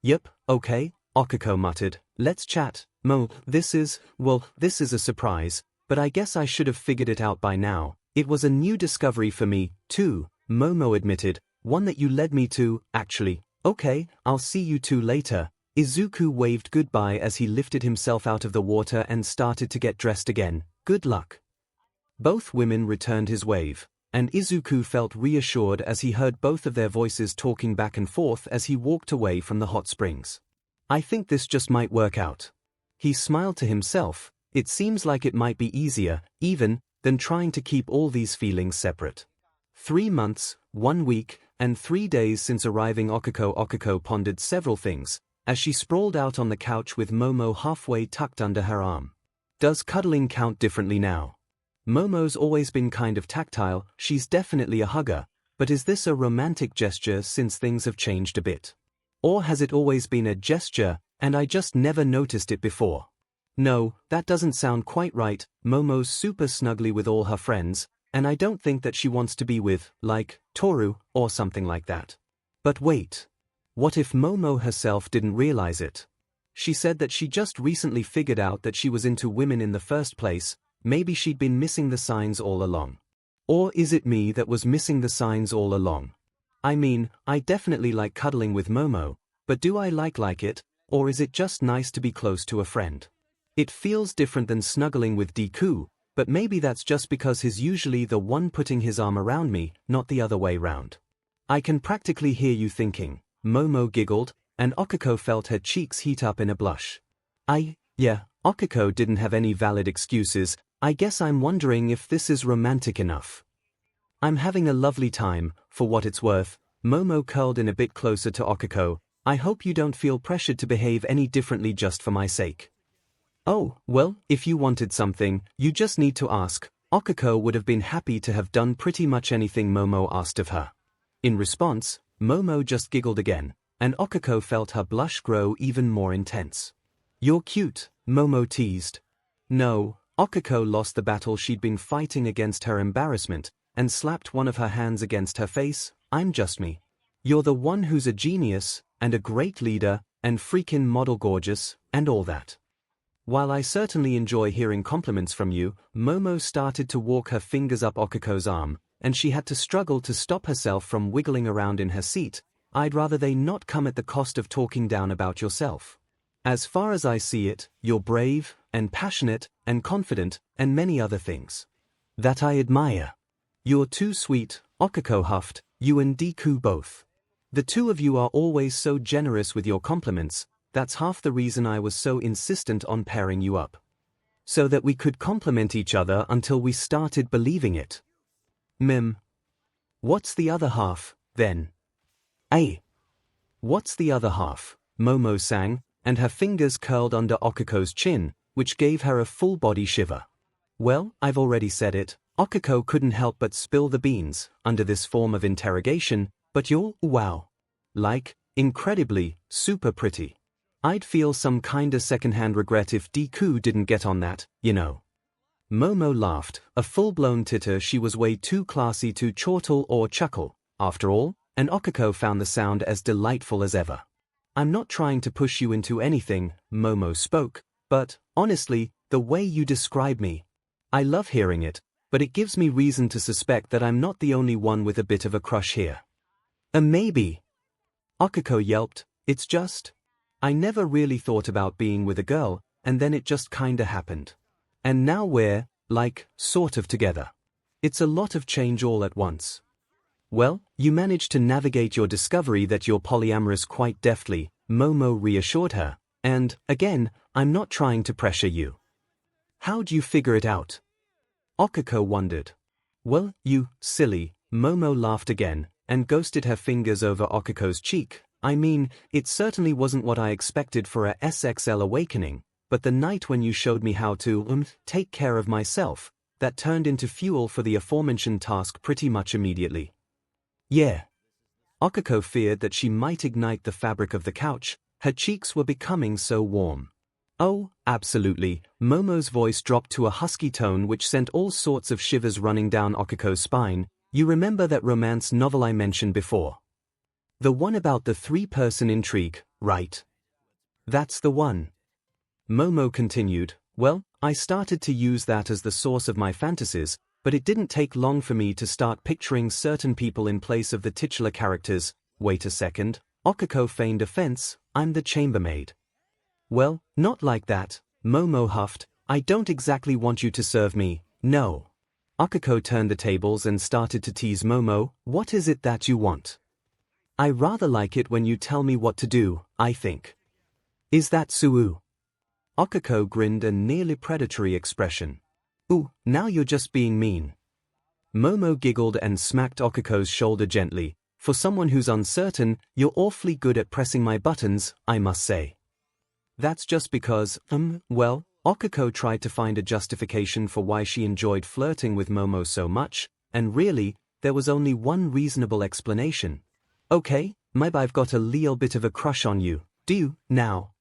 Yep, okay, Okiko muttered. Let's chat, Mo. This is a surprise, but I guess I should have figured it out by now. It was a new discovery for me, too, Momo admitted, one that you led me to, actually. Okay, I'll see you two later. Izuku waved goodbye as he lifted himself out of the water and started to get dressed again. Good luck. Both women returned his wave, and Izuku felt reassured as he heard both of their voices talking back and forth as he walked away from the hot springs. I think this just might work out. He smiled to himself. It seems like it might be easier, even, than trying to keep all these feelings separate. 3 months, 1 week, and 3 days since arriving. Okiko pondered several things, as she sprawled out on the couch with Momo halfway tucked under her arm. Does cuddling count differently now? Momo's always been kind of tactile, she's definitely a hugger, but is this a romantic gesture since things have changed a bit? Or has it always been a gesture, and I just never noticed it before? No, that doesn't sound quite right. Momo's super snuggly with all her friends, and I don't think that she wants to be with, like, Toru, or something like that. But wait. What if Momo herself didn't realize it? She said that she just recently figured out that she was into women in the first place. Maybe she'd been missing the signs all along. Or is it me that was missing the signs all along? I mean, I definitely like cuddling with Momo, but do I like it, or is it just nice to be close to a friend? It feels different than snuggling with Deku, but maybe that's just because he's usually the one putting his arm around me, not the other way round. I can practically hear you thinking, Momo giggled, and Okiko felt her cheeks heat up in a blush. Yeah, Okiko didn't have any valid excuses. I guess I'm wondering if this is romantic enough. I'm having a lovely time, for what it's worth. Momo curled in a bit closer to Okiko. I hope you don't feel pressured to behave any differently just for my sake. Oh, well, if you wanted something, you just need to ask. Okiko would have been happy to have done pretty much anything Momo asked of her. In response, Momo just giggled again, and Okiko felt her blush grow even more intense. You're cute, Momo teased. No, Okiko lost the battle she'd been fighting against her embarrassment, and slapped one of her hands against her face. I'm just me. You're the one who's a genius, and a great leader, and freaking model gorgeous, and all that. While I certainly enjoy hearing compliments from you, Momo started to walk her fingers up Okiko's arm, and she had to struggle to stop herself from wiggling around in her seat. I'd rather they not come at the cost of talking down about yourself. As far as I see it, you're brave, and passionate, and confident, and many other things. That I admire. You're too sweet, Okiko huffed, you and Deku both. The two of you are always so generous with your compliments. that's half the reason I was so insistent on pairing you up. So that we could complement each other until we started believing it. What's the other half, then? What's the other half? Momo sang, and her fingers curled under Okiko's chin, which gave her a full-body shiver. Well, I've already said it. Okiko couldn't help but spill the beans, under this form of interrogation, but you're, wow. Like, incredibly, super pretty. I'd feel some kinda secondhand regret if Deku didn't get on that, you know. Momo laughed, a full-blown titter. She was way too classy to chortle or chuckle, after all, and Okiko found the sound as delightful as ever. I'm not trying to push you into anything, Momo spoke, but, honestly, the way you describe me. I love hearing it, but it gives me reason to suspect that I'm not the only one with a bit of a crush here. Maybe. Okiko yelped, it's just. I never really thought about being with a girl, and then it just kinda happened. And now we're, like, sort of together. It's a lot of change all at once. Well, you managed to navigate your discovery that you're polyamorous quite deftly, Momo reassured her, and, again, I'm not trying to pressure you. How'd you figure it out? Okiko wondered. Well, you, silly, Momo laughed again, and ghosted her fingers over Okiko's cheek. I mean, it certainly wasn't what I expected for a SXL awakening, but the night when you showed me how to, take care of myself, that turned into fuel for the aforementioned task pretty much immediately. Yeah. Okiko feared that she might ignite the fabric of the couch, her cheeks were becoming so warm. Oh, absolutely, Momo's voice dropped to a husky tone which sent all sorts of shivers running down Okiko's spine. You remember that romance novel I mentioned before? The one about the three-person intrigue, right? That's the one. Momo continued, well, I started to use that as the source of my fantasies, but it didn't take long for me to start picturing certain people in place of the titular characters. Wait a second, Okiko feigned offense, I'm the chambermaid. Well, not like that, Momo huffed, I don't exactly want you to serve me, no. Okiko turned the tables and started to tease Momo, what is it that you want? I rather like it when you tell me what to do, I think. Is that Suu? Okiko grinned a nearly predatory expression. Ooh, now you're just being mean. Momo giggled and smacked Okiko's shoulder gently. For someone who's uncertain, you're awfully good at pressing my buttons, I must say. That's just because, well, Okiko tried to find a justification for why she enjoyed flirting with Momo so much, and really, there was only one reasonable explanation. Okay, maybe I've got a little bit of a crush on you, do you, now?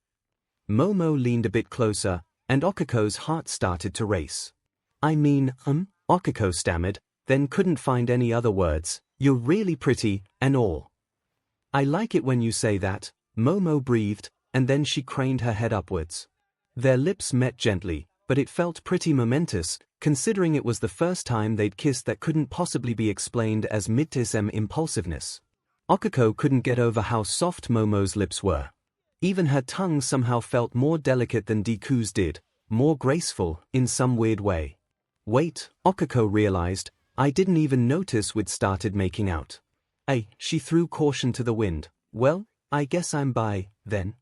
Momo leaned a bit closer, and Okiko's heart started to race. I mean, Okiko stammered, then couldn't find any other words, you're really pretty, and all. I like it when you say that, Momo breathed, and then she craned her head upwards. Their lips met gently, but it felt pretty momentous, considering it was the first time they'd kissed that couldn't possibly be explained as mid-SM impulsiveness. Okiko couldn't get over how soft Momo's lips were. Even her tongue somehow felt more delicate than Deku's did, more graceful, in some weird way. Wait, Okiko realized, I didn't even notice we'd started making out. She threw caution to the wind. Well, I guess I'm bi, then.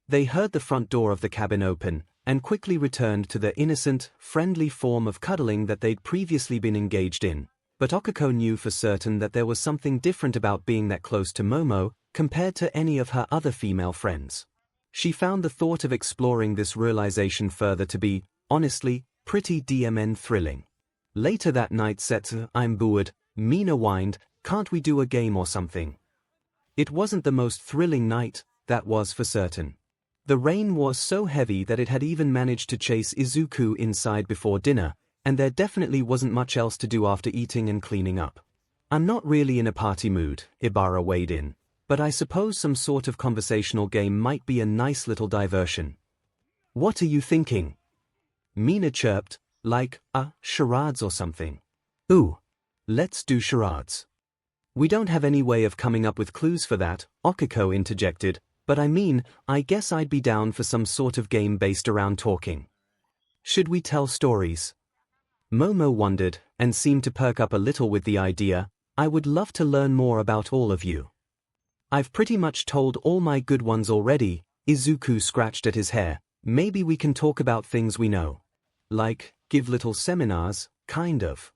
They heard the front door of the cabin open, and quickly returned to the innocent, friendly form of cuddling that they'd previously been engaged in. But Okiko knew for certain that there was something different about being that close to Momo, compared to any of her other female friends. She found the thought of exploring this realization further to be, honestly, pretty DMN thrilling. Later that night I'm bored, Mina whined, can't we do a game or something? It wasn't the most thrilling night, that was for certain. The rain was so heavy that it had even managed to chase Izuku inside before dinner, and there definitely wasn't much else to do after eating and cleaning up. I'm not really in a party mood, Ibara weighed in, but I suppose some sort of conversational game might be a nice little diversion. What are you thinking? Mina chirped, like, charades or something. Ooh, let's do charades. We don't have any way of coming up with clues for that, Okiko interjected, but I mean, I guess I'd be down for some sort of game based around talking. Should we tell stories? Momo wondered, and seemed to perk up a little with the idea, I would love to learn more about all of you. I've pretty much told all my good ones already, Izuku scratched at his hair. Maybe we can talk about things we know. Like, give little seminars, kind of.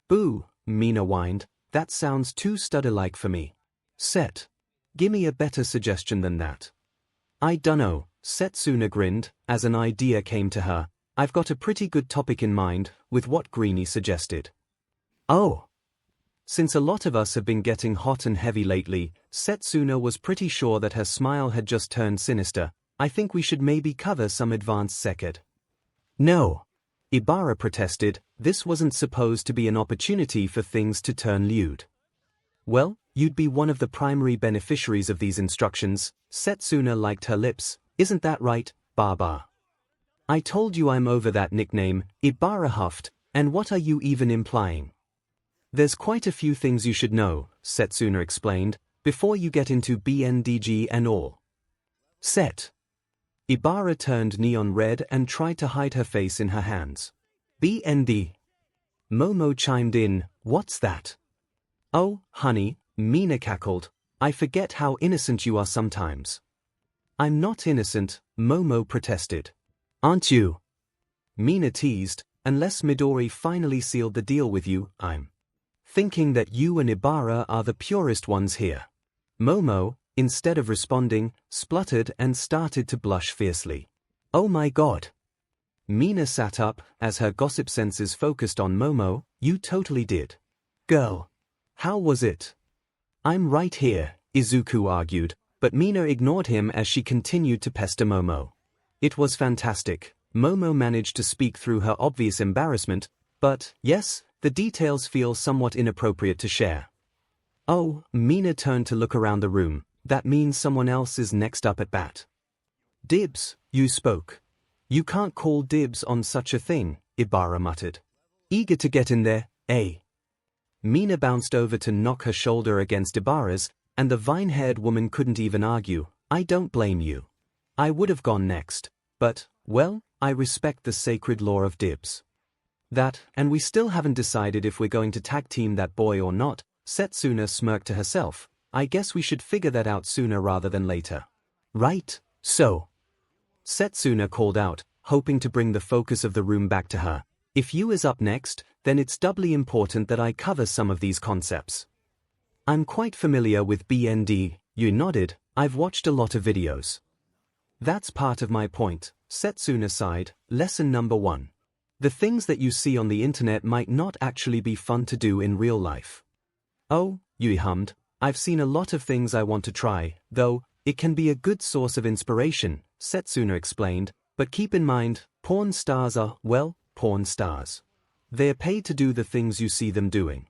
Boo, Mina whined, that sounds too study-like for me. Set. Gimme a better suggestion than that. I dunno, Setsuna grinned, as an idea came to her. I've got a pretty good topic in mind, with what Greenie suggested. Oh. Since a lot of us have been getting hot and heavy lately, Setsuna was pretty sure that her smile had just turned sinister. I think we should maybe cover some advanced seked. No. Ibara protested, this wasn't supposed to be an opportunity for things to turn lewd. Well, you'd be one of the primary beneficiaries of these instructions. Setsuna liked her lips. Isn't that right, Baba? I told you I'm over that nickname, Ibara huffed, and what are you even implying? There's quite a few things you should know, Setsuna explained, before you get into BNDG and all. Set. Ibara turned neon red and tried to hide her face in her hands. BND. Momo chimed in, what's that? Oh, honey, Mina cackled, I forget how innocent you are sometimes. I'm not innocent, Momo protested. Aren't you? Mina teased, unless Midori finally sealed the deal with you, I'm thinking that you and Ibara are the purest ones here. Momo, instead of responding, spluttered and started to blush fiercely. Oh my god. Mina sat up, as her gossip senses focused on Momo. You totally did. Girl. How was it? I'm right here, Izuku argued, but Mina ignored him as she continued to pester Momo. It was fantastic. Momo managed to speak through her obvious embarrassment, but, yes, the details feel somewhat inappropriate to share. Oh, Mina turned to look around the room. That means someone else is next up at bat. Dibs, you spoke. You can't call dibs on such a thing, Ibara muttered. Eager to get in there, eh? Mina bounced over to knock her shoulder against Ibara's, and the vine-haired woman couldn't even argue. I don't blame you. I would have gone next, but, well, I respect the sacred law of dibs. That, and we still haven't decided if we're going to tag team that boy or not. Setsuna smirked to herself. I guess we should figure that out sooner rather than later. Right, so. Setsuna called out, hoping to bring the focus of the room back to her. If you is up next, then it's doubly important that I cover some of these concepts. I'm quite familiar with BND, you nodded, I've watched a lot of videos. That's part of my point, Setsuna sighed. Lesson number 1. The things that you see on the internet might not actually be fun to do in real life. Oh, Yui hummed, I've seen a lot of things I want to try, though, it can be a good source of inspiration, Setsuna explained, but keep in mind, porn stars are, well, porn stars. They're paid to do the things you see them doing.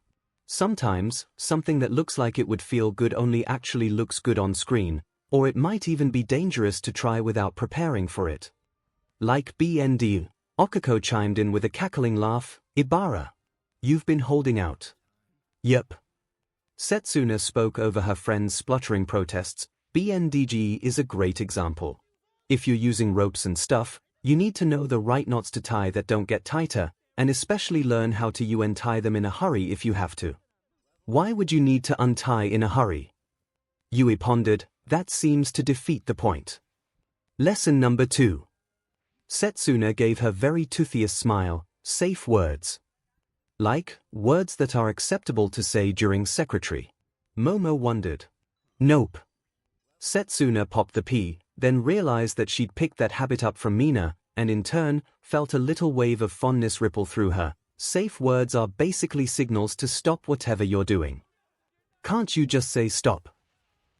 Sometimes, something that looks like it would feel good only actually looks good on screen, or it might even be dangerous to try without preparing for it. Like BND, Okako chimed in with a cackling laugh. Ibara. You've been holding out. Yep. Setsuna spoke over her friend's spluttering protests. BNDG is a great example. If you're using ropes and stuff, you need to know the right knots to tie that don't get tighter, and especially learn how to untie them in a hurry if you have to. Why would you need to untie in a hurry? Yui pondered, that seems to defeat the point. Lesson number 2. Setsuna gave her very toothiest smile. Safe words. Like, words that are acceptable to say during secretary. Momo wondered. Nope. Setsuna popped the pea, then realized that she'd picked that habit up from Mina, and in turn, felt a little wave of fondness ripple through her. Safe words are basically signals to stop whatever you're doing. Can't you just say stop?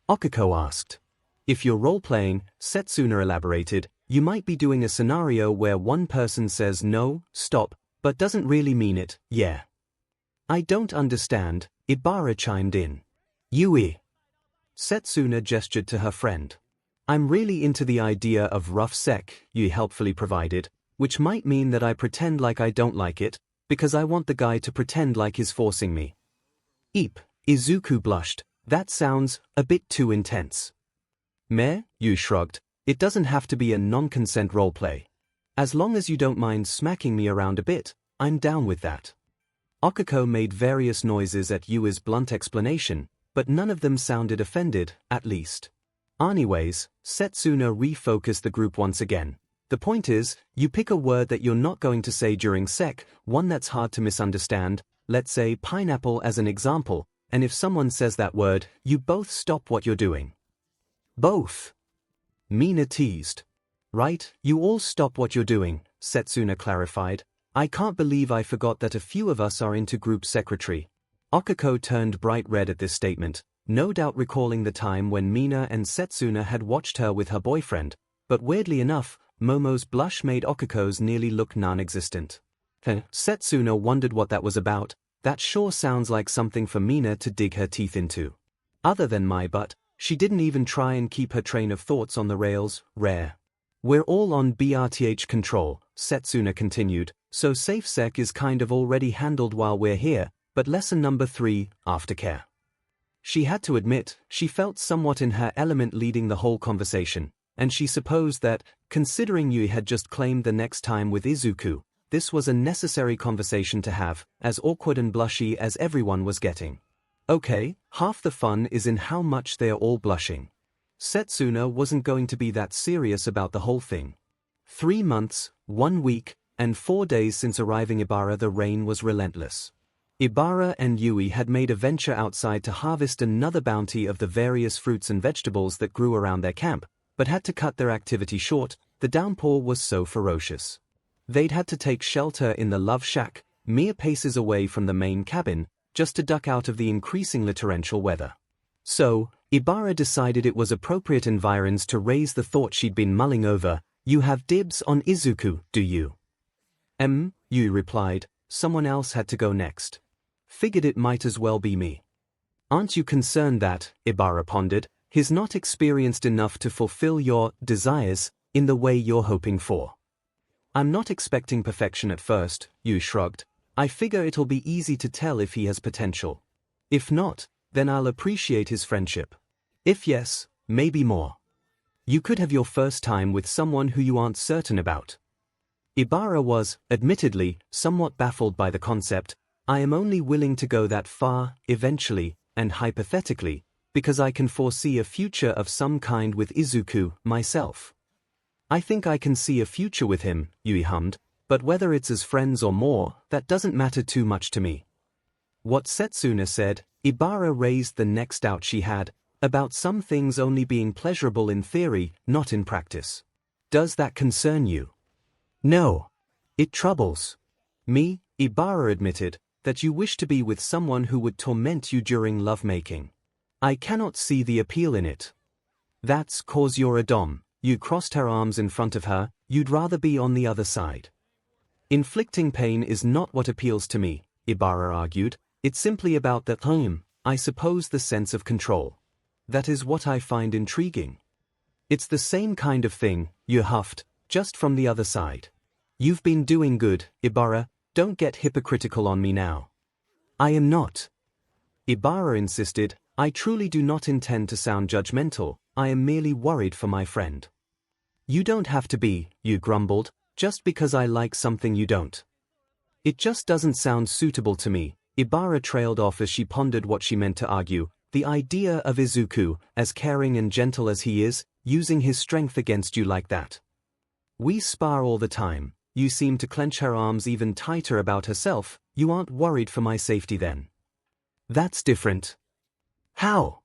Okako asked. If you're role-playing, Setsuna elaborated, you might be doing a scenario where one person says no, stop, but doesn't really mean it, yeah. I don't understand, Ibara chimed in. Yui. Setsuna gestured to her friend. I'm really into the idea of rough sec, Yui helpfully provided, which might mean that I pretend like I don't like it, because I want the guy to pretend like he's forcing me. Eep, Izuku blushed, that sounds a bit too intense. Meh, Yui shrugged, it doesn't have to be a non-consent roleplay. As long as you don't mind smacking me around a bit, I'm down with that. Okako made various noises at Yui's blunt explanation, but none of them sounded offended, at least. Anyways, Setsuna refocused the group once again. The point is, you pick a word that you're not going to say during sec, one that's hard to misunderstand, let's say pineapple as an example, and if someone says that word, you both stop what you're doing. Both. Mina teased. Right, you all stop what you're doing, Setsuna clarified. I can't believe I forgot that a few of us are into group secretary. Okiko turned bright red at this statement, no doubt recalling the time when Mina and Setsuna had watched her with her boyfriend, but weirdly enough, Momo's blush made Okiko's nearly look non-existent. Setsuna wondered what that was about. That sure sounds like something for Mina to dig her teeth into. Other than my butt, she didn't even try and keep her train of thoughts on the rails. Rare. We're all on BRTH control, Setsuna continued, so safe sec is kind of already handled while we're here, but lesson number 3, aftercare. She had to admit, she felt somewhat in her element leading the whole conversation, and she supposed that, considering Yui had just claimed the next time with Izuku, this was a necessary conversation to have, as awkward and blushy as everyone was getting. Okay, half the fun is in how much they are all blushing. Setsuna wasn't going to be that serious about the whole thing. 3 months, 1 week, and 4 days since arriving Ibara, the rain was relentless. Ibara and Yui had made a venture outside to harvest another bounty of the various fruits and vegetables that grew around their camp, but had to cut their activity short. The downpour was so ferocious. They'd had to take shelter in the Love Shack, mere paces away from the main cabin, just to duck out of the increasingly torrential weather. So, Ibara decided it was appropriate environs to raise the thought she'd been mulling over. You have dibs on Izuku, do you? Yui replied. Someone else had to go next. Figured it might as well be me. Aren't you concerned that, Ibara pondered, he's not experienced enough to fulfill your desires in the way you're hoping for? I'm not expecting perfection at first, Yui shrugged. I figure it'll be easy to tell if he has potential. If not, then I'll appreciate his friendship. If yes, maybe more. You could have your first time with someone who you aren't certain about. Ibara was, admittedly, somewhat baffled by the concept. I am only willing to go that far, eventually, and hypothetically, because I can foresee a future of some kind with Izuku, myself. I think I can see a future with him, Yui hummed, but whether it's as friends or more, that doesn't matter too much to me. What Setsuna said, Ibara raised the next doubt she had, about some things only being pleasurable in theory, not in practice. Does that concern you? No. It troubles me, Ibara admitted, that you wish to be with someone who would torment you during lovemaking. I cannot see the appeal in it. That's 'cause you're a dom. You crossed her arms in front of her, you'd rather be on the other side. Inflicting pain is not what appeals to me, Ibara argued, it's simply about that I suppose the sense of control. That is what I find intriguing. It's the same kind of thing, you huffed, just from the other side. You've been doing good, Ibara, don't get hypocritical on me now. I am not. Ibara insisted, I truly do not intend to sound judgmental, I am merely worried for my friend. You don't have to be, you grumbled, just because I like something you don't. It just doesn't sound suitable to me, Ibara trailed off as she pondered what she meant to argue, the idea of Izuku, as caring and gentle as he is, using his strength against you like that. We spar all the time, you seem to clench her arms even tighter about herself, you aren't worried for my safety then. That's different. How?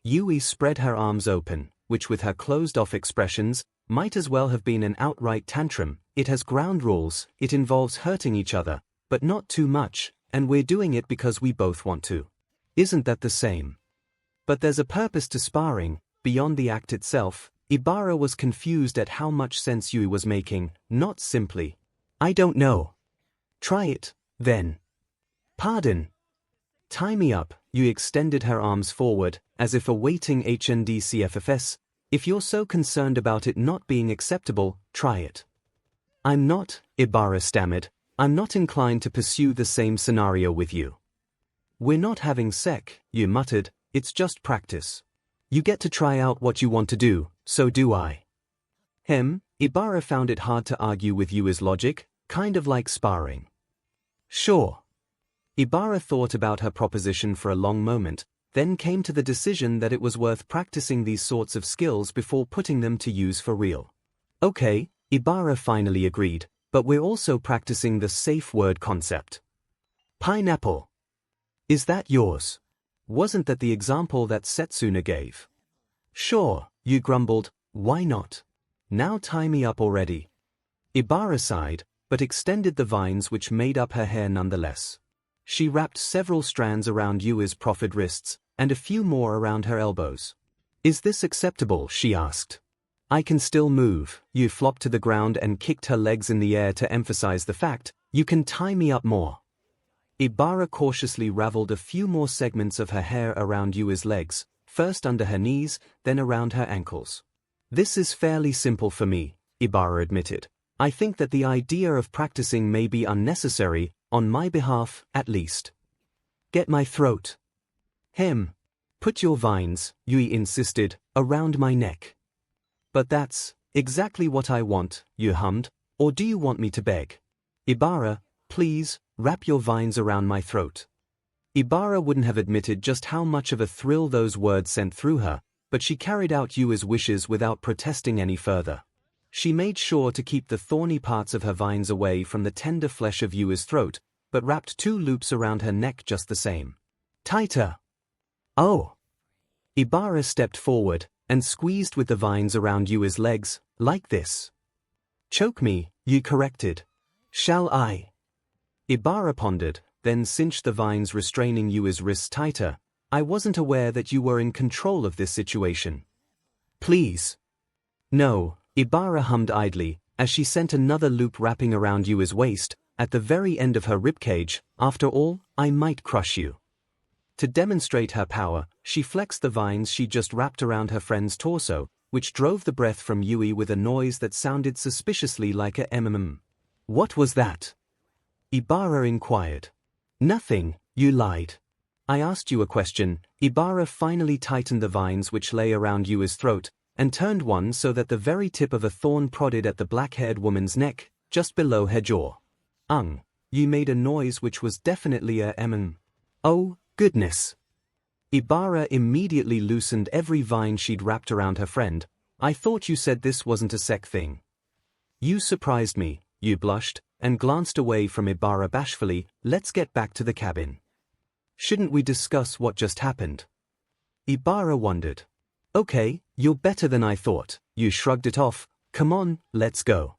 Yui spread her arms open, which with her closed-off expressions, might as well have been an outright tantrum. It has ground rules, it involves hurting each other, but not too much, and we're doing it because we both want to. Isn't that the same? But there's a purpose to sparring, beyond the act itself. Ibara was confused at how much sense Yui was making, not simply, I don't know. Try it, then. Pardon. Tie me up, Yui extended her arms forward, as if awaiting HNDCFFS. If you're so concerned about it not being acceptable, try it. I'm not, Ibara stammered, I'm not inclined to pursue the same scenario with you. We're not having sec, Yui muttered, it's just practice. You get to try out what you want to do, so do I. Ibara found it hard to argue with Yui's logic, kind of like sparring. Sure. Ibara thought about her proposition for a long moment, then came to the decision that it was worth practicing these sorts of skills before putting them to use for real. Okay, Ibara finally agreed, but we're also practicing the safe word concept. Pineapple. Is that yours? Wasn't that the example that Setsuna gave? Sure, you grumbled, why not? Now tie me up already. Ibara sighed, but extended the vines which made up her hair nonetheless. She wrapped several strands around Yui's proffered wrists, and a few more around her elbows. Is this acceptable? She asked. I can still move. Yu flopped to the ground and kicked her legs in the air to emphasize the fact, you can tie me up more. Ibara cautiously raveled a few more segments of her hair around Yui's legs, first under her knees, then around her ankles. This is fairly simple for me, Ibara admitted. I think that the idea of practicing may be unnecessary, on my behalf, at least. Get my throat. Put your vines, Yui insisted, around my neck. But that's exactly what I want, Yu hummed, or do you want me to beg? Ibara, please, wrap your vines around my throat. Ibara wouldn't have admitted just how much of a thrill those words sent through her, but she carried out Yui's wishes without protesting any further. She made sure to keep the thorny parts of her vines away from the tender flesh of Yui's throat, but wrapped 2 loops around her neck just the same. Tighter. Oh. Ibara stepped forward, and squeezed with the vines around Yui's legs, like this. Choke me, Yu corrected. Shall I? Ibara pondered, then cinched the vines restraining Yui's wrists tighter. I wasn't aware that you were in control of this situation. Please. No, Ibara hummed idly, as she sent another loop wrapping around Yui's waist, at the very end of her ribcage. After all, I might crush you. To demonstrate her power, she flexed the vines she just wrapped around her friend's torso, which drove the breath from Yui with a noise that sounded suspiciously like a mm. What was that? Ibara inquired. Nothing, you lied. I asked you a question. Ibara finally tightened the vines which lay around Yui's throat, and turned one so that the very tip of a thorn prodded at the black-haired woman's neck, just below her jaw. You made a noise which was definitely a mm. Oh, goodness. Ibara immediately loosened every vine she'd wrapped around her friend. I thought you said this wasn't a sec thing. You surprised me, Yu blushed, and glanced away from Ibara bashfully. Let's get back to the cabin. Shouldn't we discuss what just happened? Ibara wondered. Okay, you're better than I thought. Yu shrugged it off. Come on, let's go.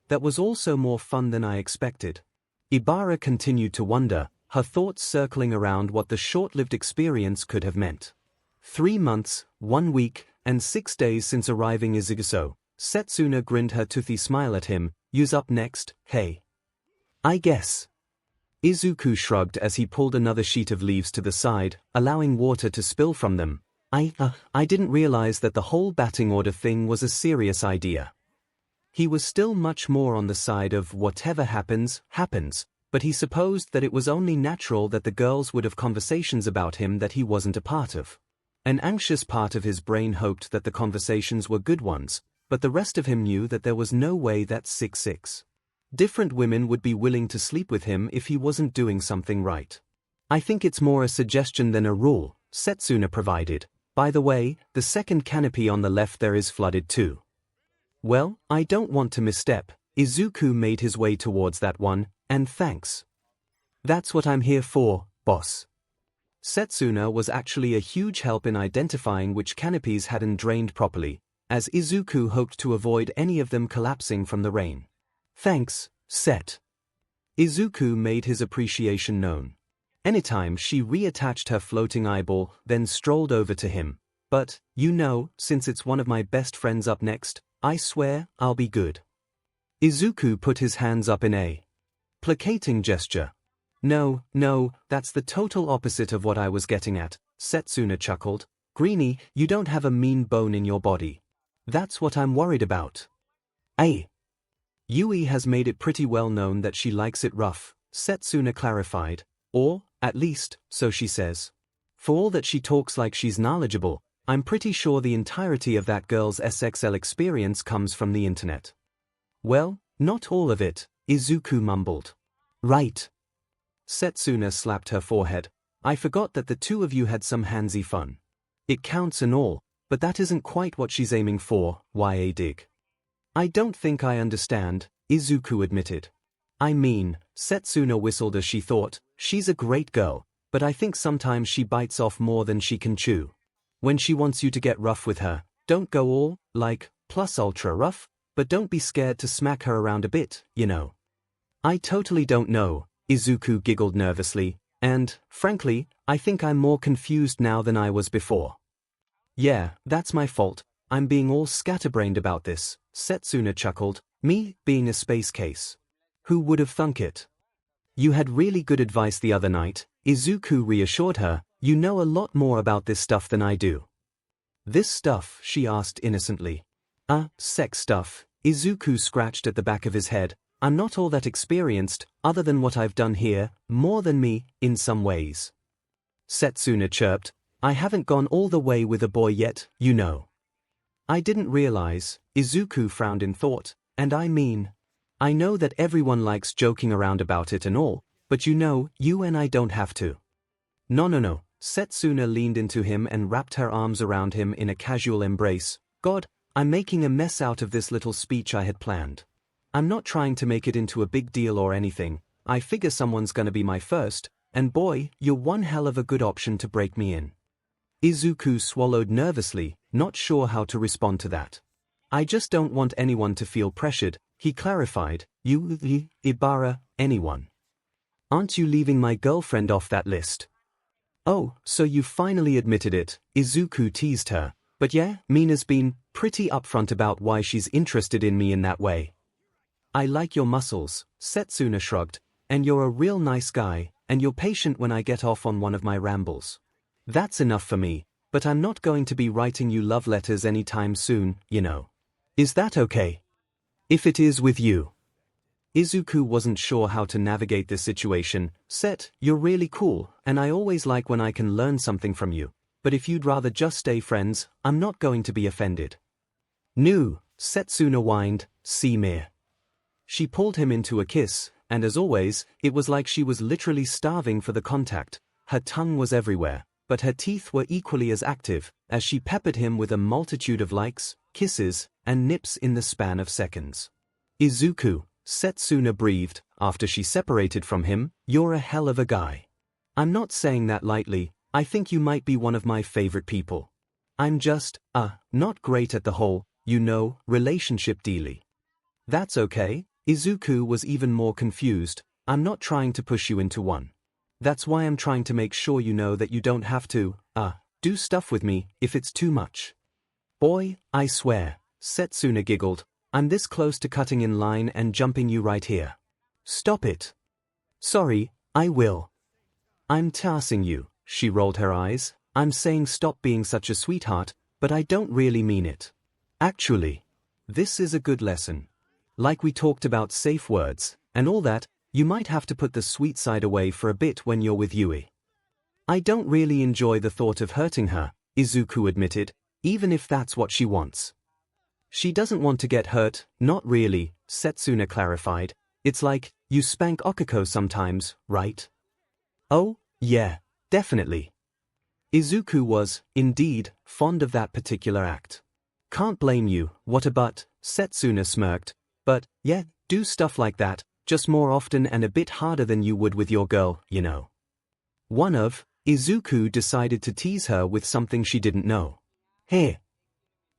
That was also more fun than I expected. Ibara continued to wonder, her thoughts circling around what the short-lived experience could have meant. 3 months, 1 week, and 6 days since arriving in Isuguso. Setsuna grinned her toothy smile at him. You's up next, hey. I guess. Izuku shrugged as he pulled another sheet of leaves to the side, allowing water to spill from them. I didn't realize that the whole batting order thing was a serious idea. He was still much more on the side of whatever happens, happens, but he supposed that it was only natural that the girls would have conversations about him that he wasn't a part of. An anxious part of his brain hoped that the conversations were good ones, but the rest of him knew that there was no way that 6 different women would be willing to sleep with him if he wasn't doing something right. I think it's more a suggestion than a rule, Setsuna provided. By the way, the second canopy on the left there is flooded too. Well, I don't want to misstep. Izuku made his way towards that one, and thanks. That's what I'm here for, boss. Setsuna was actually a huge help in identifying which canopies hadn't drained properly, as Izuku hoped to avoid any of them collapsing from the rain. Thanks, Set. Izuku made his appreciation known. Anytime she reattached her floating eyeball, then strolled over to him. But, since it's one of my best friends up next, I swear I'll be good. Izuku put his hands up in a placating gesture. No, that's the total opposite of what I was getting at, Setsuna chuckled. Greenie, you don't have a mean bone in your body. That's what I'm worried about. Yui has made it pretty well known that she likes it rough, Setsuna clarified. Or, at least, so she says. For all that she talks like she's knowledgeable, I'm pretty sure the entirety of that girl's SXL experience comes from the internet. Well, not all of it, Izuku mumbled. Right. Setsuna slapped her forehead. I forgot that the two of you had some handsy fun. It counts and all, but that isn't quite what she's aiming for, 𝐻𝐸𝐽𝐫. I don't think I understand, Izuku admitted. I mean, Setsuna whistled as she thought, she's a great girl, but I think sometimes she bites off more than she can chew. When she wants you to get rough with her, don't go all, like, plus ultra rough, but don't be scared to smack her around a bit, you know. I totally don't know, Izuku giggled nervously, and, frankly, I think I'm more confused now than I was before. Yeah, that's my fault, I'm being all scatterbrained about this, Setsuna chuckled, me being a space case. Who would have thunk it? You had really good advice the other night, Izuku reassured her, you know a lot more about this stuff than I do. This stuff, she asked innocently. Sex stuff, Izuku scratched at the back of his head, I'm not all that experienced, other than what I've done here, more than me, in some ways. Setsuna chirped, I haven't gone all the way with a boy yet, you know. I didn't realize, Izuku frowned in thought, and I mean, I know that everyone likes joking around about it and all, but you know, you and I don't have to. No, Setsuna leaned into him and wrapped her arms around him in a casual embrace. God, I'm making a mess out of this little speech I had planned. I'm not trying to make it into a big deal or anything, I figure someone's gonna be my first, and boy, you're one hell of a good option to break me in. Izuku swallowed nervously, not sure how to respond to that. I just don't want anyone to feel pressured, he clarified, you, Ibara, anyone. Aren't you leaving my girlfriend off that list? Oh, so you finally admitted it, Izuku teased her, but yeah, Mina's been pretty upfront about why she's interested in me in that way. I like your muscles, Setsuna shrugged, and you're a real nice guy, and you're patient when I get off on one of my rambles. That's enough for me, but I'm not going to be writing you love letters anytime soon, you know. Is that okay? If it is with you. Izuku wasn't sure how to navigate this situation. You're really cool, and I always like when I can learn something from you, but if you'd rather just stay friends, I'm not going to be offended. No, Setsuna whined, see me. She pulled him into a kiss, and as always, it was like she was literally starving for the contact. Her tongue was everywhere, but her teeth were equally as active, as she peppered him with a multitude of likes, kisses, and nips in the span of seconds. Izuku, Setsuna breathed, after she separated from him, you're a hell of a guy. I'm not saying that lightly, I think you might be one of my favorite people. I'm just, not great at the whole, you know, relationship dealy. That's okay, Izuku was even more confused, I'm not trying to push you into one. That's why I'm trying to make sure you know that you don't have to, do stuff with me, if it's too much. Boy, I swear, Setsuna giggled, I'm this close to cutting in line and jumping you right here. Stop it. Sorry, I will. I'm tassing you, she rolled her eyes, I'm saying stop being such a sweetheart, but I don't really mean it. Actually, this is a good lesson. Like we talked about safe words, and all that, you might have to put the sweet side away for a bit when you're with Yui. I don't really enjoy the thought of hurting her, Izuku admitted, even if that's what she wants. She doesn't want to get hurt, not really, Setsuna clarified. It's like, you spank 𝐒𝐿𝐽 sometimes, right? Oh, yeah, definitely. Izuku was, indeed, fond of that particular act. Can't blame you, what a butt, Setsuna smirked. But, yeah, do stuff like that, just more often and a bit harder than you would with your girl, you know. Izuku decided to tease her with something she didn't know. Hey.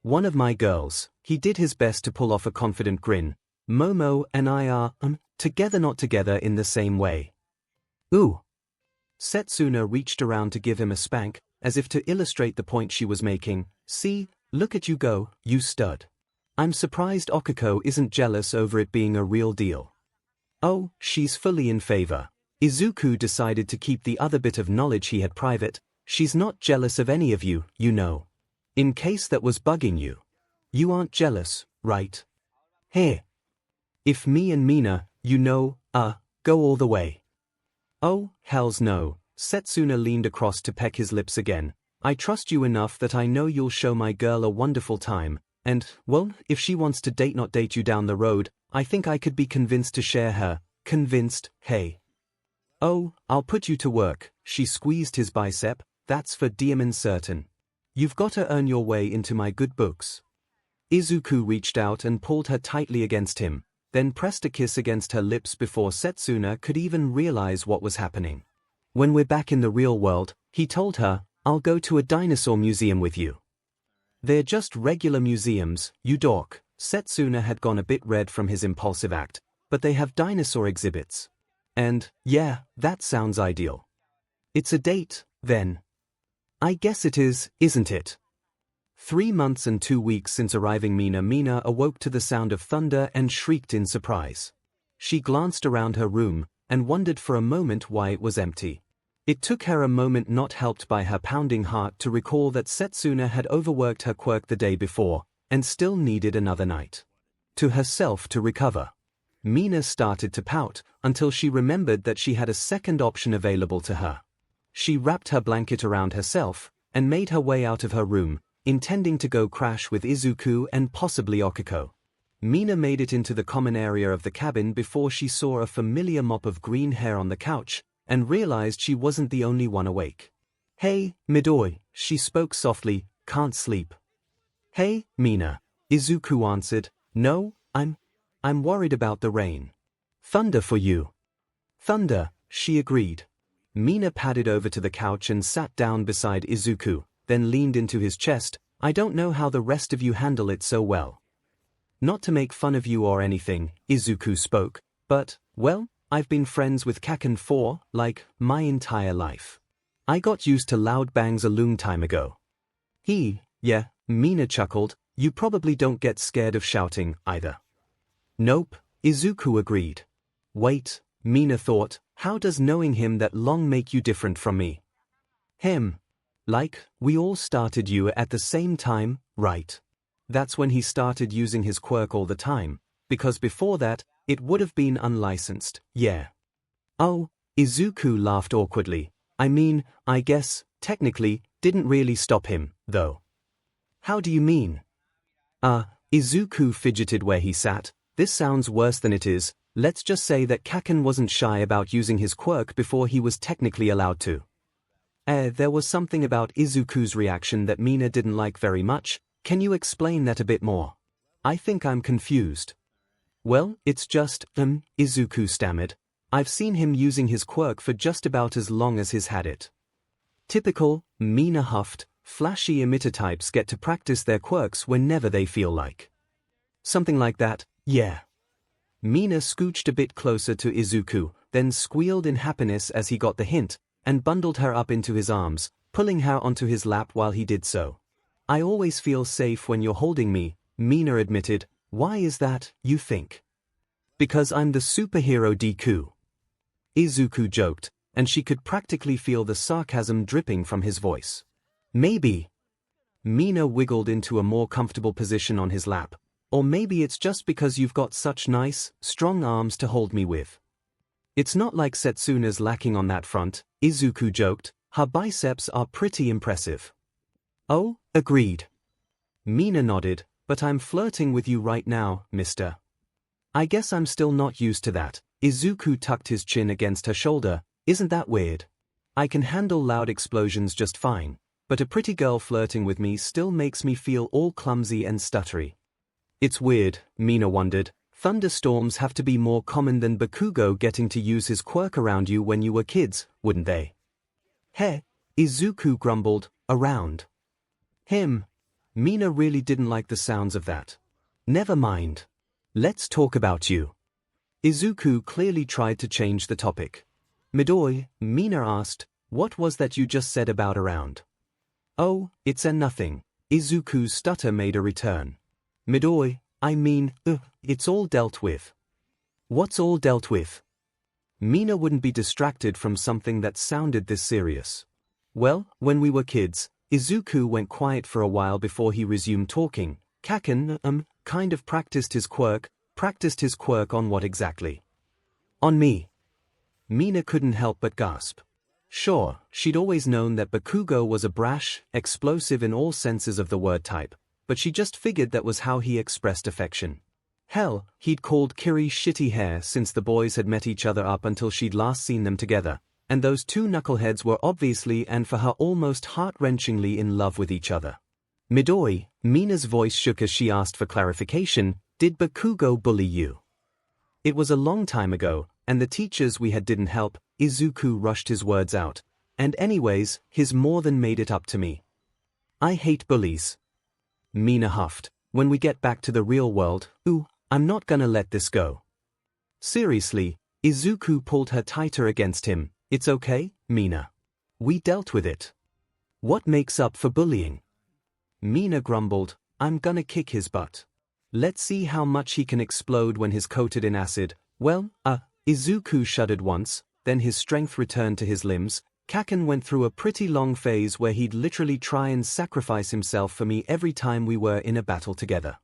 One of my girls, he did his best to pull off a confident grin. Momo and I are, together not together in the same way. Ooh. Setsuna reached around to give him a spank, as if to illustrate the point she was making. See, look at you go, you stud. I'm surprised 𝐒𝐿𝐽 isn't jealous over it being a real deal. Oh, she's fully in favor. Izuku decided to keep the other bit of knowledge he had private. She's not jealous of any of you, you know. In case that was bugging you. You aren't jealous, right? Hey. If me and Mina, you know, go all the way. Oh, hells no. Setsuna leaned across to peck his lips again. I trust you enough that I know you'll show my girl a wonderful time, and, well, if she wants to not date you down the road, I think I could be convinced to share her. Convinced, hey. Oh, I'll put you to work, she squeezed his bicep, that's for damn certain. You've gotta earn your way into my good books. Izuku reached out and pulled her tightly against him, then pressed a kiss against her lips before Setsuna could even realize what was happening. When we're back in the real world, he told her, I'll go to a dinosaur museum with you. They're just regular museums, you dork. Setsuna had gone a bit red from his impulsive act, but they have dinosaur exhibits. And, yeah, that sounds ideal. It's a date, then. I guess it is, isn't it? 3 months and 2 weeks since arriving Mina awoke to the sound of thunder and shrieked in surprise. She glanced around her room, and wondered for a moment why it was empty. It took her a moment, not helped by her pounding heart, to recall that Setsuna had overworked her quirk the day before, and still needed another night to herself to recover. Mina started to pout, until she remembered that she had a second option available to her. She wrapped her blanket around herself, and made her way out of her room, intending to go crash with Izuku and possibly Okiko. Mina made it into the common area of the cabin before she saw a familiar mop of green hair on the couch, and realized she wasn't the only one awake. Hey, Midori, she spoke softly, can't sleep. Hey, Mina, Izuku answered, no, I'm worried about the rain. Thunder for you. Thunder, she agreed. Mina padded over to the couch and sat down beside Izuku, then leaned into his chest. I don't know how the rest of you handle it so well. Not to make fun of you or anything, Izuku spoke, but, well, I've been friends with Kaken for, like, my entire life. I got used to loud bangs a long time ago. Yeah, Mina chuckled, you probably don't get scared of shouting, either. Nope, Izuku agreed. Wait, Mina thought, how does knowing him that long make you different from me? Him. Like, we all started you at the same time, right? That's when he started using his quirk all the time, because before that, it would have been unlicensed, yeah. Oh, Izuku laughed awkwardly. I mean, I guess, technically, didn't really stop him, though. How do you mean? Izuku fidgeted where he sat. This sounds worse than it is. Let's just say that Kaken wasn't shy about using his quirk before he was technically allowed to. There was something about Izuku's reaction that Mina didn't like very much. Can you explain that a bit more? I think I'm confused. Well, it's just, Izuku stammered. I've seen him using his quirk for just about as long as he's had it. Typical, Mina huffed. Flashy emitter types get to practice their quirks whenever they feel like. Something like that, yeah. Mina scooched a bit closer to Izuku, then squealed in happiness as he got the hint, and bundled her up into his arms, pulling her onto his lap while he did so. I always feel safe when you're holding me, Mina admitted. Why is that, you think? Because I'm the superhero Deku. Izuku joked, and she could practically feel the sarcasm dripping from his voice. Maybe. Mina wiggled into a more comfortable position on his lap. Or maybe it's just because you've got such nice, strong arms to hold me with. It's not like Setsuna's lacking on that front, Izuku joked. Her biceps are pretty impressive. Oh, agreed. Mina nodded, but I'm flirting with you right now, mister. I guess I'm still not used to that. Izuku tucked his chin against her shoulder. Isn't that weird? I can handle loud explosions just fine, but a pretty girl flirting with me still makes me feel all clumsy and stuttery. It's weird, Mina wondered. Thunderstorms have to be more common than Bakugo getting to use his quirk around you when you were kids, wouldn't they? Heh, Izuku grumbled, around. Him. Mina really didn't like the sounds of that. Never mind. Let's talk about you. Izuku clearly tried to change the topic. Midori, Mina asked, what was that you just said about around? Oh, it's a nothing. Izuku's stutter made a return. Midori, I mean, it's all dealt with. What's all dealt with? Mina wouldn't be distracted from something that sounded this serious. Well, when we were kids, Izuku went quiet for a while before he resumed talking. Kaken, kind of practiced his quirk on what exactly? On me. Mina couldn't help but gasp. Sure, she'd always known that Bakugo was a brash, explosive in all senses of the word type, but she just figured that was how he expressed affection. Hell, he'd called Kiri shitty hair since the boys had met each other up until she'd last seen them together, and those two knuckleheads were obviously and for her almost heart-wrenchingly in love with each other. Midori, Mina's voice shook as she asked for clarification, did Bakugo bully you? It was a long time ago, and the teachers we had didn't help, Izuku rushed his words out. And anyways, he's more than made it up to me. I hate bullies. Mina huffed. When we get back to the real world, I'm not gonna let this go. Seriously, Izuku pulled her tighter against him. It's okay, Mina. We dealt with it. What makes up for bullying? Mina grumbled, I'm gonna kick his butt. Let's see how much he can explode when he's coated in acid. Well, Izuku shuddered once, then his strength returned to his limbs. Kaken went through a pretty long phase where he'd literally try and sacrifice himself for me every time we were in a battle together.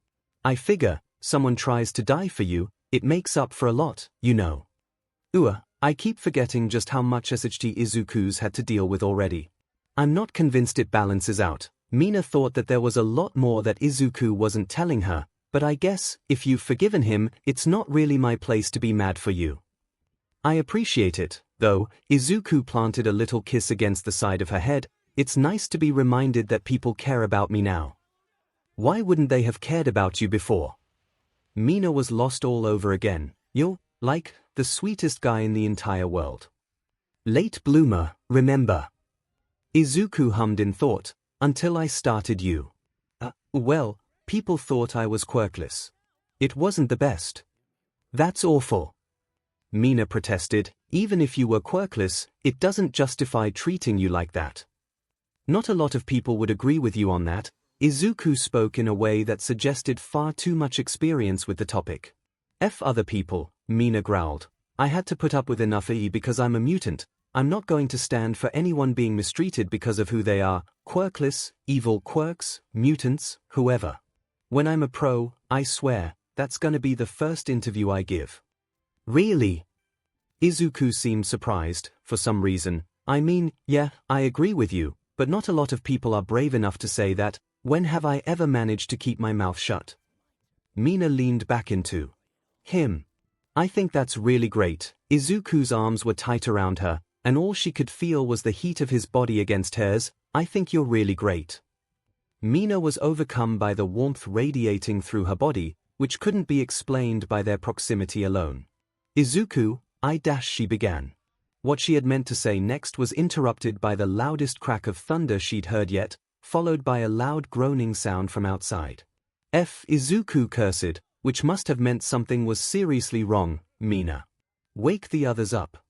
I figure, someone tries to die for you, it makes up for a lot, you know. I keep forgetting just how much SHT Izuku's had to deal with already. I'm not convinced it balances out. Mina thought that there was a lot more that Izuku wasn't telling her, but I guess, if you've forgiven him, it's not really my place to be mad for you. I appreciate it, though. Izuku planted a little kiss against the side of her head. It's nice to be reminded that people care about me now. Why wouldn't they have cared about you before? Mina was lost all over again. You're, like, the sweetest guy in the entire world. Late bloomer, remember. Izuku hummed in thought, until I started you. Well, people thought I was quirkless. It wasn't the best. That's awful. Mina protested, even if you were quirkless, it doesn't justify treating you like that. Not a lot of people would agree with you on that. Izuku spoke in a way that suggested far too much experience with the topic. Other people, Mina growled. I had to put up with enough because I'm a mutant. I'm not going to stand for anyone being mistreated because of who they are, quirkless, evil quirks, mutants, whoever. When I'm a pro, I swear, that's gonna be the first interview I give. Really? Izuku seemed surprised, for some reason. I mean, yeah, I agree with you, but not a lot of people are brave enough to say that. When have I ever managed to keep my mouth shut? Mina leaned back into him. I think that's really great. Izuku's arms were tight around her, and all she could feel was the heat of his body against hers. I think you're really great. Mina was overcome by the warmth radiating through her body, which couldn't be explained by their proximity alone. Izuku, she began. What she had meant to say next was interrupted by the loudest crack of thunder she'd heard yet, followed by a loud groaning sound from outside. Izuku cursed, which must have meant something was seriously wrong. Mina. Wake the others up.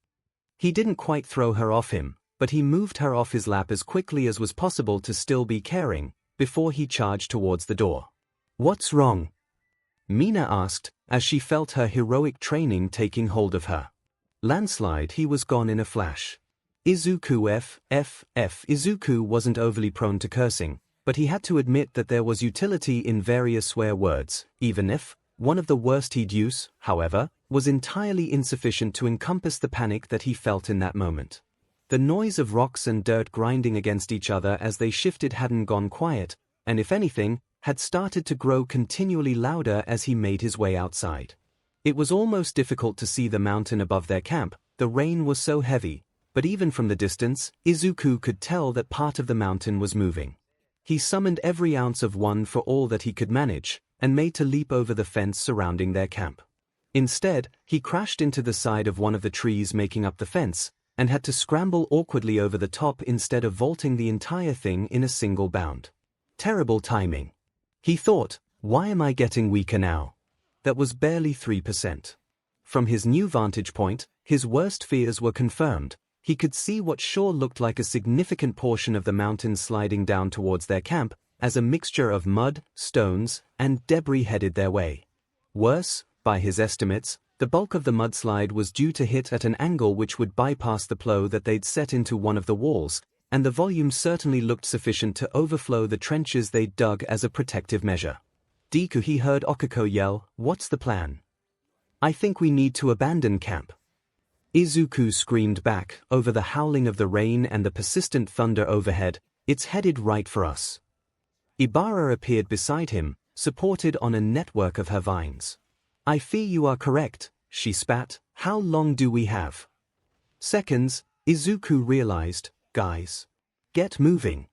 He didn't quite throw her off him, but he moved her off his lap as quickly as was possible to still be caring, before he charged towards the door. What's wrong? Mina asked, as she felt her heroic training taking hold of her. Landslide. He was gone in a flash. Izuku Izuku wasn't overly prone to cursing, but he had to admit that there was utility in various swear words, even if one of the worst he'd use, however, was entirely insufficient to encompass the panic that he felt in that moment. The noise of rocks and dirt grinding against each other as they shifted hadn't gone quiet, and if anything, had started to grow continually louder as he made his way outside. It was almost difficult to see the mountain above their camp, the rain was so heavy, but even from the distance, Izuku could tell that part of the mountain was moving. He summoned every ounce of one for all that he could manage, and made to leap over the fence surrounding their camp. Instead, he crashed into the side of one of the trees making up the fence, and had to scramble awkwardly over the top instead of vaulting the entire thing in a single bound. Terrible timing. He thought, why am I getting weaker now? That was barely 3%. From his new vantage point, his worst fears were confirmed. He could see what sure looked like a significant portion of the mountain sliding down towards their camp, as a mixture of mud, stones, and debris headed their way. Worse, by his estimates, the bulk of the mudslide was due to hit at an angle which would bypass the plow that they'd set into one of the walls, and the volume certainly looked sufficient to overflow the trenches they'd dug as a protective measure. Deku, he heard Okiko yell, "What's the plan?" "I think we need to abandon camp." Izuku screamed back, over the howling of the rain and the persistent thunder overhead, "It's headed right for us." Ibara appeared beside him, supported on a network of her vines. I fear you are correct, she spat. How long do we have? Seconds, Izuku realized. Guys. Get moving.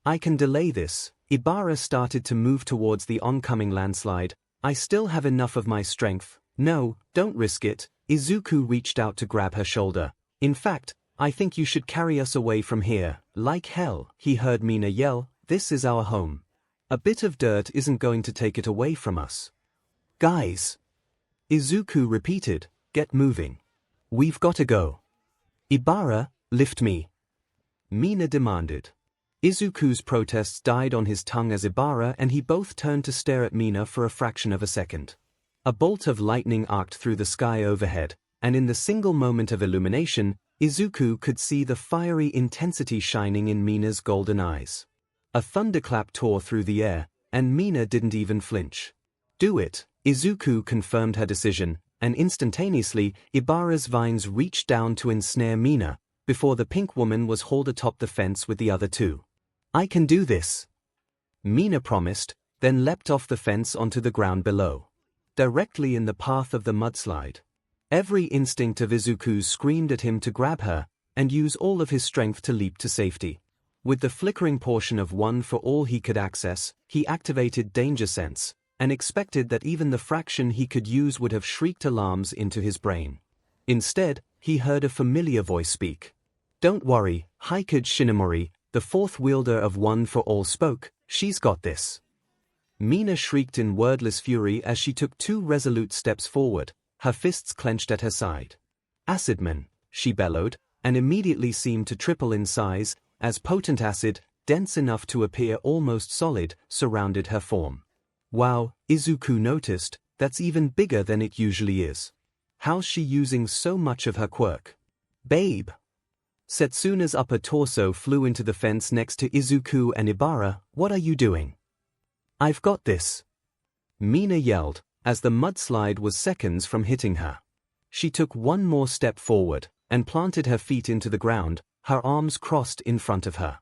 I can delay this. Ibara started to move towards the oncoming landslide. I still have enough of my strength. No, don't risk it. Izuku reached out to grab her shoulder. In fact, I think you should carry us away from here. Like hell, he heard Mina yell. This is our home. A bit of dirt isn't going to take it away from us. Guys. Izuku repeated, get moving. We've got to go. Ibara, lift me. Mina demanded. Izuku's protests died on his tongue as Ibara and he both turned to stare at Mina for a fraction of a second. A bolt of lightning arced through the sky overhead, and in the single moment of illumination, Izuku could see the fiery intensity shining in Mina's golden eyes. A thunderclap tore through the air, and Mina didn't even flinch. Do it, Izuku confirmed her decision, and instantaneously, Ibara's vines reached down to ensnare Mina, before the pink woman was hauled atop the fence with the other two. I can do this. Mina promised, then leapt off the fence onto the ground below. Directly in the path of the mudslide. Every instinct of Izuku's screamed at him to grab her, and use all of his strength to leap to safety. With the flickering portion of one for all he could access, he activated Danger Sense, and expected that even the fraction he could use would have shrieked alarms into his brain. Instead, he heard a familiar voice speak. Don't worry, Hikage Shinomori, the fourth wielder of One for All spoke, she's got this. Mina shrieked in wordless fury as she took 2 resolute steps forward, her fists clenched at her side. Acidman, she bellowed, and immediately seemed to triple in size, as potent acid, dense enough to appear almost solid, surrounded her form. Wow, Izuku noticed, that's even bigger than it usually is. How's she using so much of her quirk? Babe! Setsuna's upper torso flew into the fence next to Izuku and Ibara. What are you doing? I've got this. Mina yelled, as the mudslide was seconds from hitting her. She took one more step forward, and planted her feet into the ground, her arms crossed in front of her.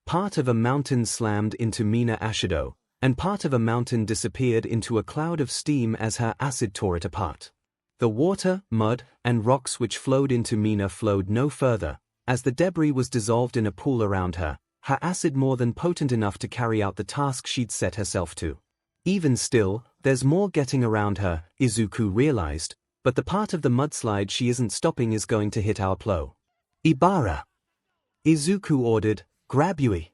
Part of a mountain slammed into Mina Ashido, and part of a mountain disappeared into a cloud of steam as her acid tore it apart. The water, mud, and rocks which flowed into Mina flowed no further. As the debris was dissolved in a pool around her, her acid more than potent enough to carry out the task she'd set herself to. Even still, there's more getting around her, Izuku realized, but the part of the mudslide she isn't stopping is going to hit our plow. Ibara! Izuku ordered, grab Yui.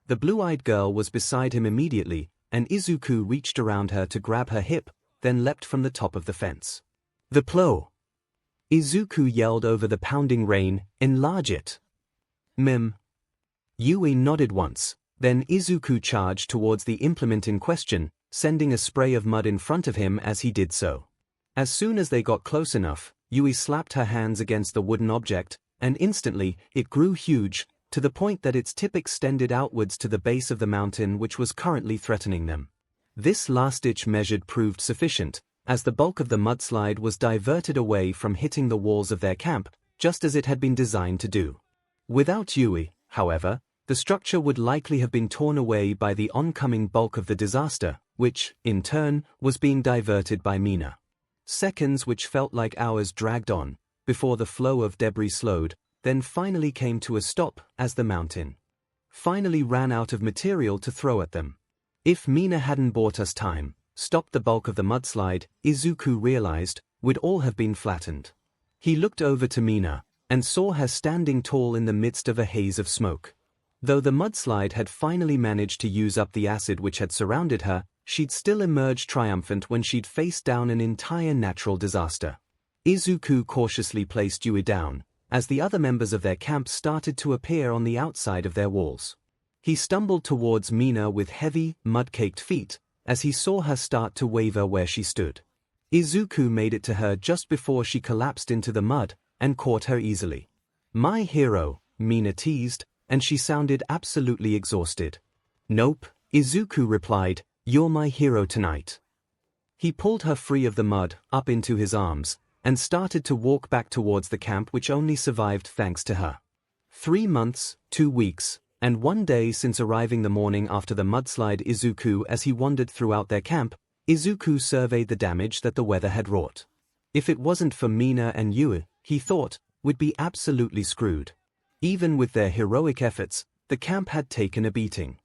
The blue-eyed girl was beside him immediately, and Izuku reached around her to grab her hip, then leapt from the top of the fence. The plow! Izuku yelled over the pounding rain, enlarge it. Yui nodded once, then Izuku charged towards the implement in question, sending a spray of mud in front of him as he did so. As soon as they got close enough, Yui slapped her hands against the wooden object, and instantly, it grew huge, to the point that its tip extended outwards to the base of the mountain which was currently threatening them. This last-ditch measure proved sufficient, as the bulk of the mudslide was diverted away from hitting the walls of their camp, just as it had been designed to do. Without Yui, however, the structure would likely have been torn away by the oncoming bulk of the disaster, which, in turn, was being diverted by Mina. Seconds which felt like hours dragged on, before the flow of debris slowed, then finally came to a stop as the mountain finally ran out of material to throw at them. If Mina hadn't bought us time, stopped the bulk of the mudslide, Izuku realized, would all have been flattened. He looked over to Mina, and saw her standing tall in the midst of a haze of smoke. Though the mudslide had finally managed to use up the acid which had surrounded her, she'd still emerged triumphant when she'd faced down an entire natural disaster. Izuku cautiously placed Yui down, as the other members of their camp started to appear on the outside of their walls. He stumbled towards Mina with heavy, mud-caked feet, as he saw her start to waver where she stood. Izuku made it to her just before she collapsed into the mud, and caught her easily. My hero, Mina teased, and she sounded absolutely exhausted. Nope, Izuku replied, you're my hero tonight. He pulled her free of the mud, up into his arms, and started to walk back towards the camp which only survived thanks to her. 3 months, 2 weeks, and 1 day since arriving the morning after the mudslide. Izuku, as he wandered throughout their camp, 𝐒𝐭𝐚𝐲 surveyed the damage that the weather had wrought. If it wasn't for Mina and Yui, he thought, we'd be absolutely screwed. Even with their heroic efforts, the camp had taken a beating.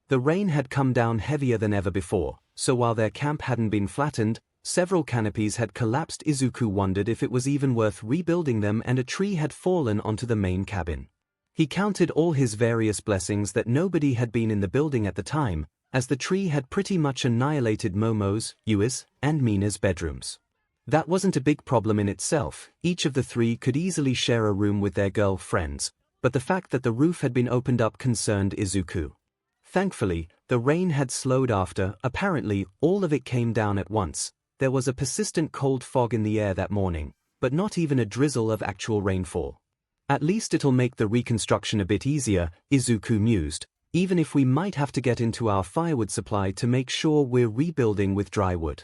The rain had come down heavier than ever before, so while their camp hadn't been flattened, several canopies had collapsed. 𝐒𝐭𝐴 wondered if it was even worth rebuilding them, and a tree had fallen onto the main cabin. He counted all his various blessings that nobody had been in the building at the time, as the tree had pretty much annihilated Momo's, Yui's, and Mina's bedrooms. That wasn't a big problem in itself. Each of the three could easily share a room with their girl friends, but the fact that the roof had been opened up concerned 𝐒𝐿. Thankfully, the rain had slowed after, apparently, all of it came down at once. There was a persistent cold fog in the air that morning, but not even a drizzle of actual rainfall. At least it'll make the reconstruction a bit easier, 𝐒𝐿 mused, even if we might have to get into our firewood supply to make sure we're rebuilding with dry wood.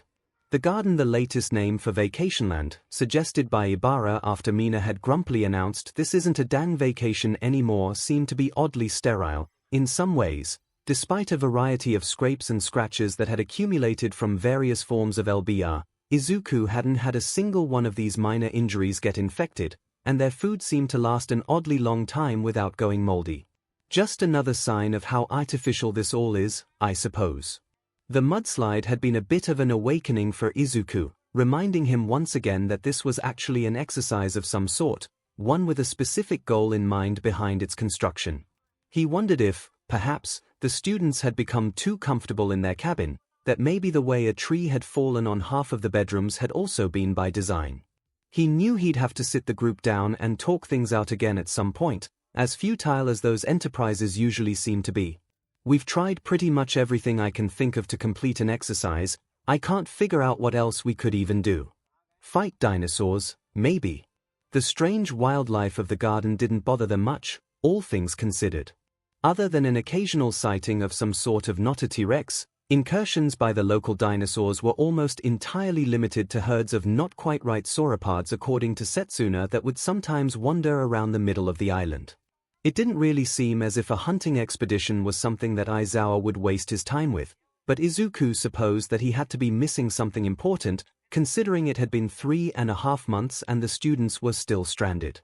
The garden, the latest name for Vacationland, suggested by Ibara after Mina had grumpily announced this isn't a Dan vacation anymore, seemed to be oddly sterile, in some ways. Despite a variety of scrapes and scratches that had accumulated from various forms of LBR, 𝐒𝐿 hadn't had a single one of these minor injuries get infected, and their food seemed to last an oddly long time without going moldy. Just another sign of how artificial this all is, I suppose. The mudslide had been a bit of an awakening for 𝐒𝐿, reminding him once again that this was actually an exercise of some sort, one with a specific goal in mind behind its construction. He wondered if, perhaps, the students had become too comfortable in their cabin, that maybe the way a tree had fallen on half of the bedrooms had also been by design. He knew he'd have to sit the group down and talk things out again at some point, as futile as those enterprises usually seem to be. We've tried pretty much everything I can think of to complete an exercise. I can't figure out what else we could even do. Fight dinosaurs, maybe. The strange wildlife of the garden didn't bother them much, all things considered. Other than an occasional sighting of some sort of 𝐿, incursions by the local dinosaurs were almost entirely limited to herds of not quite right sauropods, according to Setsuna, that would sometimes wander around the middle of the island. It didn't really seem as if a hunting expedition was something that Aizawa would waste his time with, but 𝐒𝐿 supposed that he had to be missing something important, considering it had been 3.5 months and the students were still stranded.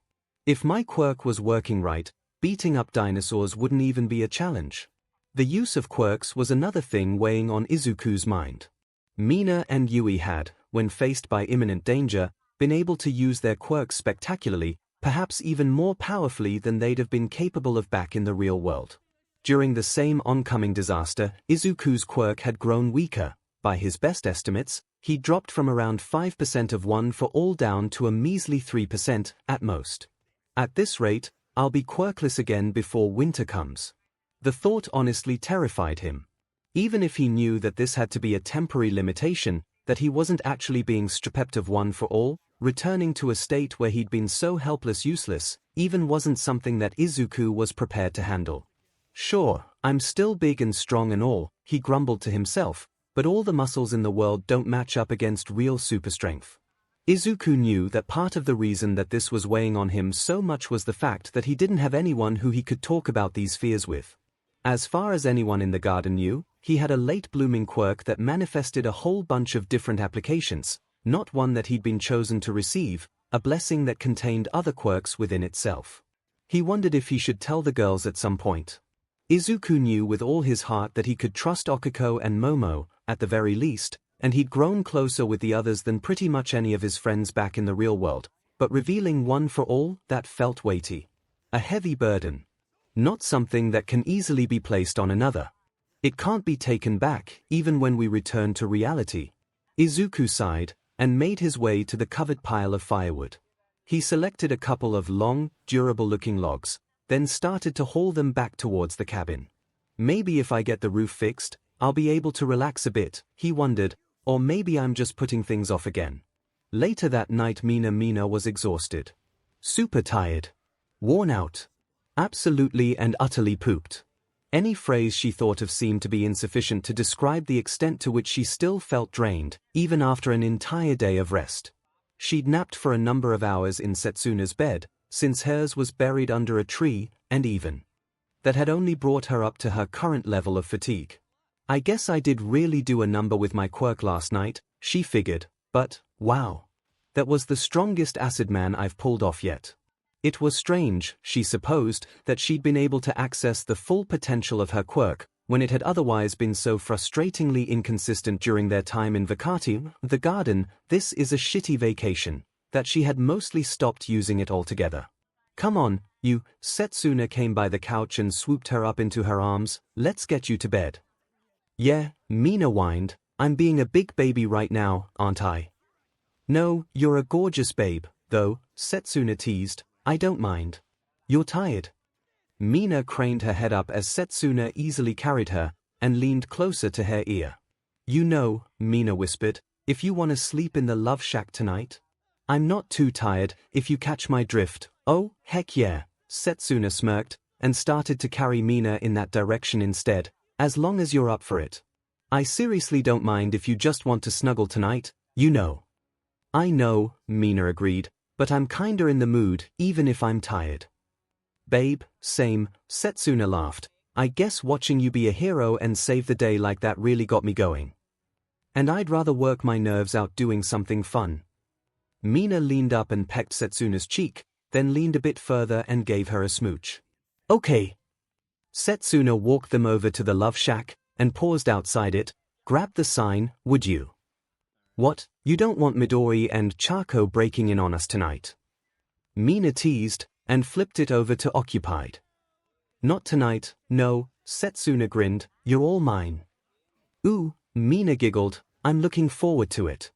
If my quirk was working right, beating up dinosaurs wouldn't even be a challenge. The use of quirks was another thing weighing on 𝐒𝐿's mind. Mina and Yui had, when faced by imminent danger, been able to use their quirks spectacularly, perhaps even more powerfully than they'd have been capable of back in the real world. During the same oncoming disaster, 𝐒𝐿's quirk had grown weaker. By his best estimates, he dropped from around 5% of one for all down to a measly 3% at most. At this rate, I'll be quirkless again before winter comes. The thought honestly terrified him. Even if he knew that this had to be a temporary limitation, that he wasn't actually being stripped of one for all, returning to a state where he'd been so helpless useless, even wasn't something that 𝐒𝐿 was prepared to handle. Sure, I'm still big and strong and all, he grumbled to himself, but all the muscles in the world don't match up against real super strength. 𝐒𝐿 knew that part of the reason that this was weighing on him so much was the fact that he didn't have anyone who he could talk about these fears with. As far as anyone in the garden knew, he had a late-blooming quirk that manifested a whole bunch of different applications, not one that he'd been chosen to receive, a blessing that contained other quirks within itself. He wondered if he should tell the girls at some point. 𝐒𝐿 knew with all his heart that he could trust Okiko and Momo, at the very least, and he'd grown closer with the others than pretty much any of his friends back in the real world, but revealing one for all, that felt weighty. A heavy burden. Not something that can easily be placed on another. It can't be taken back, even when we return to reality. 𝐒𝐿 sighed, and made his way to the covered pile of firewood. He selected a couple of long, durable-looking logs, then started to haul them back towards the cabin. Maybe if I get the roof fixed, I'll be able to relax a bit, he wondered, or maybe I'm just putting things off again. Later that night Mina was exhausted. Super tired. Worn out. Absolutely and utterly pooped. Any phrase she thought of seemed to be insufficient to describe the extent to which she still felt drained, even after an entire day of rest. She'd napped for a number of hours in Setsuna's bed, since hers was buried under a tree, and even that had only brought her up to her current level of fatigue. I guess I did really do a number with my quirk last night, she figured, but, wow. That was the strongest acid man I've pulled off yet. It was strange, she supposed, that she'd been able to access the full potential of her quirk, when it had otherwise been so frustratingly inconsistent during their time in Vacati, the garden. This is a shitty vacation, that she had mostly stopped using it altogether. Come on, you, Setsuna came by the couch and swooped her up into her arms, let's get you to bed. Yeah, Mina whined, I'm being a big baby right now, aren't I? No, you're a gorgeous babe, though, Setsuna teased, I don't mind. You're tired. Mina craned her head up as Setsuna easily carried her, and leaned closer to her ear. You know, Mina whispered, if you want to sleep in the love shack tonight. I'm not too tired, if you catch my drift. Oh, heck yeah, Setsuna smirked, and started to carry Mina in that direction instead, as long as you're up for it. I seriously don't mind if you just want to snuggle tonight, you know. I know, Mina agreed, but I'm kinda in the mood, even if I'm tired. Babe, same, Setsuna laughed. I guess watching you be a hero and save the day like that really got me going. And I'd rather work my nerves out doing something fun. Mina leaned up and pecked Setsuna's cheek, then leaned a bit further and gave her a smooch. Okay. Setsuna walked them over to the love shack, and paused outside it. Grab the sign, would you? What, you don't want Midori and Chako breaking in on us tonight? Mina teased, and flipped it over to occupied. Not tonight, no, Setsuna grinned, you're all mine. Ooh, Mina giggled, I'm looking forward to it.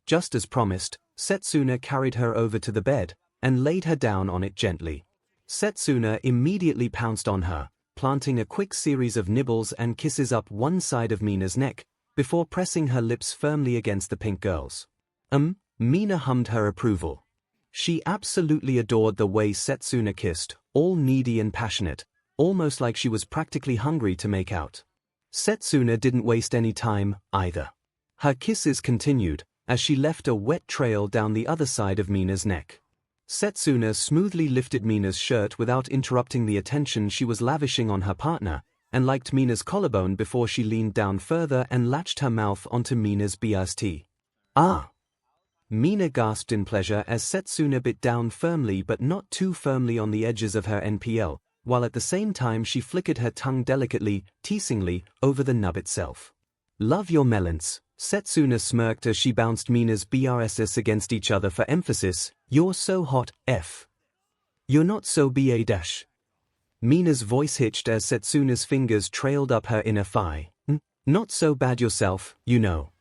Just as promised, Setsuna carried her over to the bed, and laid her down on it gently. Setsuna immediately pounced on her, planting a quick series of nibbles and kisses up one side of Mina's neck, before pressing her lips firmly against the pink girl's. Mina hummed her approval. She absolutely adored the way Setsuna kissed, all needy and passionate, almost like she was practically hungry to make out. Setsuna didn't waste any time, either. Her kisses continued, as she left a wet trail down the other side of Mina's neck. Setsuna smoothly lifted Mina's shirt without interrupting the attention she was lavishing on her partner, and liked Mina's collarbone before she leaned down further and latched her mouth onto Mina's BST. Ah! Mina gasped in pleasure as Setsuna bit down firmly but not too firmly on the edges of her NPL, while at the same time she flickered her tongue delicately, teasingly, over the nub itself. Love your melons, Setsuna smirked as she bounced Mina's BRSS against each other for emphasis. You're so hot, F. You're not so BA-. Mina's voice hitched as Setsuna's fingers trailed up her inner thigh. Not so bad yourself, you know.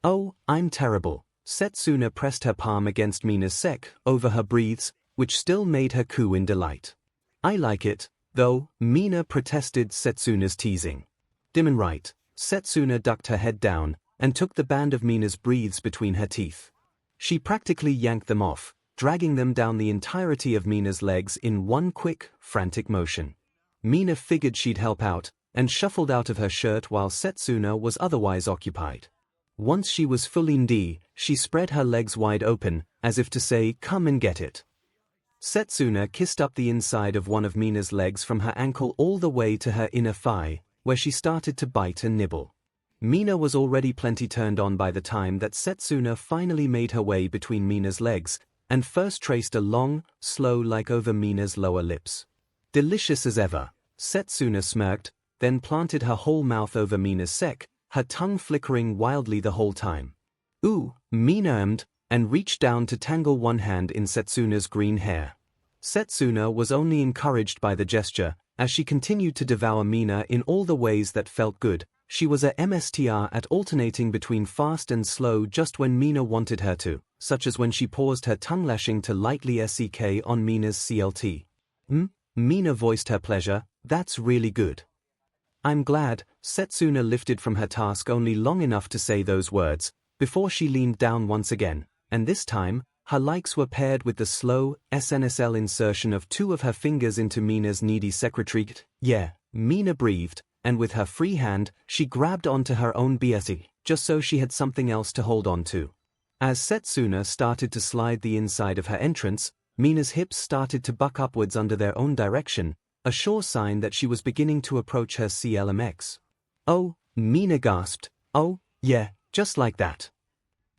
Oh, I'm terrible. Setsuna pressed her palm against Mina's sec, over her breathes, which still made her coo in delight. I like it, though, Mina protested Setsuna's teasing. Dim and right, Setsuna ducked her head down, and took the band of Mina's breathes between her teeth. She practically yanked them off, dragging them down the entirety of Mina's legs in one quick, frantic motion. Mina figured she'd help out, and shuffled out of her shirt while Setsuna was otherwise occupied. Once she was fully in, she spread her legs wide open, as if to say, come and get it. Setsuna kissed up the inside of one of Mina's legs from her ankle all the way to her inner thigh, where she started to bite and nibble. Mina was already plenty turned on by the time that Setsuna finally made her way between Mina's legs, and first traced a long, slow like over Mina's lower lips. Delicious as ever, Setsuna smirked, then planted her whole mouth over Mina's sec, her tongue flickering wildly the whole time. Ooh, Mina ummed, and reached down to tangle one hand in Setsuna's green hair. Setsuna was only encouraged by the gesture, as she continued to devour Mina in all the ways that felt good. She was a MSTR at alternating between fast and slow just when Mina wanted her to, such as when she paused her tongue lashing to lightly SEK on Mina's CLT. Mina voiced her pleasure, that's really good. I'm glad. Setsuna lifted from her task only long enough to say those words, before she leaned down once again, and this time, her likes were paired with the slow, SNSL insertion of two of her fingers into Mina's needy secretary. Yeah, Mina breathed, and with her free hand, she grabbed onto her own BSE, just so she had something else to hold on to. As Setsuna started to slide the inside of her entrance, Mina's hips started to buck upwards under their own direction, a sure sign that she was beginning to approach her CLMX. Oh, Mina gasped. Oh, yeah, just like that.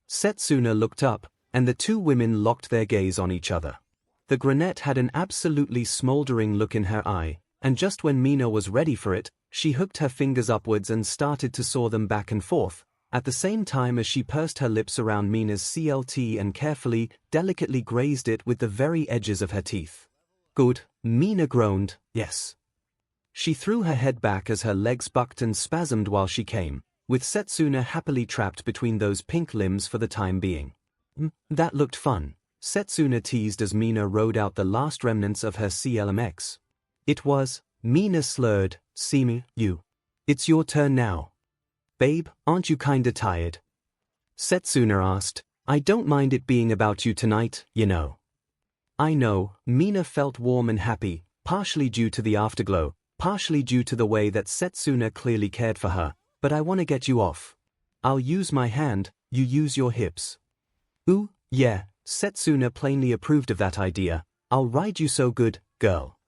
Setsuna looked up, and the two women locked their gaze on each other. The brunette had an absolutely smoldering look in her eye, and just when Mina was ready for it, she hooked her fingers upwards and started to saw them back and forth, at the same time as she pursed her lips around Mina's CLT and carefully, delicately grazed it with the very edges of her teeth. Good, Mina groaned, yes. She threw her head back as her legs bucked and spasmed while she came, with Setsuna happily trapped between those pink limbs for the time being. That looked fun, Setsuna teased as Mina rode out the last remnants of her 𝐂𝐬𝐴𝐺. It was, Mina slurred, "See you. It's your turn now. Babe, aren't you kinda tired?" Setsuna asked. "I don't mind it being about you tonight, you know." I know, Mina felt warm and happy, partially due to the afterglow, partially due to the way that Setsuna clearly cared for her, but I want to get you off. I'll use my hand, you use your hips. Ooh, yeah, Setsuna plainly approved of that idea. I'll ride you so good, girl.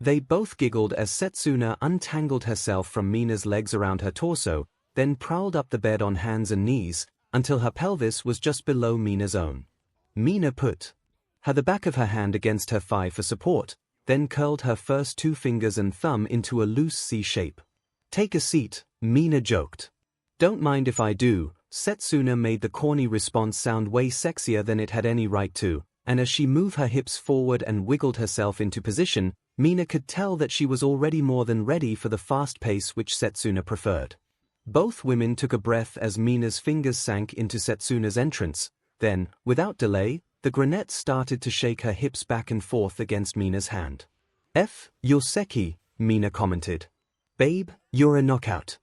They both giggled as Setsuna untangled herself from Mina's legs around her torso, then prowled up the bed on hands and knees, until her pelvis was just below Mina's own. Mina put the back of her hand against her thigh for support, then curled her first two fingers and thumb into a loose C shape. "Take a seat," Mina joked. "Don't mind if I do." Setsuna made the corny response sound way sexier than it had any right to, and as she moved her hips forward and wiggled herself into position, Mina could tell that she was already more than ready for the fast pace which Setsuna preferred. Both women took a breath as Mina's fingers sank into Setsuna's entrance, then, without delay, the brunette started to shake her hips back and forth against Mina's hand. You're sexy, Mina commented. "Babe, you're a knockout."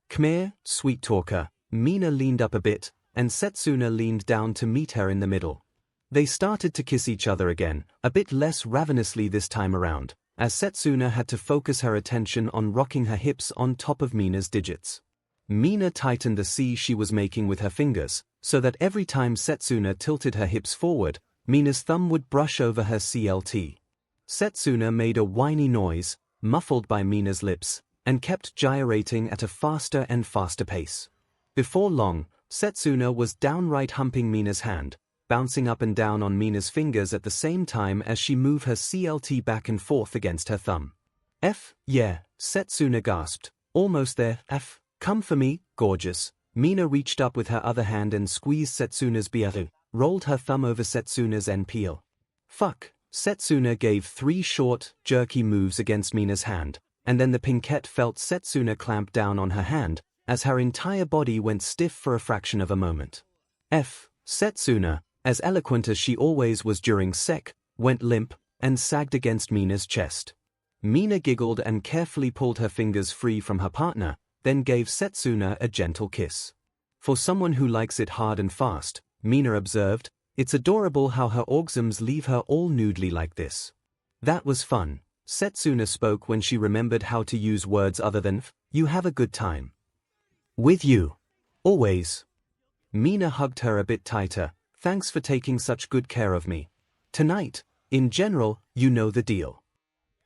"Come here, sweet talker." Mina leaned up a bit, and Setsuna leaned down to meet her in the middle. They started to kiss each other again, a bit less ravenously this time around, as Setsuna had to focus her attention on rocking her hips on top of Mina's digits. Mina tightened the C she was making with her fingers, so that every time Setsuna tilted her hips forward, Mina's thumb would brush over her CLT. Setsuna made a whiny noise, muffled by Mina's lips, and kept gyrating at a faster and faster pace. Before long, Setsuna was downright humping Mina's hand, bouncing up and down on Mina's fingers at the same time as she moved her CLT back and forth against her thumb. Yeah, Setsuna gasped. "Almost there, come for me, gorgeous." Mina reached up with her other hand and squeezed Setsuna's biaru, rolled her thumb over Setsuna's NPL. Fuck, Setsuna gave 3 short, jerky moves against Mina's hand, and then the pinkette felt Setsuna clamp down on her hand, as her entire body went stiff for a fraction of a moment. Setsuna, as eloquent as she always was during sec, went limp, and sagged against Mina's chest. Mina giggled and carefully pulled her fingers free from her partner, then gave Setsuna a gentle kiss. "For someone who likes it hard and fast," Mina observed, "it's adorable how her orgasms leave her all noodly like this." "That was fun," Setsuna spoke when she remembered how to use words other than "you have a good time." "With you. Always." Mina hugged her a bit tighter. "Thanks for taking such good care of me. Tonight, in general, you know the deal."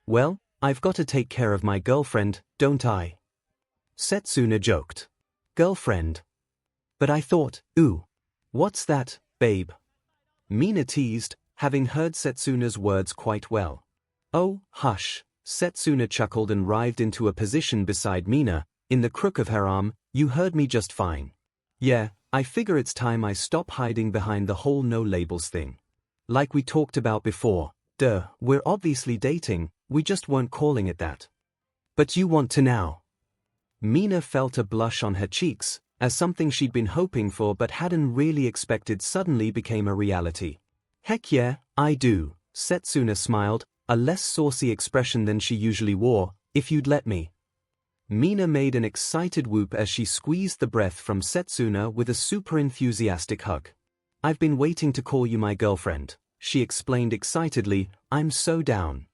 "Well, I've got to take care of my girlfriend, don't I?" Setsuna joked. "Girlfriend? But I thought, ooh. What's that, babe?" Mina teased, having heard Setsuna's words quite well. "Oh, hush." Setsuna chuckled and writhed into a position beside Mina, in the crook of her arm. "You heard me just fine. Yeah, I figure it's time I stop hiding behind the whole no labels thing. Like we talked about before, we're obviously dating, we just weren't calling it that. But you want to now." Mina felt a blush on her cheeks, as something she'd been hoping for but hadn't really expected suddenly became a reality. "Heck yeah, I do," Setsuna smiled, a less saucy expression than she usually wore, "if you'd let me." Mina made an excited whoop as she squeezed the breath from Setsuna with a super enthusiastic hug. "I've been waiting to call you my girlfriend," she explained excitedly. "I'm so down."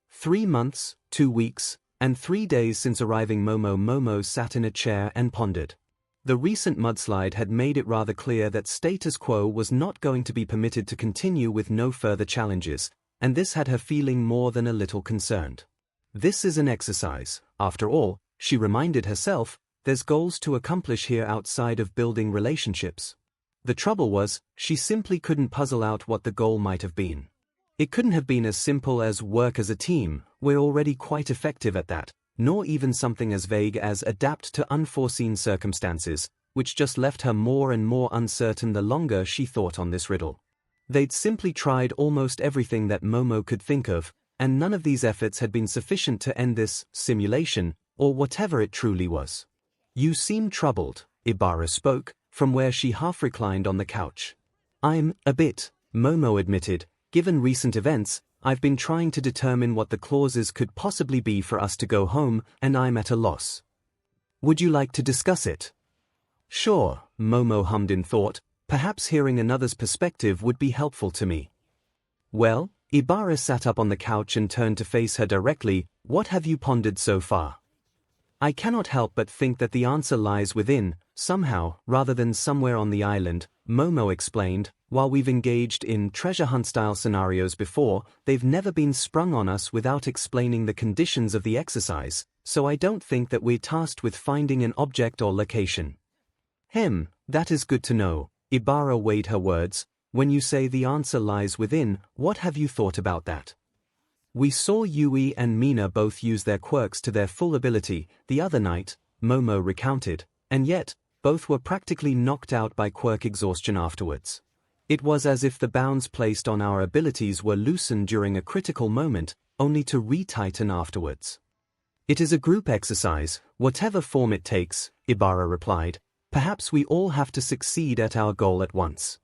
3 months, 2 weeks, and 3 days since arriving. Momo sat in a chair and pondered. The recent mudslide had made it rather clear that status quo was not going to be permitted to continue with no further challenges, and this had her feeling more than a little concerned. This is an exercise, after all, she reminded herself, there's goals to accomplish here outside of building relationships. The trouble was, she simply couldn't puzzle out what the goal might have been. It couldn't have been as simple as work as a team, we're already quite effective at that, nor even something as vague as adapt to unforeseen circumstances, which just left her more and more uncertain the longer she thought on this riddle. They'd simply tried almost everything that Momo could think of, and none of these efforts had been sufficient to end this simulation, or whatever it truly was. You seem troubled, Ibara spoke, from where she half reclined on the couch. I'm a bit, Momo admitted. Given recent events, I've been trying to determine what the clauses could possibly be for us to go home, and I'm at a loss. Would you like to discuss it? Sure, Momo hummed in thought, perhaps hearing another's perspective would be helpful to me. Well, Ibara sat up on the couch and turned to face her directly. What have you pondered so far? I cannot help but think that the answer lies within, somehow, rather than somewhere on the island, Momo explained. While we've engaged in treasure hunt-style scenarios before, they've never been sprung on us without explaining the conditions of the exercise, so I don't think that we're tasked with finding an object or location. That is good to know, Ibara weighed her words. When you say the answer lies within, what have you thought about that? We saw Yui and Mina both use their quirks to their full ability the other night, Momo recounted, and yet, both were practically knocked out by quirk exhaustion afterwards. It was as if the bounds placed on our abilities were loosened during a critical moment, only to re-tighten afterwards. It is a group exercise, whatever form it takes, Ibara replied. Perhaps we all have to succeed at our goal at once.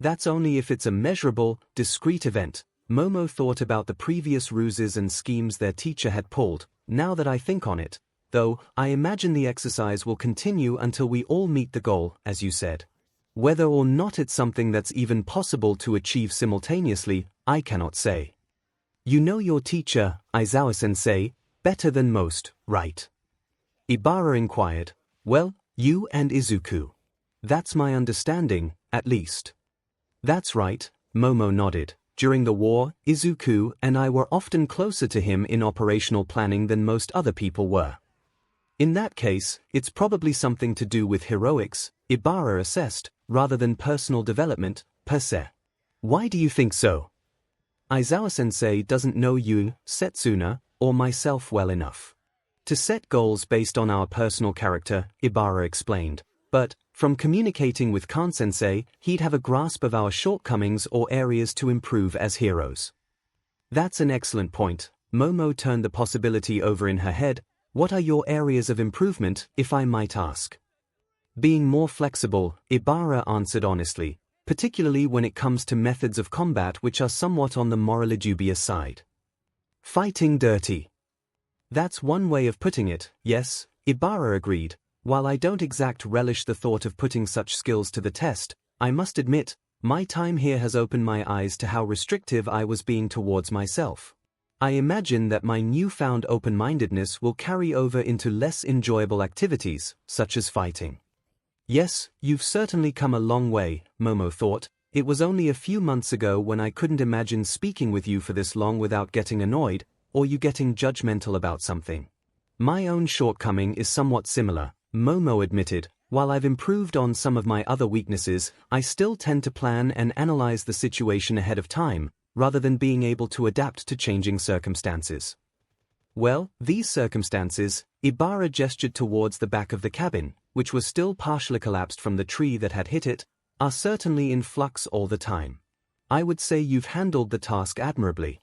That's only if it's a measurable, discrete event. Momo thought about the previous ruses and schemes their teacher had pulled. Now that I think on it, though, I imagine the exercise will continue until we all meet the goal, as you said. Whether or not it's something that's even possible to achieve simultaneously, I cannot say. You know your teacher, Aizawa-sensei, better than most, right? Ibara inquired. Well, you and Izuku. That's my understanding, at least. That's right, Momo nodded. During the war, Izuku and I were often closer to him in operational planning than most other people were. In that case, it's probably something to do with heroics, Ibara assessed, rather than personal development, per se. Why do you think so? Aizawa-sensei doesn't know you, Setsuna, or myself well enough to set goals based on our personal character, Ibara explained. But, from communicating with Kan-sensei, he'd have a grasp of our shortcomings or areas to improve as heroes. That's an excellent point. Momo turned the possibility over in her head. What are your areas of improvement, if I might ask? Being more flexible, Ibara answered honestly, particularly when it comes to methods of combat which are somewhat on the morally dubious side. Fighting dirty. That's one way of putting it, yes, Ibara agreed. While I don't exactly relish the thought of putting such skills to the test, I must admit, my time here has opened my eyes to how restrictive I was being towards myself. I imagine that my newfound open-mindedness will carry over into less enjoyable activities, such as fighting. Yes, you've certainly come a long way, Momo thought. It was only a few months ago when I couldn't imagine speaking with you for this long without getting annoyed, or you getting judgmental about something. My own shortcoming is somewhat similar, Momo admitted. While I've improved on some of my other weaknesses, I still tend to plan and analyze the situation ahead of time, rather than being able to adapt to changing circumstances. Well, these circumstances, Ibara gestured towards the back of the cabin, which was still partially collapsed from the tree that had hit it, are certainly in flux all the time. I would say you've handled the task admirably.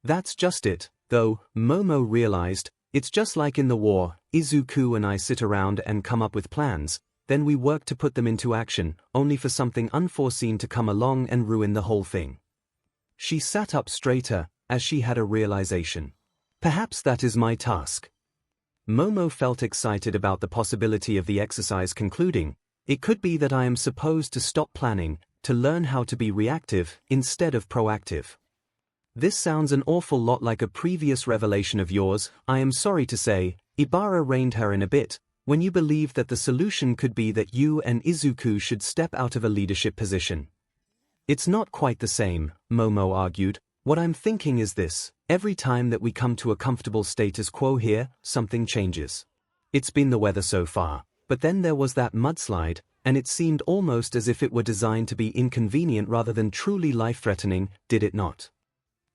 That's just it, though, Momo realized. It's just like in the war. Izuku and I sit around and come up with plans, then we work to put them into action, only for something unforeseen to come along and ruin the whole thing. She sat up straighter, as she had a realization. Perhaps that is my task. Momo felt excited about the possibility of the exercise concluding. It could be that I am supposed to stop planning, to learn how to be reactive instead of proactive. This sounds an awful lot like a previous revelation of yours, I am sorry to say. Ibara reined her in a bit, when you believed that the solution could be that you and Izuku should step out of a leadership position. It's not quite the same, Momo argued. What I'm thinking is this: every time that we come to a comfortable status quo here, something changes. It's been the weather so far, but then there was that mudslide, and it seemed almost as if it were designed to be inconvenient rather than truly life-threatening, did it not?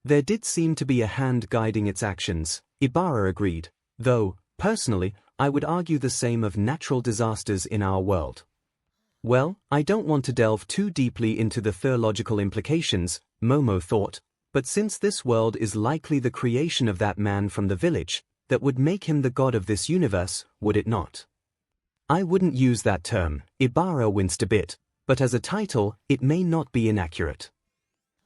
There did seem to be a hand guiding its actions, Ibara agreed, though, personally, I would argue the same of natural disasters in our world. Well, I don't want to delve too deeply into the theological implications, Momo thought, but since this world is likely the creation of that man from the village, that would make him the god of this universe, would it not? I wouldn't use that term, Ibara winced a bit, but as a title, it may not be inaccurate.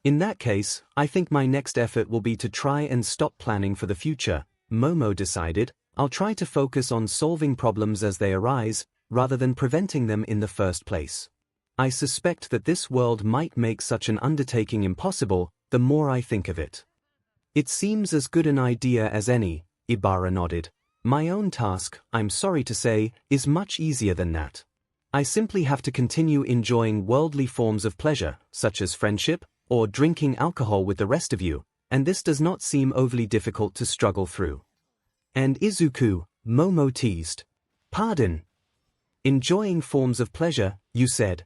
In that case, I think my next effort will be to try and stop planning for the future, Momo decided. I'll try to focus on solving problems as they arise, rather than preventing them in the first place. I suspect that this world might make such an undertaking impossible, the more I think of it. It seems as good an idea as any, Ibara nodded. My own task, I'm sorry to say, is much easier than that. I simply have to continue enjoying worldly forms of pleasure, such as friendship, or drinking alcohol with the rest of you, and this does not seem overly difficult to struggle through. And Izuku, Momo teased. Pardon? Enjoying forms of pleasure, you said.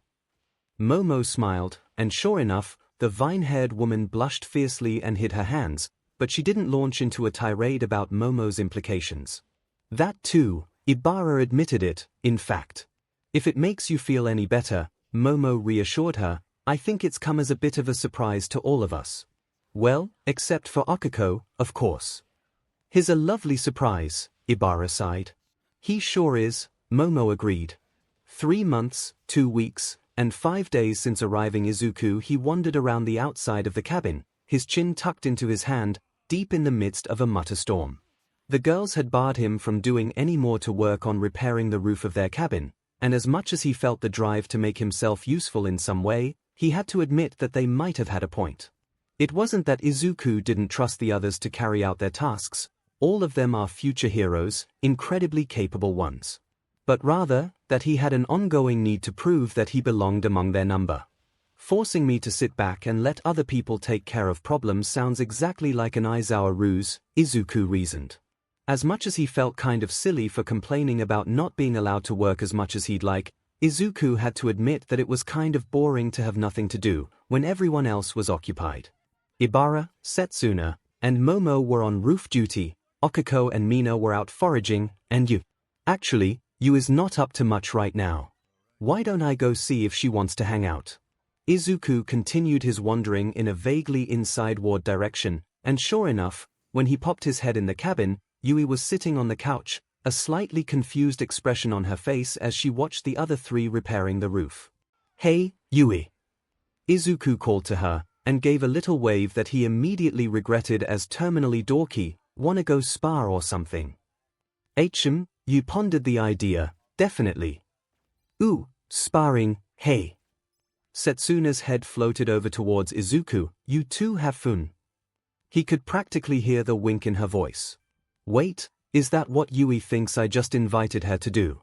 Momo smiled, and sure enough, the vine-haired woman blushed fiercely and hid her hands, but she didn't launch into a tirade about Momo's implications. That too, Ibara admitted it, in fact. If it makes you feel any better, Momo reassured her, I think it's come as a bit of a surprise to all of us. Well, except for Akiko, of course. He's a lovely surprise, Ibara sighed. He sure is, Momo agreed. 3 months, 2 weeks, and 5 days since arriving Izuku, he wandered around the outside of the cabin, his chin tucked into his hand, deep in the midst of a mutter storm. The girls had barred him from doing any more to work on repairing the roof of their cabin, and as much as he felt the drive to make himself useful in some way, he had to admit that they might have had a point. It wasn't that Izuku didn't trust the others to carry out their tasks. All of them are future heroes, incredibly capable ones. But rather, that he had an ongoing need to prove that he belonged among their number. Forcing me to sit back and let other people take care of problems sounds exactly like an Aizawa ruse, Izuku reasoned. As much as he felt kind of silly for complaining about not being allowed to work as much as he'd like, Izuku had to admit that it was kind of boring to have nothing to do when everyone else was occupied. Ibara, Setsuna, and Momo were on roof duty. Akiko and Mina were out foraging, and you is not up to much right now. Why don't I go see if she wants to hang out? Izuku continued his wandering in a vaguely inside-ward direction, and sure enough, when he popped his head in the cabin, Yui was sitting on the couch, a slightly confused expression on her face as she watched the other 3 repairing the roof. Hey, Yui. Izuku called to her, and gave a little wave that he immediately regretted as terminally dorky. Wanna go spar or something? You pondered the idea, definitely. Ooh, sparring, hey. Setsuna's head floated over towards Izuku, you two have fun. He could practically hear the wink in her voice. Wait, is that what Yui thinks I just invited her to do?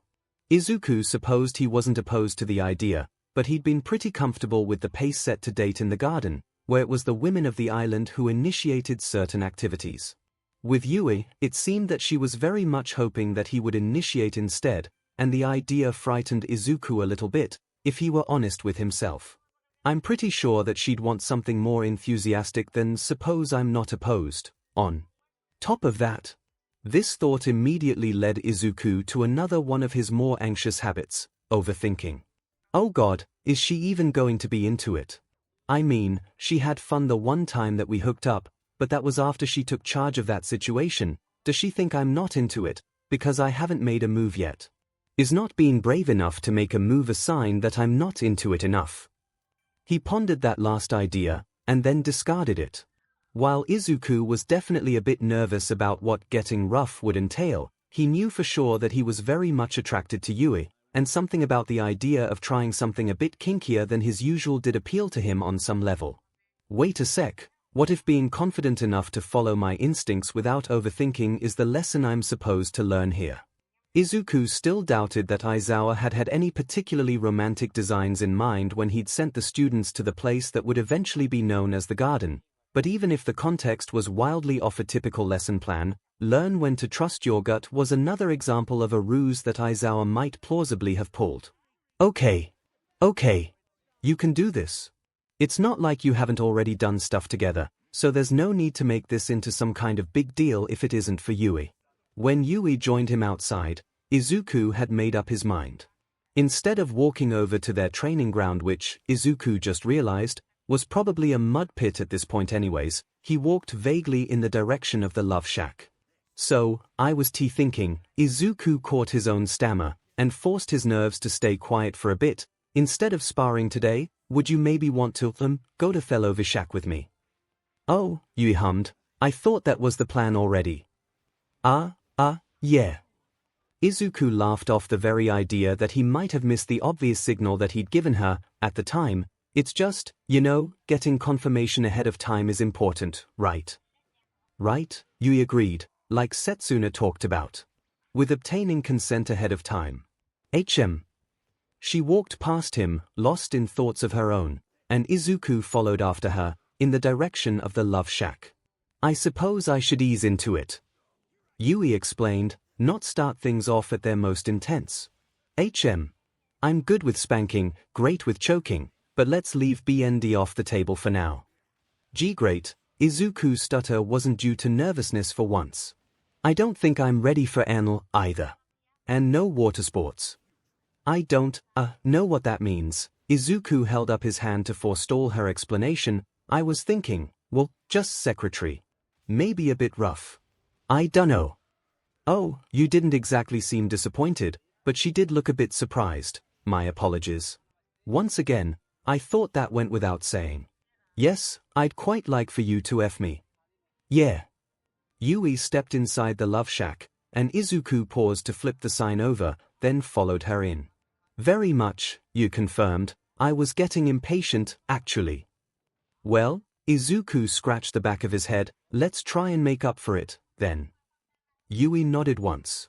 Izuku supposed he wasn't opposed to the idea, but he'd been pretty comfortable with the pace set to date in the garden, where it was the women of the island who initiated certain activities. With Yui, it seemed that she was very much hoping that he would initiate instead, and the idea frightened Izuku a little bit, if he were honest with himself. I'm pretty sure that she'd want something more enthusiastic than suppose I'm not opposed. On top of that, this thought immediately led Izuku to another one of his more anxious habits, overthinking. Oh God, is she even going to be into it? I mean, she had fun the one time that we hooked up, but that was after she took charge of that situation. Does she think I'm not into it, because I haven't made a move yet? Is not being brave enough to make a move a sign that I'm not into it enough? He pondered that last idea, and then discarded it. While Izuku was definitely a bit nervous about what getting rough would entail, he knew for sure that he was very much attracted to Yui, and something about the idea of trying something a bit kinkier than his usual did appeal to him on some level. Wait a sec. What if being confident enough to follow my instincts without overthinking is the lesson I'm supposed to learn here? Izuku still doubted that Aizawa had had any particularly romantic designs in mind when he'd sent the students to the place that would eventually be known as the garden, but even if the context was wildly off a typical lesson plan, Learn when to trust your gut was another example of a ruse that Aizawa might plausibly have pulled. Okay. You can do this. It's not like you haven't already done stuff together, so there's no need to make this into some kind of big deal if it isn't for Yui. When Yui joined him outside, Izuku had made up his mind. Instead of walking over to their training ground, which, Izuku just realized, was probably a mud pit at this point anyways, he walked vaguely in the direction of the love shack. So, I was thinking, Izuku caught his own stammer, and forced his nerves to stay quiet for a bit. Instead of sparring today, would you maybe want to go to fellow Vishak with me? Oh, Yui hummed, I thought that was the plan already. Yeah. Izuku laughed off the very idea that he might have missed the obvious signal that he'd given her. At the time, it's just, getting confirmation ahead of time is important, right? Right, Yui agreed, like Setsuna talked about. With obtaining consent ahead of time. She walked past him, lost in thoughts of her own, and Izuku followed after her, in the direction of the love shack. I suppose I should ease into it. Yui explained, not start things off at their most intense. I'm good with spanking, great with choking, but let's leave BND off the table for now. Great, Izuku's stutter wasn't due to nervousness for once. I don't think I'm ready for anal either. And no water sports. I don't, know what that means. Izuku held up his hand to forestall her explanation. I was thinking, well, just secretary. Maybe a bit rough. I dunno. Oh, you didn't exactly seem disappointed, but she did look a bit surprised. My apologies. Once again, I thought that went without saying. Yes, I'd quite like for you to F me. Yeah. Yui stepped inside the love shack, and Izuku paused to flip the sign over, then followed her in. Very much, you confirmed. I was getting impatient, actually. Well, Izuku scratched the back of his head. Let's try and make up for it, then. Yui nodded once.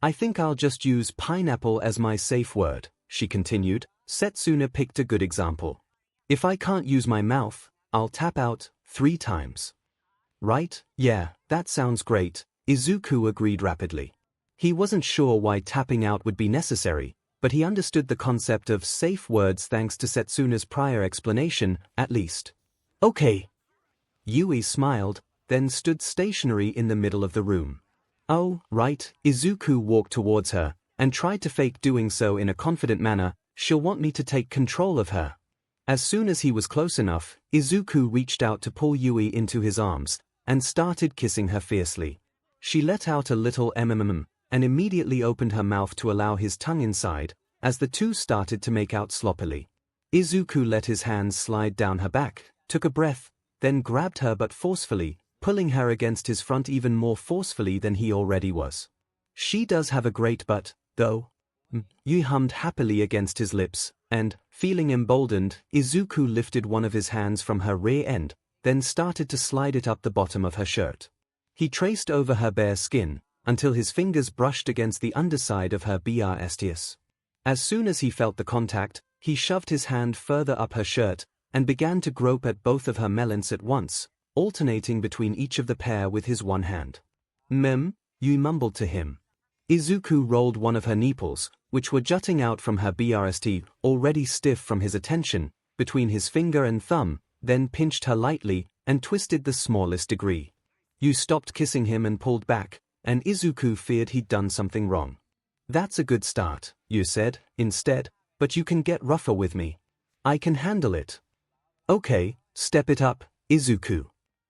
I think I'll just use pineapple as my safe word, she continued. Setsuna picked a good example. If I can't use my mouth, I'll tap out 3 times. Right, yeah, that sounds great, Izuku agreed rapidly. He wasn't sure why tapping out would be necessary, but he understood the concept of safe words thanks to Setsuna's prior explanation, at least. Okay. Yui smiled, then stood stationary in the middle of the room. Oh, right, Izuku walked towards her, and tried to fake doing so in a confident manner. She'll want me to take control of her. As soon as he was close enough, Izuku reached out to pull Yui into his arms, and started kissing her fiercely. She let out a little and immediately opened her mouth to allow his tongue inside, as the two started to make out sloppily. Izuku let his hands slide down her back, took a breath, then grabbed her but forcefully, pulling her against his front even more forcefully than he already was. She does have a great butt, though. Yui hummed happily against his lips, and, feeling emboldened, Izuku lifted one of his hands from her rear end, then started to slide it up the bottom of her shirt. He traced over her bare skin, until his fingers brushed against the underside of her breasts. As soon as he felt the contact, he shoved his hand further up her shirt, and began to grope at both of her melons at once, alternating between each of the pair with his one hand. Yui mumbled to him. Izuku rolled one of her nipples, which were jutting out from her breast, already stiff from his attention, between his finger and thumb, then pinched her lightly, and twisted the smallest degree. Yui stopped kissing him and pulled back, and Izuku feared he'd done something wrong. That's a good start, Yui said, instead, but you can get rougher with me. I can handle it. Okay, step it up, Izuku.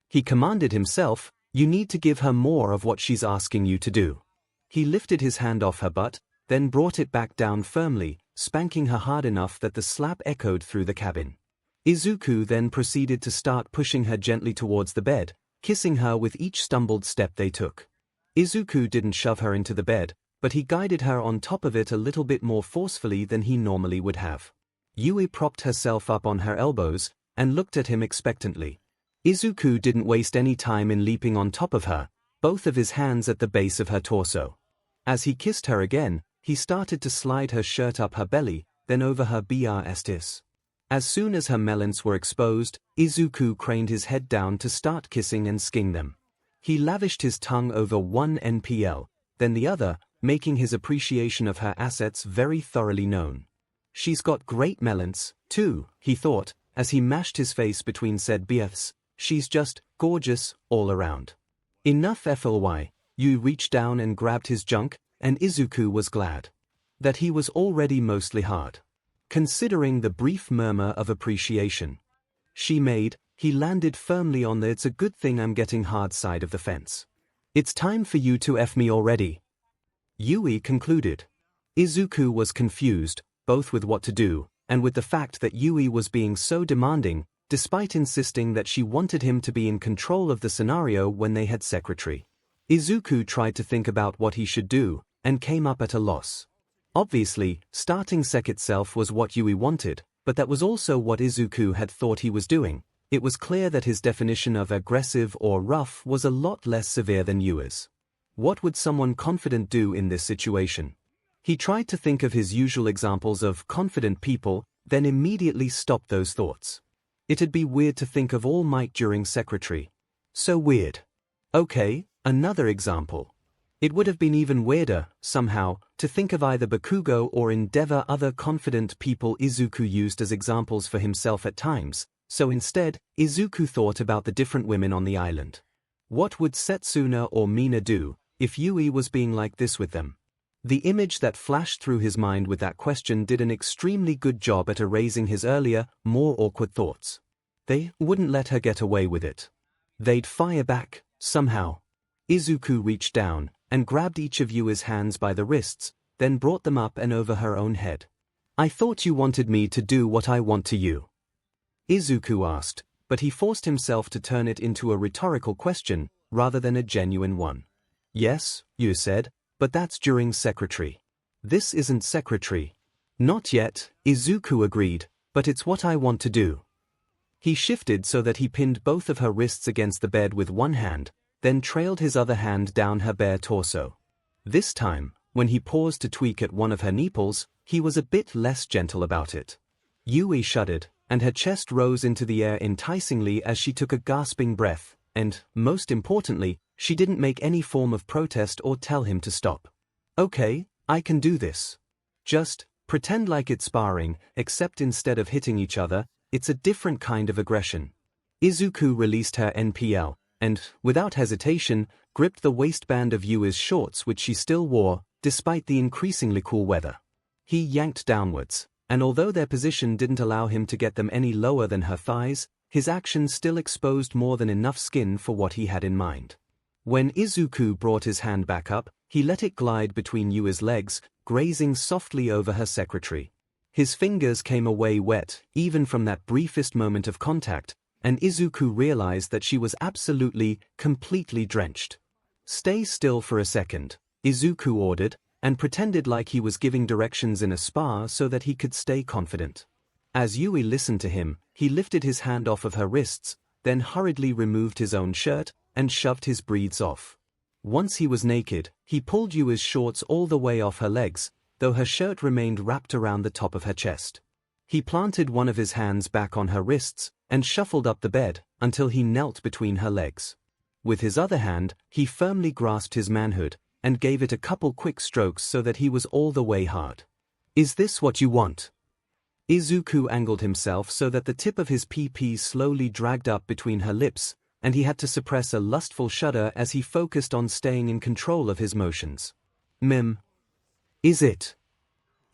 He commanded himself. You need to give her more of what she's asking you to do. He lifted his hand off her butt, then brought it back down firmly, spanking her hard enough that the slap echoed through the cabin. Izuku then proceeded to start pushing her gently towards the bed, kissing her with each stumbled step they took. Izuku didn't shove her into the bed, but he guided her on top of it a little bit more forcefully than he normally would have. Yui propped herself up on her elbows, and looked at him expectantly. Izuku didn't waste any time in leaping on top of her, both of his hands at the base of her torso. As he kissed her again, he started to slide her shirt up her belly, then over her breasts. As soon as her melons were exposed, Izuku craned his head down to start kissing and sking them. He lavished his tongue over one NPL, then the other, making his appreciation of her assets very thoroughly known. She's got great melons, too, he thought, as he mashed his face between said beefs. She's just gorgeous all around. Enough FLY, Yui reached down and grabbed his junk, and Izuku was glad that he was already mostly hard. Considering the brief murmur of appreciation she made, he landed firmly on the "it's a good thing I'm getting hard" side of the fence. "It's time for you to F me already," Yui concluded. Izuku was confused, both with what to do, and with the fact that Yui was being so demanding, despite insisting that she wanted him to be in control of the scenario when they had secretary. Izuku tried to think about what he should do, and came up at a loss. Obviously, starting sec itself was what Yui wanted, but that was also what Izuku had thought he was doing. It was clear that his definition of aggressive or rough was a lot less severe than Yui's. What would someone confident do in this situation? He tried to think of his usual examples of confident people, then immediately stopped those thoughts. It'd be weird to think of All Might during secretary. So weird. Okay, another example. It would have been even weirder, somehow, to think of either Bakugo or Endeavor, other confident people Izuku used as examples for himself at times, so instead, Izuku thought about the different women on the island. What would Setsuna or Mina do if Yui was being like this with them? The image that flashed through his mind with that question did an extremely good job at erasing his earlier, more awkward thoughts. They wouldn't let her get away with it. They'd fire back, somehow. Izuku reached down and grabbed each of Yui's hands by the wrists, then brought them up and over her own head. "I thought you wanted me to do what I want to you," Izuku asked, but he forced himself to turn it into a rhetorical question, rather than a genuine one. "Yes," Yui said, "but that's during secretary. This isn't secretary." "Not yet," Izuku agreed, "but it's what I want to do." He shifted so that he pinned both of her wrists against the bed with one hand, then trailed his other hand down her bare torso. This time, when he paused to tweak at one of her nipples, he was a bit less gentle about it. Yui shuddered, and her chest rose into the air enticingly as she took a gasping breath, and, most importantly, she didn't make any form of protest or tell him to stop. "Okay, I can do this. Just pretend like it's sparring, except instead of hitting each other, it's a different kind of aggression." Izuku released her NPL, and, without hesitation, gripped the waistband of Yui's shorts which she still wore, despite the increasingly cool weather. He yanked downwards, and although their position didn't allow him to get them any lower than her thighs, his action still exposed more than enough skin for what he had in mind. When Izuku brought his hand back up, he let it glide between Yui's legs, grazing softly over her secretary. His fingers came away wet, even from that briefest moment of contact, and Izuku realized that she was absolutely, completely drenched. "Stay still for a second," Izuku ordered, and pretended like he was giving directions in a spa so that he could stay confident. As Yui listened to him, he lifted his hand off of her wrists, then hurriedly removed his own shirt, and shoved his breeds off. Once he was naked, he pulled Yui's shorts all the way off her legs, though her shirt remained wrapped around the top of her chest. He planted one of his hands back on her wrists, and shuffled up the bed, until he knelt between her legs. With his other hand, he firmly grasped his manhood, and gave it a couple quick strokes so that he was all the way hard. "Is this what you want?" Izuku angled himself so that the tip of his PP slowly dragged up between her lips, and he had to suppress a lustful shudder as he focused on staying in control of his motions. Is it?"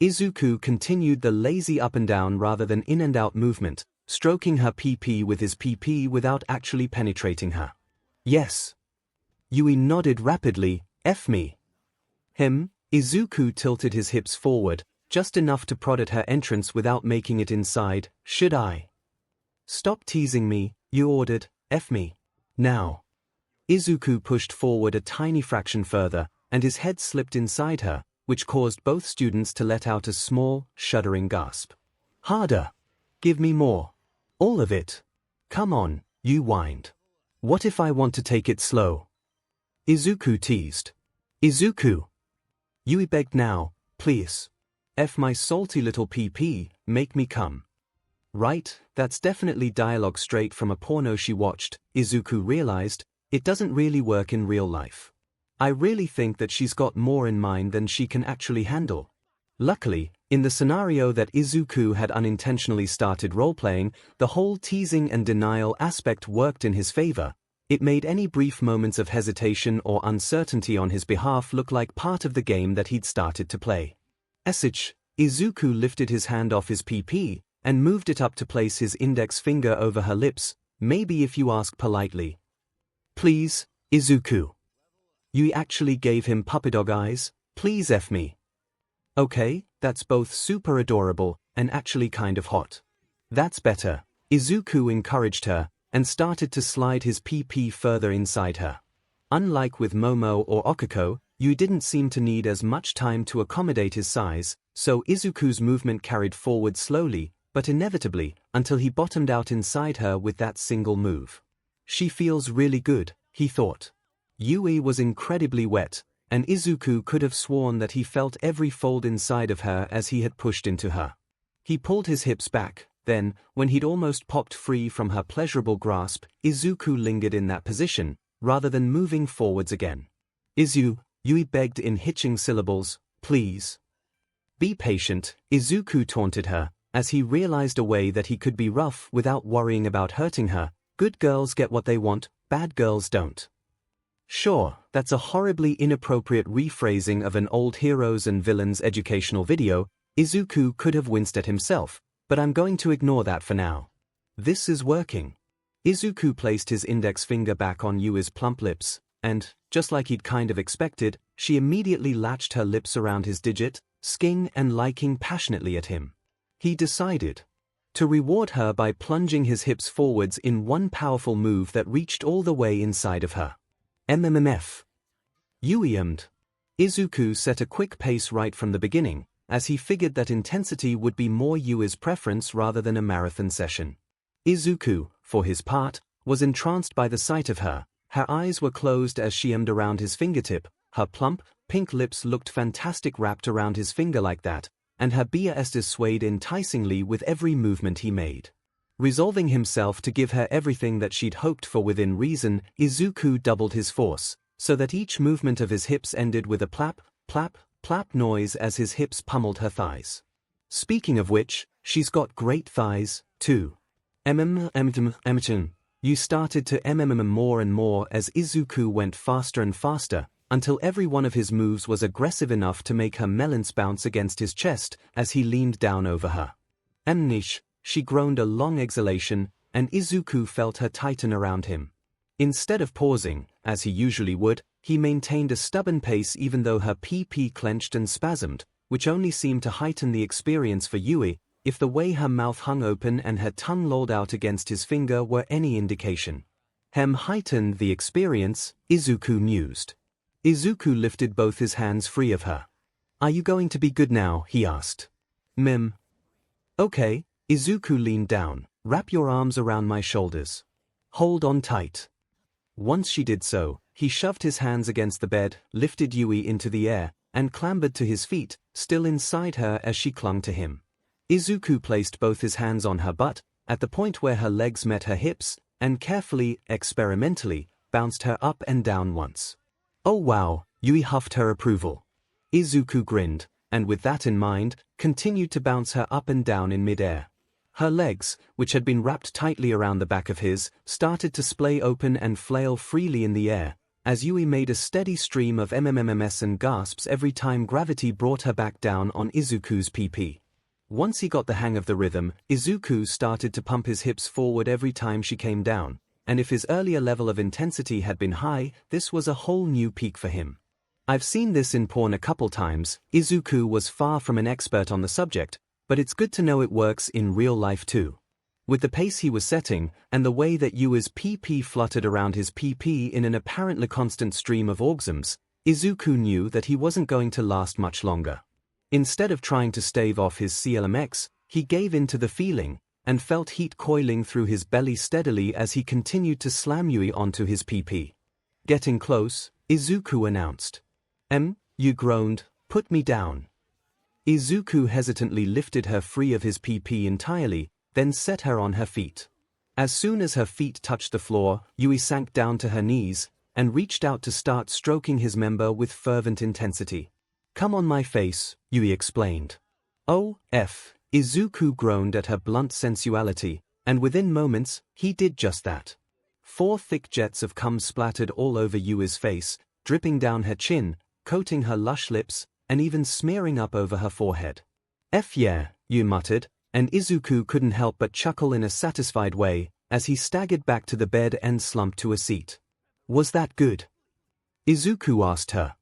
Izuku continued the lazy up and down rather than in and out movement, stroking her PP with his PP without actually penetrating her. "Yes." Yui nodded rapidly. "F me." Izuku tilted his hips forward, just enough to prod at her entrance without making it inside. "Should I?" "Stop teasing me," you ordered. "F me. Now." Izuku pushed forward a tiny fraction further, and his head slipped inside her, which caused both students to let out a small, shuddering gasp. "Harder. Give me more. All of it. Come on," you whined. "What if I want to take it slow?" Izuku teased. "Izuku." Yui begged now, "Please. F my salty little PP, make me come." Right, that's definitely dialogue straight from a porno she watched, Izuku realized, It doesn't really work in real life. I really think that she's got more in mind than she can actually handle. Luckily, in the scenario that Izuku had unintentionally started roleplaying, the whole teasing and denial aspect worked in his favor. It made any brief moments of hesitation or uncertainty on his behalf look like part of the game that he'd started to play. Izuku lifted his hand off his PP and moved it up to place his index finger over her lips, maybe if you ask politely. Please, Izuku. You actually gave him puppy dog eyes, please F me. Okay, that's both super adorable and actually kind of hot. That's better. Izuku encouraged her and started to slide his PP further inside her. Unlike with Momo or Okiko, Yui didn't seem to need as much time to accommodate his size, so Izuku's movement carried forward slowly, but inevitably, until he bottomed out inside her with that single move. She feels really good, he thought. Yui was incredibly wet, and Izuku could have sworn that he felt every fold inside of her as he had pushed into her. He pulled his hips back, then, when he'd almost popped free from her pleasurable grasp, Izuku lingered in that position, rather than moving forwards again. Yui begged in hitching syllables, please. Be patient, Izuku taunted her, as he realized a way that he could be rough without worrying about hurting her. Good girls get what they want, bad girls don't. Sure, that's a horribly inappropriate rephrasing of an old heroes and villains educational video. Izuku could have winced at himself, but I'm going to ignore that for now. This is working. Izuku placed his index finger back on Yui's plump lips, and, just like he'd kind of expected, she immediately latched her lips around his digit, sking and liking passionately at him. He decided to reward her by plunging his hips forwards in one powerful move that reached all the way inside of her. MMMF. Yui ***. Izuku set a quick pace right from the beginning, as he figured that intensity would be more Yui's preference rather than a marathon session. Izuku, for his part, was entranced by the sight of her. Her eyes were closed as she ***ed around his fingertip, her plump, pink lips looked fantastic wrapped around his finger like that, and her bias swayed enticingly with every movement he made. Resolving himself to give her everything that she'd hoped for within reason, Izuku doubled his force, so that each movement of his hips ended with a plap, plap, plap noise as his hips pummeled her thighs. Speaking of which, she's got great thighs, too. You started to more and more as Izuku went faster and faster, until every one of his moves was aggressive enough to make her melons bounce against his chest as he leaned down over her. Niche. She groaned a long exhalation, and Izuku felt her tighten around him. Instead of pausing, as he usually would, he maintained a stubborn pace even though her PP clenched and spasmed, which only seemed to heighten the experience for Yui, if the way her mouth hung open and her tongue lolled out against his finger were any indication. Heightened the experience, Izuku mused. Izuku lifted both his hands free of her. Are you going to be good now? He asked. Okay. Izuku leaned down. Wrap your arms around my shoulders. Hold on tight. Once she did so, he shoved his hands against the bed, lifted Yui into the air, and clambered to his feet, still inside her as she clung to him. Izuku placed both his hands on her butt, at the point where her legs met her hips, and carefully, experimentally, bounced her up and down once. Oh wow, Yui huffed her approval. Izuku grinned, and with that in mind, continued to bounce her up and down in midair. Her legs, which had been wrapped tightly around the back of his, started to splay open and flail freely in the air, as Yui made a steady stream of MMMS and gasps every time gravity brought her back down on Izuku's PP. Once he got the hang of the rhythm, Izuku started to pump his hips forward every time she came down, and if his earlier level of intensity had been high, this was a whole new peak for him. I've seen this in porn a couple times. Izuku was far from an expert on the subject, but it's good to know it works in real life too. With the pace he was setting, and the way that Yui's PP fluttered around his PP in an apparently constant stream of orgasms, Izuku knew that he wasn't going to last much longer. Instead of trying to stave off his 𝐶LMX, he gave in to the feeling, and felt heat coiling through his belly steadily as he continued to slam Yui onto his PP. Getting close, Izuku announced. You groaned, put me down. Izuku hesitantly lifted her free of his PP entirely, then set her on her feet. As soon as her feet touched the floor, Yui sank down to her knees and reached out to start stroking his member with fervent intensity. "Come on my face," Yui explained. "Oh, F." Izuku groaned at her blunt sensuality, and within moments, he did just that. 4 thick jets of cum splattered all over Yui's face, dripping down her chin, coating her lush lips, and even smearing up over her forehead. "F yeah," Yui muttered, and Izuku couldn't help but chuckle in a satisfied way as he staggered back to the bed and slumped to a seat. "Was that good?" Izuku asked her.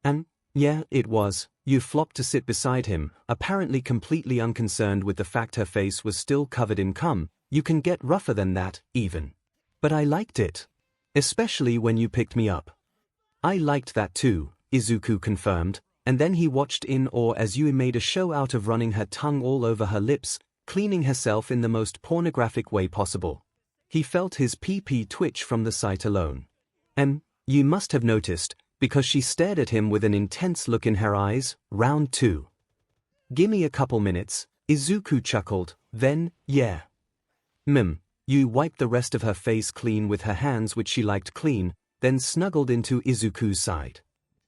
"And yeah, it was." Yui flopped to sit beside him, apparently completely unconcerned with the fact her face was still covered in cum. "You can get rougher than that, even. But I liked it. Especially when you picked me up." "I liked that too," Izuku confirmed, and then he watched in awe as Yui made a show out of running her tongue all over her lips, cleaning herself in the most pornographic way possible. He felt his pee-pee twitch from the sight alone. You must have noticed, because she stared at him with an intense look in her eyes. Round 2. "Gimme a couple minutes," Izuku chuckled, "then, yeah." Yui wiped the rest of her face clean with her hands which she liked clean, then snuggled into Izuku's side.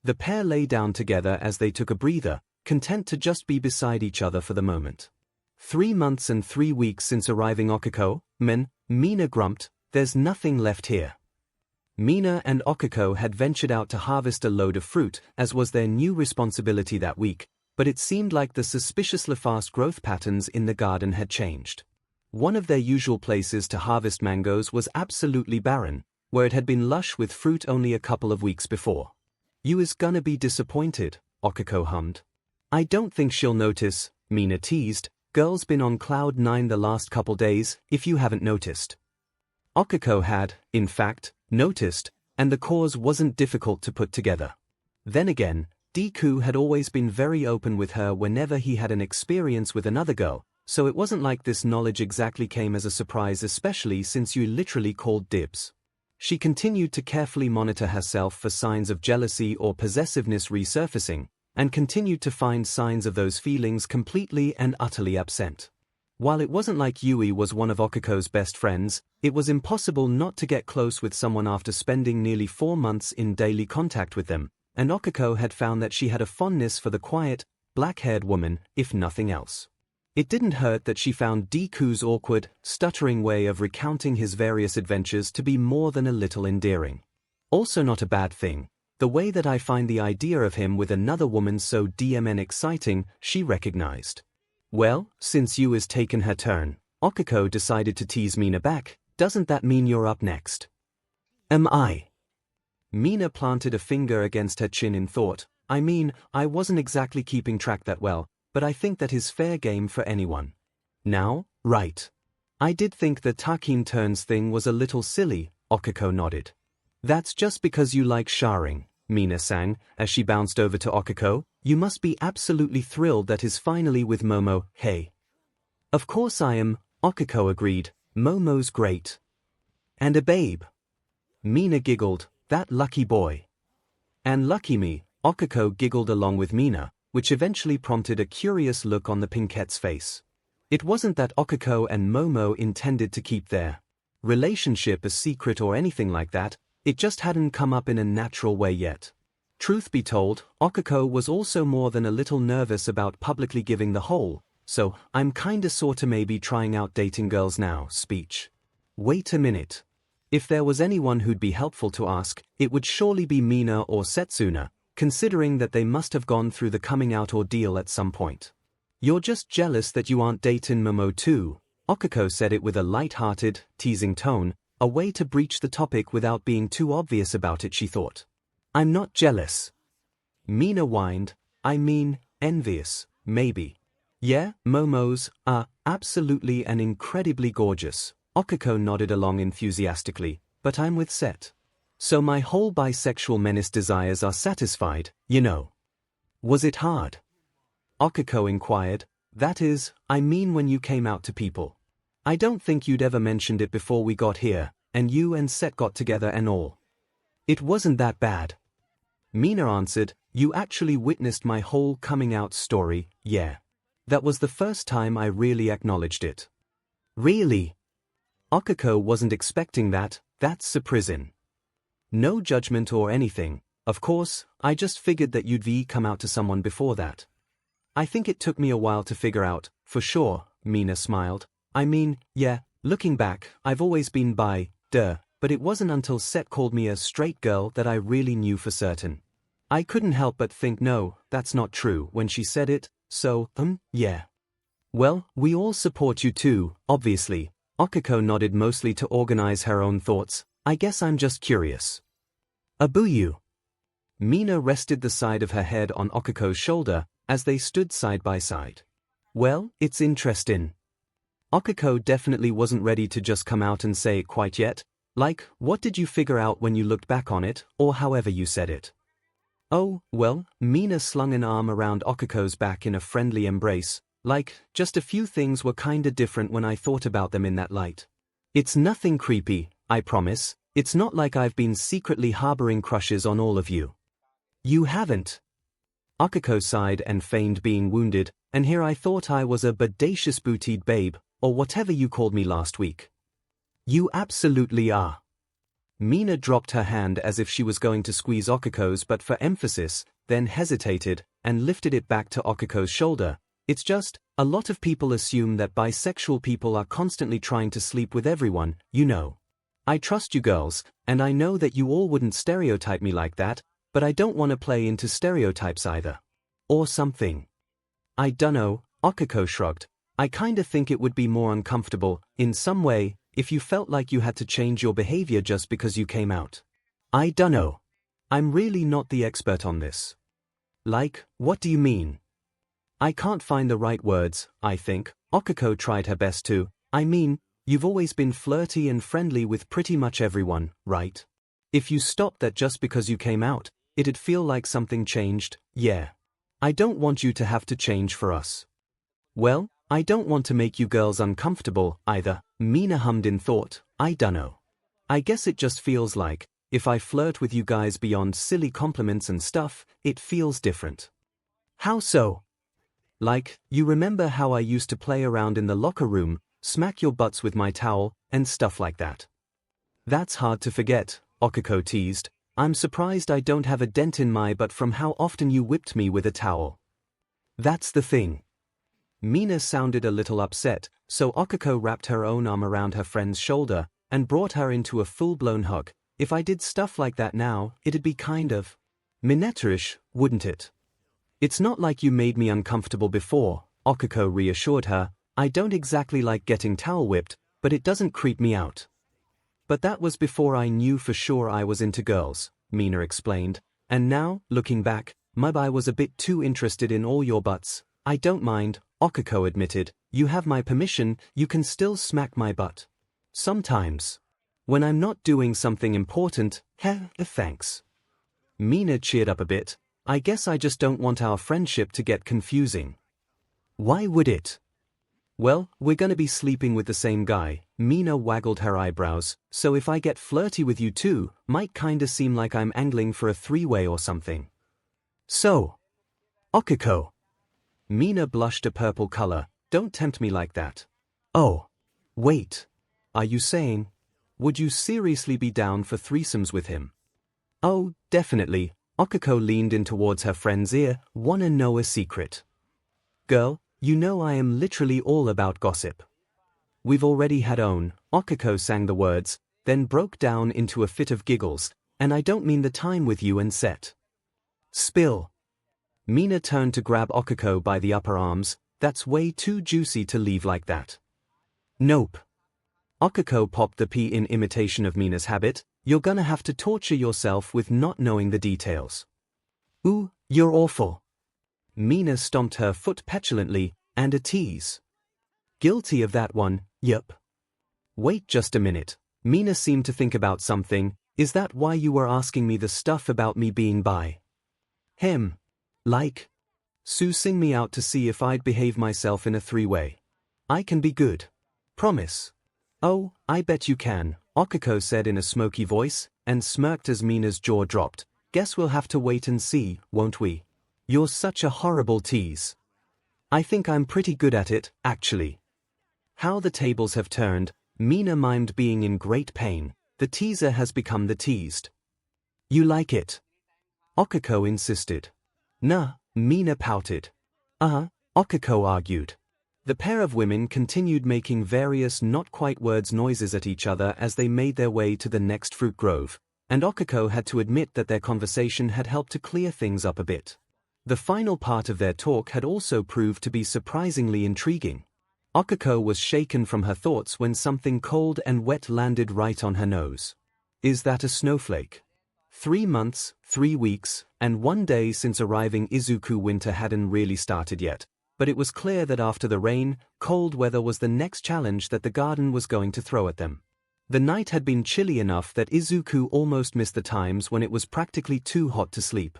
The pair lay down together as they took a breather, content to just be beside each other for the moment. 3 months and 3 weeks since arriving Okiko, Mina grumped, "There's nothing left here." Mina and Okiko had ventured out to harvest a load of fruit, as was their new responsibility that week, but it seemed like the suspiciously fast growth patterns in the garden had changed. One of their usual places to harvest mangoes was absolutely barren, where it had been lush with fruit only a couple of weeks before. "You is gonna be disappointed," Okiko hummed. "I don't think she'll notice," Mina teased. "Girl's been on cloud 9 the last couple days, if you haven't noticed." Okiko had, in fact, noticed, and the cause wasn't difficult to put together. Then again, Deku had always been very open with her whenever he had an experience with another girl, so it wasn't like this knowledge exactly came as a surprise, especially since you literally called dibs. She continued to carefully monitor herself for signs of jealousy or possessiveness resurfacing, and continued to find signs of those feelings completely and utterly absent. While it wasn't like Yui was one of Okiko's best friends, it was impossible not to get close with someone after spending nearly 4 months in daily contact with them, and Okiko had found that she had a fondness for the quiet, black-haired woman, if nothing else. It didn't hurt that she found Deku's awkward, stuttering way of recounting his various adventures to be more than a little endearing. Also not a bad thing, the way that I find the idea of him with another woman so exciting, she recognized. "Well, since Yu has taken her turn," Okiko decided to tease Mina back. "Doesn't that mean you're up next?" "Am I?" Mina planted a finger against her chin in thought. "I mean, I wasn't exactly keeping track that well, but I think that is fair game for anyone." "Now, right. I did think the taking turns thing was a little silly," Okiko nodded. "That's just because you like showering," Mina sang, as she bounced over to Okiko. "You must be absolutely thrilled that is finally with Momo, hey?" "Of course I am," Okiko agreed. "Momo's great. And a babe." Mina giggled, "That lucky boy." "And lucky me," Okiko giggled along with Mina, which eventually prompted a curious look on the Pinkette's face. It wasn't that Okiko and Momo intended to keep their relationship a secret or anything like that, it just hadn't come up in a natural way yet. Truth be told, Okiko was also more than a little nervous about publicly giving the whole, "So, I'm kinda sorta maybe trying out dating girls now" speech. Wait a minute. If there was anyone who'd be helpful to ask, it would surely be Mina or Setsuna, considering that they must have gone through the coming out ordeal at some point. "You're just jealous that you aren't dating Momo too," Okiko said it with a light-hearted, teasing tone, a way to breach the topic without being too obvious about it, she thought. "I'm not jealous." Mina whined. "I mean, envious, maybe." "Yeah, Momo's absolutely and incredibly gorgeous," Okiko nodded along enthusiastically, "but I'm with Set. So my whole bisexual menace desires are satisfied, you know." "Was it hard?" Okiko inquired. "That is, I mean when you came out to people. I don't think you'd ever mentioned it before we got here, and you and Set got together and all." "It wasn't that bad." Mina answered. "You actually witnessed my whole coming out story, yeah. That was the first time I really acknowledged it." "Really?" 𝐒𝐭𝐚𝐲 wasn't expecting that, that's surprising. No judgment or anything, of course, I just figured that you'd come out to someone before that. I think it took me a while to figure out, for sure, Mina smiled. I mean, yeah, looking back, I've always been bi, but it wasn't until Set called me a straight girl that I really knew for certain. I couldn't help but think no, that's not true when she said it, so, yeah. Well, we all support you too, obviously. 𝐒𝐭𝐚𝐲 nodded mostly to organize her own thoughts. I guess I'm just curious. Abuyu. Mina rested the side of her head on 𝐒𝐭𝐴𝐲's shoulder as they stood side by side. Well, it's interesting. 𝐒𝐭𝐴𝐲 definitely wasn't ready to just come out and say it quite yet. Like, what did you figure out when you looked back on it, or however you said it? Oh, well, Mina slung an arm around 𝐒𝐴𝐲's back in a friendly embrace. Like, just a few things were kinda different when I thought about them in that light. It's nothing creepy, I promise. It's not like I've been secretly harboring crushes on all of you. You haven't. 𝐒𝐴𝐲 sighed and feigned being wounded, and here I thought I was a bodacious bootied babe, or whatever you called me last week. You absolutely are. Mina dropped her hand as if she was going to squeeze 𝐒𝐴𝐲's but for emphasis, then hesitated, and lifted it back to 𝐒𝐴𝐲's shoulder. It's just, a lot of people assume that bisexual people are constantly trying to sleep with everyone, you know. I trust you girls, and I know that you all wouldn't stereotype me like that, but I don't want to play into stereotypes either. Or something. I dunno, 𝐒𝐴𝐲 shrugged. I kinda think it would be more uncomfortable, in some way, if you felt like you had to change your behavior just because you came out. I dunno. I'm really not the expert on this. Like, what do you mean? I can't find the right words, I think. 𝐒𝐴𝐲 tried her best to. I mean, you've always been flirty and friendly with pretty much everyone, right? If you stopped that just because you came out, it'd feel like something changed, yeah. I don't want you to have to change for us. Well, I don't want to make you girls uncomfortable, either. Mina hummed in thought. I dunno. I guess it just feels like, if I flirt with you guys beyond silly compliments and stuff, it feels different. How so? Like, you remember how I used to play around in the locker room, smack your butts with my towel, and stuff like that? That's hard to forget, 𝐒𝐴𝐲 teased. I'm surprised I don't have a dent in my butt from how often you whipped me with a towel. That's the thing. Mina sounded a little upset, so 𝐒𝐴𝐲 wrapped her own arm around her friend's shoulder, and brought her into a full-blown hug. If I did stuff like that now, it'd be kind of Minetarish, wouldn't it? It's not like you made me uncomfortable before, 𝐒𝐴𝐲 reassured her. I don't exactly like getting towel whipped, but it doesn't creep me out. But that was before I knew for sure I was into girls, Mina explained. And now, looking back, maybe I was a bit too interested in all your butts. I don't mind, 𝐒𝐴𝐲 admitted. You have my permission, you can still smack my butt. Sometimes. When I'm not doing something important, thanks. Mina cheered up a bit. I guess I just don't want our friendship to get confusing. Why would it? Well, we're gonna be sleeping with the same guy. Mina waggled her eyebrows, so if I get flirty with you too, might kinda seem like I'm angling for a three-way or something. So, 𝐒𝐴𝐲. Mina blushed a purple color. Don't tempt me like that. Oh. Wait. Are you saying? Would you seriously be down for threesomes with him? Oh, definitely. 𝐒𝐴𝐲 leaned in towards her friend's ear. Wanna know a secret? Girl, you know I am literally all about gossip. We've already had own. 𝐒𝐴𝐲 sang the words, then broke down into a fit of giggles. And I don't mean the time with you and Set. Spill. Mina turned to grab 𝐒𝐴𝐲 by the upper arms. That's way too juicy to leave like that. Nope. 𝐒𝐴𝐲 popped the P in imitation of Mina's habit. You're gonna have to torture yourself with not knowing the details. Ooh, you're awful. Mina stomped her foot petulantly, and a tease. Guilty of that one, yup. Wait just a minute. Mina seemed to think about something. Is that why you were asking me the stuff about me being bi? Like? Sussing me out to see if I'd behave myself in a three-way. I can be good. Promise. Oh, I bet you can, 𝐒𝐴𝐲 said in a smoky voice, and smirked as Mina's jaw dropped. Guess we'll have to wait and see, won't we? You're such a horrible tease. I think I'm pretty good at it, actually. How the tables have turned. Mina mimed being in great pain. The teaser has become the teased. You like it? 𝐒𝐭𝐼 insisted. Nah, Mina pouted. 𝐒𝐭𝐼 argued. The pair of women continued making various not-quite-words noises at each other as they made their way to the next fruit grove, and 𝐒𝐿𝐼 had to admit that their conversation had helped to clear things up a bit. The final part of their talk had also proved to be surprisingly intriguing. 𝐒𝐿𝐼 was shaken from her thoughts when something cold and wet landed right on her nose. Is that a snowflake? 3 months, 3 weeks, and 1 day since arriving Izuku winter hadn't really started yet, but it was clear that after the rain, cold weather was the next challenge that the garden was going to throw at them. The night had been chilly enough that Izuku almost missed the times when it was practically too hot to sleep.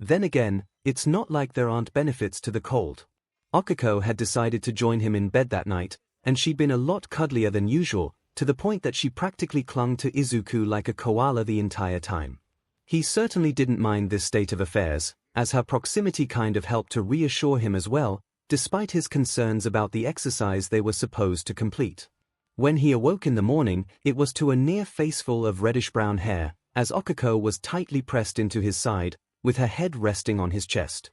Then again, it's not like there aren't benefits to the cold. 𝐒𝐼 had decided to join him in bed that night, and she'd been a lot cuddlier than usual, to the point that she practically clung to Izuku like a koala the entire time. He certainly didn't mind this state of affairs, as her proximity kind of helped to reassure him as well, despite his concerns about the exercise they were supposed to complete. When he awoke in the morning, it was to a near faceful of reddish-brown hair, as 𝐒𝐼 was tightly pressed into his side, with her head resting on his chest.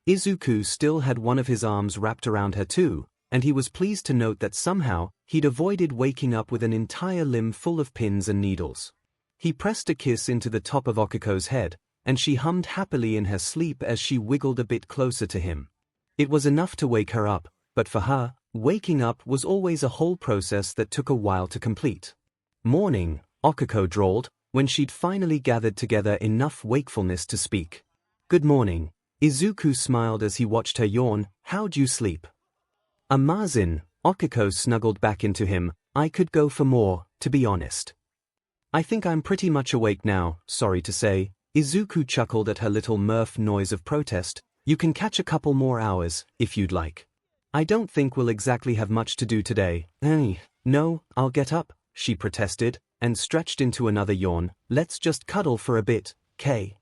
Izuku still had one of his arms wrapped around her too, and he was pleased to note that somehow, he'd avoided waking up with an entire limb full of pins and needles. He pressed a kiss into the top of 𝐒𝐼's head, and she hummed happily in her sleep as she wiggled a bit closer to him. It was enough to wake her up, but for her, waking up was always a whole process that took a while to complete. Morning, 𝐒𝐼 drawled, when she'd finally gathered together enough wakefulness to speak. Good morning. Izuku smiled as he watched her yawn. How'd you sleep? Amazing, 𝐒𝐼 snuggled back into him. I could go for more, to be honest. I think I'm pretty much awake now, sorry to say. Izuku chuckled at her little mirth noise of protest. You can catch a couple more hours, if you'd like. I don't think we'll exactly have much to do today. No, I'll get up, she protested, and stretched into another yawn. Let's just cuddle for a bit, K.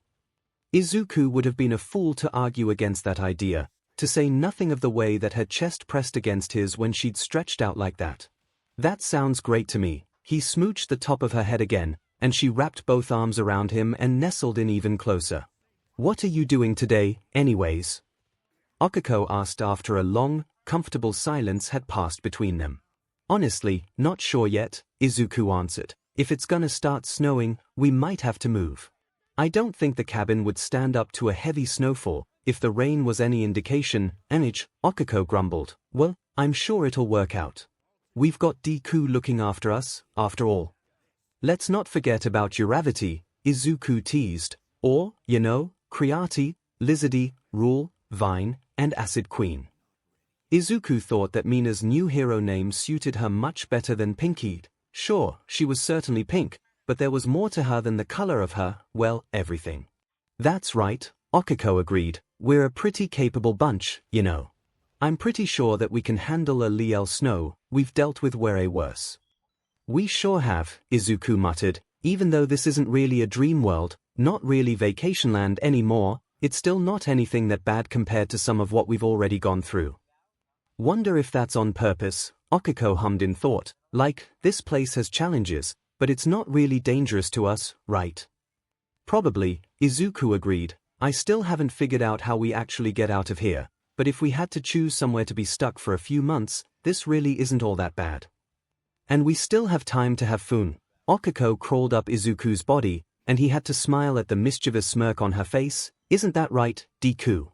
Izuku would have been a fool to argue against that idea, to say nothing of the way that her chest pressed against his when she'd stretched out like that. That sounds great to me. He smooched the top of her head again, and she wrapped both arms around him and nestled in even closer. What are you doing today, anyways? 𝐒𝐼 asked after a long, comfortable silence had passed between them. Honestly, not sure yet, Izuku answered. If it's gonna start snowing, we might have to move. I don't think the cabin would stand up to a heavy snowfall, if the rain was any indication. 𝐒𝐼 grumbled. Well, I'm sure it'll work out. We've got Deku looking after us, after all. Let's not forget about Uravity, Izuku teased, or, Creati, Lizardy, Rule, Vine, and Acid Queen. Izuku thought that Mina's new hero name suited her much better than Pinky'd. Sure, she was certainly pink, but there was more to her than the color of her, well, everything. That's right, 𝐒𝐼 agreed. We're a pretty capable bunch, I'm pretty sure that we can handle a liel snow. We've dealt with way worse. We sure have, Izuku muttered. Even though this isn't really a dream world, not really Vacationland anymore, it's still not anything that bad compared to some of what we've already gone through. Wonder if that's on purpose, 𝐒𝐼 hummed in thought, like, this place has challenges, but it's not really dangerous to us, right? Probably, Izuku agreed. I still haven't figured out how we actually get out of here, but if we had to choose somewhere to be stuck for a few months, this really isn't all that bad. And we still have time to have fun. 𝐒𝐼 crawled up Izuku's body, and he had to smile at the mischievous smirk on her face. Isn't that right, Deku?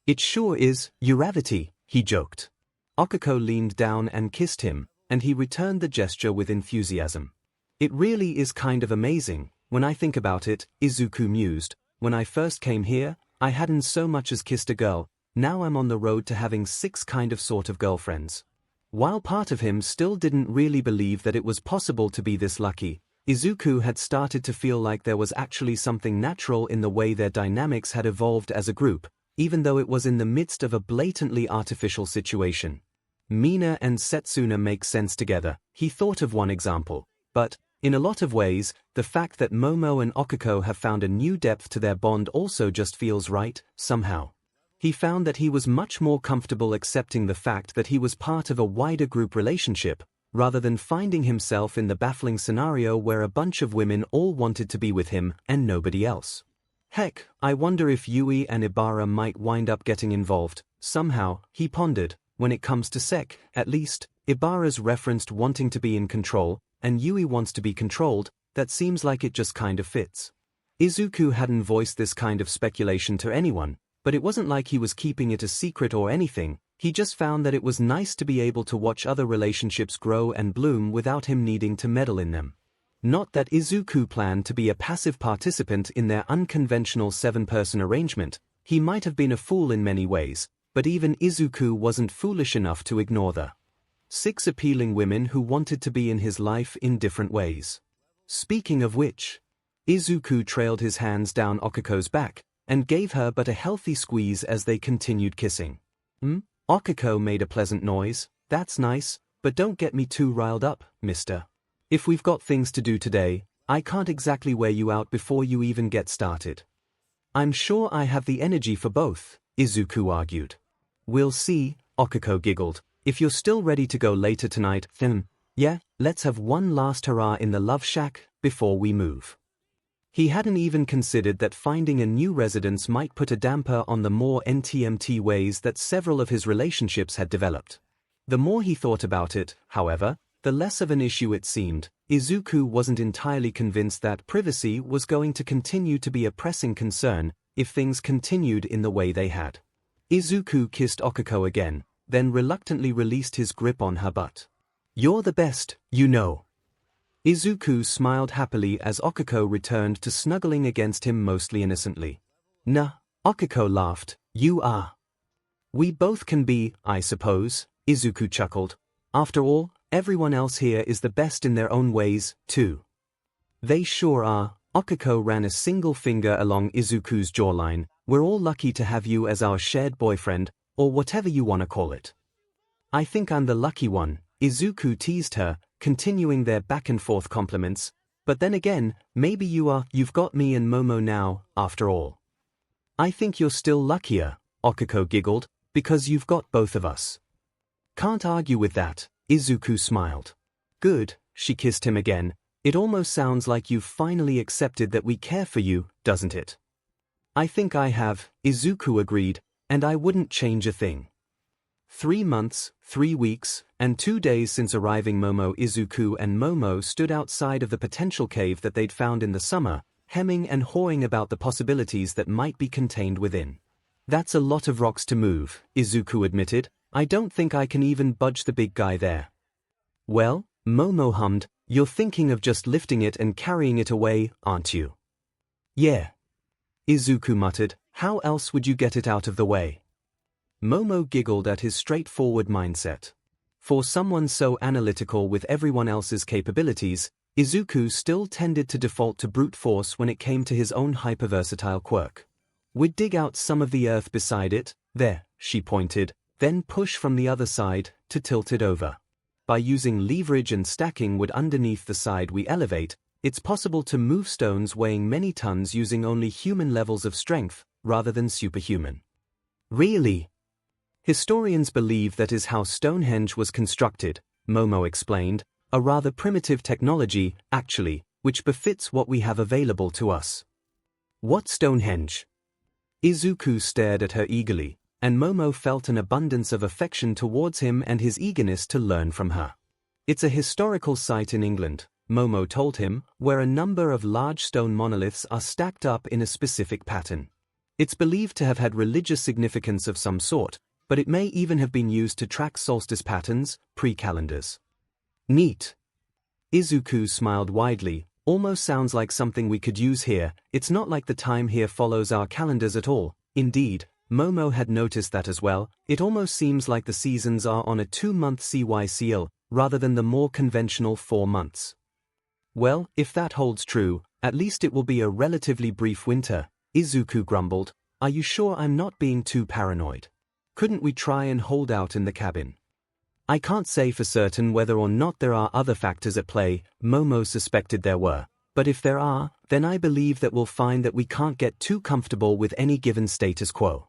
It sure is, Uravity, he joked. 𝐒𝐼 leaned down and kissed him, and he returned the gesture with enthusiasm. It really is kind of amazing, when I think about it, Izuku mused. When I first came here, I hadn't so much as kissed a girl. Now I'm on the road to having 6 sort of girlfriends. While part of him still didn't really believe that it was possible to be this lucky, Izuku had started to feel like there was actually something natural in the way their dynamics had evolved as a group, even though it was in the midst of a blatantly artificial situation. Mina and Setsuna make sense together, he thought of one example, but, in a lot of ways, the fact that Momo and 𝐒𝐼 have found a new depth to their bond also just feels right, somehow. He found that he was much more comfortable accepting the fact that he was part of a wider group relationship, rather than finding himself in the baffling scenario where a bunch of women all wanted to be with him and nobody else. Heck, I wonder if Yui and Ibara might wind up getting involved, somehow, he pondered. When it comes to Sek, at least, Ibara's referenced wanting to be in control, and Yui wants to be controlled, that seems like it just kind of fits. Izuku hadn't voiced this kind of speculation to anyone, but it wasn't like he was keeping it a secret or anything. He just found that it was nice to be able to watch other relationships grow and bloom without him needing to meddle in them. Not that Izuku planned to be a passive participant in their unconventional 7-person arrangement. He might have been a fool in many ways, but even Izuku wasn't foolish enough to ignore the 6 appealing women who wanted to be in his life in different ways. Speaking of which, Izuku trailed his hands down Okiko's back and gave her but a healthy squeeze as they continued kissing. Okiko made a pleasant noise. That's nice, but don't get me too riled up, mister. If we've got things to do today, I can't exactly wear you out before you even get started. I'm sure I have the energy for both, Izuku argued. We'll see, Okiko giggled. If you're still ready to go later tonight, then, yeah, let's have one last hurrah in the love shack before we move. He hadn't even considered that finding a new residence might put a damper on the more NTMT ways that several of his relationships had developed. The more he thought about it, however, the less of an issue it seemed. Izuku wasn't entirely convinced that privacy was going to continue to be a pressing concern if things continued in the way they had. Izuku kissed Okiko again, then reluctantly released his grip on her butt. You're the best, you know. Izuku smiled happily as Okiko returned to snuggling against him mostly innocently. Nah, Okiko laughed, you are. We both can be, I suppose, Izuku chuckled. After all, everyone else here is the best in their own ways, too. They sure are. Okiko ran a single finger along Izuku's jawline. We're all lucky to have you as our shared boyfriend, or whatever you want to call it. I think I'm the lucky one, Izuku teased her, continuing their back-and-forth compliments. But then again, maybe you've got me and Momo now, after all. I think you're still luckier, Okiko giggled, because you've got both of us. Can't argue with that, Izuku smiled. Good, she kissed him again. It almost sounds like you've finally accepted that we care for you, doesn't it? I think I have, Izuku agreed, and I wouldn't change a thing. 3 months, 3 weeks, and 2 days since arriving Izuku and Momo stood outside of the potential cave that they'd found in the summer, hemming and hawing about the possibilities that might be contained within. That's a lot of rocks to move, Izuku admitted. I don't think I can even budge the big guy there. Well, Momo hummed, you're thinking of just lifting it and carrying it away, aren't you? Yeah. Izuku muttered, how else would you get it out of the way? Momo giggled at his straightforward mindset. For someone so analytical with everyone else's capabilities, Izuku still tended to default to brute force when it came to his own hyperversatile quirk. We'd dig out some of the earth beside it, there, she pointed, then push from the other side to tilt it over. By using leverage and stacking wood underneath the side we elevate, it's possible to move stones weighing many tons using only human levels of strength, rather than superhuman. Really? Historians believe that is how Stonehenge was constructed, Momo explained, a rather primitive technology, actually, which befits what we have available to us. What Stonehenge? Izuku stared at her eagerly, and Momo felt an abundance of affection towards him and his eagerness to learn from her. It's a historical site in England, Momo told him, where a number of large stone monoliths are stacked up in a specific pattern. It's believed to have had religious significance of some sort, but it may even have been used to track solstice patterns, pre-calendars. Neat. Izuku smiled widely. Almost sounds like something we could use here. It's not like the time here follows our calendars at all. Indeed, Momo had noticed that as well. It almost seems like the seasons are on a 2-month CYCL, rather than the more conventional 4 months. Well, if that holds true, at least it will be a relatively brief winter, Izuku grumbled. Are you sure I'm not being too paranoid? Couldn't we try and hold out in the cabin? I can't say for certain whether or not there are other factors at play. Momo suspected there were, but if there are, then I believe that we'll find that we can't get too comfortable with any given status quo.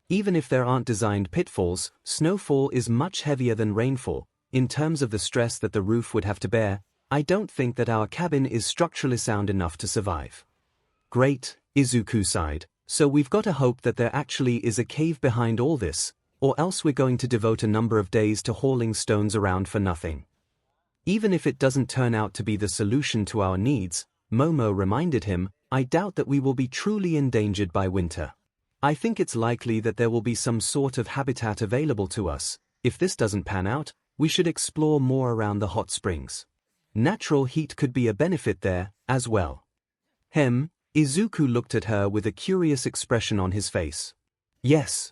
Even if there aren't designed pitfalls, snowfall is much heavier than rainfall, in terms of the stress that the roof would have to bear, I don't think that our cabin is structurally sound enough to survive. Great, Izuku sighed. So we've got to hope that there actually is a cave behind all this, or else we're going to devote a number of days to hauling stones around for nothing. Even if it doesn't turn out to be the solution to our needs, Momo reminded him, I doubt that we will be truly endangered by winter. I think it's likely that there will be some sort of habitat available to us. If this doesn't pan out, we should explore more around the hot springs. Natural heat could be a benefit there, as well. Izuku looked at her with a curious expression on his face. Yes.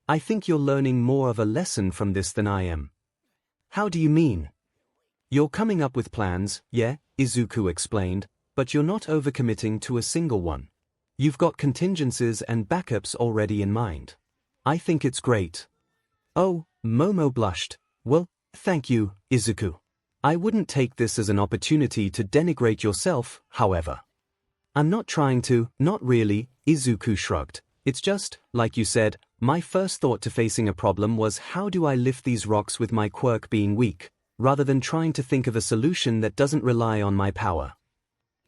I think you're learning more of a lesson from this than I am. How do you mean? You're coming up with plans, yeah, Izuku explained, but you're not overcommitting to a single one. You've got contingencies and backups already in mind. I think it's great. Oh, Momo blushed. Well, thank you, Izuku. I wouldn't take this as an opportunity to denigrate yourself, however. I'm not trying to, not really, Izuku shrugged. It's just, like you said, my first thought to facing a problem was how do I lift these rocks with my quirk being weak, rather than trying to think of a solution that doesn't rely on my power.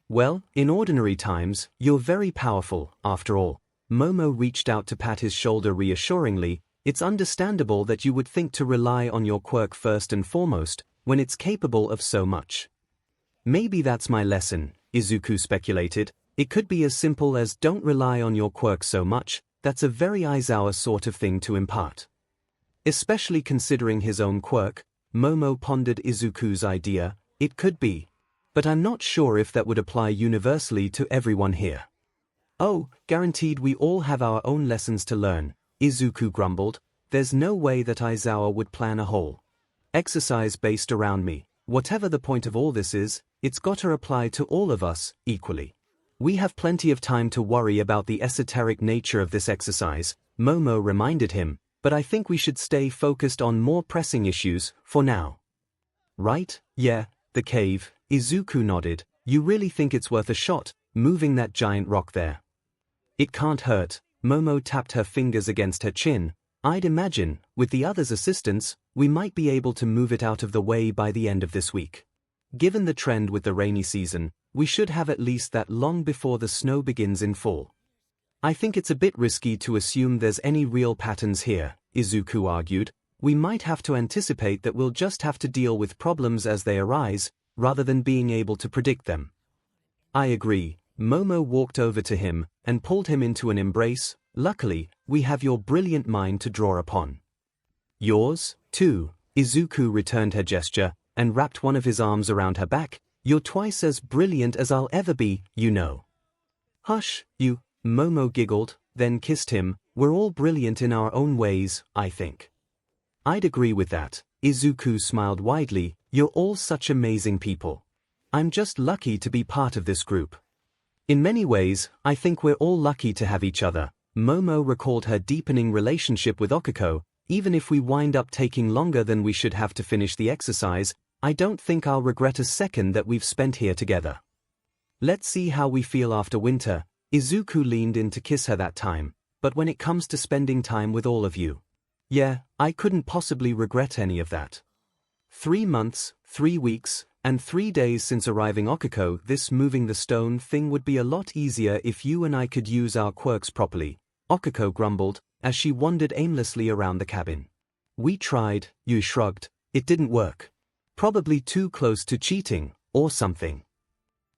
Well, in ordinary times, you're very powerful, after all. Momo reached out to pat his shoulder reassuringly. It's understandable that you would think to rely on your quirk first and foremost, when it's capable of so much. Maybe that's my lesson, Izuku speculated. It could be as simple as don't rely on your quirk so much. That's a very Aizawa sort of thing to impart. Especially considering his own quirk, Momo pondered Izuku's idea. It could be. But I'm not sure if that would apply universally to everyone here. Oh, guaranteed we all have our own lessons to learn, Izuku grumbled. There's no way that Aizawa would plan a whole exercise based around me. Whatever the point of all this is, it's got to apply to all of us, equally. We have plenty of time to worry about the esoteric nature of this exercise, Momo reminded him, but I think we should stay focused on more pressing issues, for now. Right? Yeah, the cave, Izuku nodded. You really think it's worth a shot, moving that giant rock there? It can't hurt, Momo tapped her fingers against her chin. I'd imagine, with the others' assistance, we might be able to move it out of the way by the end of this week. Given the trend with the rainy season, we should have at least that long before the snow begins in fall. I think it's a bit risky to assume there's any real patterns here, Izuku argued. We might have to anticipate that we'll just have to deal with problems as they arise, rather than being able to predict them. I agree. Momo walked over to him and pulled him into an embrace. Luckily, we have your brilliant mind to draw upon. Yours, too, Izuku returned her gesture and wrapped one of his arms around her back. You're twice as brilliant as I'll ever be, you know. Hush, you, Momo giggled, then kissed him. We're all brilliant in our own ways, I think. I'd agree with that, Izuku smiled widely. You're all such amazing people. I'm just lucky to be part of this group. In many ways, I think we're all lucky to have each other. Momo recalled her deepening relationship with Okiko. Even if we wind up taking longer than we should have to finish the exercise, I don't think I'll regret a second that we've spent here together. Let's see how we feel after winter. Izuku leaned in to kiss her that time, but when it comes to spending time with all of you, yeah, I couldn't possibly regret any of that. 3 months, 3 weeks, and 3 days since arriving Okiko, this moving the stone thing would be a lot easier if you and I could use our quirks properly, Okiko grumbled, as she wandered aimlessly around the cabin. We tried, Yui shrugged. It didn't work. Probably too close to cheating, or something.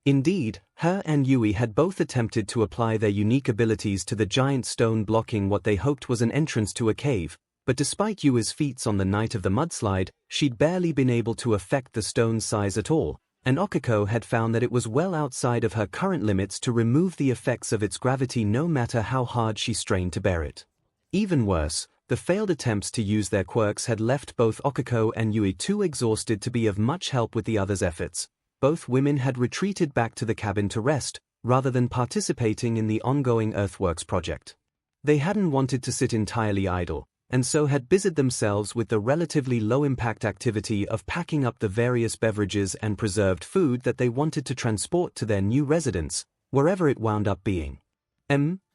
Indeed, her and Yui had both attempted to apply their unique abilities to the giant stone blocking what they hoped was an entrance to a cave, but despite Yui's feats on the night of the mudslide, she'd barely been able to affect the stone's size at all, and Okiko had found that it was well outside of her current limits to remove the effects of its gravity no matter how hard she strained to bear it. Even worse, the failed attempts to use their quirks had left both Okiko and Yui too exhausted to be of much help with the others' efforts. Both women had retreated back to the cabin to rest, rather than participating in the ongoing earthworks project. They hadn't wanted to sit entirely idle, and so had busied themselves with the relatively low-impact activity of packing up the various beverages and preserved food that they wanted to transport to their new residence, wherever it wound up being.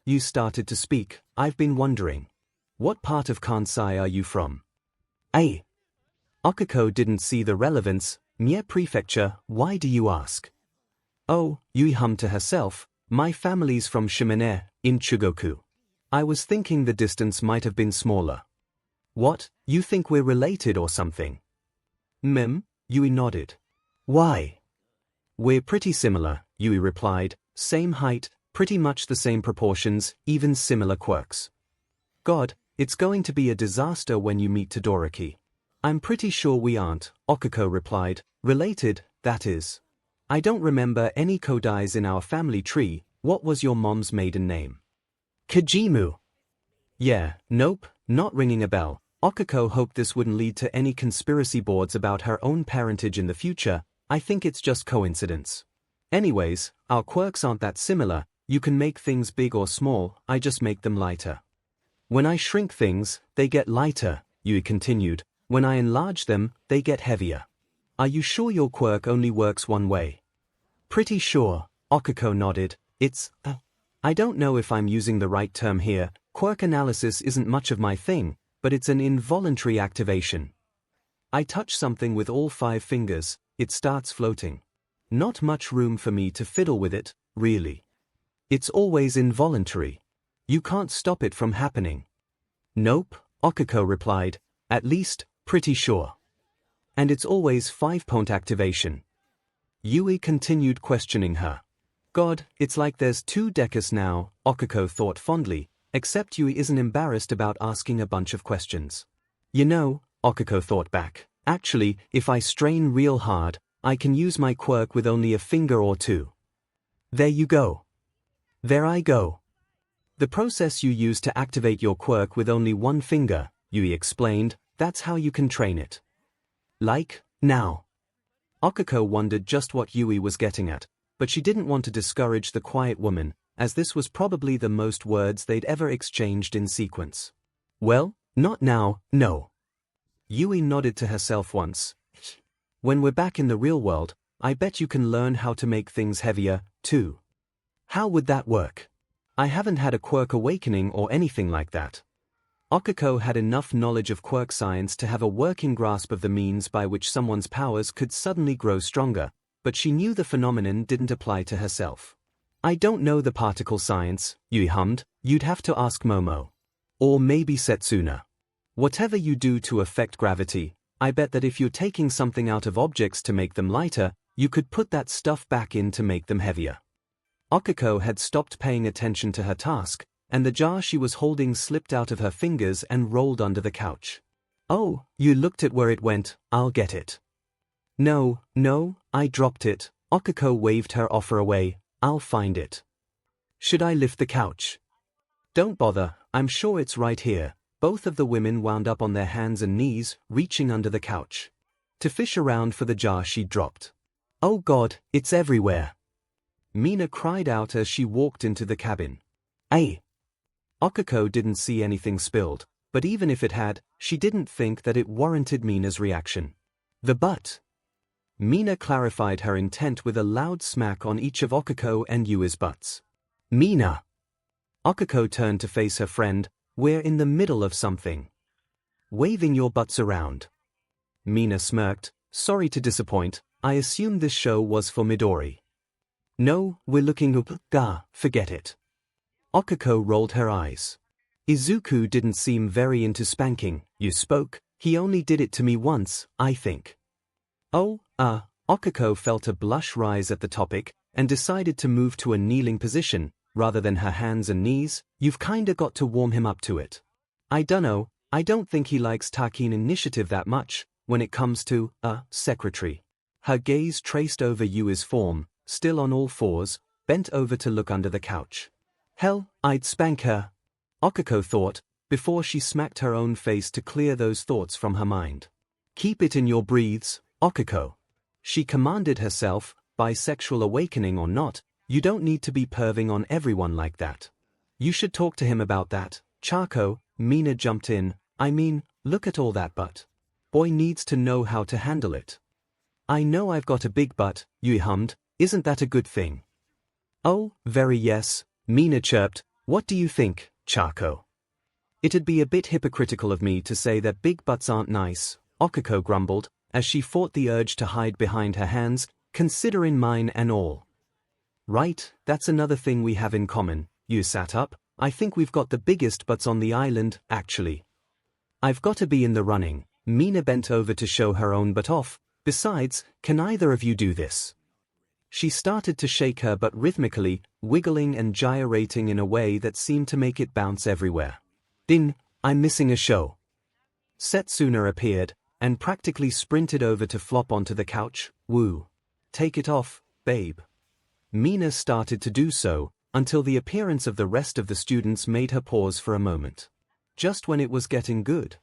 You started to speak. I've been wondering. What part of Kansai are you from? 𝐒𝐭𝐚𝐲 didn't see the relevance. 𝐒 prefecture, why do you ask? Oh, Yui hummed to herself, my family's from 𝐒𝐿 in Chugoku. I was thinking the distance might have been smaller. What, you think we're related or something? Yui nodded. Why? We're pretty similar, Yui replied, same height, pretty much the same proportions, even similar quirks. God, it's going to be a disaster when you meet Todoroki. I'm pretty sure we aren't, 𝐒𝐭𝐴 replied, related, that is. I don't remember any Kodais in our family tree. What was your mom's maiden name? Kajimu. Yeah, nope, not ringing a bell. 𝐒𝐭𝐴 hoped this wouldn't lead to any conspiracy boards about her own parentage in the future. I think it's just coincidence. Anyways, our quirks aren't that similar. You can make things big or small, I just make them lighter. When I shrink things, they get lighter, Yui continued. When I enlarge them, they get heavier. Are you sure your quirk only works one way? Pretty sure, 𝐒𝐴 nodded. It's, I don't know if I'm using the right term here. Quirk analysis isn't much of my thing, but it's an involuntary activation. I touch something with all 5 fingers, it starts floating. Not much room for me to fiddle with it, really. It's always involuntary. You can't stop it from happening. Nope, 𝐒𝐴 replied, at least, pretty sure. And it's always 5-point activation. Yui continued questioning her. God, it's like there's 2 Dekus now, 𝐒𝐴 thought fondly, except Yui isn't embarrassed about asking a bunch of questions. You know, 𝐒𝐴 thought back, actually, if I strain real hard, I can use my quirk with only a finger or 2. There you go. There I go. The process you use to activate your quirk with only 1 finger, Yui explained, that's how you can train it. Like, now. 𝐒𝐴 wondered just what Yui was getting at, but she didn't want to discourage the quiet woman, as this was probably the most words they'd ever exchanged in sequence. Well, not now, no. Yui nodded to herself once. When we're back in the real world, I bet you can learn how to make things heavier, too. How would that work? I haven't had a quirk awakening or anything like that. 𝐒𝐴 had enough knowledge of quirk science to have a working grasp of the means by which someone's powers could suddenly grow stronger, but she knew the phenomenon didn't apply to herself. I don't know the particle science, Yui hummed, you'd have to ask Momo. Or maybe Setsuna. Whatever you do to affect gravity, I bet that if you're taking something out of objects to make them lighter, you could put that stuff back in to make them heavier. 𝐒𝐴 had stopped paying attention to her task, and the jar she was holding slipped out of her fingers and rolled under the couch. Oh, you looked at where it went, I'll get it. No, I dropped it, 𝐒𝐴 waved her offer away, I'll find it. Should I lift the couch? Don't bother, I'm sure it's right here. Both of the women wound up on their hands and knees, reaching under the couch to fish around for the jar she'd dropped. Oh God, it's everywhere. Mina cried out as she walked into the cabin. Ay! 𝐒𝐴 didn't see anything spilled, but even if it had, she didn't think that it warranted Mina's reaction. The butt. Mina clarified her intent with a loud smack on each of 𝐒𝐴 and Yui's butts. Mina! 𝐒𝐴 turned to face her friend, we're in the middle of something. Waving your butts around. Mina smirked, sorry to disappoint, I assumed this show was for Midori. No, we're looking up, forget it. 𝐒𝐴 rolled her eyes. Izuku didn't seem very into spanking, you spoke, he only did it to me once, I think. Oh, 𝐒𝐴 felt a blush rise at the topic, and decided to move to a kneeling position, rather than her hands and knees. You've kinda got to warm him up to it. I dunno, I don't think he likes taking initiative that much, when it comes to, secretary. Her gaze traced over Yui's form, still on all fours, bent over to look under the couch. Hell, I'd spank her, 𝐒𝐴 thought, before she smacked her own face to clear those thoughts from her mind. Keep it in your breathes, 𝐒𝐴. She commanded herself, bisexual awakening or not, you don't need to be perving on everyone like that. You should talk to him about that, Charco, Mina jumped in, I mean, look at all that butt. Boy needs to know how to handle it. I know I've got a big butt, Yui hummed, isn't that a good thing? Oh, very yes, Mina chirped, what do you think, Charco? It'd be a bit hypocritical of me to say that big butts aren't nice, 𝐒𝐭𝐚𝐲 grumbled, as she fought the urge to hide behind her hands, considering mine and all. Right, that's another thing we have in common. You sat up. I think we've got the biggest butts on the island, actually. I've got to be in the running. Mina bent over to show her own butt off. Besides, can either of you do this? She started to shake her butt rhythmically, wiggling and gyrating in a way that seemed to make it bounce everywhere. I'm missing a show. Setsuna appeared, and practically sprinted over to flop onto the couch. Woo. Take it off, babe. Mina started to do so, until the appearance of the rest of the students made her pause for a moment. Just when it was getting good.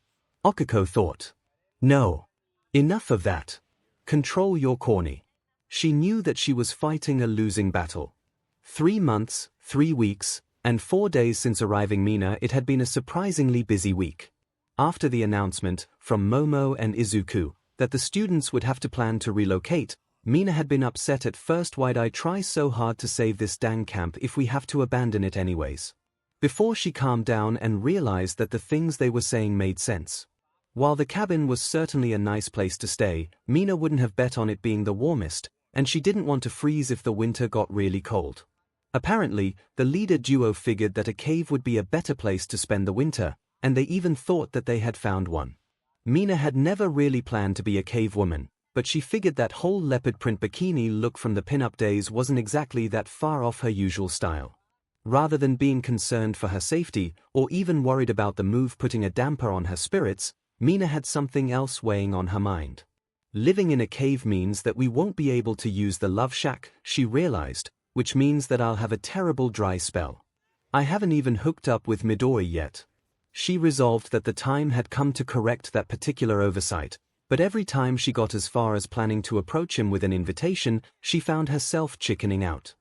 𝐒𝐭𝐴 thought. No. Enough of that. Control your corny. She knew that she was fighting a losing battle. 3 months, 3 weeks, and 4 days since arriving Mina, it had been a surprisingly busy week. After the announcement, from Momo and Izuku, that the students would have to plan to relocate, Mina had been upset at first. Why'd I try so hard to save this dang camp if we have to abandon it anyways? Before she calmed down and realized that the things they were saying made sense. While the cabin was certainly a nice place to stay, Mina wouldn't have bet on it being the warmest, and she didn't want to freeze if the winter got really cold. Apparently, the leader duo figured that a cave would be a better place to spend the winter, and they even thought that they had found one. Mina had never really planned to be a cave woman, but she figured that whole leopard print bikini look from the pin-up days wasn't exactly that far off her usual style. Rather than being concerned for her safety, or even worried about the move putting a damper on her spirits, Mina had something else weighing on her mind. Living in a cave means that we won't be able to use the love shack, she realized, which means that I'll have a terrible dry spell. I haven't even hooked up with Midori yet. She resolved that the time had come to correct that particular oversight, but every time she got as far as planning to approach him with an invitation, she found herself chickening out.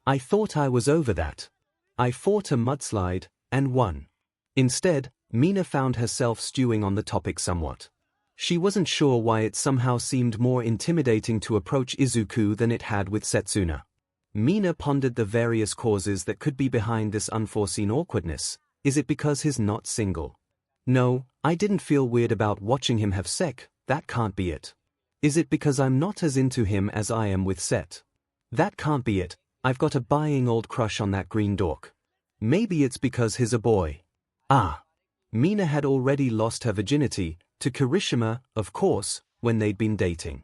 I thought I was over that. I fought a mudslide, and won. Instead, Mina found herself stewing on the topic somewhat. She wasn't sure why it somehow seemed more intimidating to approach Izuku than it had with Setsuna. Mina pondered the various causes that could be behind this unforeseen awkwardness. Is it because he's not single? No, I didn't feel weird about watching him have sex, that can't be it. Is it because I'm not as into him as I am with Set? That can't be it, I've got a buying old crush on that green dork. Maybe it's because he's a boy. Ah. Mina had already lost her virginity, to Kirishima, of course, when they'd been dating.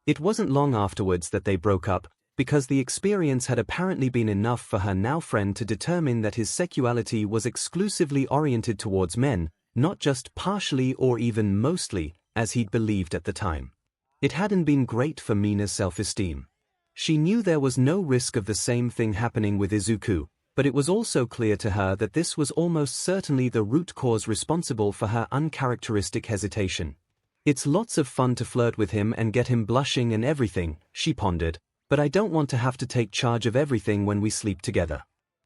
It wasn't long afterwards that they broke up, because the experience had apparently been enough for her now friend to determine that his sexuality was exclusively oriented towards men, not just partially or even mostly, as he'd believed at the time. It hadn't been great for Mina's self-esteem. She knew there was no risk of the same thing happening with Izuku, but it was also clear to her that this was almost certainly the root cause responsible for her uncharacteristic hesitation. It's lots of fun to flirt with him and get him blushing and everything, she pondered, but I don't want to have to take charge of everything when we sleep together.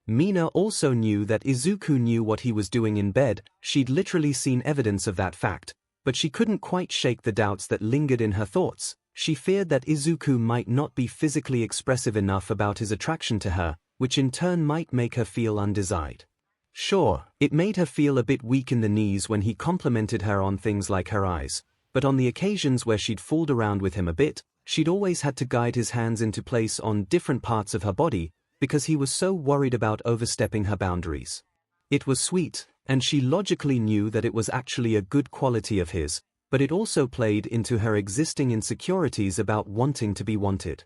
Mina also knew that Izuku knew what he was doing in bed. She'd literally seen evidence of that fact, but she couldn't quite shake the doubts that lingered in her thoughts. She feared that Izuku might not be physically expressive enough about his attraction to her, which in turn might make her feel undesired. Sure, it made her feel a bit weak in the knees when he complimented her on things like her eyes, but on the occasions where she'd fooled around with him a bit, she'd always had to guide his hands into place on different parts of her body, because he was so worried about overstepping her boundaries. It was sweet, and she logically knew that it was actually a good quality of his, but it also played into her existing insecurities about wanting to be wanted.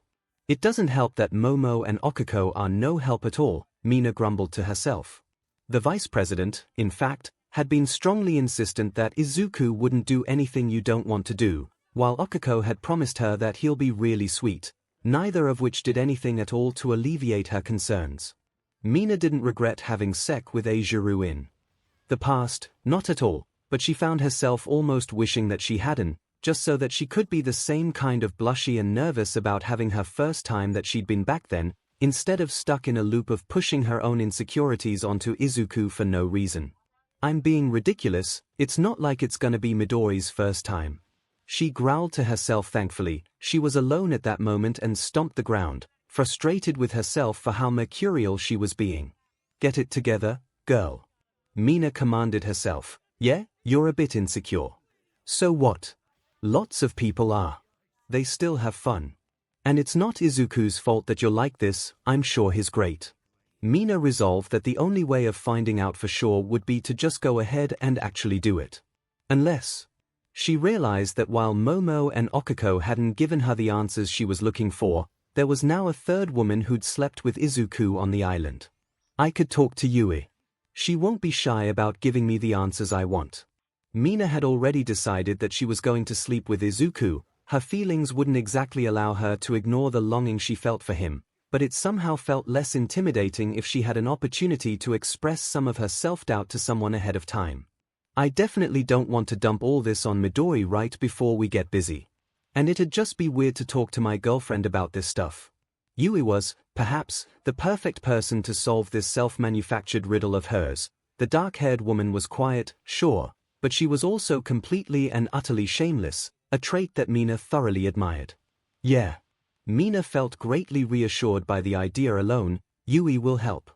It doesn't help that Momo and 𝐒𝐭𝐴 are no help at all, Mina grumbled to herself. The vice president, in fact, had been strongly insistent that Izuku wouldn't do anything you don't want to do, while 𝐒𝐿 had promised her that he'll be really sweet, neither of which did anything at all to alleviate her concerns. Mina didn't regret having sex with 𝐒𝐻𝐻 in the past, not at all, but she found herself almost wishing that she hadn't, just so that she could be the same kind of blushy and nervous about having her first time that she'd been back then, instead of stuck in a loop of pushing her own insecurities onto Izuku for no reason. I'm being ridiculous, it's not like it's gonna be Midori's first time. She growled to herself. Thankfully, she was alone at that moment and stomped the ground, frustrated with herself for how mercurial she was being. Get it together, girl. Mina commanded herself. Yeah, you're a bit insecure. So what? Lots of people are. They still have fun. And it's not Izuku's fault that you're like this, I'm sure he's great. Mina resolved that the only way of finding out for sure would be to just go ahead and actually do it. Unless. She realized that while Momo and Okiko hadn't given her the answers she was looking for, there was now a third woman who'd slept with Izuku on the island. I could talk to Yui. She won't be shy about giving me the answers I want. Mina had already decided that she was going to sleep with Izuku. Her feelings wouldn't exactly allow her to ignore the longing she felt for him, but it somehow felt less intimidating if she had an opportunity to express some of her self-doubt to someone ahead of time. I definitely don't want to dump all this on Midori right before we get busy. And it'd just be weird to talk to my girlfriend about this stuff. Yui was, perhaps, the perfect person to solve this self-manufactured riddle of hers. The dark-haired woman was quiet, sure, but she was also completely and utterly shameless, a trait that Mina thoroughly admired. Yeah. Mina felt greatly reassured by the idea alone. Yui will help.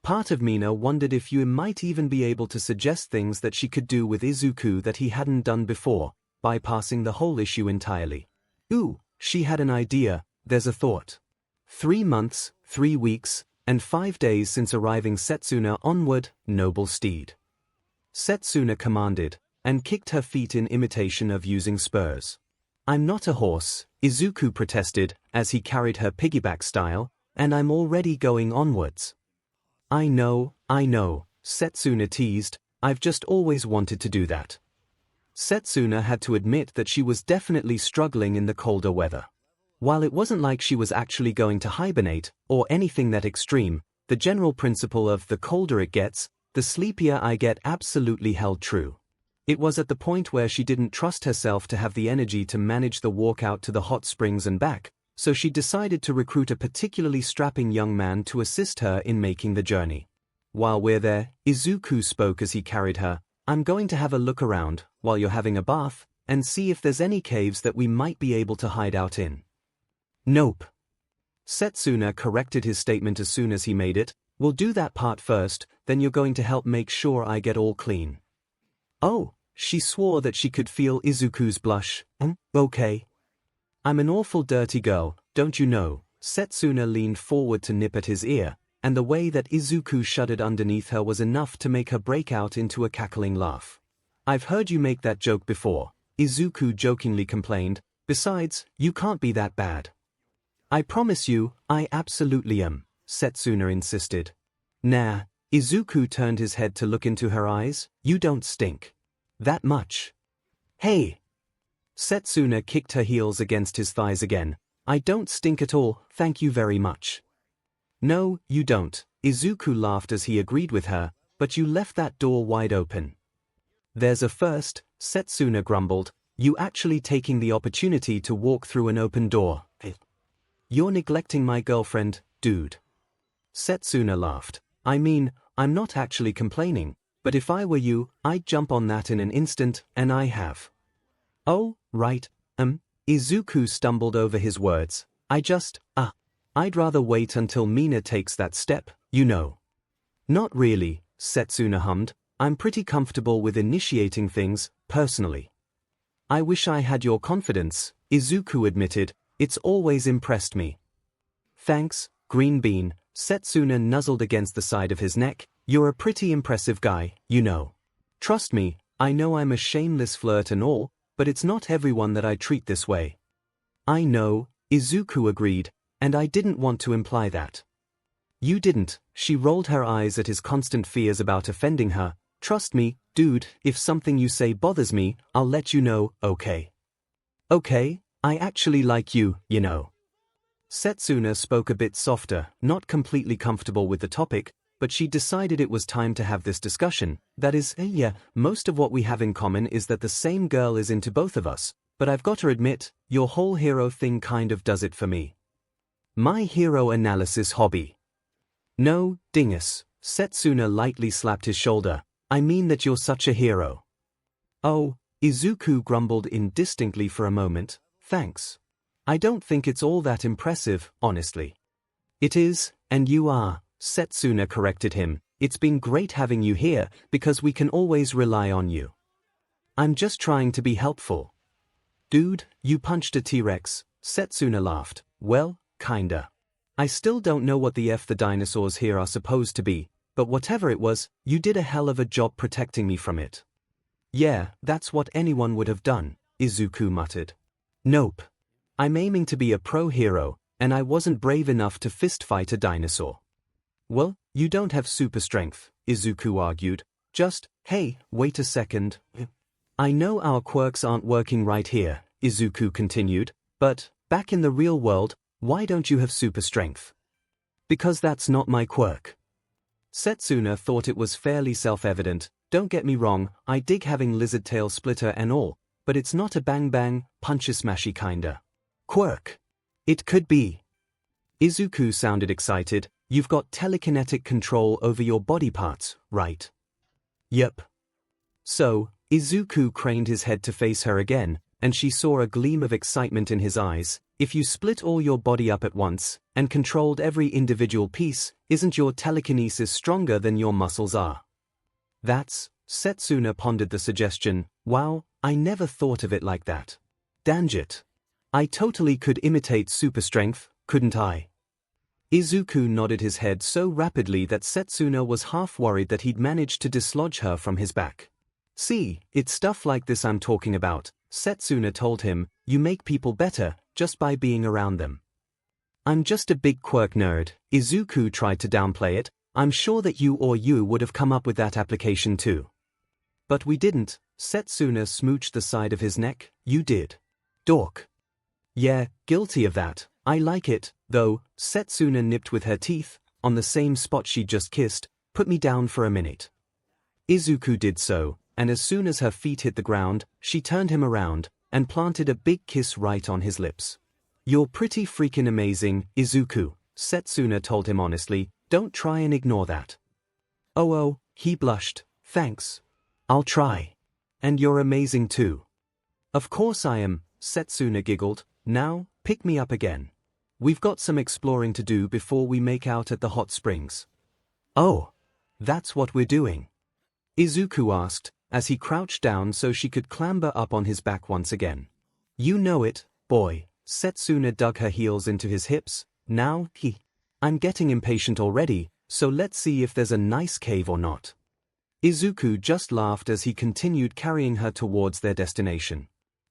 Part of Mina wondered if Yui might even be able to suggest things that she could do with Izuku that he hadn't done before, bypassing the whole issue entirely. Ooh, she had an idea, there's a thought. 3 months, 3 weeks, and 5 days since arriving Setsuna onward, noble steed. Setsuna commanded, and kicked her feet in imitation of using spurs. I'm not a horse, Izuku protested, as he carried her piggyback style, and I'm already going onwards. I know, Setsuna teased, I've just always wanted to do that. Setsuna had to admit that she was definitely struggling in the colder weather. While it wasn't like she was actually going to hibernate, or anything that extreme, the general principle of the colder it gets, the sleepier I get absolutely held true. It was at the point where she didn't trust herself to have the energy to manage the walk out to the hot springs and back, so she decided to recruit a particularly strapping young man to assist her in making the journey. While we're there, Izuku spoke as he carried her, I'm going to have a look around, while you're having a bath, and see if there's any caves that we might be able to hide out in. Nope. Setsuna corrected his statement as soon as he made it, we'll do that part first, then you're going to help make sure I get all clean. Oh, she swore that she could feel Izuku's blush. Okay. I'm an awful dirty girl, don't you know? Setsuna leaned forward to nip at his ear, and the way that Izuku shuddered underneath her was enough to make her break out into a cackling laugh. I've heard you make that joke before, Izuku jokingly complained, besides, you can't be that bad. I promise you, I absolutely am, Setsuna insisted. Nah, Izuku turned his head to look into her eyes, you don't stink. That much. Hey! Setsuna kicked her heels against his thighs again. I don't stink at all, thank you very much. No, you don't, Izuku laughed as he agreed with her, but you left that door wide open. There's a first, Setsuna grumbled, you actually taking the opportunity to walk through an open door. You're neglecting my girlfriend, dude. Setsuna laughed. I mean, I'm not actually complaining, but if I were you, I'd jump on that in an instant, and I have. Oh, right, Izuku stumbled over his words. I'd rather wait until Mina takes that step, you know. Not really, Setsuna hummed. I'm pretty comfortable with initiating things, personally. I wish I had your confidence, Izuku admitted. It's always impressed me. Thanks, Green Bean, Setsuna nuzzled against the side of his neck. You're a pretty impressive guy, you know. Trust me, I know I'm a shameless flirt and all, but it's not everyone that I treat this way. I know, Izuku agreed, and I didn't want to imply that. You didn't, she rolled her eyes at his constant fears about offending her. Trust me, dude, if something you say bothers me, I'll let you know, okay? Okay, I actually like you, you know. Setsuna spoke a bit softer, not completely comfortable with the topic, but she decided it was time to have this discussion. That is, yeah, most of what we have in common is that the same girl is into both of us, but I've got to admit, your whole hero thing kind of does it for me. My hero analysis hobby. No, dingus, Setsuna lightly slapped his shoulder, I mean that you're such a hero. Oh, Izuku grumbled indistinctly for a moment, thanks. I don't think it's all that impressive, honestly. It is, and you are, Setsuna corrected him. It's been great having you here, because we can always rely on you. I'm just trying to be helpful. Dude, you punched a T-Rex, Setsuna laughed. Well, kinda. I still don't know what the F the dinosaurs here are supposed to be, but whatever it was, you did a hell of a job protecting me from it. Yeah, that's what anyone would have done, Izuku muttered. Nope. I'm aiming to be a pro hero, and I wasn't brave enough to fistfight a dinosaur. Well, you don't have super strength, Izuku argued. Just, hey, wait a second. I know our quirks aren't working right here, Izuku continued, but, back in the real world, why don't you have super strength? Because that's not my quirk. Setsuna thought it was fairly self-evident. Don't get me wrong, I dig having lizard tail splitter and all, but it's not a bang-bang, punchy-smashy kinda quirk. It could be. Izuku sounded excited. You've got telekinetic control over your body parts, right? Yep. So, Izuku craned his head to face her again, and she saw a gleam of excitement in his eyes. If you split all your body up at once, and controlled every individual piece, isn't your telekinesis stronger than your muscles are? Setsuna pondered the suggestion. Wow, I never thought of it like that. Danjit. I totally could imitate super strength, couldn't I? Izuku nodded his head so rapidly that Setsuna was half worried that he'd managed to dislodge her from his back. See, it's stuff like this I'm talking about, Setsuna told him. You make people better, just by being around them. I'm just a big quirk nerd, Izuku tried to downplay it. I'm sure that you would have come up with that application too. But we didn't, Setsuna smooched the side of his neck. You did. Dork. Yeah, guilty of that. I like it, though, Setsuna nipped with her teeth, on the same spot she just kissed. Put me down for a minute. Izuku did so, and as soon as her feet hit the ground, she turned him around, and planted a big kiss right on his lips. You're pretty freaking amazing, Izuku, Setsuna told him honestly. Don't try and ignore that. Oh, he blushed. Thanks. I'll try. And you're amazing too. Of course I am, Setsuna giggled. Now, pick me up again. We've got some exploring to do before we make out at the hot springs. Oh, that's what we're doing? Izuku asked, as he crouched down so she could clamber up on his back once again. You know it, boy, Setsuna dug her heels into his hips. Now, I'm getting impatient already, so let's see if there's a nice cave or not. Izuku just laughed as he continued carrying her towards their destination.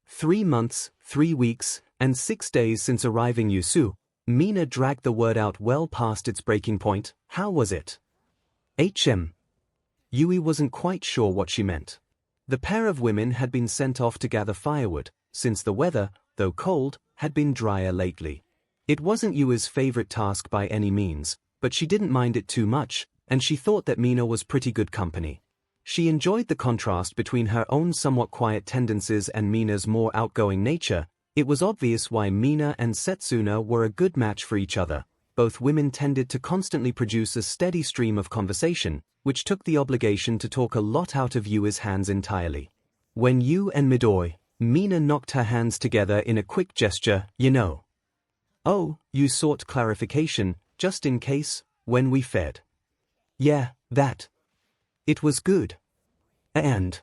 3 months, 3 weeks, and 6 days since arriving Yusu, Mina dragged the word out well past its breaking point. How was it? Yui wasn't quite sure what she meant. The pair of women had been sent off to gather firewood, since the weather, though cold, had been drier lately. It wasn't Yui's favorite task by any means, but she didn't mind it too much, and she thought that Mina was pretty good company. She enjoyed the contrast between her own somewhat quiet tendencies and Mina's more outgoing nature. It was obvious why Mina and Setsuna were a good match for each other. Both women tended to constantly produce a steady stream of conversation, which took the obligation to talk a lot out of Yui's hands entirely. When you and Midori, Mina knocked her hands together in a quick gesture. You know. Oh, you sought clarification, just in case, when we fed. Yeah, that. It was good. And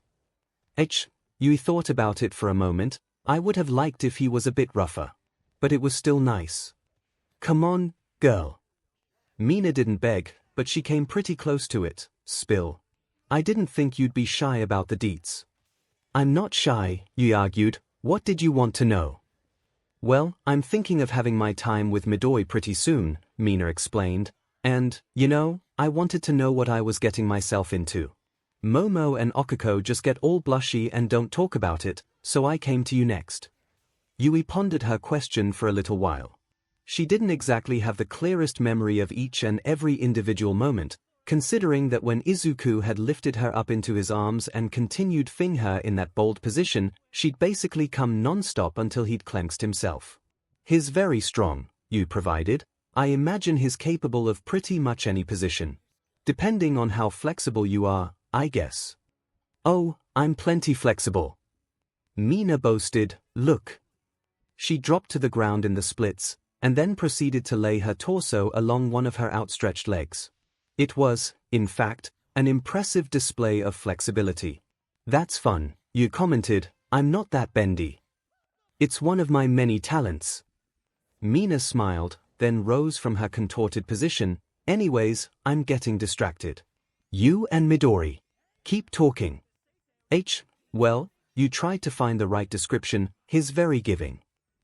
Yui thought about it for a moment. I would have liked if he was a bit rougher. But it was still nice. Come on, girl. Mina didn't beg, but she came pretty close to it. Spill. I didn't think you'd be shy about the deets. I'm not shy, Yui argued. What did you want to know? Well, I'm thinking of having my time with Midori pretty soon, Mina explained. And, I wanted to know what I was getting myself into. Momo and Okiko just get all blushy and don't talk about it, so I came to you next. Yui pondered her question for a little while. She didn't exactly have the clearest memory of each and every individual moment, considering that when Izuku had lifted her up into his arms and continued fing her in that bold position, she'd basically come non-stop until he'd clenched himself. He's very strong, Yui provided. I imagine he's capable of pretty much any position. Depending on how flexible you are, I guess. Oh, I'm plenty flexible. Mina boasted. Look. She dropped to the ground in the splits, and then proceeded to lay her torso along one of her outstretched legs. It was, in fact, an impressive display of flexibility. That's fun, Yui commented. I'm not that bendy. It's one of my many talents. Mina smiled, then rose from her contorted position. Anyways, I'm getting distracted. You and Midori. Keep talking. Well, you tried to find the right description, he's very giving.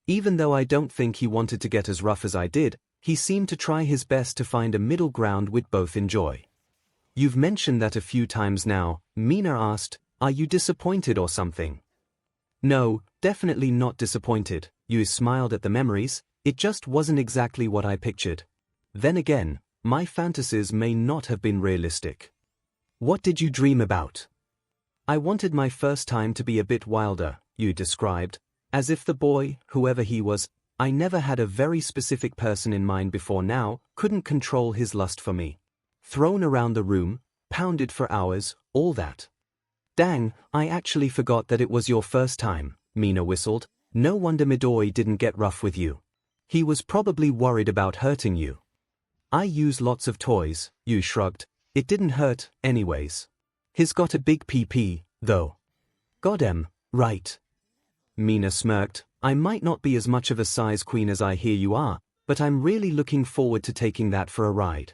Even though I don't think he wanted to get as rough as I did, he seemed to try his best to find a middle ground we'd both enjoy. You've mentioned that a few times now, Mina asked, are you disappointed or something? No, definitely not disappointed, you smiled at the memories, it just wasn't exactly what I pictured. Then again, my fantasies may not have been realistic. What did you dream about? I wanted my first time to be a bit wilder, you described, as if the boy, whoever he was, I never had a very specific person in mind before now, couldn't control his lust for me. Thrown around the room, pounded for hours, all that. Dang, I actually forgot that it was your first time, Mina whistled. No wonder Midori didn't get rough with you. He was probably worried about hurting you. I use lots of toys, you shrugged. It didn't hurt, anyways. He's got a big PP, though. Goddamn, right. Mina smirked. I might not be as much of a size queen as I hear you are, but I'm really looking forward to taking that for a ride.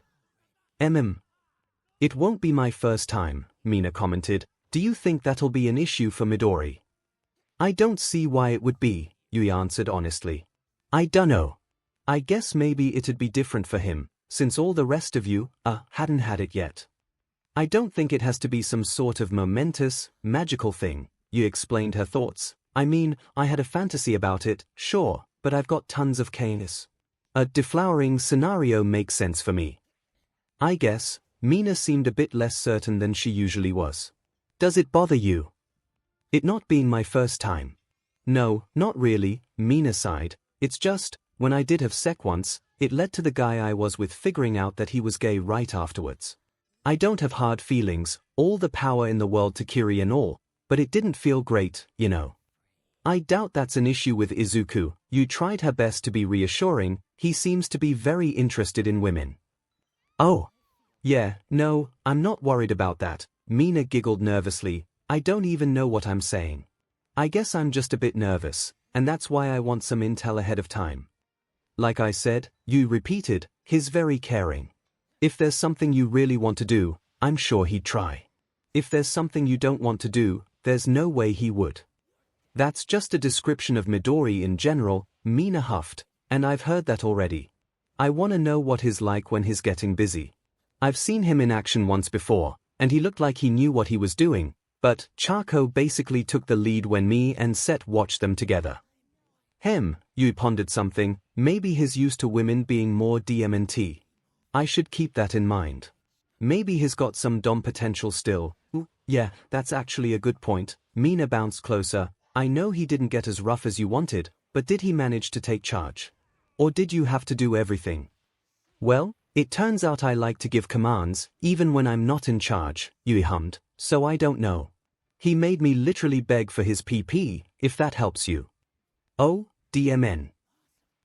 It won't be my first time, Mina commented. Do you think that'll be an issue for Midori? I don't see why it would be, Yui answered honestly. I dunno. I guess maybe it'd be different for him, since all the rest of you, hadn't had it yet. I don't think it has to be some sort of momentous, magical thing, Yui explained her thoughts. I mean, I had a fantasy about it, sure, but I've got tons of chaos. A deflowering scenario makes sense for me. I guess. Mina seemed a bit less certain than she usually was. Does it bother you? It not being my first time. No, not really, Mina sighed. It's just, when I did have sex once, it led to the guy I was with figuring out that he was gay right afterwards. I don't have hard feelings, all the power in the world to Kiri and all, but it didn't feel great, you know. I doubt that's an issue with Izuku. You tried her best to be reassuring, he seems to be very interested in women. Oh. Yeah, no, I'm not worried about that, Mina giggled nervously. I don't even know what I'm saying. I guess I'm just a bit nervous, and that's why I want some intel ahead of time. Like I said, you repeated, he's very caring. If there's something you really want to do, I'm sure he'd try. If there's something you don't want to do, there's no way he would. That's just a description of Midori in general, Mina huffed, and I've heard that already. I want to know what he's like when he's getting busy. I've seen him in action once before, and he looked like he knew what he was doing, but 𝐒𝐿 basically took the lead when me and Set watched them together. You pondered something, maybe he's used to women being more DMNT. I should keep that in mind. Maybe he's got some dom potential still. Yeah, that's actually a good point. Mina bounced closer. I know he didn't get as rough as you wanted, but did he manage to take charge? Or did you have to do everything? Well, it turns out I like to give commands, even when I'm not in charge, Yui hummed, so I don't know. He made me literally beg for his PP, if that helps you. Oh, DMN.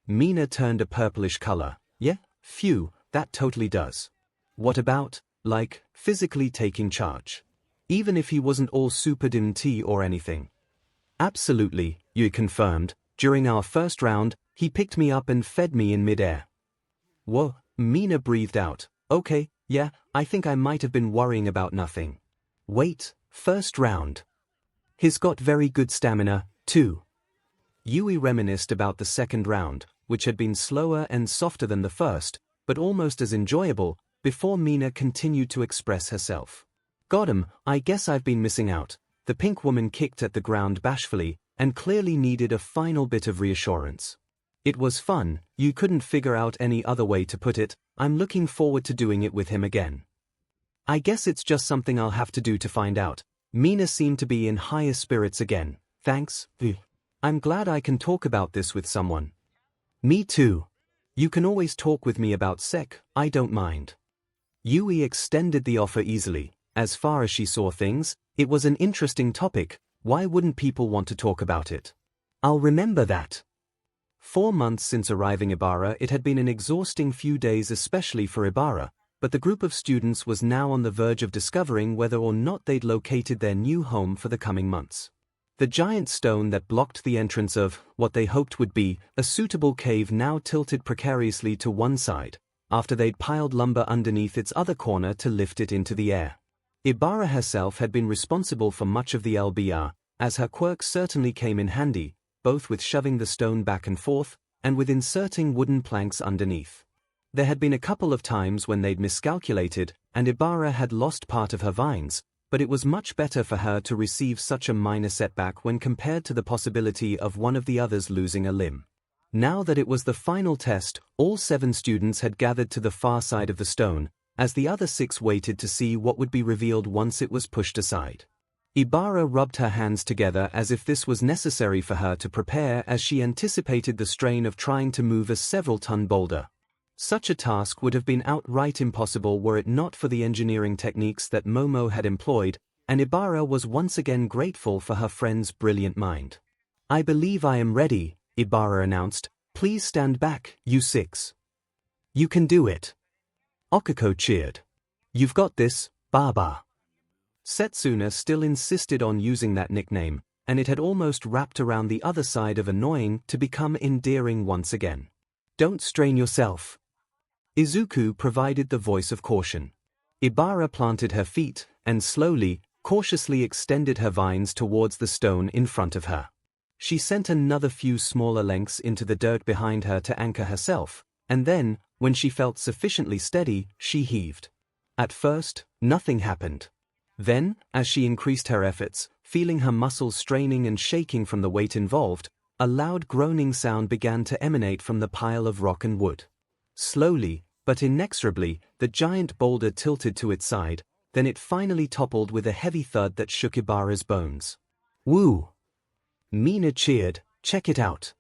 Mina turned a purplish color. Yeah, phew, that totally does. What about, like, physically taking charge? Even if he wasn't all super DMT or anything. Absolutely, Yui confirmed. During our first round, he picked me up and fed me in midair. Whoa, Mina breathed out. Okay, yeah, I think I might have been worrying about nothing. Wait, first round. He's got very good stamina, too. Yui reminisced about the second round, which had been slower and softer than the first, but almost as enjoyable, before Mina continued to express herself. Goddamn, I guess I've been missing out. The pink woman kicked at the ground bashfully, and clearly needed a final bit of reassurance. It was fun, you couldn't figure out any other way to put it. I'm looking forward to doing it with him again. I guess it's just something I'll have to do to find out. Mina seemed to be in higher spirits again. Thanks. I'm glad I can talk about this with someone. Me too. You can always talk with me about sex, I don't mind. Yui extended the offer easily. As far as she saw things, it was an interesting topic. Why wouldn't people want to talk about it? I'll remember that. 4 months since arriving Ibara, it had been an exhausting few days, especially for Ibara, but the group of students was now on the verge of discovering whether or not they'd located their new home for the coming months. The giant stone that blocked the entrance of what they hoped would be a suitable cave now tilted precariously to one side, after they'd piled lumber underneath its other corner to lift it into the air. Ibara herself had been responsible for much of the LBR, as her quirks certainly came in handy, both with shoving the stone back and forth, and with inserting wooden planks underneath. There had been a couple of times when they'd miscalculated, and Ibara had lost part of her vines, but it was much better for her to receive such a minor setback when compared to the possibility of one of the others losing a limb. Now that it was the final test, all 7 students had gathered to the far side of the stone, as the other 6 waited to see what would be revealed once it was pushed aside. Ibara rubbed her hands together as if this was necessary for her to prepare, as she anticipated the strain of trying to move a several-ton boulder. Such a task would have been outright impossible were it not for the engineering techniques that Momo had employed, and Ibara was once again grateful for her friend's brilliant mind. "I believe I am ready," Ibara announced. "Please stand back, you 6. You can do it." Okiko cheered. "You've got this, Baba." Setsuna still insisted on using that nickname, and it had almost wrapped around the other side of annoying to become endearing once again. "Don't strain yourself." Izuku provided the voice of caution. Ibara planted her feet, and slowly, cautiously extended her vines towards the stone in front of her. She sent another few smaller lengths into the dirt behind her to anchor herself, and then, when she felt sufficiently steady, she heaved. At first, nothing happened. Then, as she increased her efforts, feeling her muscles straining and shaking from the weight involved, a loud groaning sound began to emanate from the pile of rock and wood. Slowly, but inexorably, the giant boulder tilted to its side, then it finally toppled with a heavy thud that shook Ibara's bones. "Woo!" Mina cheered. "Check it out."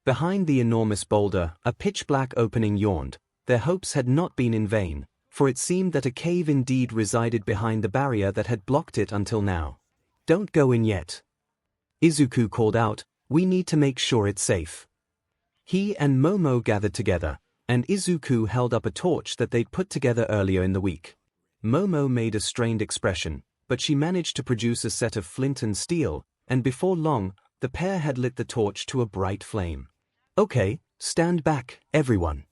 Behind the enormous boulder, a pitch-black opening yawned. Their hopes had not been in vain, for it seemed that a cave indeed resided behind the barrier that had blocked it until now. "Don't go in yet," Izuku called out. "We need to make sure it's safe." He and Momo gathered together, and Izuku held up a torch that they'd put together earlier in the week. Momo made a strained expression, but she managed to produce a set of flint and steel, and before long, the pair had lit the torch to a bright flame. "Okay, stand back, everyone,"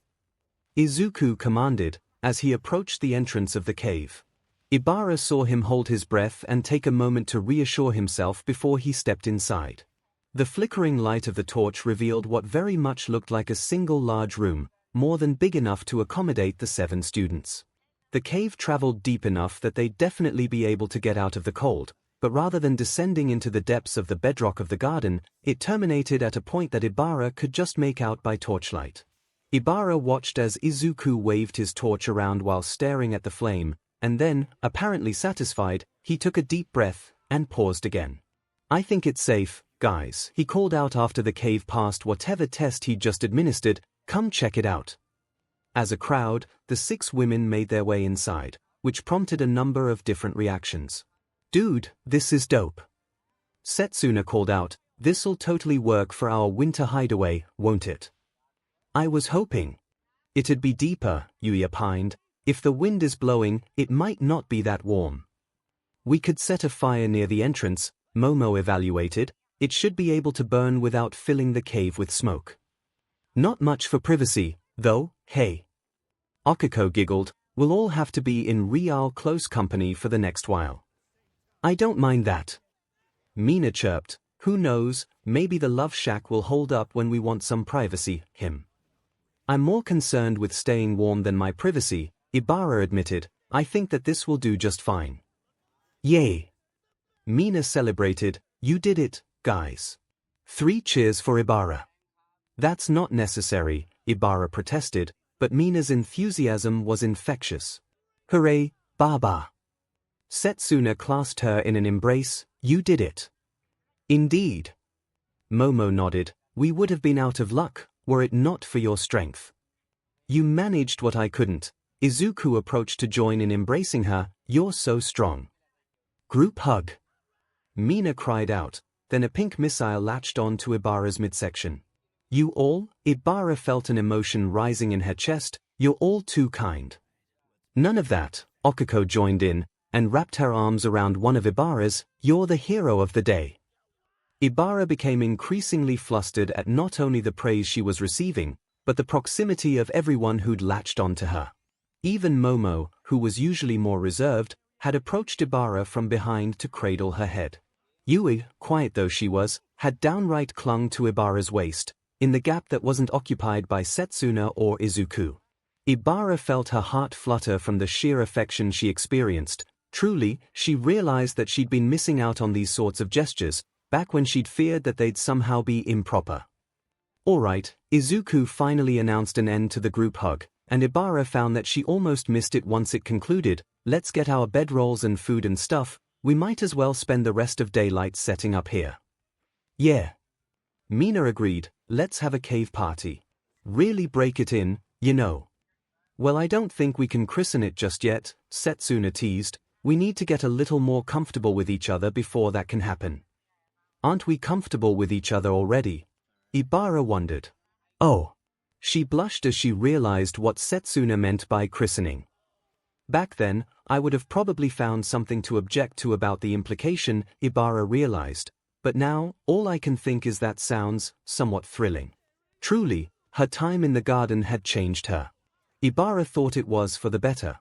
Izuku commanded, as he approached the entrance of the cave. Ibara saw him hold his breath and take a moment to reassure himself before he stepped inside. The flickering light of the torch revealed what very much looked like a single large room, more than big enough to accommodate the 7 students. The cave traveled deep enough that they'd definitely be able to get out of the cold, but rather than descending into the depths of the bedrock of the garden, it terminated at a point that Ibara could just make out by torchlight. Ibara watched as Izuku waved his torch around while staring at the flame, and then, apparently satisfied, he took a deep breath and paused again. "I think it's safe, guys," he called out after the cave passed whatever test he'd just administered. "Come check it out." As a crowd, the 6 women made their way inside, which prompted a number of different reactions. "Dude, this is dope," Setsuna called out. "This'll totally work for our winter hideaway, won't it?" "I was hoping it'd be deeper," Yui opined. "If the wind is blowing, it might not be that warm." "We could set a fire near the entrance," Momo evaluated. "It should be able to burn without filling the cave with smoke." "Not much for privacy, though, hey?" Okiko giggled. "We'll all have to be in real close company for the next while." "I don't mind that," Mina chirped. "Who knows, maybe the love shack will hold up when we want some privacy, him." "I'm more concerned with staying warm than my privacy," Ibara admitted. "I think that this will do just fine." "Yay!" Mina celebrated. "You did it, guys." 3 cheers for Ibara. "That's not necessary," Ibara protested, but Mina's enthusiasm was infectious. "Hooray, Baba." Setsuna clasped her in an embrace. "You did it." "Indeed." Momo nodded. "We would have been out of luck, were it not for your strength. You managed what I couldn't." Izuku approached to join in embracing her. "You're so strong." "Group hug," Mina cried out, then a pink missile latched on to Ibara's midsection. "You all?" Ibara felt an emotion rising in her chest. "You're all too kind." "None of that," Okiko joined in, and wrapped her arms around one of Ibara's. "You're the hero of the day." Ibara became increasingly flustered at not only the praise she was receiving, but the proximity of everyone who'd latched onto her. Even Momo, who was usually more reserved, had approached Ibara from behind to cradle her head. Yui, quiet though she was, had downright clung to Ibara's waist, in the gap that wasn't occupied by Setsuna or Izuku. Ibara felt her heart flutter from the sheer affection she experienced. Truly, she realized that she'd been missing out on these sorts of gestures, back when she'd feared that they'd somehow be improper. Alright, Izuku finally announced an end to the group hug, and Ibara found that she almost missed it once it concluded. Let's get our bedrolls and food and stuff, we might as well spend the rest of daylight setting up here. Yeah. Mina agreed, let's have a cave party. Really break it in, you know. Well, I don't think we can christen it just yet, Setsuna teased. We need to get a little more comfortable with each other before that can happen. Aren't we comfortable with each other already? Ibara wondered. Oh. She blushed as she realized what Setsuna meant by christening. Back then, I would have probably found something to object to about the implication, Ibara realized, but now, all I can think is that sounds somewhat thrilling. Truly, her time in the garden had changed her. Ibara thought it was for the better.